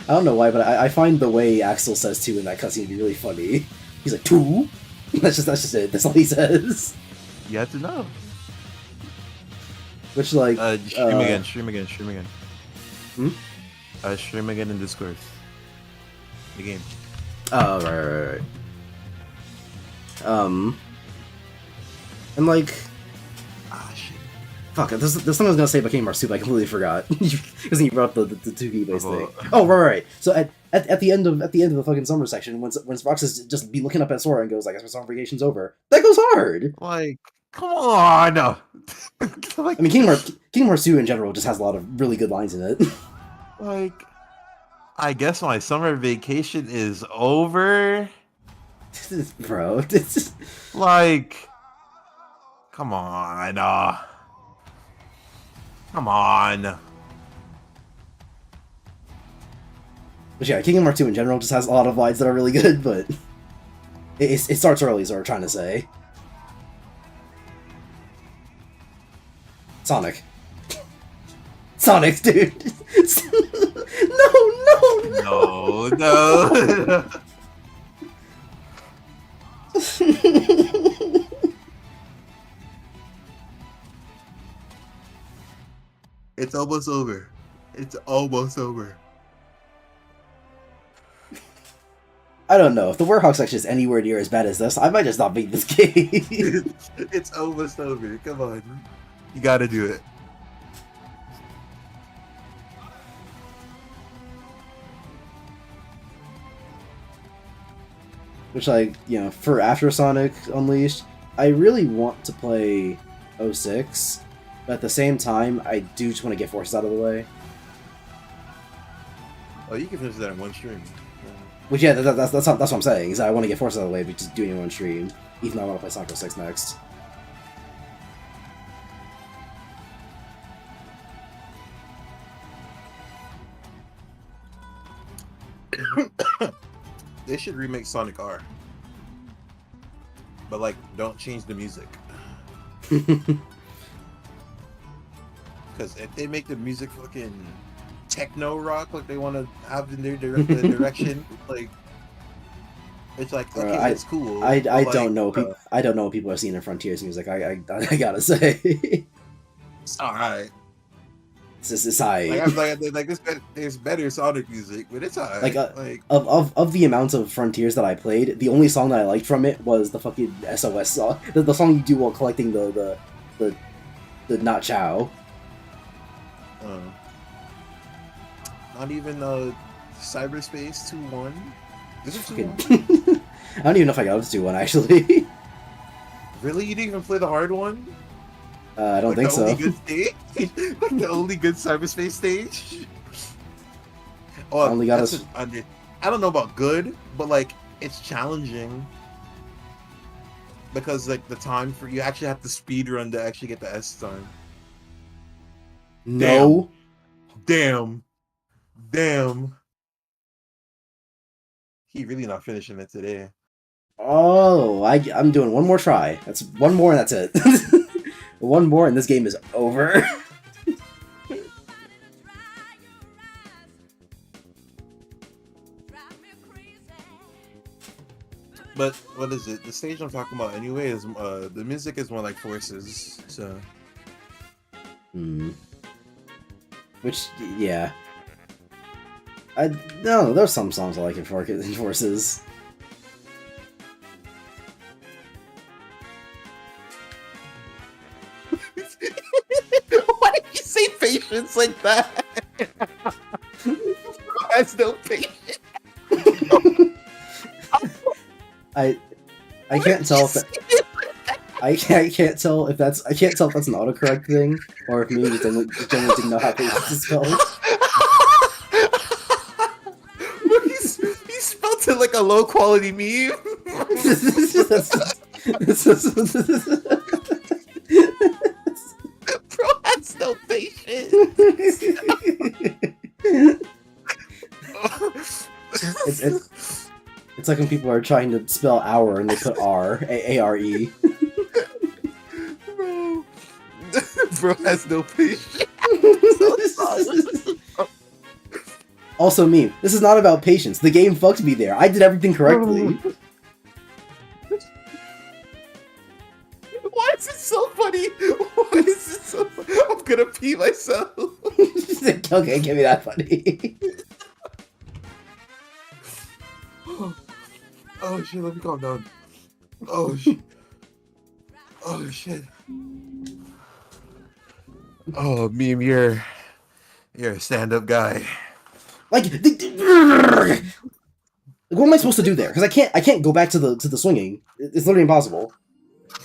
don't know why, but I find the way Axel says 2 in that cutscene to be really funny. He's like, 2? That's just it. That's all he says. You have to know. Which, like... Stream again. Hmm? Stream again in Discord. The game. Oh, right. And, like... Ah, shit. Fuck, there's something I was gonna say about Kingdom Hearts 2, but I completely forgot. Because you brought up the 2 Keyblades thing. Oh, right. So at the end of the fucking summer section, when Roxas just be looking up at Sora and goes, like, I guess my summer vacation's over, that goes hard! Like, come on! Like, I mean, Kingdom Hearts 2 in general just has a lot of really good lines in it. Like, I guess my summer vacation is over? Bro, like, come on. Come on. But yeah, Kingdom Hearts 2 in general just has a lot of lines that are really good, but it starts early is what we're trying to say. Sonic, dude! No! It's almost over. I don't know. If the Warhawk section is anywhere near as bad as this, I might just not beat this game. It's almost over. Come on. You gotta do it. Which, like, for After Sonic Unleashed, I really want to play 06, But at the same time, I do just want to get Forces out of the way. Oh, you can finish that in one stream. Which, yeah, that's what I'm saying, is I want to get Forces out of the way, but just doing it in one stream, even though I want to play Sonic 06 next. They should remake Sonic R. But, like, don't change the music. Because if they make the music fucking techno rock like they want to have in their direction, like, it's like, okay, that's cool. I like, don't know. I don't know what people are seeing in Frontiers music. I gotta say, it's alright. it's high. There's better Sonic music, but it's alright. Of the amount of Frontiers that I played, the only song that I liked from it was the fucking SOS song, the song you do while collecting the not Chow. Not even Cyberspace 2-1. Is it 2-1? I don't even know if I got up to 2-1 actually. Really, you didn't even play the hard one? I don't think so. Only good stage? Like the only good Cyberspace stage? Oh, I only got I don't know about good, but like it's challenging because like the time for you actually have to speed run to actually get the S time. No. Damn. He really not finishing it today. Oh, I'm doing one more try. That's one more and that's it. One more and this game is over. But what is it? The stage I'm talking about anyway is the music is more like Forces, so. Which, yeah. No, there's some songs I like in Forces. Why did you say patience like that? That's no patience. I can't tell if I can't tell if that's an autocorrect thing or if me just generally didn't know how patience is spelled. He spelled it like a low quality meme. Bro has no patience. It's like when people are trying to spell hour and they put R, A-R-E. Bro has no patience. Also me, this is not about patience. The game fucked me there. I did everything correctly. Why is it so funny? Why is it so funny? I'm gonna pee myself. Okay, give me that funny. Oh shit, let me calm down. Oh shit. Oh shit. Oh, meme, you're a stand-up guy. Like, what am I supposed to do there? Because I can't go back to the swinging. It's literally impossible.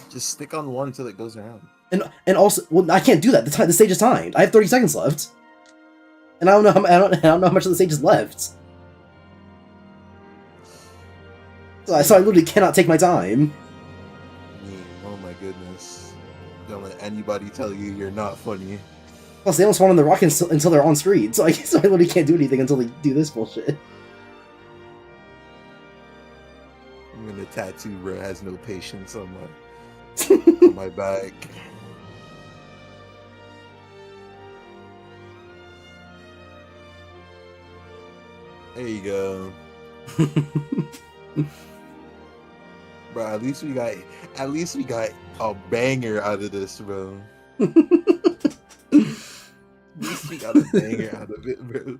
Just stick on one until it goes around. And also, well, I can't do that. The stage is timed. I have 30 seconds left, and I don't know I don't know how much of the stage is left. So I literally cannot take my time. Oh my goodness! Don't let anybody tell you you're not funny. Plus, they don't spawn on the rock until they're on screen, so I literally can't do anything until they do this bullshit. I'm gonna tattoo bro has no patience on my back. There you go. Bro, at least we got a banger out of this, bro. At least we got a banger out of it, bro.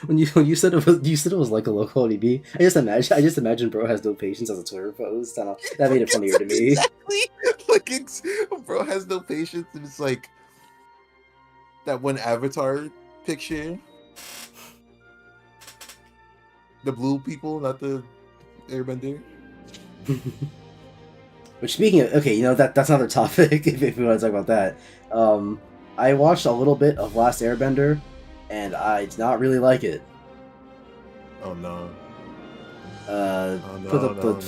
when you said it was like a low quality B, I just imagine bro has no patience as a Twitter post. I don't know, that made it funnier to me. Exactly. Like bro has no patience, and it's like that one Avatar picture. The blue people, not the airbender. Which, speaking of, okay, that's another topic if we want to talk about that. I watched a little bit of Last Airbender, and I did not really like it. Oh no. Oh Put no, no,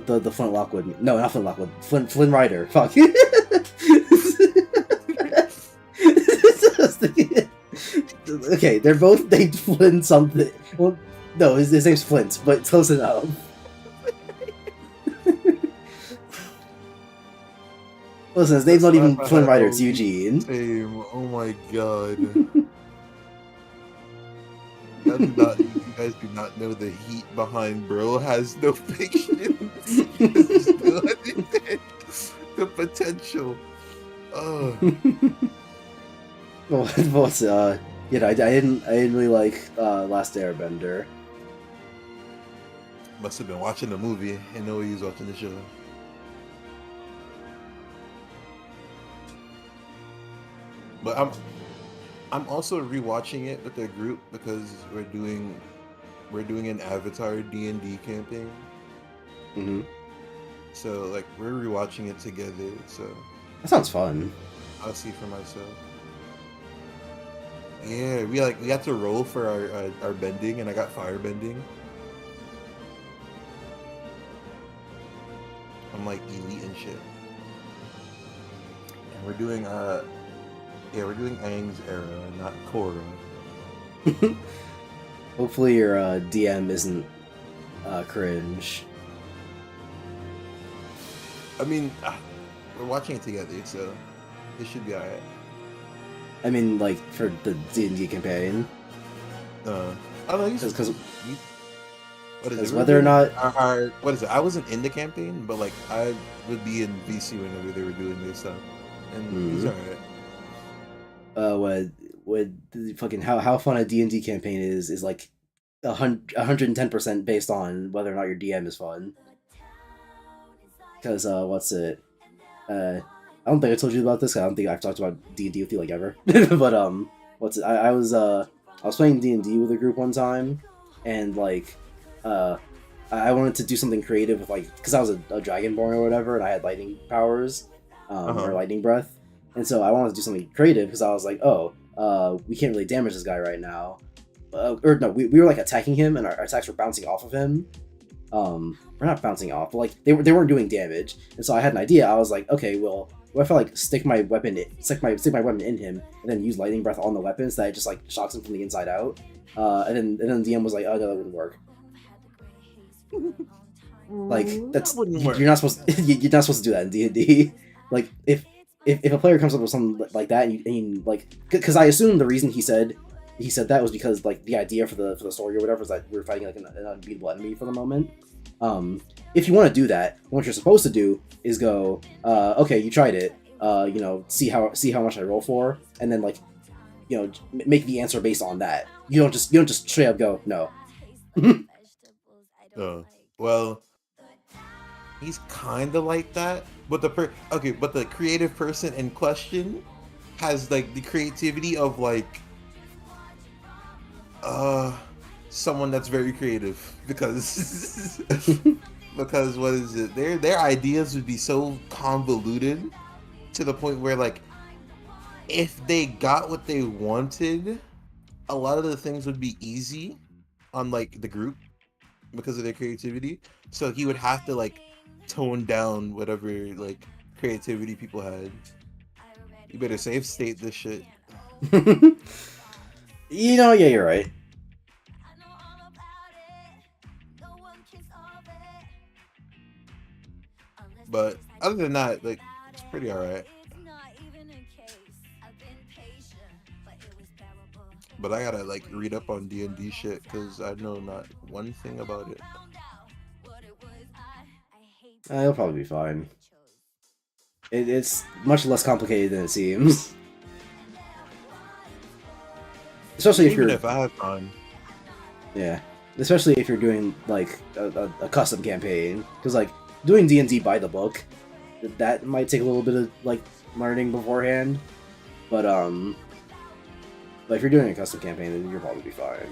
no. the Flint Lockwood. No, not Flint Lockwood. Flint Rider. Fuck. Okay, they're both named Flint something. Well, no, his name's Flint, but close enough. Listen, his name's not even Flint Rider, it's Eugene. Same. Oh my god. You guys do not know the heat behind bro has no patience. The potential. Oh. I didn't really like Last Airbender. Must have been watching the movie and know he was watching the show. But I'm also rewatching it with the group because we're doing an Avatar D&D campaign. Mm-hmm. So like we're rewatching it together. So That sounds fun. I'll see for myself. Yeah, we had to roll for our bending, and I got fire bending. I'm like elite and shit. And we're doing Aang's era, not Korra. Hopefully your DM isn't cringe. I mean, we're watching it together, so it should be alright. I mean, like, for the D&D campaign. I don't know. Because what is it? Whether or not what is it? I wasn't in the campaign, but like I would be in VC whenever they were doing their stuff, and he's alright. what fucking how fun a D&D campaign is like 110% based on whether or not your DM is fun. Because what's it? I don't think I told you about this. I don't think I've talked about D&D with you like ever. But what's it? I was playing D&D with a group one time, and like I wanted to do something creative with like because I was a dragonborn or whatever, and I had lightning powers, or lightning breath, and so I wanted to do something creative because I was like, we can't really damage this guy right now, or no, we were like attacking him, and our attacks were bouncing off of him. We're not bouncing off, but like they weren't doing damage, and so I had an idea. I was like, okay, well, what if I like stick my weapon in him, and then use lightning breath on the weapon so that it just like shocks him from the inside out. And then the DM was like, oh no, that wouldn't work. Like that's you're not supposed to do that in D&D. Like if a player comes up with something like that, and you like, because I assume the reason he said that was because like the idea for the story or whatever is that we're fighting like an unbeatable enemy for the moment. If you want to do that, what you're supposed to do is go, okay, you tried it, see how much I roll for, and then like, make the answer based on that. You don't just straight up go no. Well, he's kind of like that, but the creative person in question has like the creativity of like someone that's very creative, because because what is it? Their ideas would be so convoluted to the point where like if they got what they wanted, a lot of the things would be easy on like the group because of their creativity. So he would have to like tone down whatever like creativity people had. You better safe state this shit. Yeah, you're right. But other than that, like, it's pretty alright. But I gotta like read up on D&D shit because I know not one thing about it. It'll probably be fine. It's much less complicated than it seems. Especially if I have time. Yeah, especially if you're doing like a custom campaign, because like doing D&D by the book, that might take a little bit of like learning beforehand. But if you're doing a custom campaign, then you'll probably be fine.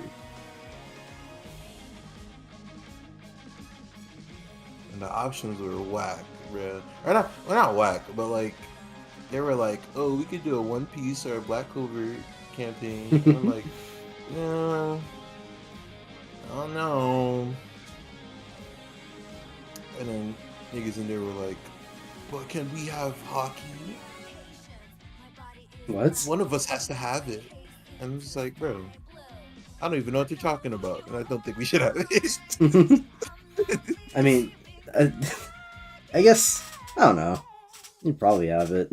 And the options were whack. bro. Or not, well, not whack, but like they were like, oh, we could do a One Piece or a Black Clover campaign. And I'm like, yeah, I don't know. And then niggas in there were like, but can we have hockey? What? One of us has to have it. And I'm just like, bro, I don't even know what you're talking about, and I don't think we should have it. I mean, I guess I don't know. You probably have it.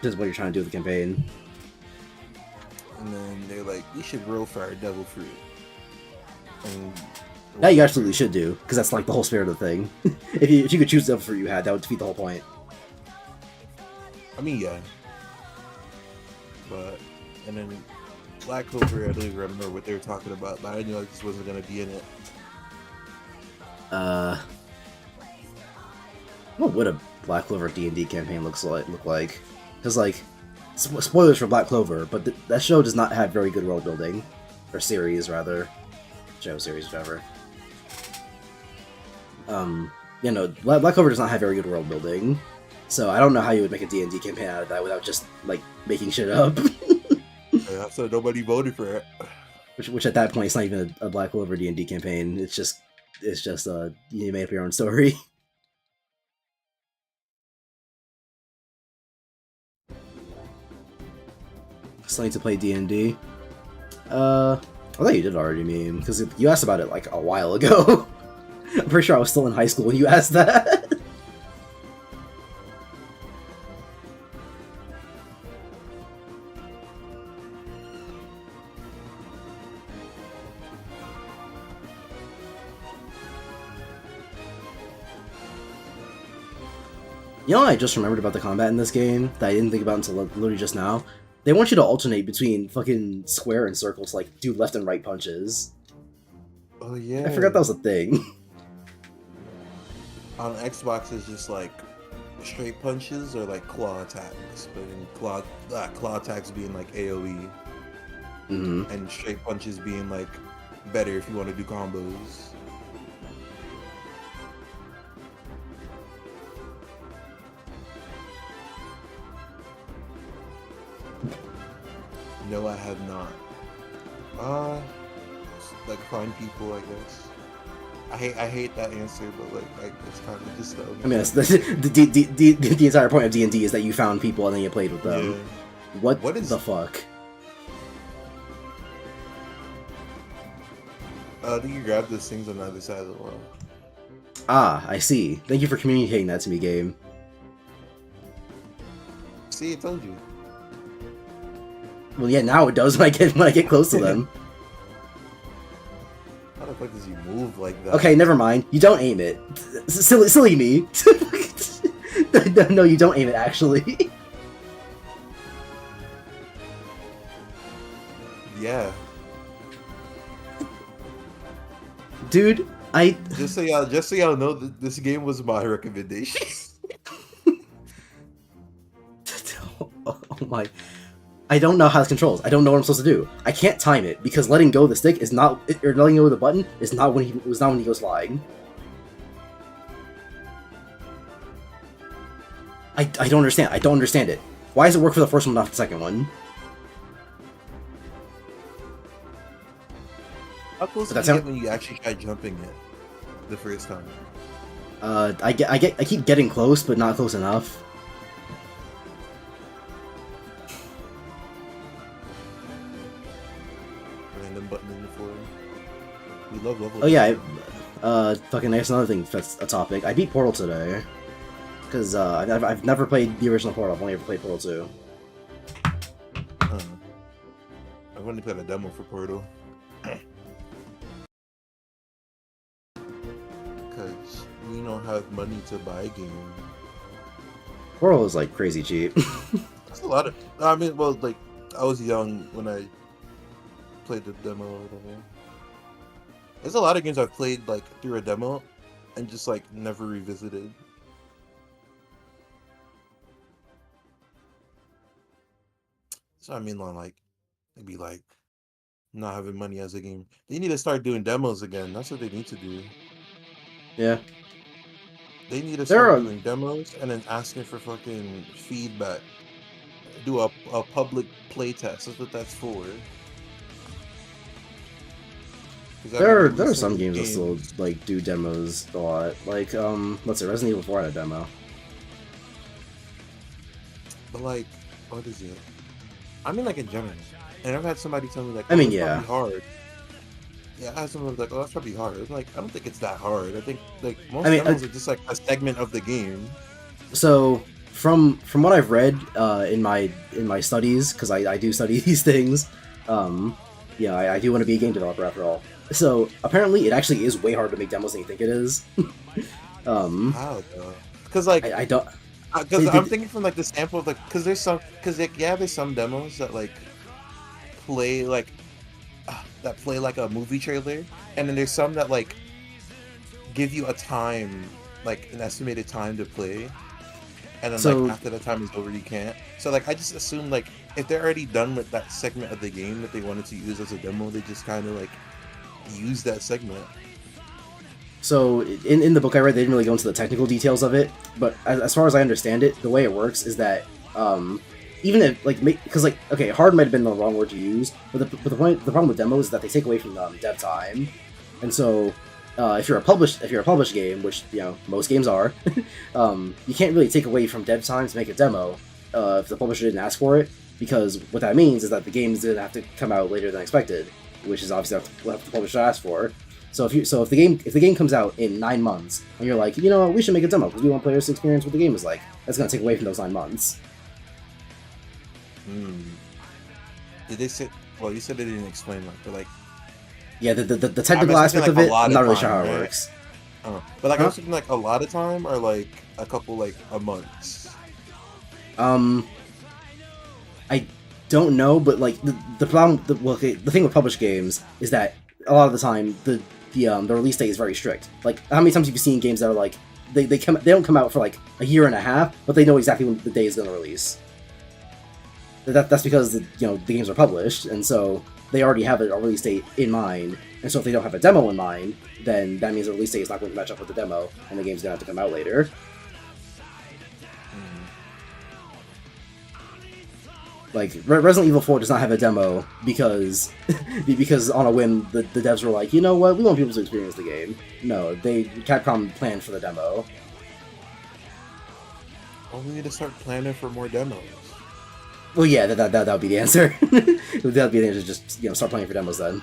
Just what you're trying to do with the campaign. And then they're like, we should roll for our devil fruit. And That you absolutely should do, because that's like the whole spirit of the thing. If you could choose the devil fruit you had, that would defeat the whole point. I mean, yeah. But, and then Black Clover, I don't even remember what they were talking about, but I knew like this wasn't going to be in it. What would a Black Clover D&D campaign look like? Because like, spoilers for Black Clover, but that show does not have very good world building, or series rather, show series whatever. You know, Black Clover does not have very good world building, so I don't know how you would make a D&D campaign out of that without just like making shit up. Yeah, so nobody voted for it. Which at that point, it's not even a Black Clover D&D campaign. It's just you made up your own story. Still need to play D&D. I thought you did already, mean, because you asked about it like a while ago. I'm pretty sure I was still in high school when you asked that. You know what I just remembered about the combat in this game that I didn't think about until literally just now? They want you to alternate between fucking square and circle to like do left and right punches. Oh yeah. I forgot that was a thing. On Xbox, it's just like straight punches or like claw attacks, but in claw attacks being like AoE, and straight punches being like better if you want to do combos. No, I have not. Like find people, I guess. I hate that answer, but like it's kind of just. I mean, the entire point of D&D is that you found people and then you played with them. Yeah. What is the fuck? I think you grab those things on the other side of the wall. Ah, I see. Thank you for communicating that to me, game. See, I told you. Well, yeah, now it does when I get close to them. How the fuck does you move like that? Okay, never mind. You don't aim it. Silly me. No, you don't aim it, actually. Yeah. Dude, Just so y'all know, this game was my recommendation. Oh my... I don't know how this controls. I don't know what I'm supposed to do. I can't time it because letting go of the stick is not, or letting go of the button is not when he goes flying. I don't understand. I don't understand it. Why does it work for the first one, not for the second one? How close did you get when you actually tried jumping it the first time? I keep getting close, but not close enough. Random button in the floor. We love level. Oh yeah, fucking there's another thing that's a topic. I beat Portal today. Because I've never played the original Portal, I've only ever played Portal 2. I've only played a demo for Portal. Because we don't have money to buy a game. Portal is like crazy cheap. That's a lot of... I mean, well, like, I was young when I played the demo or whatever. There's a lot of games I've played, like, through a demo and just, like, never revisited. So I mean, like, maybe like not having money as a game. They need to start doing demos again. That's what they need to do. Yeah. They need to There start are doing demos and then asking for fucking feedback. Do a public play test. That's what that's for. Because I mean, there are releasing some these games that still games, like do demos a lot. Like let's say Resident Evil 4 had a demo. but like, what is it? I mean, like in general. And I've had somebody tell me like, I "Oh, mean, that's yeah. probably hard." Yeah, I had someone like, "Oh, that's probably hard." I'm like, I don't think it's that hard. I think like I most mean, demos are just like a segment of the game. so from what I've read in my studies, because I do study these things, um, yeah, I do want to be a game developer after all. So apparently, it actually is way harder to make demos than you think it is. um, How though? Because like, I don't. because I'm thinking from like the sample of like, because there's some, because like, yeah, there's some demos that like play like that play like a movie trailer, and then there's some that like give you a time, like an estimated time to play, and then like So after the time is over, you can't. So like I just assume like if they're already done with that segment of the game that they wanted to use as a demo, they just kind of like use that segment. So in the book I read, they didn't really go into the technical details of it, but as far as I understand it, the way it works is that even if like because like okay, hard might have been the wrong word to use, but the problem with demos is that they take away from dev time, and so if you're a published game, which you know most games are, you can't really take away from dev time to make a demo if the publisher didn't ask for it, because what that means is that the game is gonna have to come out later than expected, which is obviously what the publisher asked for. So if the game comes out in 9 months and you're like, you know what, we should make a demo because we want players to experience what the game is like, that's gonna take away from those 9 months. Hmm. Did they say? Well, you said they didn't explain that, but like, Yeah, the I'm technical expecting aspect like of a it, lot I'm of not really sure time, how it right? works. But like I Huh? was thinking like a lot of time or like a couple like a months. Um, I don't know, but like the problem, the thing with published games is that a lot of the time the release date is very strict. Like how many times have you seen games that are like they don't come out for like a year and a half, but they know exactly when the day is going to release. That's because the games are published, and so they already have a release date in mind. And so if they don't have a demo in mind, then that means the release date is not going to match up with the demo, and the game's going to have to come out later. Like Resident Evil 4 does not have a demo because because on a whim the devs were like, you know what, we want people to experience the game. No, Capcom planned for the demo. Oh, we need to start planning for more demos. Well, yeah, that would be the answer. That would be the answer. Just start playing for demos then.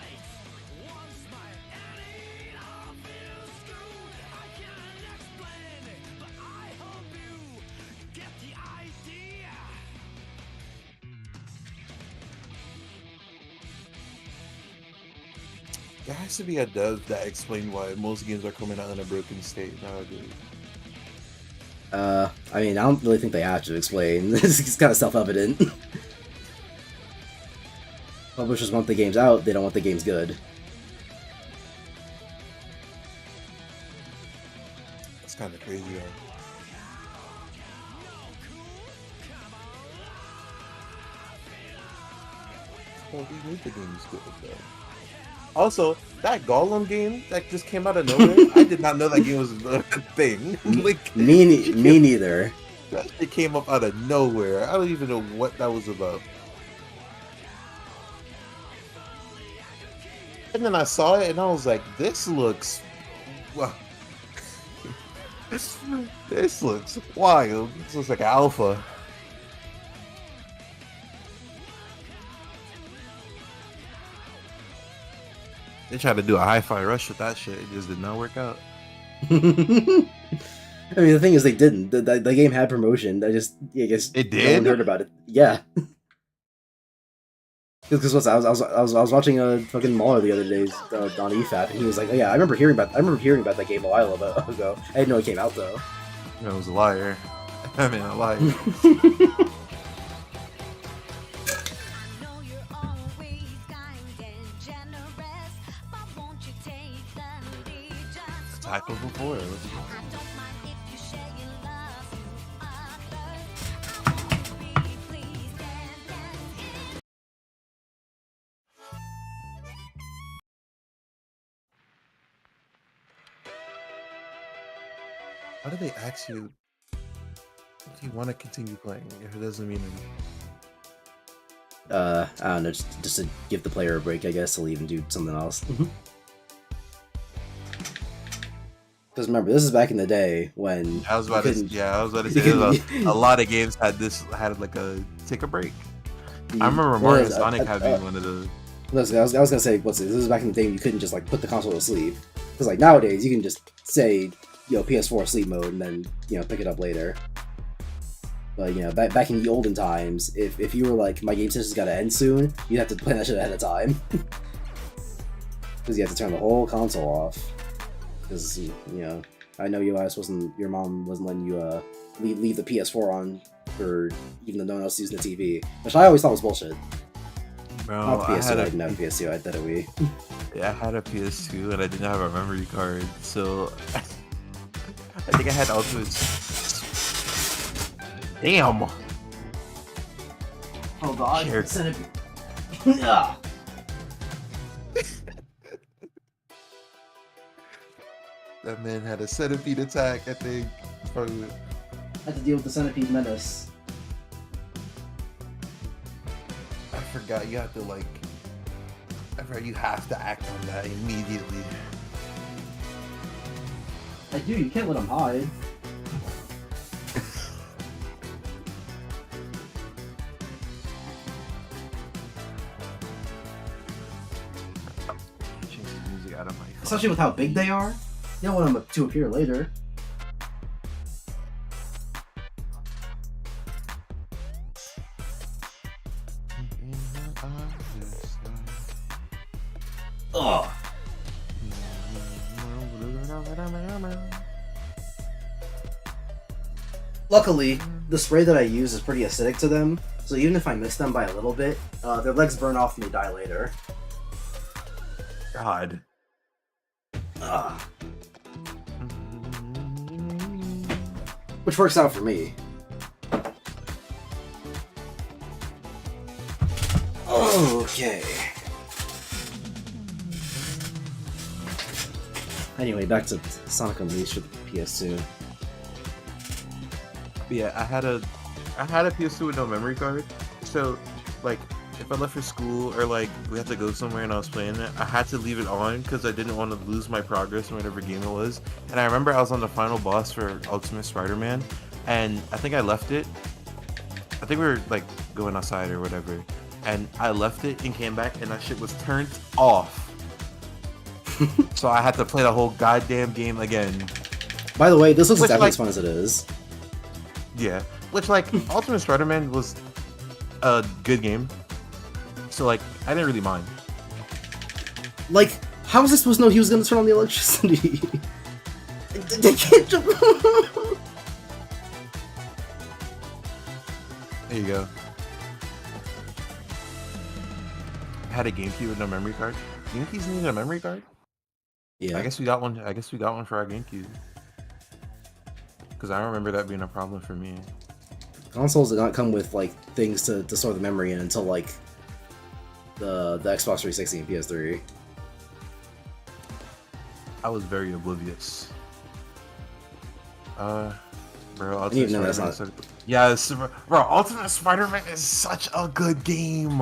There has to be a dev that explained why most games are coming out in a broken state nowadays. I mean, I don't really think they have to explain. It's kind of self-evident. Publishers want the games out, they don't want the games good. That's kind of crazy though. Well, we need the games good though. Also, that Gollum game that just came out of nowhere, I did not know that game was a thing. Like Me neither. that shit came up out of nowhere. I don't even know what that was about. And then I saw it and I was like, this looks wow. This looks wild. This looks like alpha. They tried to do a hi-fi rush with that shit. It just did not work out. I mean, the thing is, they didn't. The game had promotion. I guess It no one did? heard about it. Yeah. Because I was watching a fucking Mauler the other day on EFAP, and he was like, "Oh yeah, I remember hearing about that game a while ago. I didn't know it came out though." I was a liar. I mean, a liar. know you're always kind and generous, but won't you take the lead just for Type of before. Let's go. I don't mind if you share your love to others. I want to be pleased and then How do they ask you if you want to continue playing if it doesn't mean anything? I don't know, just to give the player a break, I guess, to leave and do something else. Because remember, this is back in the day when I was about to, couldn't- yeah, I was about to you say there's couldn't- a lot of games had like a take a break. I remember Well, Mario and yes, Sonic having one of those. Listen, I was gonna say, this is back in the day when you couldn't just like put the console to sleep. Because like nowadays, you can just say, PS4 sleep mode, and then pick it up later. But back in the olden times, if you were like, my game session's gotta end soon, you'd have to plan that shit ahead of time. Because you have to turn the whole console off. Because I know your mom wasn't letting you leave the PS4 on for even though no one else using the TV, which I always thought was bullshit. Bro, Not the PS2, I didn't a, have a PS2, I had a Wii. yeah, I had a PS2 and I didn't have a memory card, so I think I had Ultimate. Damn. Oh god, Sure. centipede. That man had a centipede attack. I think. Probably. I had to deal with the centipede menace. I forgot you have to like. I forgot you have to act on that immediately. I do, you can't let him hide. Change the music out of my phone. Especially with how big they are. You don't want them to appear later. Ugh. Luckily, the spray that I use is pretty acidic to them, so even if I miss them by a little bit, their legs burn off and they die later. God. Ugh. Which works out for me. Okay. Anyway, back to Sonic Unleashed with PS2. But yeah, I had a PS2 with no memory card. So, like, if I left for school or like we had to go somewhere and I was playing it, I had to leave it on because I didn't want to lose my progress in whatever game it was. And I remember I was on the final boss for Ultimate Spider-Man, and I think I left it. I think we were like going outside or whatever, and I left it and came back, and that shit was turned off. So I had to play the whole goddamn game again. By the way, this looks Which, exactly like- as fun as it is. Yeah, which like Ultimate Spider-Man was a good game, so like I didn't really mind. Like, how was I supposed to know he was gonna turn on the electricity? They can't jump. There you go. I had a GameCube with no memory card. GameCubes needed a memory card. Yeah. I guess we got one. I guess we got one for our GameCube. Because I remember that being a problem for me. Consoles did not come with like things to store the memory in until like the Xbox 360 and PS3. I was very oblivious. Bro, didn't Ultimate even know that's Spider-Man. Yeah, bro, Ultimate Spider-Man is such a good game.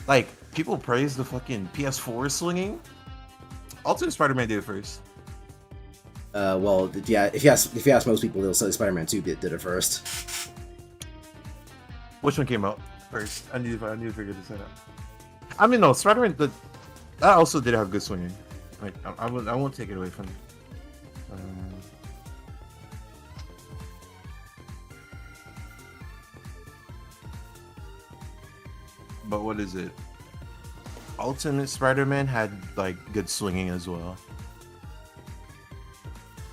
Like, people praise the fucking PS4 swinging. Ultimate Spider-Man did it first. Well, yeah. If you ask most people, they'll say Spider-Man 2 did it first. Which one came out first? I need to figure this out. I mean, no, Spider-Man. That also did have good swinging. Like, I won't take it away from you. But what is it? Ultimate Spider-Man had like good swinging as well.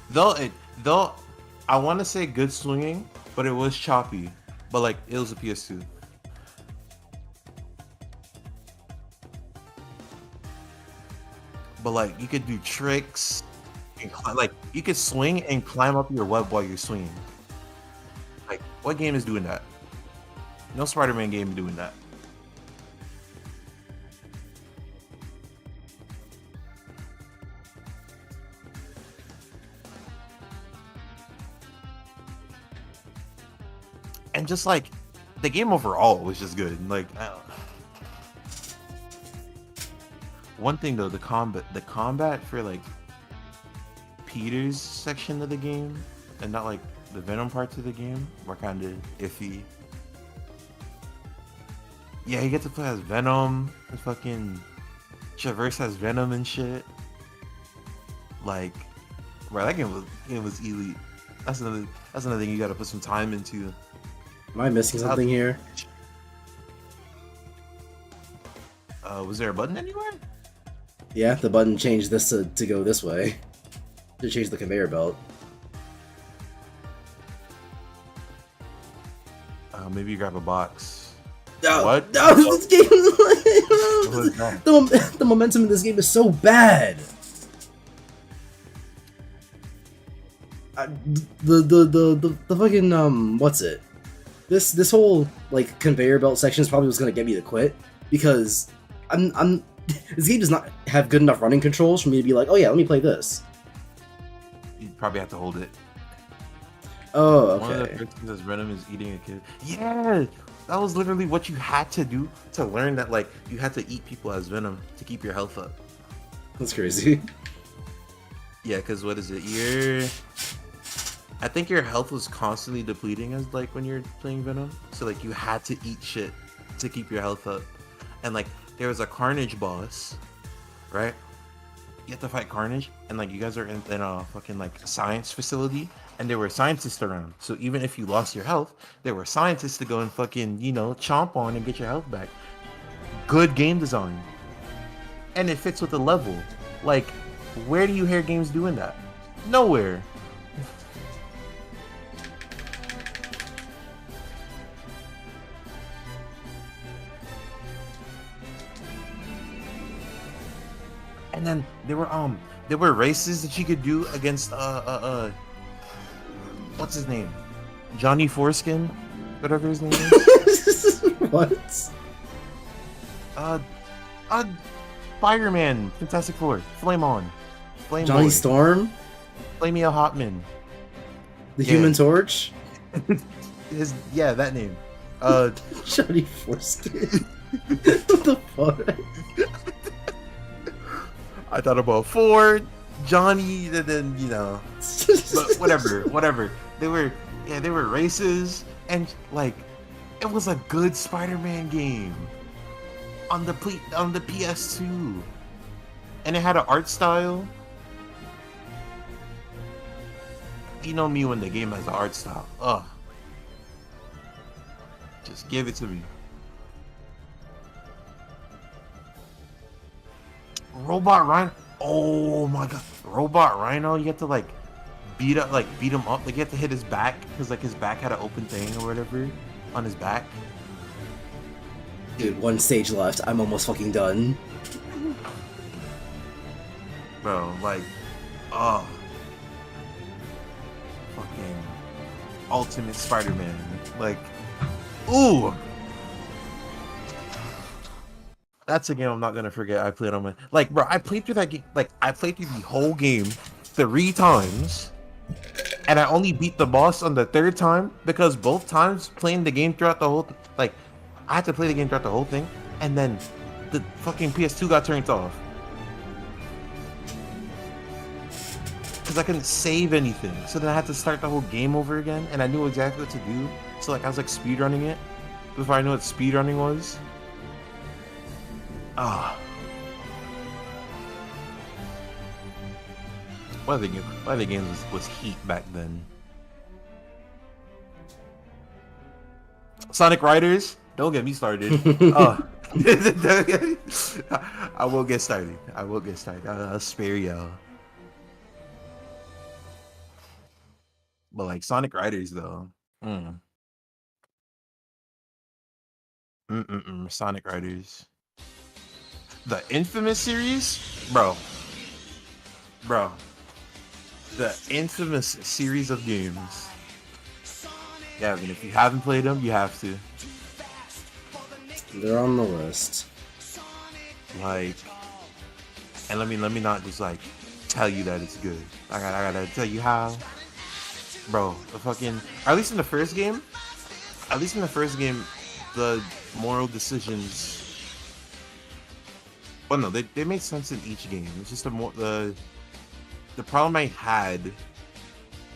Though I want to say good swinging, but it was choppy. But like it was a PS2. But like you could do tricks, and like you could swing and climb up your web while you're swinging. Like what game is doing that? No Spider-Man game is doing that. and just like the game overall was just good. Like one thing though, the combat for like Peter's section of the game and not like the Venom parts of the game were kind of iffy. Yeah, you get to play as Venom and fucking traverse as Venom and shit. Like, bro, that game was elite. That's another thing you got to put some time into. Am I missing something here? Was there a button anywhere? Yeah, the button changed this to go this way. To change the conveyor belt. Maybe you grab a box. No, What? No, this game. What was that? The momentum in this game is so bad. The fucking what's it? This whole like conveyor belt section is probably what's gonna get me to quit because I'm this game does not have good enough running controls for me to be like, oh yeah, let me play this. You probably have to hold it. Oh, One of the okay. first things that's Venom is eating a kid. Yeah, that was literally what you had to do to learn that like you had to eat people as Venom to keep your health up. That's crazy. Yeah, because what is it? I think your health was constantly depleting as like when you're playing Venom. So like you had to eat shit to keep your health up. And like there was a Carnage boss, right? You have to fight Carnage, and like you guys are in a fucking like science facility, and there were scientists around. So even if you lost your health, there were scientists to go and fucking, chomp on and get your health back. Good game design. And it fits with the level. Like, where do you hear games doing that? Nowhere. And then there were races that you could do against what's his name? Johnny Foreskin? Whatever his name is. What? uh Spider-Man, Fantastic Four, Flame On. Flame Johnny Boy, Storm? Flamea Hotman. The Yeah. Human Torch? That name. Johnny Foreskin. What the fuck? I thought about Ford, Johnny, and then but whatever. They were races, and like it was a good Spider-Man game on the PS2, and it had an art style. You know me when the game has an art style. Ugh, just give it to me. Robot Rhino. Oh my god. Robot Rhino, you have to like beat him up. Like you have to hit his back because like his back had an open thing or whatever on his back. Dude, one stage left. I'm almost fucking done. Bro, like, oh, fucking Ultimate Spider-Man. Like, ooh. That's a game I'm not gonna forget. I played on my bro. I played through that game. Like I played through the whole game 3 times, and I only beat the boss on the 3rd time because both times playing the game throughout the whole I had to play the game throughout the whole thing, and then the fucking PS2 got turned off because I couldn't save anything. So then I had to start the whole game over again, and I knew exactly what to do. So like I was like speedrunning it before I knew what speedrunning was. Ah. One of the games was heat back then. Sonic Riders, don't get me started. Oh. I will get started. I'll spare y'all. But like Sonic Riders though. Sonic Riders. The Infamous series? Bro. The Infamous series of games. Gavin, if you haven't played them, you have to. They're on the list. Like, and let me not just like tell you that it's good. I gotta tell you how. Bro, the fucking, or at least in the first game, at least in the first game, the moral decisions. Well, no, they made sense in each game. It's just the problem I had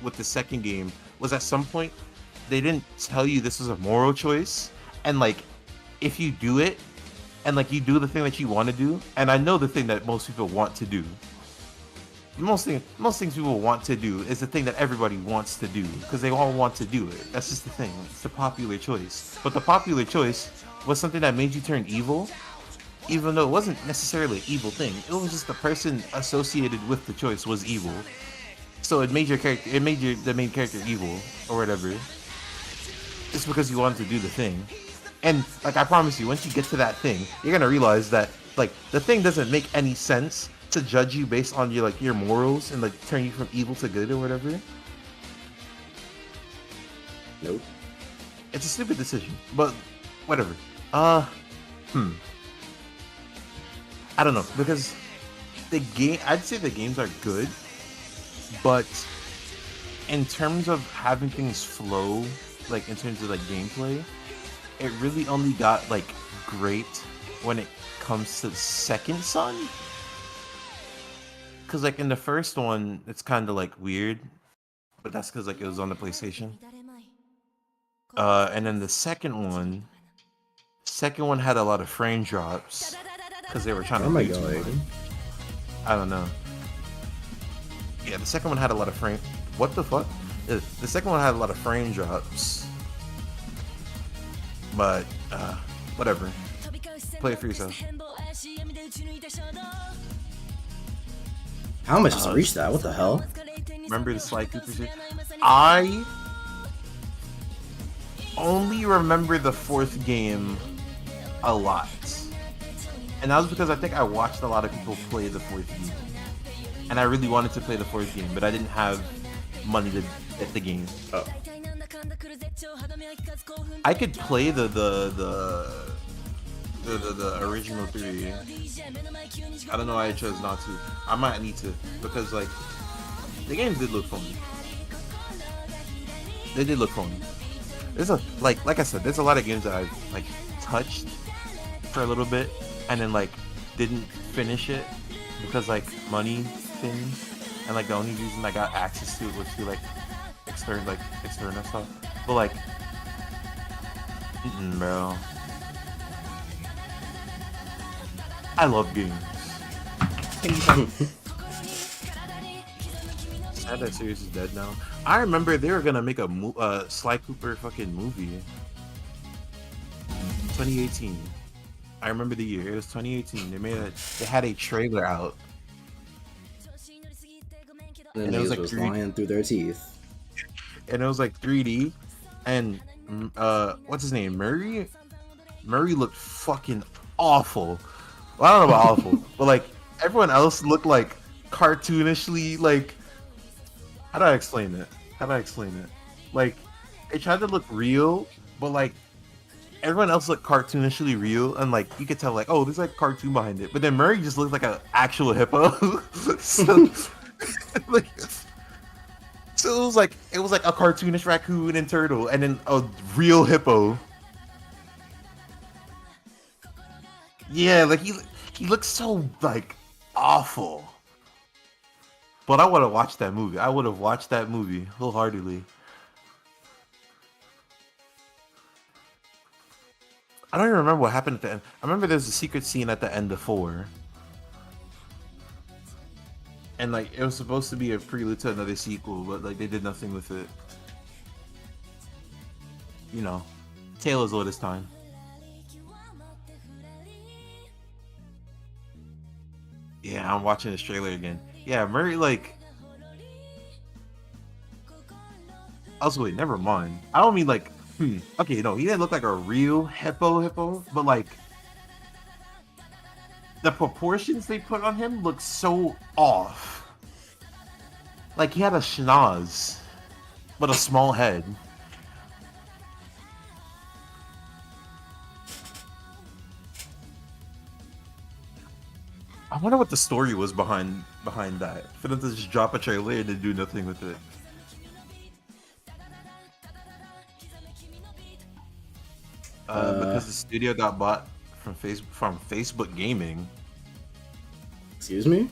with the second game was at some point they didn't tell you this was a moral choice, and like if you do it and like you do the thing that you want to do, and I know the thing that most people want to do. Most things people want to do is the thing that everybody wants to do because they all want to do it. That's just the thing. It's the popular choice. But the popular choice was something that made you turn evil, even though it wasn't necessarily an evil thing. It was just the person associated with the choice was evil. So it made your character, the main character evil or whatever. Just because you wanted to do the thing. And like I promise you, once you get to that thing, you're gonna realize that like the thing doesn't make any sense to judge you based on your like your morals and like turn you from evil to good or whatever. Nope. It's a stupid decision, but whatever. I don't know, because the game, I'd say the games are good, but in terms of having things flow, like in terms of like gameplay, it really only got like great when it comes to Second Son. Cause like in the first one, it's kind of like weird, but that's because like it was on the PlayStation. And then the second one had a lot of frame drops because they were trying Oh to my do too god. much. I don't know. Yeah, the second one had a lot of frame. What the fuck? The second one had a lot of frame drops. But whatever. Play it for yourself. How am I supposed to reach that? What the hell? Remember the Sly Cooper shit? I only remember the fourth game a lot. And that was because I think I watched a lot of people play the fourth game. And I really wanted to play the fourth game, but I didn't have money to get the game. Oh. I could play the original 3. I don't know why I chose not to. I might need to, because like the games did look fun. They did look fun. There's a like I said, there's a lot of games that I've like touched for a little bit and then like didn't finish it because like money things, and like the only reason I got access to it was through like external stuff. But like, bro, I love games. Sad that series is dead now. I remember they were gonna make a Sly Cooper fucking movie. 2018. I remember the year. It was 2018. They had a trailer out. And it was like was 3D. lying through their teeth. And it was like 3D. And what's his name? Murray? Murray looked fucking awful. Well, I don't know about awful, but like everyone else looked like cartoonishly like. How do I explain it? Like, they tried to look real, but like everyone else looked cartoonishly real, and like you could tell like, oh, there's like a cartoon behind it. But then Murray just looked like an actual hippo. so, like, so it was like a cartoonish raccoon and turtle, and then a real hippo. Yeah, like he looks so like awful. But I would have watched that movie. I would have watched that movie wholeheartedly. I don't even remember what happened at the end. I remember there's a secret scene at the end of 4. And like it was supposed to be a prelude to another sequel, but like they did nothing with it. You know, tale as old as time. Yeah, I'm watching this trailer again. Yeah, Murray, like... Also, wait, never mind. I don't mean, like... Okay, no, he didn't look like a real hippo, but, like... The proportions they put on him look so off. Like, he had a schnoz, but a small head. I wonder what the story was behind that. For them to just drop a trailer and then do nothing with it. Uh, Because the studio got bought from Facebook Gaming. excuse me?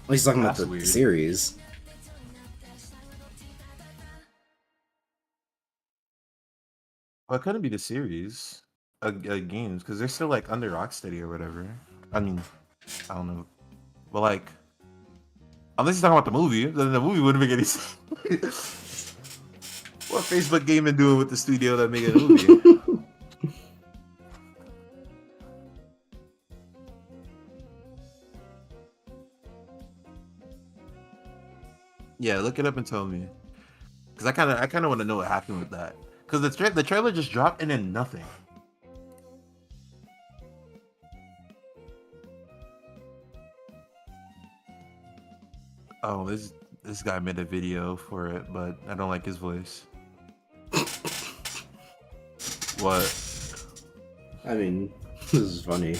Oh, he's talking about That's the weird. series. Well, it couldn't be the series, games, because they're still like under Rocksteady or whatever. I mean, I don't know, but like, unless you're talking about the movie, then the movie wouldn't make any sense. What Facebook Gaming doing with the studio that made a movie? Yeah, look it up and tell me, because I kind of want to know what happened with that. Because the trailer just dropped and then nothing. Oh, this guy made a video for it, but I don't like his voice. What? I mean, this is funny.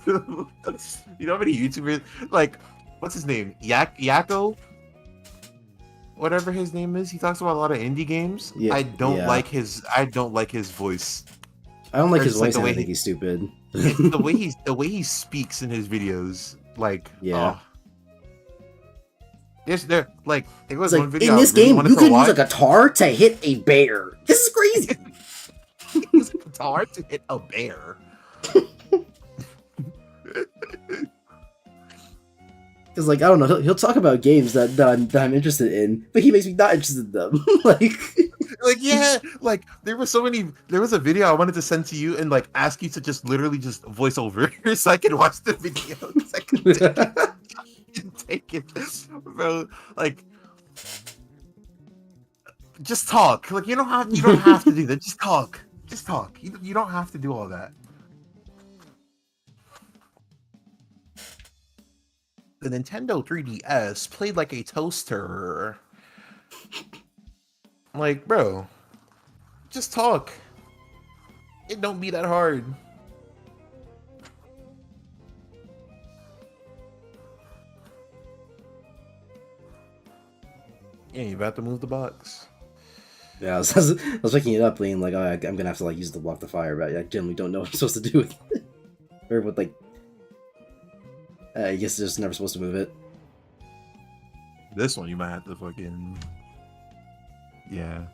You know how many YouTubers like what's his name? Yakko? Whatever his name is. He talks about a lot of indie games. Yeah, I don't yeah. like his voice. I don't like Or his just, like, voice, the and I way think he- he's stupid. The way he speaks in his videos, like Yeah. oh. There was It's one like, video in I this really game, wanted you to can use a watch. guitar to hit a bear. This is crazy. Use a guitar to hit a bear. Because, like, I don't know, he'll talk about games that I'm interested in, but he makes me not interested in them. Like, Like yeah, like there was a video I wanted to send to you and like ask you to just literally just voice over so I could watch the video 'cause I couldn't take it, bro. Like just talk. Like you don't have to do that. Just talk. Just talk. You don't have to do all that. The Nintendo 3DS played like a toaster. Like, bro, just talk. It don't be that hard. Yeah, you about to move the box. yeah, I was picking it up, being like, oh, I'm gonna have to like use the block the fire, but I generally don't know what I'm supposed to do with it. Or with like, I guess just never supposed to move it. This one you might have to fucking yeah.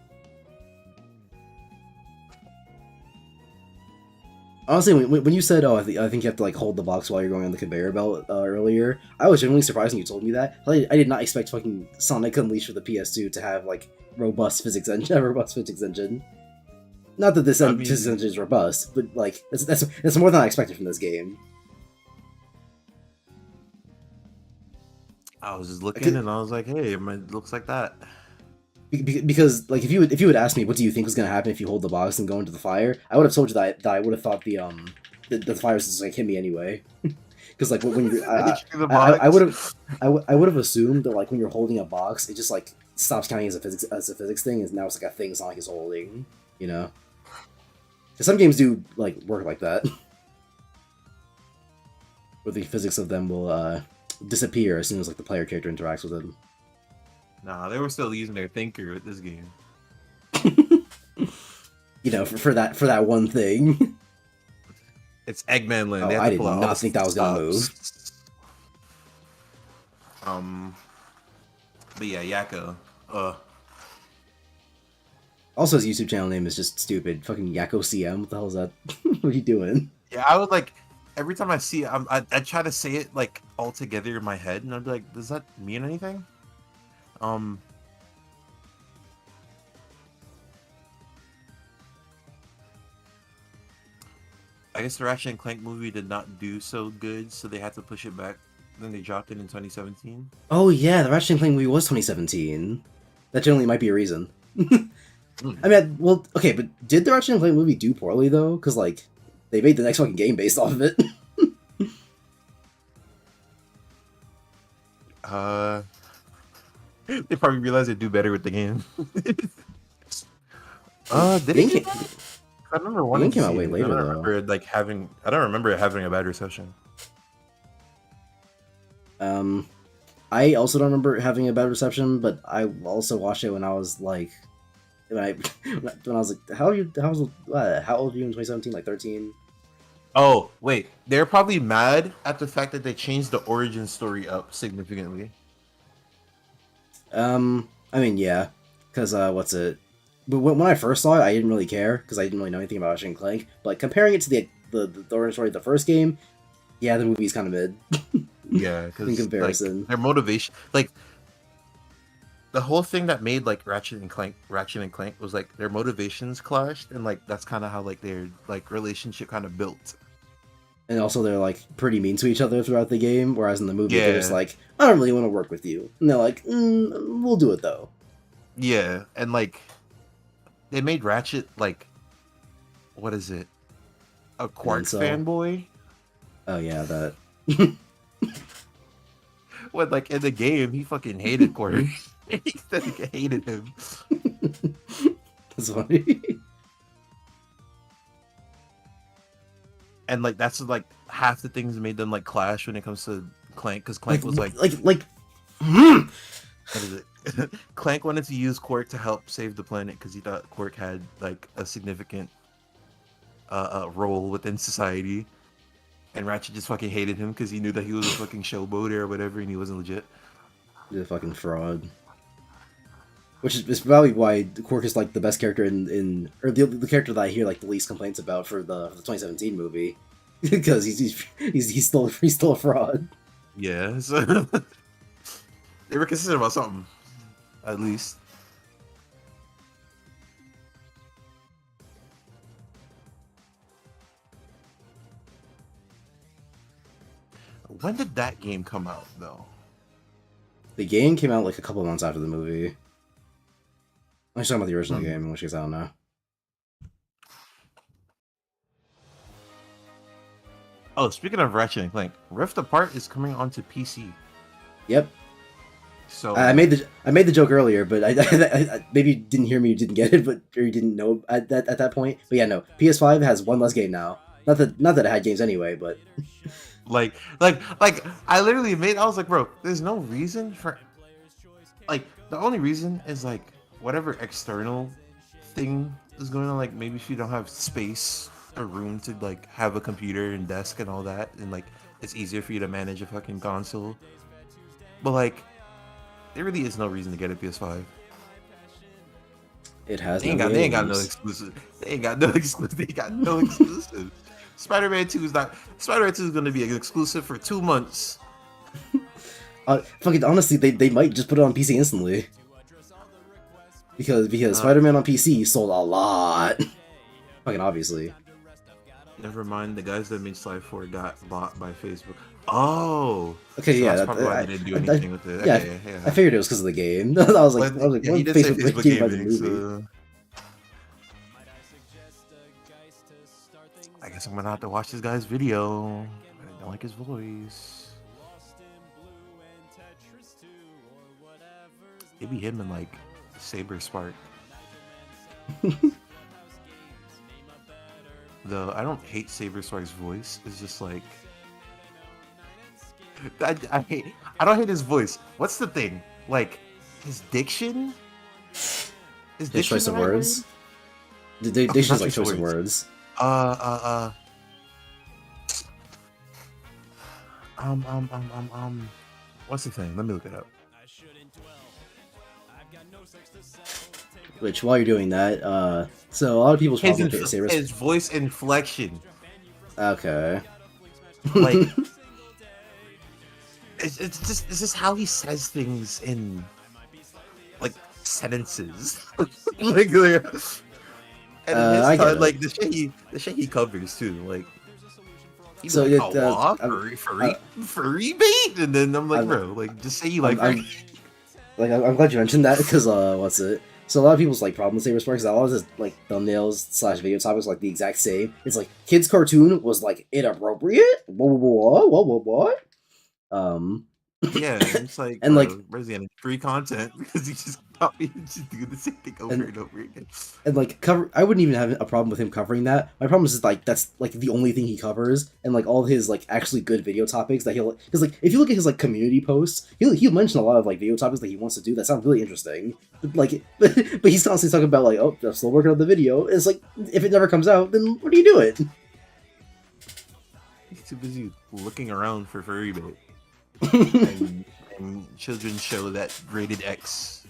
Honestly, when you said, oh, I think you have to like hold the box while you're going on the conveyor belt earlier, I was genuinely surprised when you told me that. I did not expect fucking Sonic Unleashed for the PS2 to have like robust physics engine. Not that this I mean- physics engine is robust, but like that's more than I expected from this game. I was just looking and I was like, hey, it looks like that. Because like if you would ask me what do you think was gonna happen if you hold the box and go into the fire, I would have told you that I would have thought the fire was just like hit me anyway. Because like when you I would have assumed that like when you're holding a box, it just like stops counting as a physics thing, and now it's like a thing Sonic is holding, you know. 'Cause some games do like work like that, where the physics of them will disappear as soon as like the player character interacts with them. Nah, they were still using their thinker with this game. You know, for that one thing. It's Eggman Land. Oh, They had I to did pull out all not the think that was gonna stops. But yeah, Yakko. Also, his YouTube channel name is just stupid. Fucking Yakko CM. What the hell is that? What are you doing? Yeah, I would like every time I see it, I try to say it like all together in my head, and I'd be like, does that mean anything? I guess the Ratchet and Clank movie did not do so good, so they had to push it back. Then they dropped it in 2017. Oh yeah, the Ratchet and Clank movie was 2017. That generally might be a reason. I mean, well, okay, but did the Ratchet and Clank movie do poorly though? Because like, they made the next fucking game based off of it. They probably realized they'd do better with the game. Did Game it? came- I remember wanting came to out see way it. later, I don't though. remember it, like having. I don't remember it having a bad reception. I also don't remember it having a bad reception, but I also watched it when I was like when I when I was like, how old were you in 2017? Like 13. Oh wait, they're probably mad at the fact that they changed the origin story up significantly. I mean, yeah, because what's it? But when I first saw it, I didn't really care because I didn't really know anything about Ratchet and Clank. But comparing it to the origin story of the first game, yeah, the movie's kind of mid Yeah, in because like comparison. their motivation, like the whole thing that made like Ratchet and Clank was like their motivations clashed, and like that's kind of how like their like relationship kind of built. And also, they're like pretty mean to each other throughout the game, whereas in the movie, they're just Yeah, like, I don't really want to work with you. And they're like, we'll do it though. yeah, and like they made Ratchet like what is it? A And Quark so, fanboy? oh yeah, that When like in the game he fucking hated Quark. He said he hated him. that's funny. And like that's like half the things that made them like clash when it comes to Clank, because like, Clank was like, like, what is it? Clank wanted to use Quark to help save the planet because he thought Quark had like a significant role within society, and Ratchet just fucking hated him because he knew that he was a fucking showboater or whatever, and he wasn't legit. He's a fucking fraud. Which is probably why Quark is like the best character or the character that I hear like the least complaints about for the 2017 movie, because he's still a fraud. Yeah, so they were consistent about something, at least. When did that game come out, though? The game came out like a couple months after the movie. I'm just talking about the original Hmm. game, in which case I don't know. Oh, speaking of Ratchet and Clank, Rift Apart is coming onto PC. Yep, So I made the joke earlier, but I maybe you didn't hear me, you didn't get it, but or you didn't know at that point. But yeah, no, PS5 has one less game now. Not that it had games anyway, but like I literally made. I was like, bro, there's no reason for like the only reason is like whatever external thing is going on. Like maybe if you don't have space or room to like have a computer and desk and all that, and like it's easier for you to manage a fucking console. But like, there really is no reason to get a PS5. it has They no ain't got no games. exclusive. They ain't got no exclusive. They got no exclusive. Spider-Man 2 is not. Spider-Man 2 is going to be an exclusive for 2 months. Fucking honestly, they might just put it on PC instantly because Uh, Spider-Man on PC sold a lot. Fucking obviously. Never mind. The guys that made Sly 4 got bought by Facebook. Oh, Okay, so yeah, that's probably why they didn't do anything with it. yeah, Okay, I yeah. figured it was because of the game. But yeah, what he did say Facebook Facebook game by the Gaming, movie? so I guess I'm gonna have to watch this guy's video. I don't like his voice. It'd be him and like Saber Spark. Though I don't hate Saber Spark's voice. It's just like I don't hate his voice. What's the thing? Like his diction? Is His diction choice the of right words. word? They Okay, just not like choice choice of of words. Uh uh uh um what's the thing? Let me look it up. Which while you're doing that, so a lot of people's His problem with Saber's. his voice inflection. Okay. Like it's just how he says things in like sentences. like, and I his get time, it. like the shit he covers too. Like he'd be So like, it, oh, wow, furry bait, and then I'm like, I'm- bro, like just say you like I'm- furry. I'm glad you mentioned that because what's it? So a lot of people's like problem with Saber Sparks is a lot of his like thumbnails slash video topics like the exact same. It's like kids cartoon was like inappropriate. What? Yeah, it's like, And like, where's the end? Free content because he just copy and just do the same thing over and and over again. and like cover, I wouldn't even have a problem with him covering that. My problem is like that's like the only thing he covers, and like all his like actually good video topics that he'll, because like if you look at his like community posts, he'll mention a lot of like video topics that he wants to do that sound really interesting. But, like, but he's constantly talking about like, oh, I'm still working on the video. It's like if it never comes out, then what are you doing? He's too busy looking around for furry bait and children's show that rated X.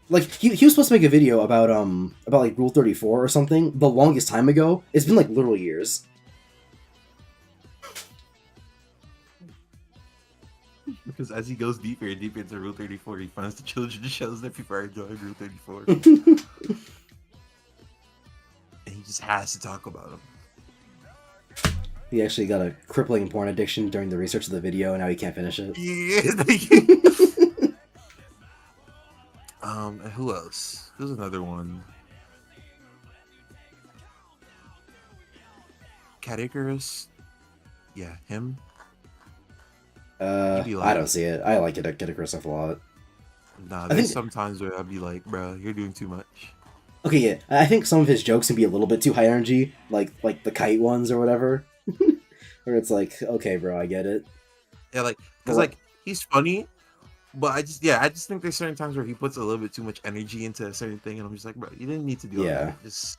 Like he was supposed to make a video about like Rule 34 or something the longest time ago. It's been like literal years. Because as he goes deeper and deeper into Rule 34, he finds the children's shows that people are enjoying Rule 34. And he just has to talk about them. He actually got a crippling porn addiction during the research of the video, and now he can't finish it. Yeah. And who else? Who's another one? Cat Icarus? Yeah, him. He'd be I like, don't see it. I like it. Get a Chris a lot. nah, I there's think- sometimes where I'd be like, bro, you're doing too much. Okay, yeah, I think some of his jokes can be a little bit too high energy, like the kite ones or whatever. Where it's like, okay, bro, I get it. Yeah, like, because, like, he's funny, but I just think there's certain times where he puts a little bit too much energy into a certain thing, and I'm just like, bro, you didn't need to do all Yeah. that. Just,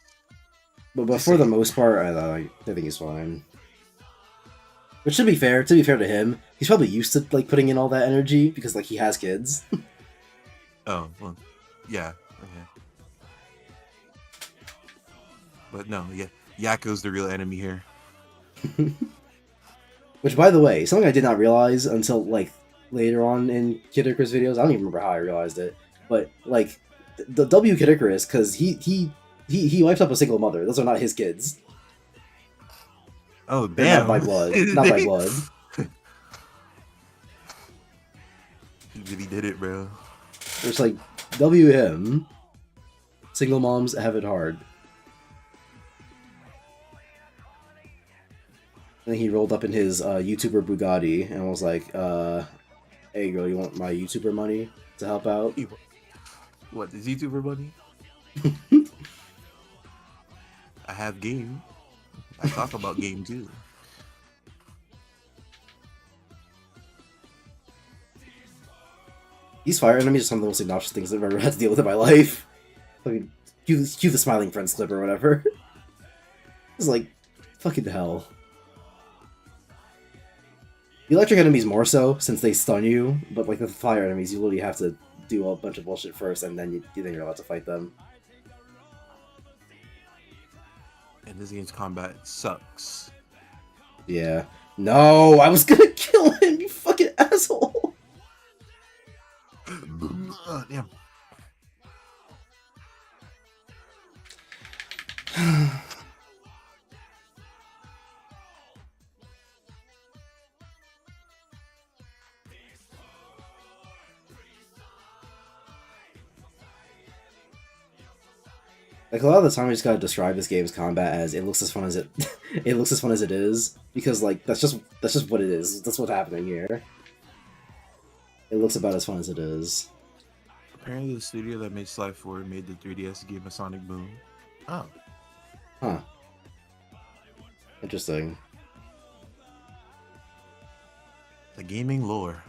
But Just for the saying. most part, I think he's fine. Which to be fair to him, he's probably used to like putting in all that energy because like he has kids. oh, well, yeah, okay. But no, yeah, Yakko's the real enemy here. Which, by the way, something I did not realize until like later on in Kid Icarus videos. I don't even remember how I realized it, but like the W Kid Icarus, because he wipes up a single mother. Those are not his kids. Oh, They're damn. not by blood. Not by blood. He really did it, bro. It's like W him. Single moms have it hard. And then he rolled up in his YouTuber Bugatti and was like, "Hey girl, you want my YouTuber money to help out?" What, is YouTuber money? I have game. I talk about game too. These fire enemies are some of the most obnoxious things I've ever had to deal with in my life. I mean, cue the Smiling Friends clip or whatever. It's like, fucking hell. The electric enemies more so, since they stun you, but like the fire enemies, you literally have to do a bunch of bullshit first, and then you're allowed to fight them. And this game's combat sucks. Yeah. No, I was gonna kill him, you fucking asshole! Damn. Like a lot of the time, I just gotta describe this game's combat as it looks as fun as it, it looks as fun as it is, because like that's just what it is. That's what's happening here. It looks about as fun as it is. Apparently, the studio that made Sly 4 made the 3DS game a Sonic Boom. Oh. Huh. Interesting. The gaming lore.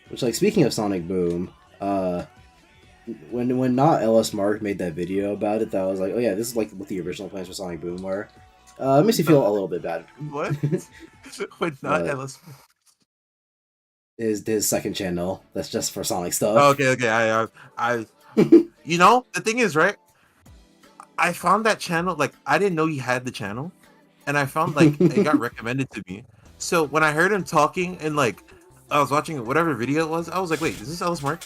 Which, like, speaking of Sonic Boom, when not LS Mark made that video about it, that was like, oh yeah, this is like what the original plans for Sonic Boom were. It makes me feel a little bit bad. What? What, not What? LS? His second channel that's just for Sonic stuff. Oh, okay. I you know, the thing is, right? I found that channel, like, I didn't know he had the channel, and I found, like, it got recommended to me. So when I heard him talking and, like, I was watching whatever video it was, I was like, wait, is this Ellis Mark?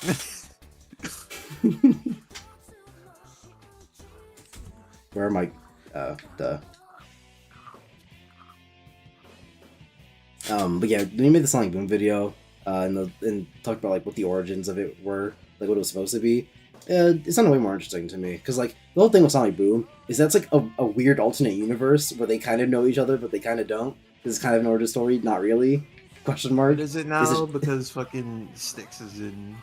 Where am I? Duh. But yeah, when he made the Sonic Boom video, and talked about like what the origins of it were, like what it was supposed to be, it sounded way more interesting to me. Because like the whole thing with Sonic Boom is that's like a weird alternate universe where they kind of know each other, but they kind of don't. Is it kind of an origin story? Not really. Question mark. What is it Is now? it- Because fucking Styx is in.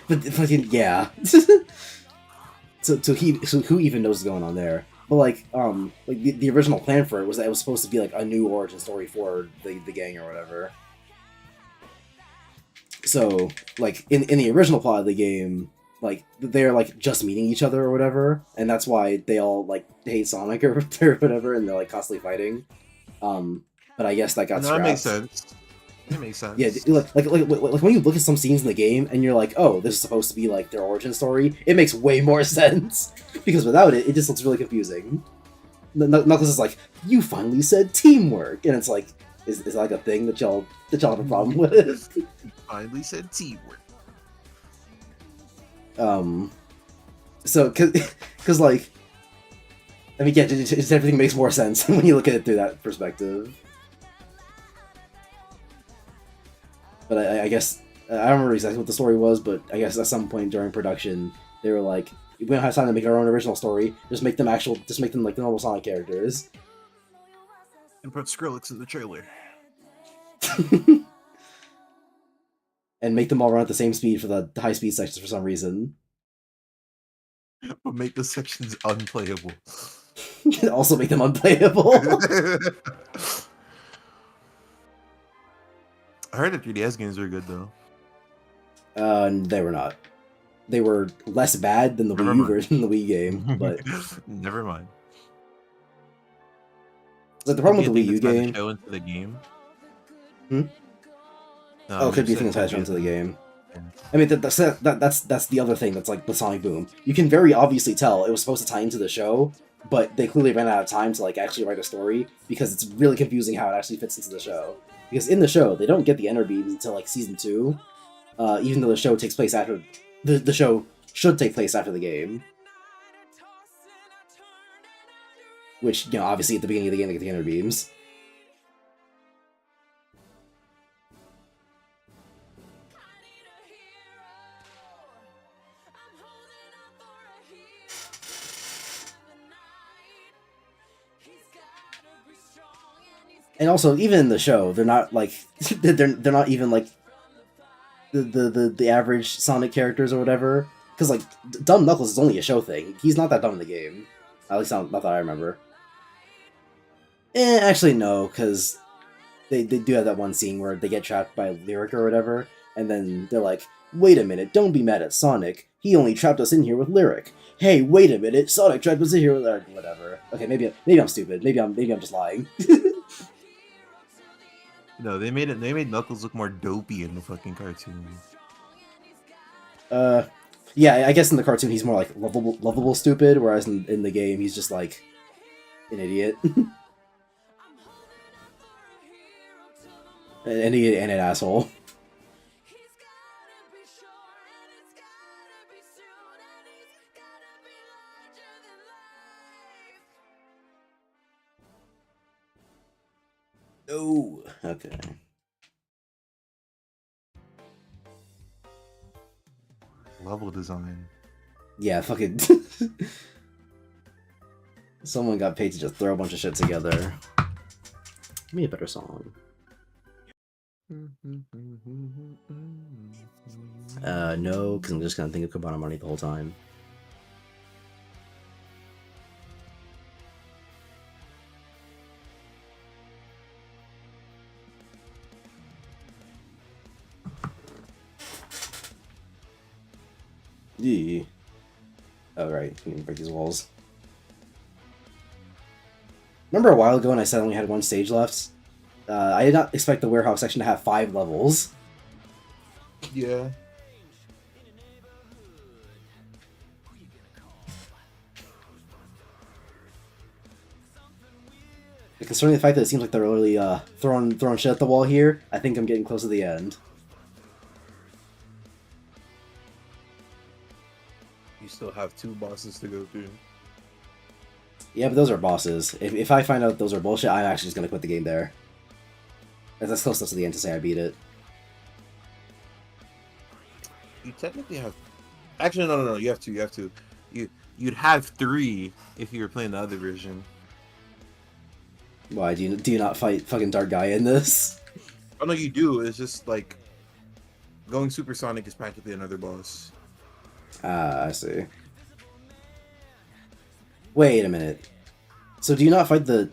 But fucking yeah. So who even knows what's going on there? But like the original plan for it was that it was supposed to be like a new origin story for the gang or whatever. So like in the original plot of the game, like they're like just meeting each other or whatever, and that's why they all like hate Sonic or whatever, and they're like constantly fighting. But I guess that got No, scrapped. that makes sense. That makes sense. Yeah, like when you look at some scenes in the game and you're like, oh, this is supposed to be like their origin story, it makes way more sense because without it, it just looks really confusing. Knuckles is like, you finally said teamwork, and it's like, is that like a thing that y'all have a problem with? Finally said teamwork. So because like, I mean, yeah, just everything makes more sense when you look at it through that perspective. But I guess I don't remember exactly what the story was, but I guess at some point during production they were like, we don't have time to make our own original story. Just make them like the normal Sonic characters. And put Skrillex in the trailer. And make them all run at the same speed for the high speed sections for some reason. But make the sections unplayable. Also make them unplayable. I heard the 3DS games were good though. They were not. They were less bad than the Never Wii U mind. version of the Wii game, but Never mind. like the problem Could with be the a Wii U thing that's trying game. to show into the game. Hmm? No, Oh, I'm it could just be saying things attached could be onto a the thing. game. Yeah. I mean, that's the other thing that's like with Sonic Boom. You can very obviously tell it was supposed to tie into the show, but they clearly ran out of time to like actually write a story because it's really confusing how it actually fits into the show. Because in the show, they don't get the Ender Beams until like season 2, even though the show takes place after the show should take place after the game. Which, you know, obviously at the beginning of the game they get the Ender Beams. And also, even in the show, they're not like they're not even like the average Sonic characters or whatever. Because like Dumb Knuckles is only a show thing. He's not that dumb in the game. At least not that I remember. Actually no, because they do have that one scene where they get trapped by Lyric or whatever, and then they're like, "Wait a minute! Don't be mad at Sonic. He only trapped us in here with Lyric. Hey, wait a minute! Sonic trapped us in here with Lyric." Whatever. Okay, maybe I'm stupid. Maybe I'm just lying. No, they made Knuckles look more dopey in the fucking cartoon. Yeah, I guess in the cartoon he's more like lovable stupid, whereas in the game he's just like an idiot. An idiot and an asshole. Oh, okay. Level design. Yeah, fucking. Someone got paid to just throw a bunch of shit together. Give me a better song. No, because I'm just gonna think of Kabana Money the whole time. Yeah. Oh, right. You can break these walls. Remember a while ago when I said I only had one stage left? I did not expect the warehouse section to have 5 levels. Yeah. Concerning the fact that it seems like they're really throwing shit at the wall here, I think I'm getting close to the end. You still have 2 bosses to go through. Yeah, but those are bosses. If I find out those are bullshit, I'm actually just gonna quit the game there. That's close enough to the end to say I beat it. You technically have. Actually, no. You have 2. You have 2. You'd have 3 if you were playing the other version. Why do you not fight fucking Dark Guy in this? Oh no, you do. It's just like going supersonic is practically another boss. Ah, I see. Wait a minute. So do you not fight the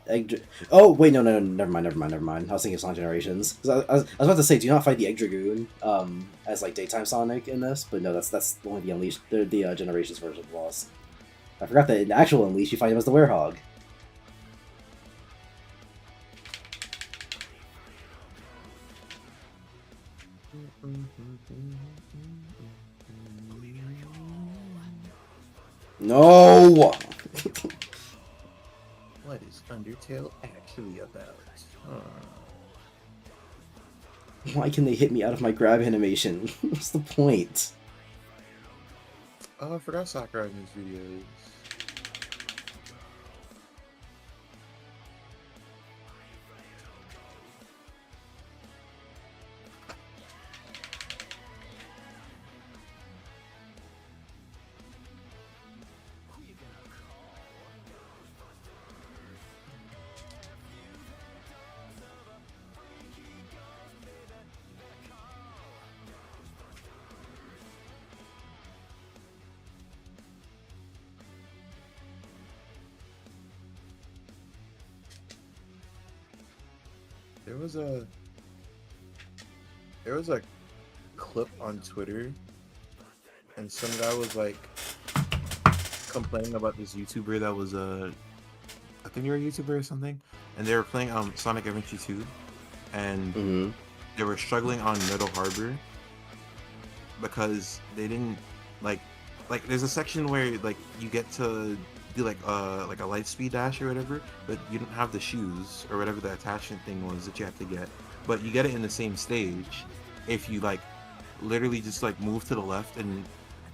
egg? Oh wait, no, never mind. I was thinking of Sonic Generations. 'Cause I was about to say, do you not fight the Egg Dragoon as like daytime Sonic in this? But no, that's only the Unleashed, the Generations version of the boss. I forgot that in the actual Unleashed you fight him as the Werehog. No. What is Undertale actually about? Why can they hit me out of my grab animation? What's the point? Oh, I forgot Sakurai in his videos. There was a clip on Twitter, and some guy was like complaining about this YouTuber that was I think you're a YouTuber or something, and they were playing Sonic Adventure 2, and they were struggling on Middle Harbor because they didn't like there's a section where like you get to do like a light speed dash or whatever, but you don't have the shoes or whatever the attachment thing was that you have to get, but you get it in the same stage if you like literally just like move to the left and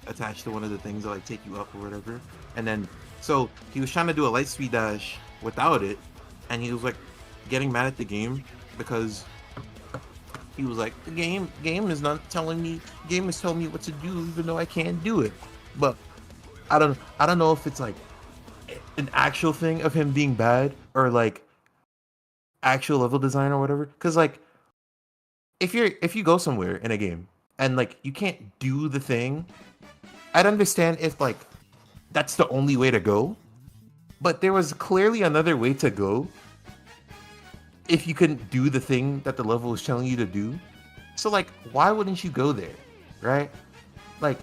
attach to one of the things that like take you up or whatever. And then so he was trying to do a light speed dash without it, and he was like getting mad at the game because he was like, the game is not telling me, game is telling me what to do even though I can't do it. But I don't know if it's like an actual thing of him being bad or like actual level design or whatever. Because like if you go somewhere in a game and like you can't do the thing, I'd understand if like that's the only way to go. But there was clearly another way to go if you couldn't do the thing that the level was telling you to do. So like why wouldn't you go there? Right? Like,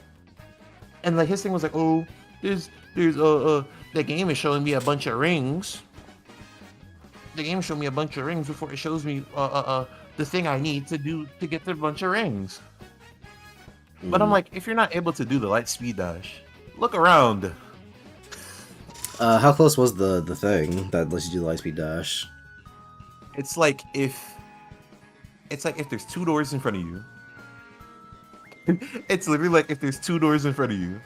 and like his thing was like, oh, there's the game is showing me a bunch of rings. The game showed me a bunch of rings before it shows me the thing I need to do to get the bunch of rings. But I'm like, if you're not able to do the light speed dash, look around. How close was the thing that lets you do the light speed dash? It's like if there's two doors in front of you. It's literally like if there's two doors in front of you.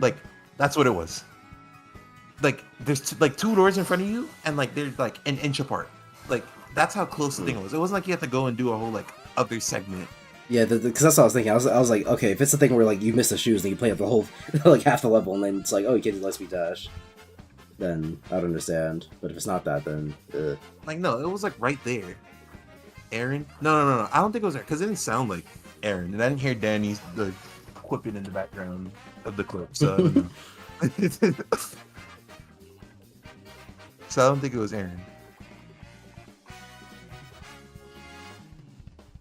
Like that's what it was. Like there's two doors in front of you, and like they're like an inch apart. Like that's how close the thing was. It wasn't like you had to go and do a whole like other segment. Yeah, because that's what I was thinking. I was like, okay, if it's the thing where like you miss the shoes and you play up the whole like half the level, and then it's like, oh, you can't do light speed dash, then I would understand. But if it's not that, then like no, it was like right there. Aaron? No. I don't think it was there because it didn't sound like Aaron, and I didn't hear Danny's the quipping in the background of the clip, so I don't know. So I don't think it was Aaron.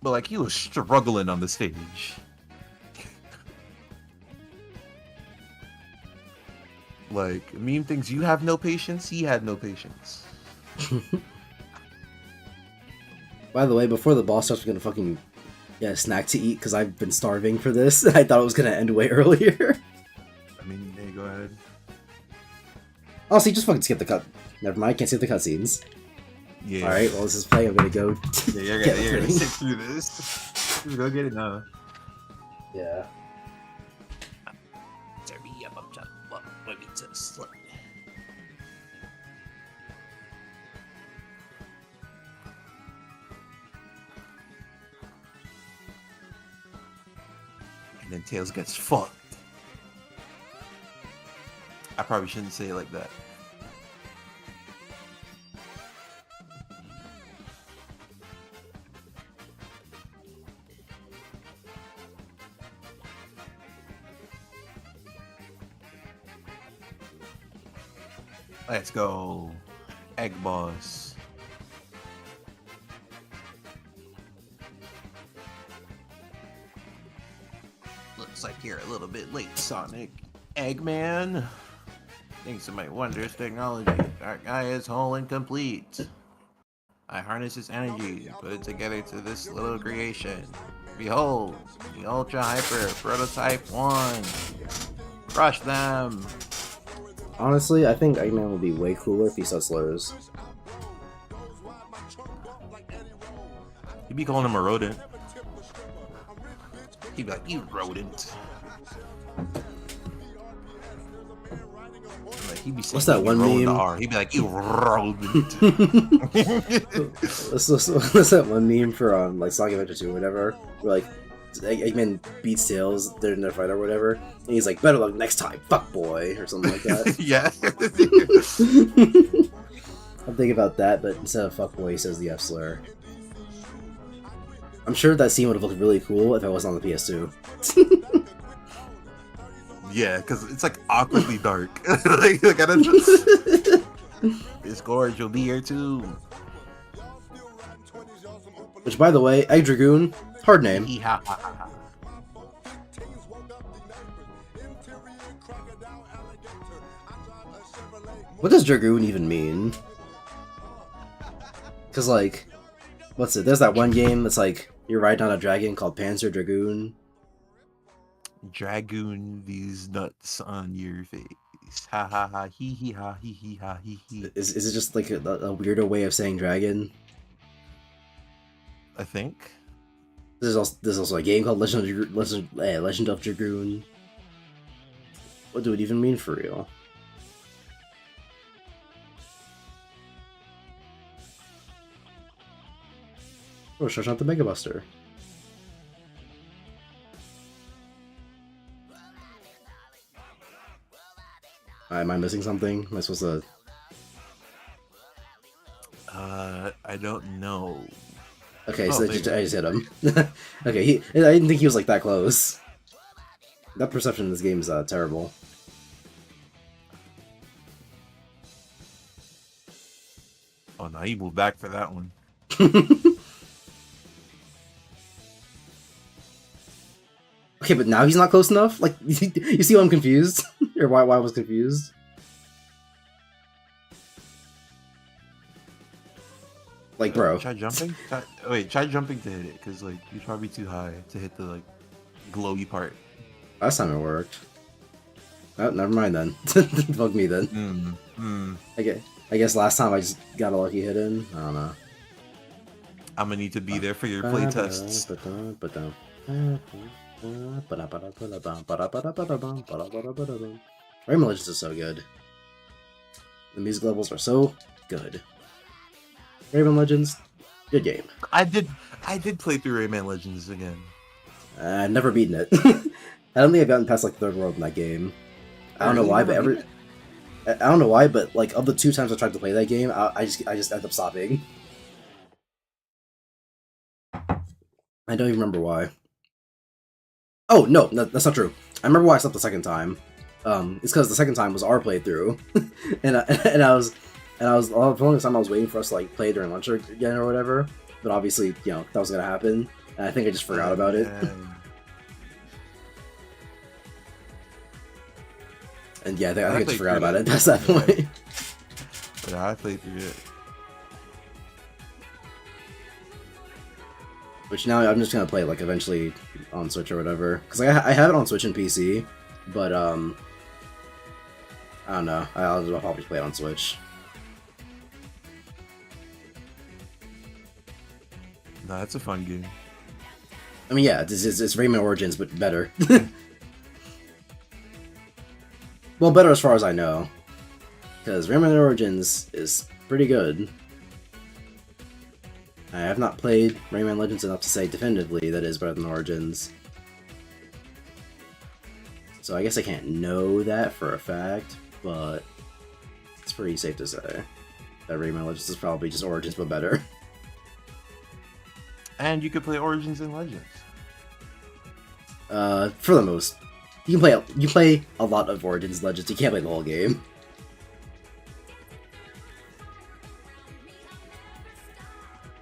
But like he was struggling on the stage. Like meme thinks you have no patience, he had no patience. By the way, before the boss starts, we're gonna fucking get a snack to eat because I've been starving for this. I thought it was gonna end way earlier. I mean, hey, go ahead. Honestly, just fucking skip the cut. Never mind, can't skip the cutscenes. Yeah. Alright, well, this is playing. I'm gonna go. Yeah, you're gonna sit through this. Just go get it now. Yeah. And then Tails gets fucked. I probably shouldn't say it like that. Let's go. Egg boss. Looks like you're a little bit late, Sonic. Eggman? Thanks to my wondrous technology, our guy is whole and complete. I harness his energy and put it together to this little creation. Behold, the Ultra Hyper Prototype 1. Crush them! Honestly, I think Eggman would be way cooler if he said slurs. You'd be calling him a rodent. He'd be like, you rodent. Like, he'd be saying, What's that "You one rolled the meme?" R." He'd be like, you rodent. What's that one meme for like Sonic Adventure 2 or whatever? Where like Eggman beats Tails during their fight or whatever, and he's like, "Better luck next time, fuck boy," or something like that. Yeah. I'm thinking about that, but instead of fuck boy, he says the F slur. I'm sure that scene would have looked really cool if I was on the PS2. Yeah, because it's like awkwardly dark. like I don't It's Gorge, you'll be here too. Which, by the way, Egg Dragoon, hard name. Hee-ha-ha-ha. What does Dragoon even mean? Because, like, what's it? There's that one game that's like, you're riding on a dragon called Panzer Dragoon. Dragoon these nuts on your face. Ha ha ha, hee hee ha, hee hee ha, hee hee. Is it just like a weirder way of saying dragon? I think. There's also a game called Legend of Dragoon. What do it even mean for real? Oh, shut out the Mega Buster. Am I missing something? Am I supposed to? I don't know. Okay, Oh, so I maybe. just hit him. Okay, I didn't think he was like that close. That perception in this game is terrible. Oh no, he moved back for that one. Okay, but now he's not close enough? Like, you see why I'm confused? Or why I was confused? Like, bro. Try jumping? Try jumping to hit it, because like you're probably too high to hit the like glowy part. Last time it worked. Oh, never mind then. Fuck me then. I guess last time I just got a lucky hit in. I don't know. I'm gonna need to be there for your play tests. Rayman Legends is so good. The music levels are so good. Rayman Legends, good game. I did play through Rayman Legends again. I've never beaten it. I don't think I've gotten past like the third world in that game. I don't know why, but I don't know why, but like of the 2 times I tried to play that game, I just end up stopping. I don't even remember why. Oh no, that's not true. I remember why I stopped the second time. It's because the second time was our playthrough, and I was the longest time I was waiting for us to like play during lunch again or whatever. But obviously, you know, that was gonna happen, and I think I just forgot about it. And yeah, I think I just forgot about it past that point. Yeah, I played through it. Which now I'm just gonna play like eventually on Switch or whatever, because I have it on Switch and PC, but I don't know. I'll probably play it on Switch. No, that's a fun game. I mean, yeah, it's Rayman Origins, but better. Well, better as far as I know, because Rayman Origins is pretty good. I have not played Rayman Legends enough to say definitively that it is better than Origins. So I guess I can't know that for a fact, but it's pretty safe to say that Rayman Legends is probably just Origins but better. And you could play Origins and Legends. For the most, you play a lot of Origins Legends. You can't play the whole game.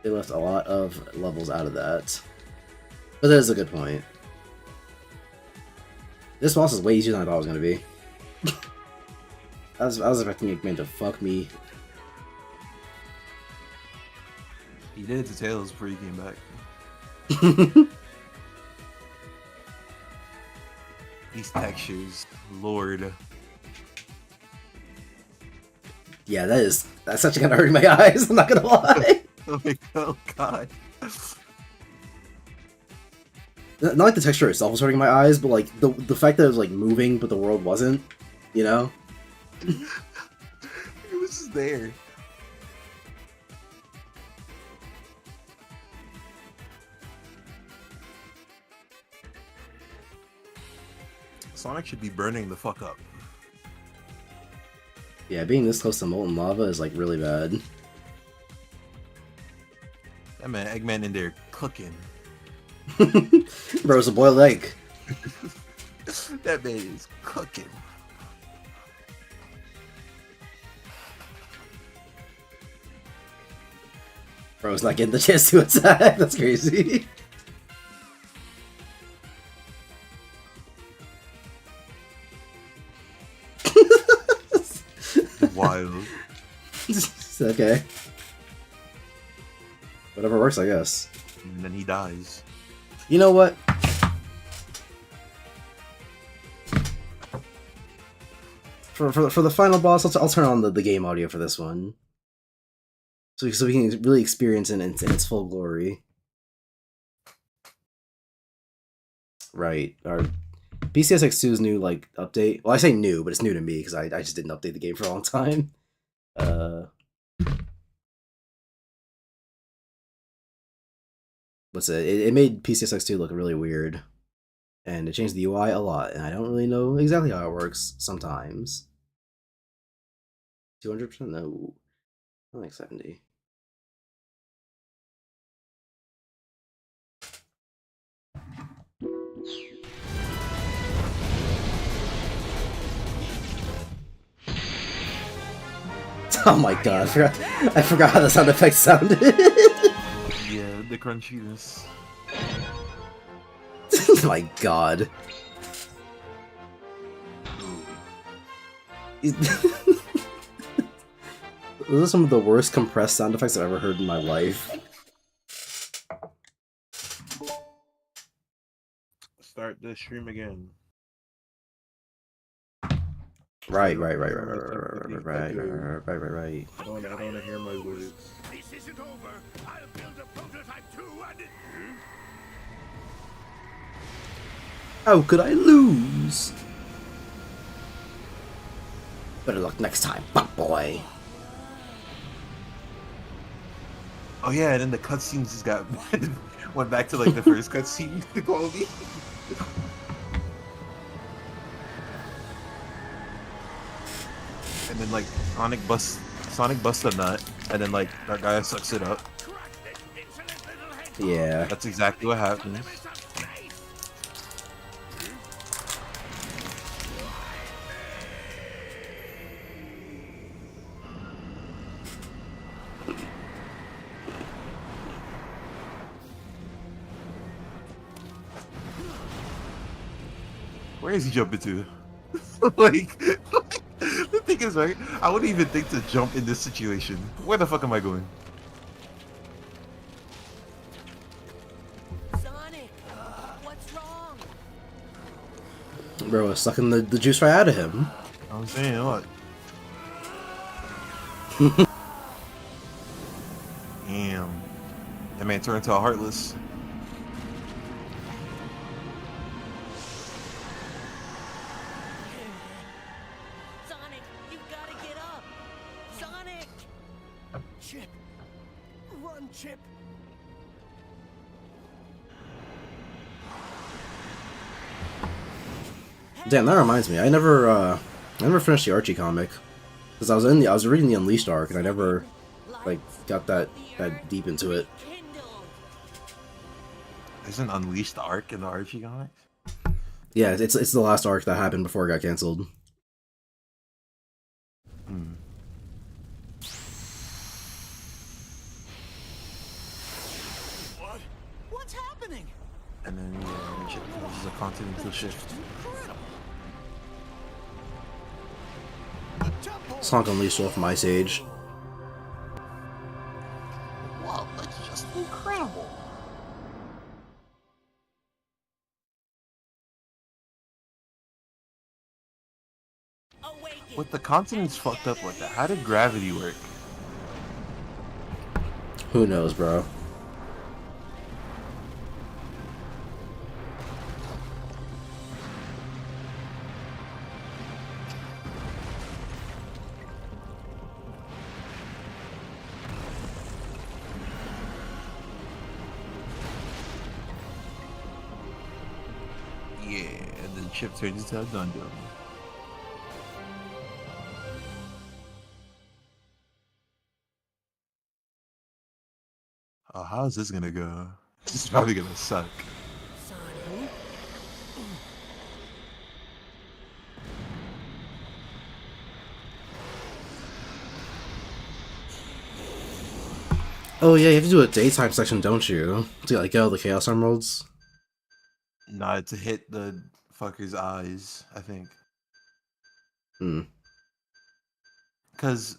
They left a lot of levels out of that. But that is a good point. This boss is way easier than I thought it was gonna be. I was expecting Eggman to fuck me. He did it to Tails before he came back. These textures, Lord. Yeah, that's actually kind of hurting my eyes. I'm not gonna lie. Oh god. Not like the texture itself was hurting my eyes, but like the fact that it was like moving, but the world wasn't. You know? It was just there. Sonic should be burning the fuck up. Yeah, being this close to molten lava is like really bad. That man, Eggman in there cooking. Bro, it's a boiled egg. That man is cooking. Bro's not getting the chance to attack. That's crazy. Wild. Okay. Whatever works, I guess. And then he dies. You know what? For the final boss, I'll turn on the game audio for this one. So we can really experience it in its full glory. Right. Our PCSX2's new, like, update. Well, I say new, but it's new to me, because I just didn't update the game for a long time. What's it? It made PCSX2 look really weird. And it changed the UI a lot, and I don't really know exactly how it works sometimes. 200%? No. I like 70. Oh my god, I forgot how the sound effects sounded. Yeah, the crunchiness. Oh my god. Those are some of the worst compressed sound effects I've ever heard in my life. Start the stream again. Right. I don't want to hear my words. This isn't over. I'll build a prototype too, and it... How could I lose? Better luck next time, buck boy. Oh yeah, and then the cutscenes just got went back to like the first cutscene quality. And then like Sonic busts a nut, and then like that guy sucks it up. Yeah. That's exactly what happens. Where is he jumping to? Like, the thing is, right? I wouldn't even think to jump in this situation. Where the fuck am I going? Sonic, what's wrong? Bro was sucking the juice right out of him. I'm saying, what? Damn. That man turned into a Heartless. Sonic, you gotta get up. Sonic! Chip! Run, Chip! Damn, that reminds me. I never finished the Archie comic because I was reading the Unleashed arc and I never like got that deep into it. Kindled. Isn't Unleashed the arc in the Archie comics? Yeah, it's the last arc that happened before it got canceled. then yeah, Chip causes a continental shift. Sonic Unleashed off my Age. Wow, that's just incredible. With the continents fucked up like that, how did gravity work? Who knows, bro? Yeah, and then Chip turns into a Gundam. Oh, how's this gonna go? This is probably gonna suck. Oh yeah, you have to do a daytime section, don't you? To like get all the Chaos Emeralds. Nah, to hit the fucker's eyes, I think. Hmm. Because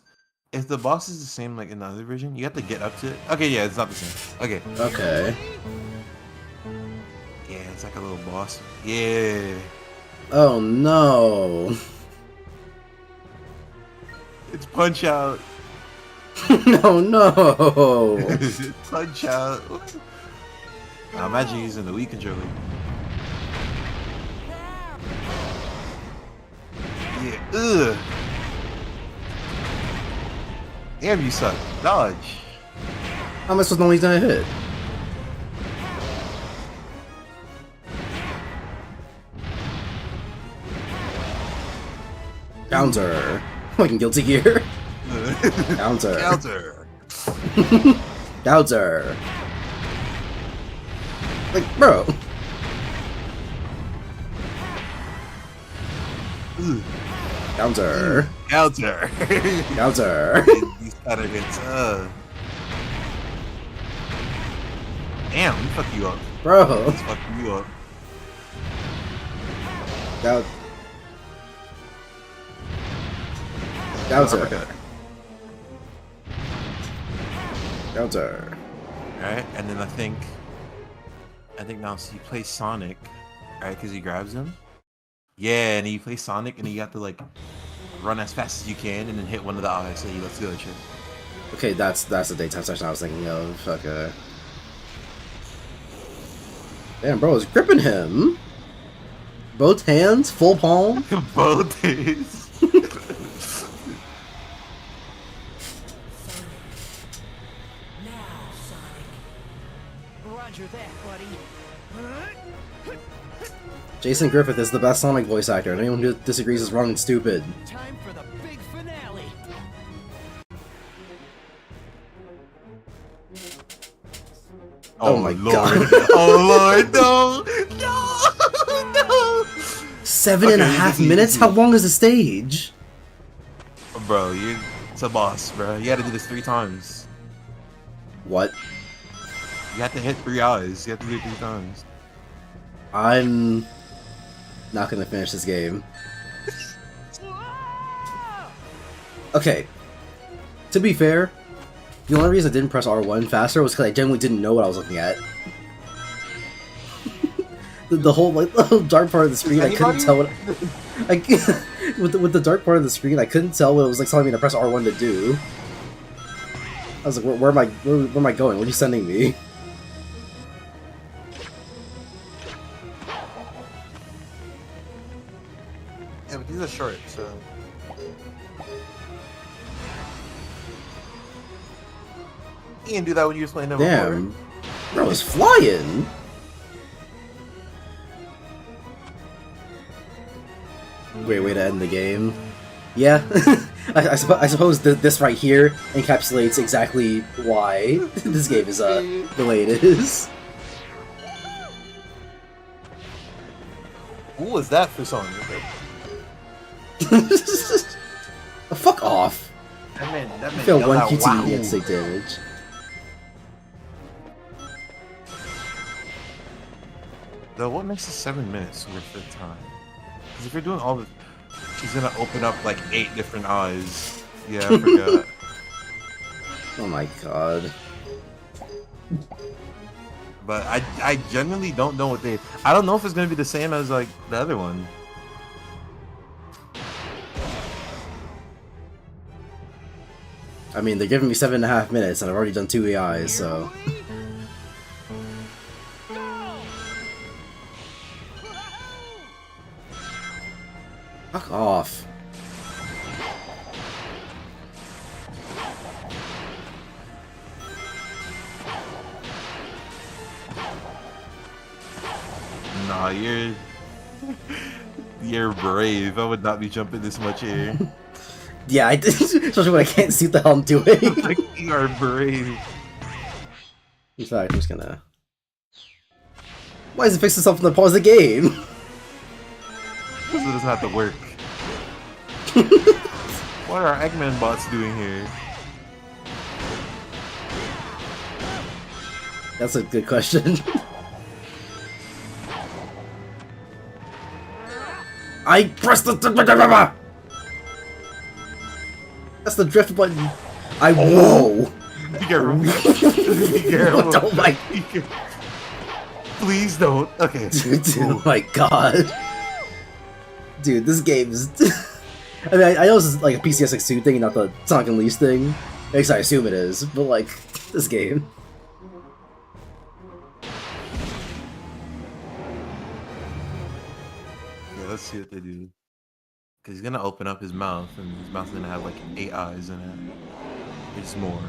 if the boss is the same like in the other version, you have to get up to it. Okay, yeah, it's not the same. Okay. Okay. Yeah, it's like a little boss. Yeah. Oh no. It's Punch Out. No, no. Punch Out. Now imagine using the Wii controller. Yeah. Ugh. Damn, you suck. Dodge. How am I supposed to know he's gonna hit? Counter. Fucking Guilty Gear. Counter. Counter. Counter. Like, bro. Ugh. Counter. Counter. Counter. These kind of hits. Damn, we fuck you up. Bro. He's fucking you up. Counter. Counter. Uppercut. Counter. Alright, and then I think now so you play Sonic, right? Because he grabs him. Yeah, and you play Sonic, and you have to like run as fast as you can, and then hit one of the eyes. So let's go, shit. Okay, that's the daytime session I was thinking of. Okay. Damn, bro, is gripping him. Both hands, full palm. Both days. Now, Sonic. Roger that, buddy. Jason Griffith is the best Sonic voice actor, and anyone who disagrees is wrong and stupid. Time for the big finale. Oh my Lord. God. Oh Lord, no, no, no. 7.5 this is minutes? easy. How long is the stage? Bro, it's a boss, bro. You had to do this 3 times. What? You have to hit 3 eyes. You have to do it 3 times. I'm not gonna finish this game. Okay. To be fair, the only reason I didn't press R1 faster was because I genuinely didn't know what I was looking at. the whole like the whole dark part of the screen, I couldn't tell what. With the dark part of the screen, I couldn't tell what it was like telling me to press R1 to do. I was like, where am I going? Where are you sending me? Yeah, but these are short, so. You didn't do that when you was playing them Damn, before. bro, it's flying. Great way to end the game. Yeah, I suppose this right here encapsulates exactly why this game is the way it is. Who was that for song? Fuck off. That man Feel yelled one out, QTE "Wow." and take damage. Though what makes it 7 minutes worth of time? Because if you're doing all the, she's gonna open up like 8 different eyes. Yeah, I forgot. Oh my god. But I genuinely don't know what they. I don't know if it's gonna be the same as like the other one. I mean, they're giving me 7.5 minutes, and I've already done 2 AIs, so. Fuck off. Nah, you're brave. I would not be jumping this much here. Yeah, especially when I can't see what the hell I'm doing. Like, you are brave. In fact, I'm just gonna. Why does it fix itself when I pause the game? Because it doesn't have to work. What are Eggman bots doing here? That's a good question. I pressed the. That's the drift button. Whoa! Be careful. Be careful. Oh my. Be careful. Please don't. Okay. Dude, oh my god. Dude, this game is. I mean, I know this is like a PCSX2 thing, not the Sonic Unleashed thing. At least I assume it is, but like, this game. Yeah, let's see what they do. Because he's gonna open up his mouth, and his mouth's gonna have like 8 eyes in it. It's more.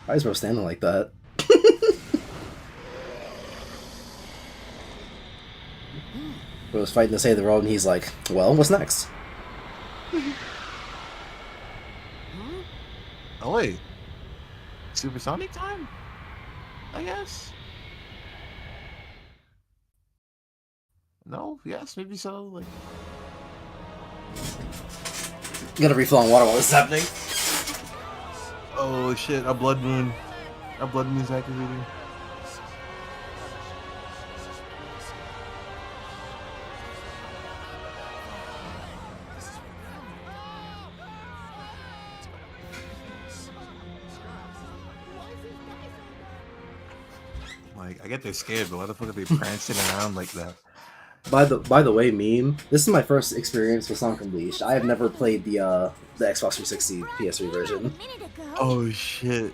Why is bro standing like that? Bro's fighting to save the world, and he's like, well, what's next? Oh wait, supersonic time? I guess. No, yes, maybe so. Like, Gotta refill on water while this is happening. oh shit, a blood moon. A blood moon's activating. Like, I get they're scared, but why the fuck are they prancing around like that? By the way, meme. This is my first experience with Sonic Unleashed. I have never played the Xbox 360 PS3 version. Oh shit.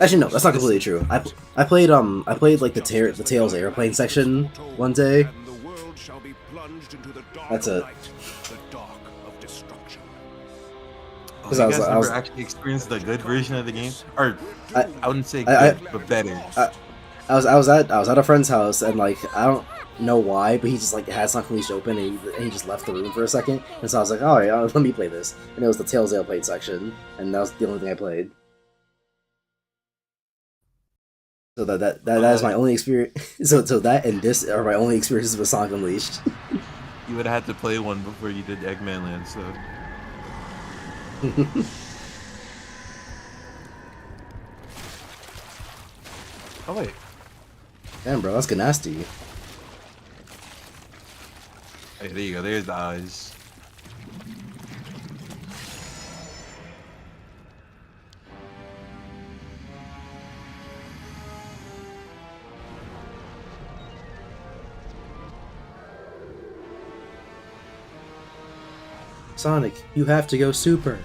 Actually, no, that's not completely true. I played like the Tails airplane section one day. That's it. Because I I was- was I was- actually experienced the good version of the game, or I- I wouldn't say good, I- but better. I was at a friend's house, and like I don't know why, but he just like had Sonic Unleashed open, and he just left the room for a second, and so I was like, all right, let me play this, and it was the Tails airplane section, and that was the only thing I played. So that is my only experience. So that and this are my only experiences with Sonic Unleashed. You would have had to play one before you did Eggman Land, so. Oh wait. Damn, bro, that's nasty. Hey, there you go. There's the eyes. Sonic, you have to go super.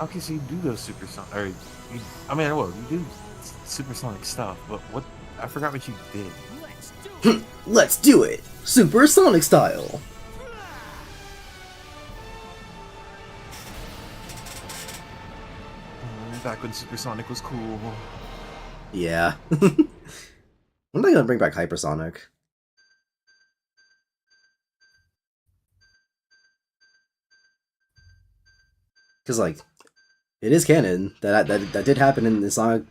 Okay, so you do go supersonic, or I mean, well, you do supersonic stuff, but what? I forgot what you did. Let's do it, Super Sonic style. Back when supersonic was cool. Yeah. When are they gonna bring back Hypersonic? Because like, it is canon that did happen in Sonic.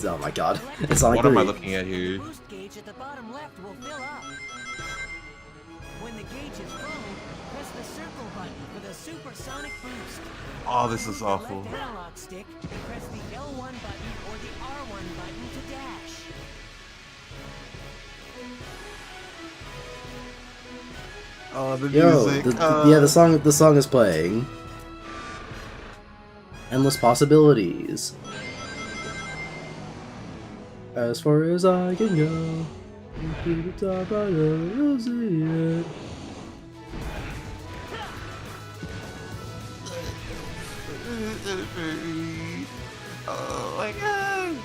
Oh my god, in Sonic What am I 3. looking at here? Boost gauge at the bottom left will fill up. When the gauge is full, press press the circle button for the supersonic boost. Oh, this is Use the awful. left analog stick and press the L1 button or the R1 button to dash. Oh, the Yo, music. yeah, the song is playing. Endless possibilities. As far as I can go, to the top I will see it. Oh my god.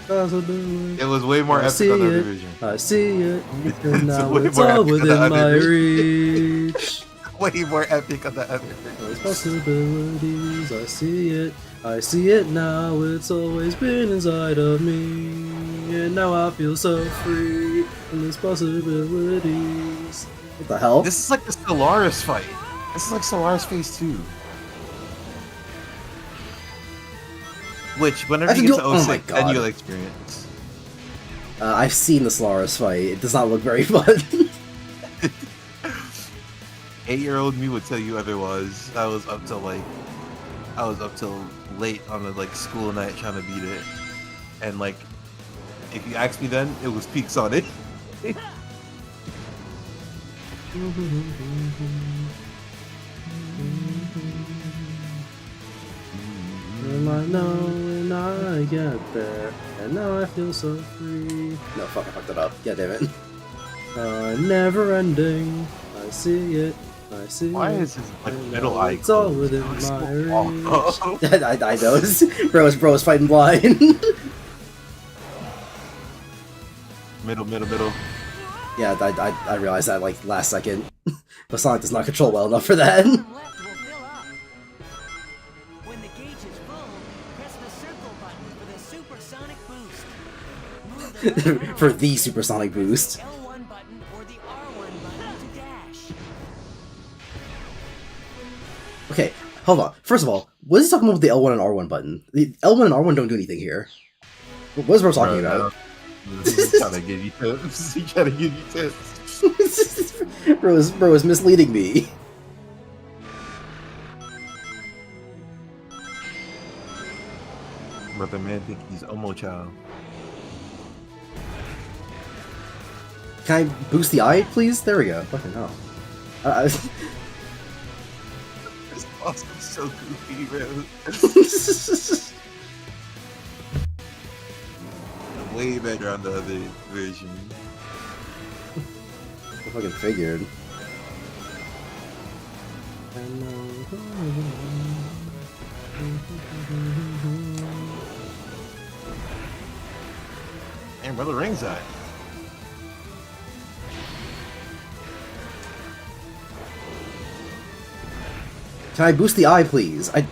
Possibility. It was way more I epic see on the other it. version. I see it. It's And now way it's more all epic than within the my other. reach. Way more epic on the other version. Those possibilities, I see it. I see it now, it's always been inside of me. And now I feel so free. And there's possibilities. What the hell? This is like the Stellaris fight. This is like Stellaris Phase 2. Which, whenever I you can get do- to oh my 06, then God. you'll experience. I've seen the Solaris fight. It does not look very fun. 8-year-old me would tell you otherwise. I was up till late on the like school night trying to beat it. And like, if you asked me then, it was peaks on it. And I know when I get there. And now I feel so free. No, fuck, I fucked it up. God damn it. Never ending. I see it. I see Why it. is his like And middle now eye it's all closed? within It's so my awful. reach. I know. Bro is fighting blind. Middle. Yeah, I realized that like last second. But Sonic does not control well enough for that. Left will fill up. When the gauge is full, press the circle button for the supersonic boost. Move the left analog For the stick, supersonic press boost. the L1 button or the R1 button to dash. Okay, hold on. First of all, what is he talking about with the L1 and R1 button? The L1 and R1 don't do anything here. What is Bro talking about? He's trying to give you tips. He's trying to give you tips. bro is misleading me. But the man think he's Omo Child. Can I boost the eye, please? There we go. Fucking hell. This boss is so goofy, bro. Way better on the other version. I fucking figured. And where the rings at? Can I boost the eye, please? You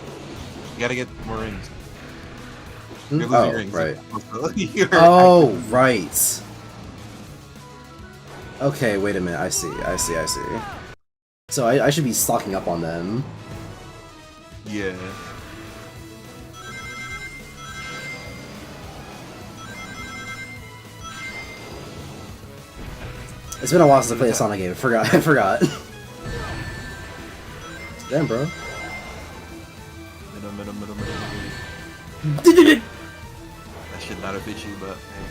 gotta get more rings. Hmm? You're losing Oh, rings. right. You're Oh, right. Okay, wait a minute. I see. So I should be stocking up on them. Yeah. It's been a while since I played a Sonic game. I forgot. Damn, bro. Middle. That should not have hit you, but hey.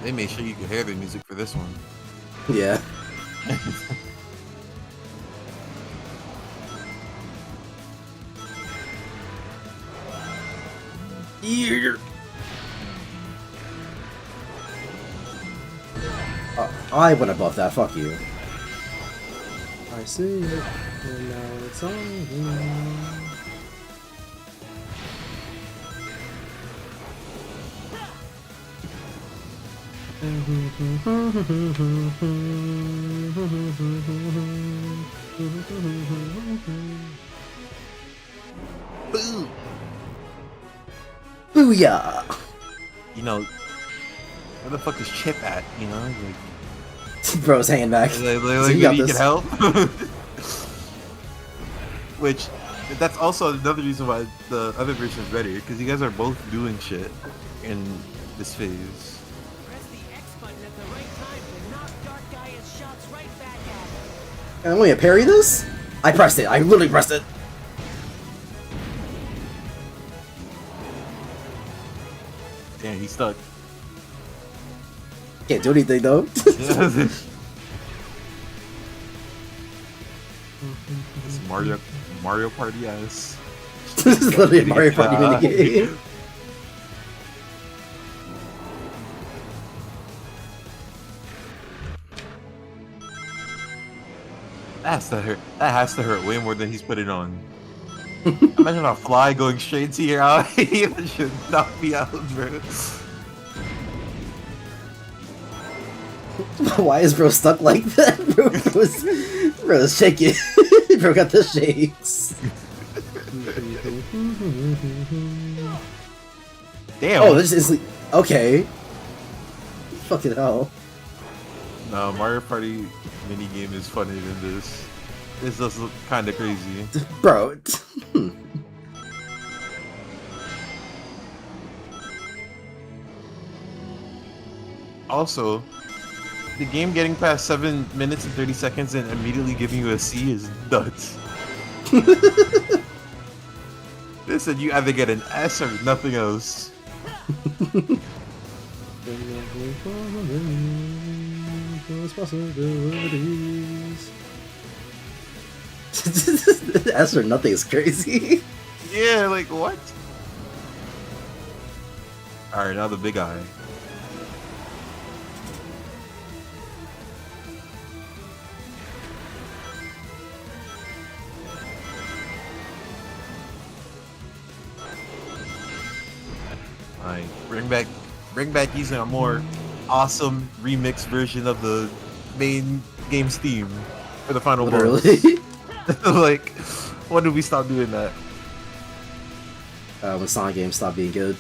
They made sure you could hear the music for this one. Yeah. I went above that. Fuck you. I see it, and now it's on. Boo! Booyah! You know, where the fuck is Chip at? You know, like Bro's hanging back. Like, You got you this. can help. Which, that's also another reason why the other version is better, because you guys are both doing shit in this phase. Press the X button at the right time to knock Dark Gaia's shots right back at him. Am I going to parry this? I pressed it. I literally pressed it. Damn, he's stuck. Can't do anything though. This Mario Party ass. This is literally a Mario Party minigame. That has to hurt way more than he's putting on. Imagine a fly going straight to your eye. That should knock me out, bro. Why is bro stuck like that? Bro's shaking. Bro got the shakes. Damn. Oh, this is okay. Fucking hell. No, Mario Party minigame is funnier than this. This does look kind of crazy. Bro. Also, the game getting past 7 minutes and 30 seconds and immediately giving you a C is nuts. They said you either get an S or nothing else. S or nothing is crazy. Yeah, like what? Alright, now the big eye. Alright, bring back using a more awesome remix version of the main game's theme for the final boss. Literally. Like, when did we stop doing that? When Sonic games stopped being good.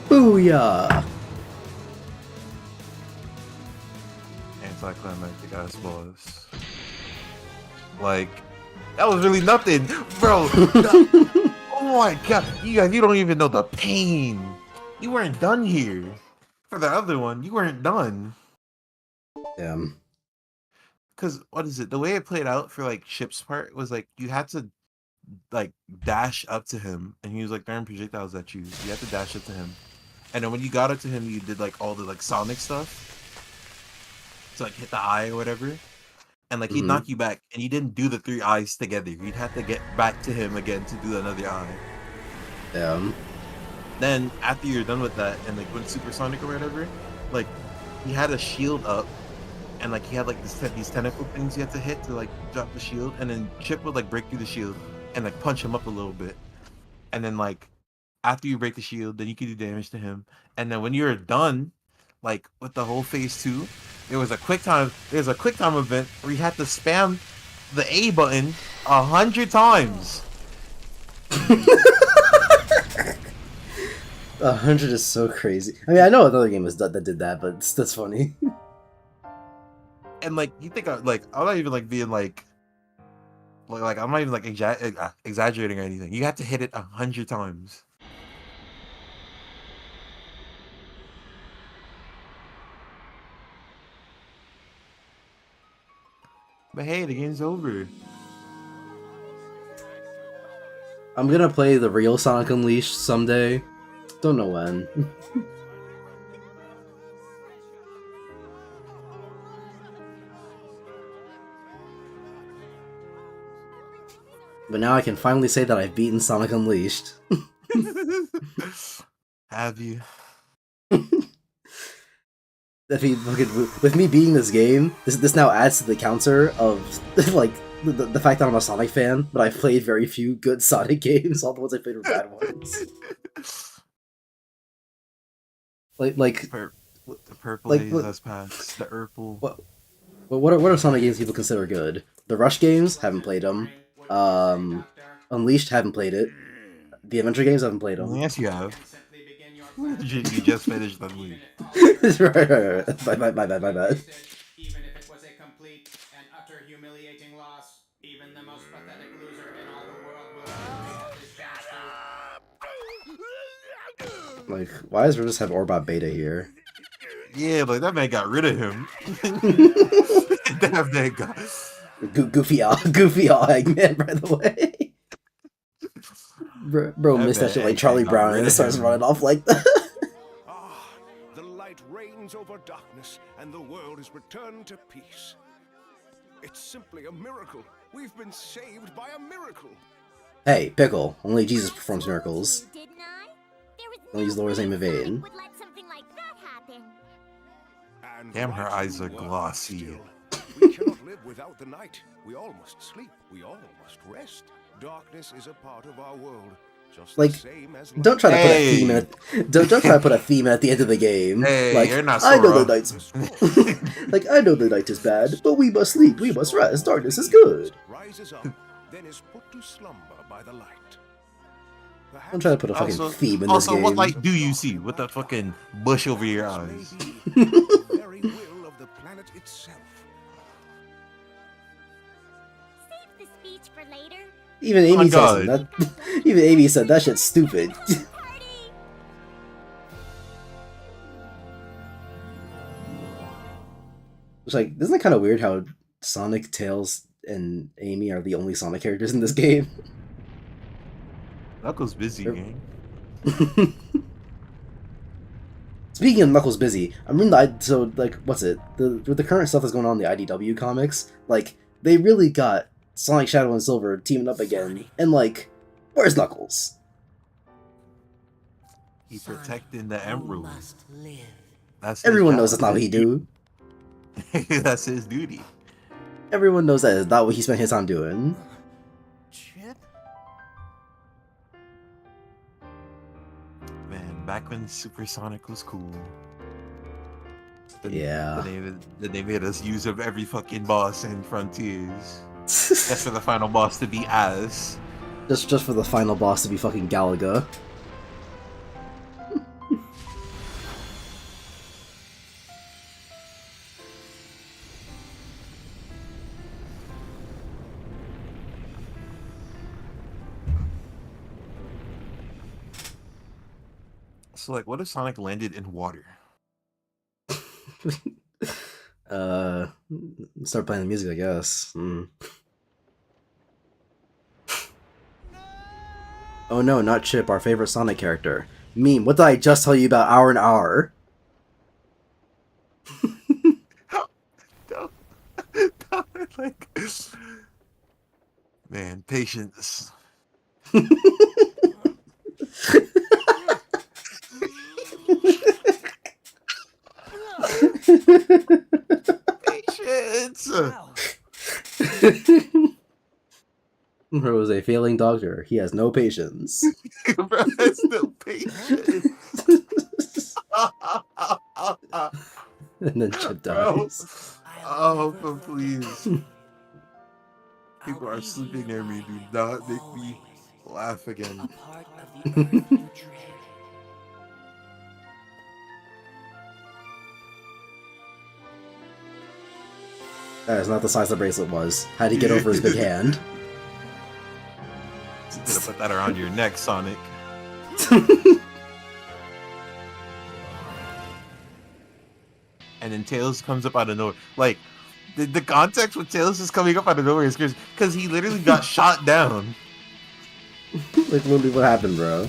Booyah! Anticlimactic ass boss. Like, that was really nothing, bro. Oh my god, you guys, you don't even know the pain. You weren't done here. For the other one, you weren't done. Damn. Cause what is it? The way it played out for like Chip's part was like you had to like dash up to him, and he was like throwing projectiles at you. You had to dash up to him, and then when you got up to him, you did like all the like Sonic stuff to like hit the eye or whatever, and like he'd knock you back, and you didn't do the 3 eyes together. You'd have to get back to him again to do another eye. Damn. Then after you're done with that, and like went supersonic or whatever, like he had a shield up. And like he had like these tentacle things you had to hit to like drop the shield, and then Chip would like break through the shield and like punch him up a little bit, and then like after you break the shield, then you can do damage to him, and then when you're done, like with the whole phase 2, there's a quick time event where you had to spam the A button 100 times. 100 is so crazy. I mean, I know another game was that did that, but that's funny. And like you think I'm not even like being like I'm not even like exaggerating or anything. You have to hit it 100 times. But hey, the game's over. I'm gonna play the real Sonic Unleashed someday. Don't know when. But now I can finally say that I've beaten Sonic Unleashed. Have you? I mean, with me beating this game, this now adds to the counter of like the fact that I'm a Sonic fan, but I've played very few good Sonic games. All the ones I played were bad ones. Like The purple like, haze what- has passed. The Urple. what are Sonic games people consider good? The Rush games, haven't played them. Unleashed, haven't played it. The Adventure games, haven't played them. Yes, you have. You just finished that movie. Right. My bad. Even if it was a complete and utter humiliating loss, even the most pathetic loser in all the world will have this chance to. Like, why does Rivers have Orbot Beta here? Yeah, like that man got rid of him. Damn that guy. Goofy Eggman, by the way. Bro That missed that man shit like Eggman Charlie got Brown rid and of starts him. running off like that. Ah, the light reigns over darkness, and the world is returned to peace. It's simply a miracle. We've been saved by a miracle. Hey, Pickle. Only Jesus performs miracles. Didn't I? There was Don't use Laura's name in way vain. Sonic would let something like that happen. And Damn, her right eyes you are glossy. still. We cannot live without the night. We all must sleep. We all must rest. Darkness is a part of our world, just Like, the same as Don't try to put a Hey. theme at don't try to put a theme at the end of the game. Hey, like you're not I know Sora. the night's like I know the night is bad, but we must sleep, we must rest. Darkness is good. rises up, then is put to slumber by the light. Don't try to put a fucking Also, theme in this also game. what light do you see with that fucking bush over your eyes? The very will of the planet itself. Save the speech for later. Even Oh my Amy says God. that. Even Amy said that shit's stupid. Party! It's like, isn't it kind of weird how Sonic, Tails, and Amy are the only Sonic characters in this game? Knuckles busy, Yep. gang. Speaking of Knuckles busy, I'm reading so like what's it? With the current stuff that's going on in the IDW comics, like they really got Sonic, Shadow, and Silver teaming up again, and like, where's Knuckles? He protecting the Emerald. Must live. That's his Everyone job. knows that's not what he do. That's his duty. Everyone knows that is not what he spent his time doing. Chip? Man, back when Supersonic was cool. Yeah. Then they made us use of every fucking boss in Frontiers. Just for the final boss to be ass. just for the final boss to be fucking Galaga. So like, what if Sonic landed in water? Start playing the music, I guess. Oh no, not Chip, our favorite Sonic character. Meme, what did I just tell you about Hour and Hour? Like, man, patience. Patience. There was a failing doctor. He has no patience. Bro, that's no patience. And then Chip Bro. dies. Oh, but please. People are sleeping near me. Do not make me laugh again. Part of the earth you tread. That is not the size the bracelet was. How'd he get over his big hand? Gonna put that around your neck, Sonic. And then Tails comes up out of nowhere. Like, the context with Tails is coming up out of nowhere is because he literally got shot down. Like, literally, what happened, bro?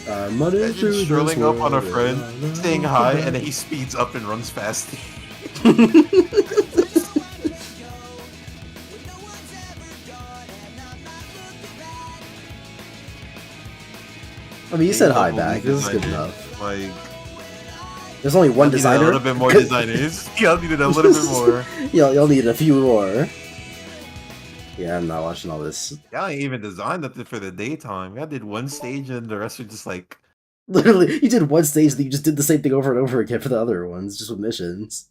Imagine strolling up on a friend, saying hi, and then he speeds up and runs fast. I mean, you said hi Double back. This is good designer. enough. Like, There's only one y'all needed designer. a little bit more designers. Y'all needed a little bit more. Y'all need a few more. Yeah, I'm not watching all this. Y'all ain't even designed nothing for the daytime. Y'all did one stage and the rest are just like, Literally, you did one stage, then you just did the same thing over and over again for the other ones, just with missions.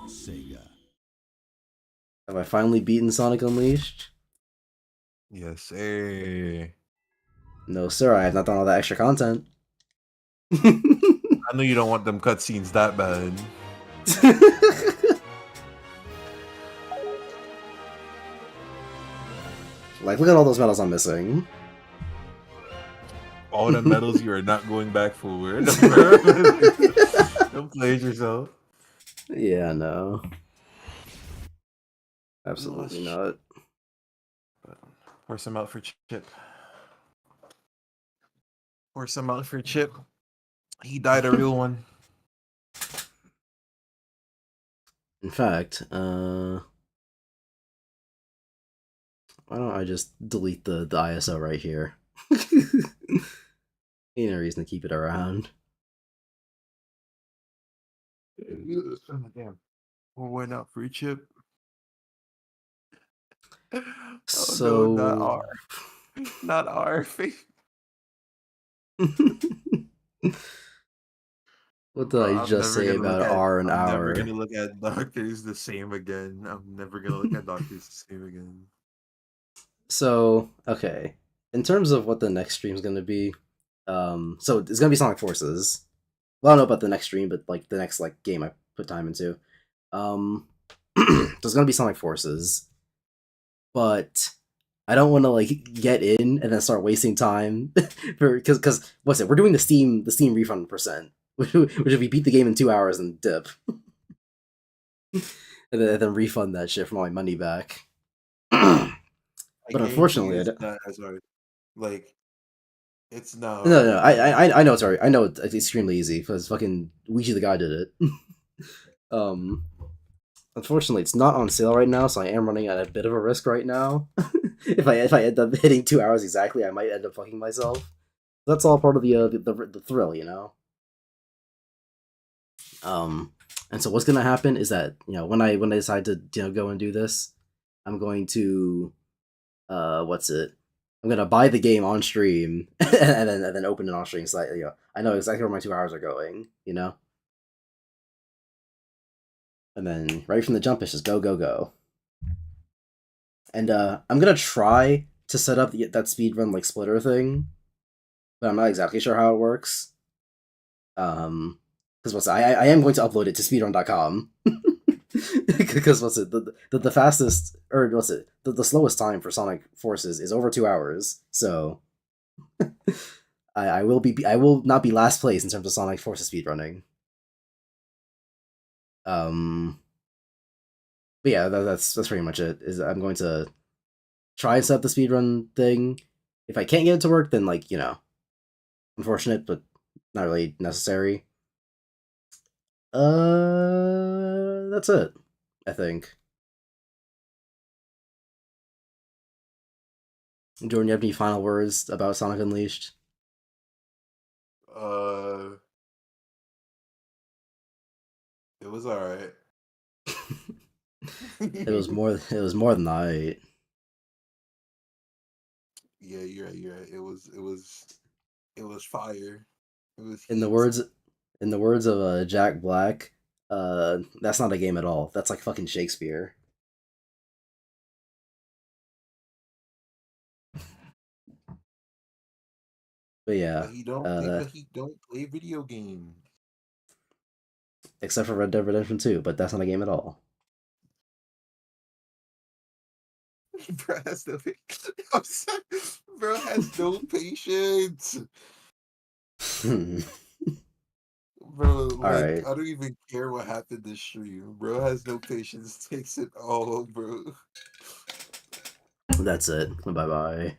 Sega. Have I finally beaten Sonic Unleashed? Yes, hey. No, sir. I have not done all that extra content. I know you don't want them cutscenes that bad. Like, look at all those medals I'm missing. All the medals you are not going back for. Don't play it yourself. Yeah, no. Absolutely not. Pour some out for Chip. Pour some out for Chip. He died a real one. In fact, why don't I just delete the ISO right here? Ain't no reason to keep it around. Damn. Pour one out for Chip. Oh So... no, not R. Not R. What did I just say about R and I'm hour? never gonna look at doctors the same again. I'm never gonna look at doctors the same again. So, okay. In terms of what the next stream's gonna be, so it's gonna be Sonic Forces. Well, I don't know about the next stream, but like the next like game I put time into. So it's gonna be Sonic Forces, but I don't want to like get in and then start wasting time for because what's it? We're doing the Steam refund percent, which if we beat the game in 2 hours and dip, and then refund that shit for my money back. But unfortunately, it's not as hard. Like, it's not. No, I know it's alright. I know it's extremely easy because fucking Ouija the guy did it. Unfortunately, it's not on sale right now, so I am running at a bit of a risk right now. if I end up hitting 2 hours exactly, I might end up fucking myself. That's all part of the thrill, you know. And so what's gonna happen is that when I decide to go and do this, I'm going to I'm gonna buy the game on stream and then open it on stream so that, I know exactly where my 2 hours are going, And then right from the jump, it's just go, go, go. And I'm gonna try to set up that speedrun like splitter thing, but I'm not exactly sure how it works. Because I am going to upload it to speedrun.com. Because the fastest, or the slowest time for Sonic Forces is over 2 hours, so I will not be last place in terms of Sonic Forces speedrunning. But yeah, that's pretty much it. Is I'm going to try and set up the speedrun thing. If I can't get it to work, then unfortunate, but not really necessary. That's it, I think. Jordan, you have any final words about Sonic Unleashed? It was alright. It was more than that. Yeah, you're right. It was fire. It was In the words of Jack Black, that's not a game at all. That's like fucking Shakespeare. But yeah, But he don't play video games. Except for Red Dead Redemption 2, but that's not a game at all. Bro has no Bro has no patience. Bro, Alright. I don't even care what happened this stream. Bro has no patience, takes it all, bro. That's it. Bye bye.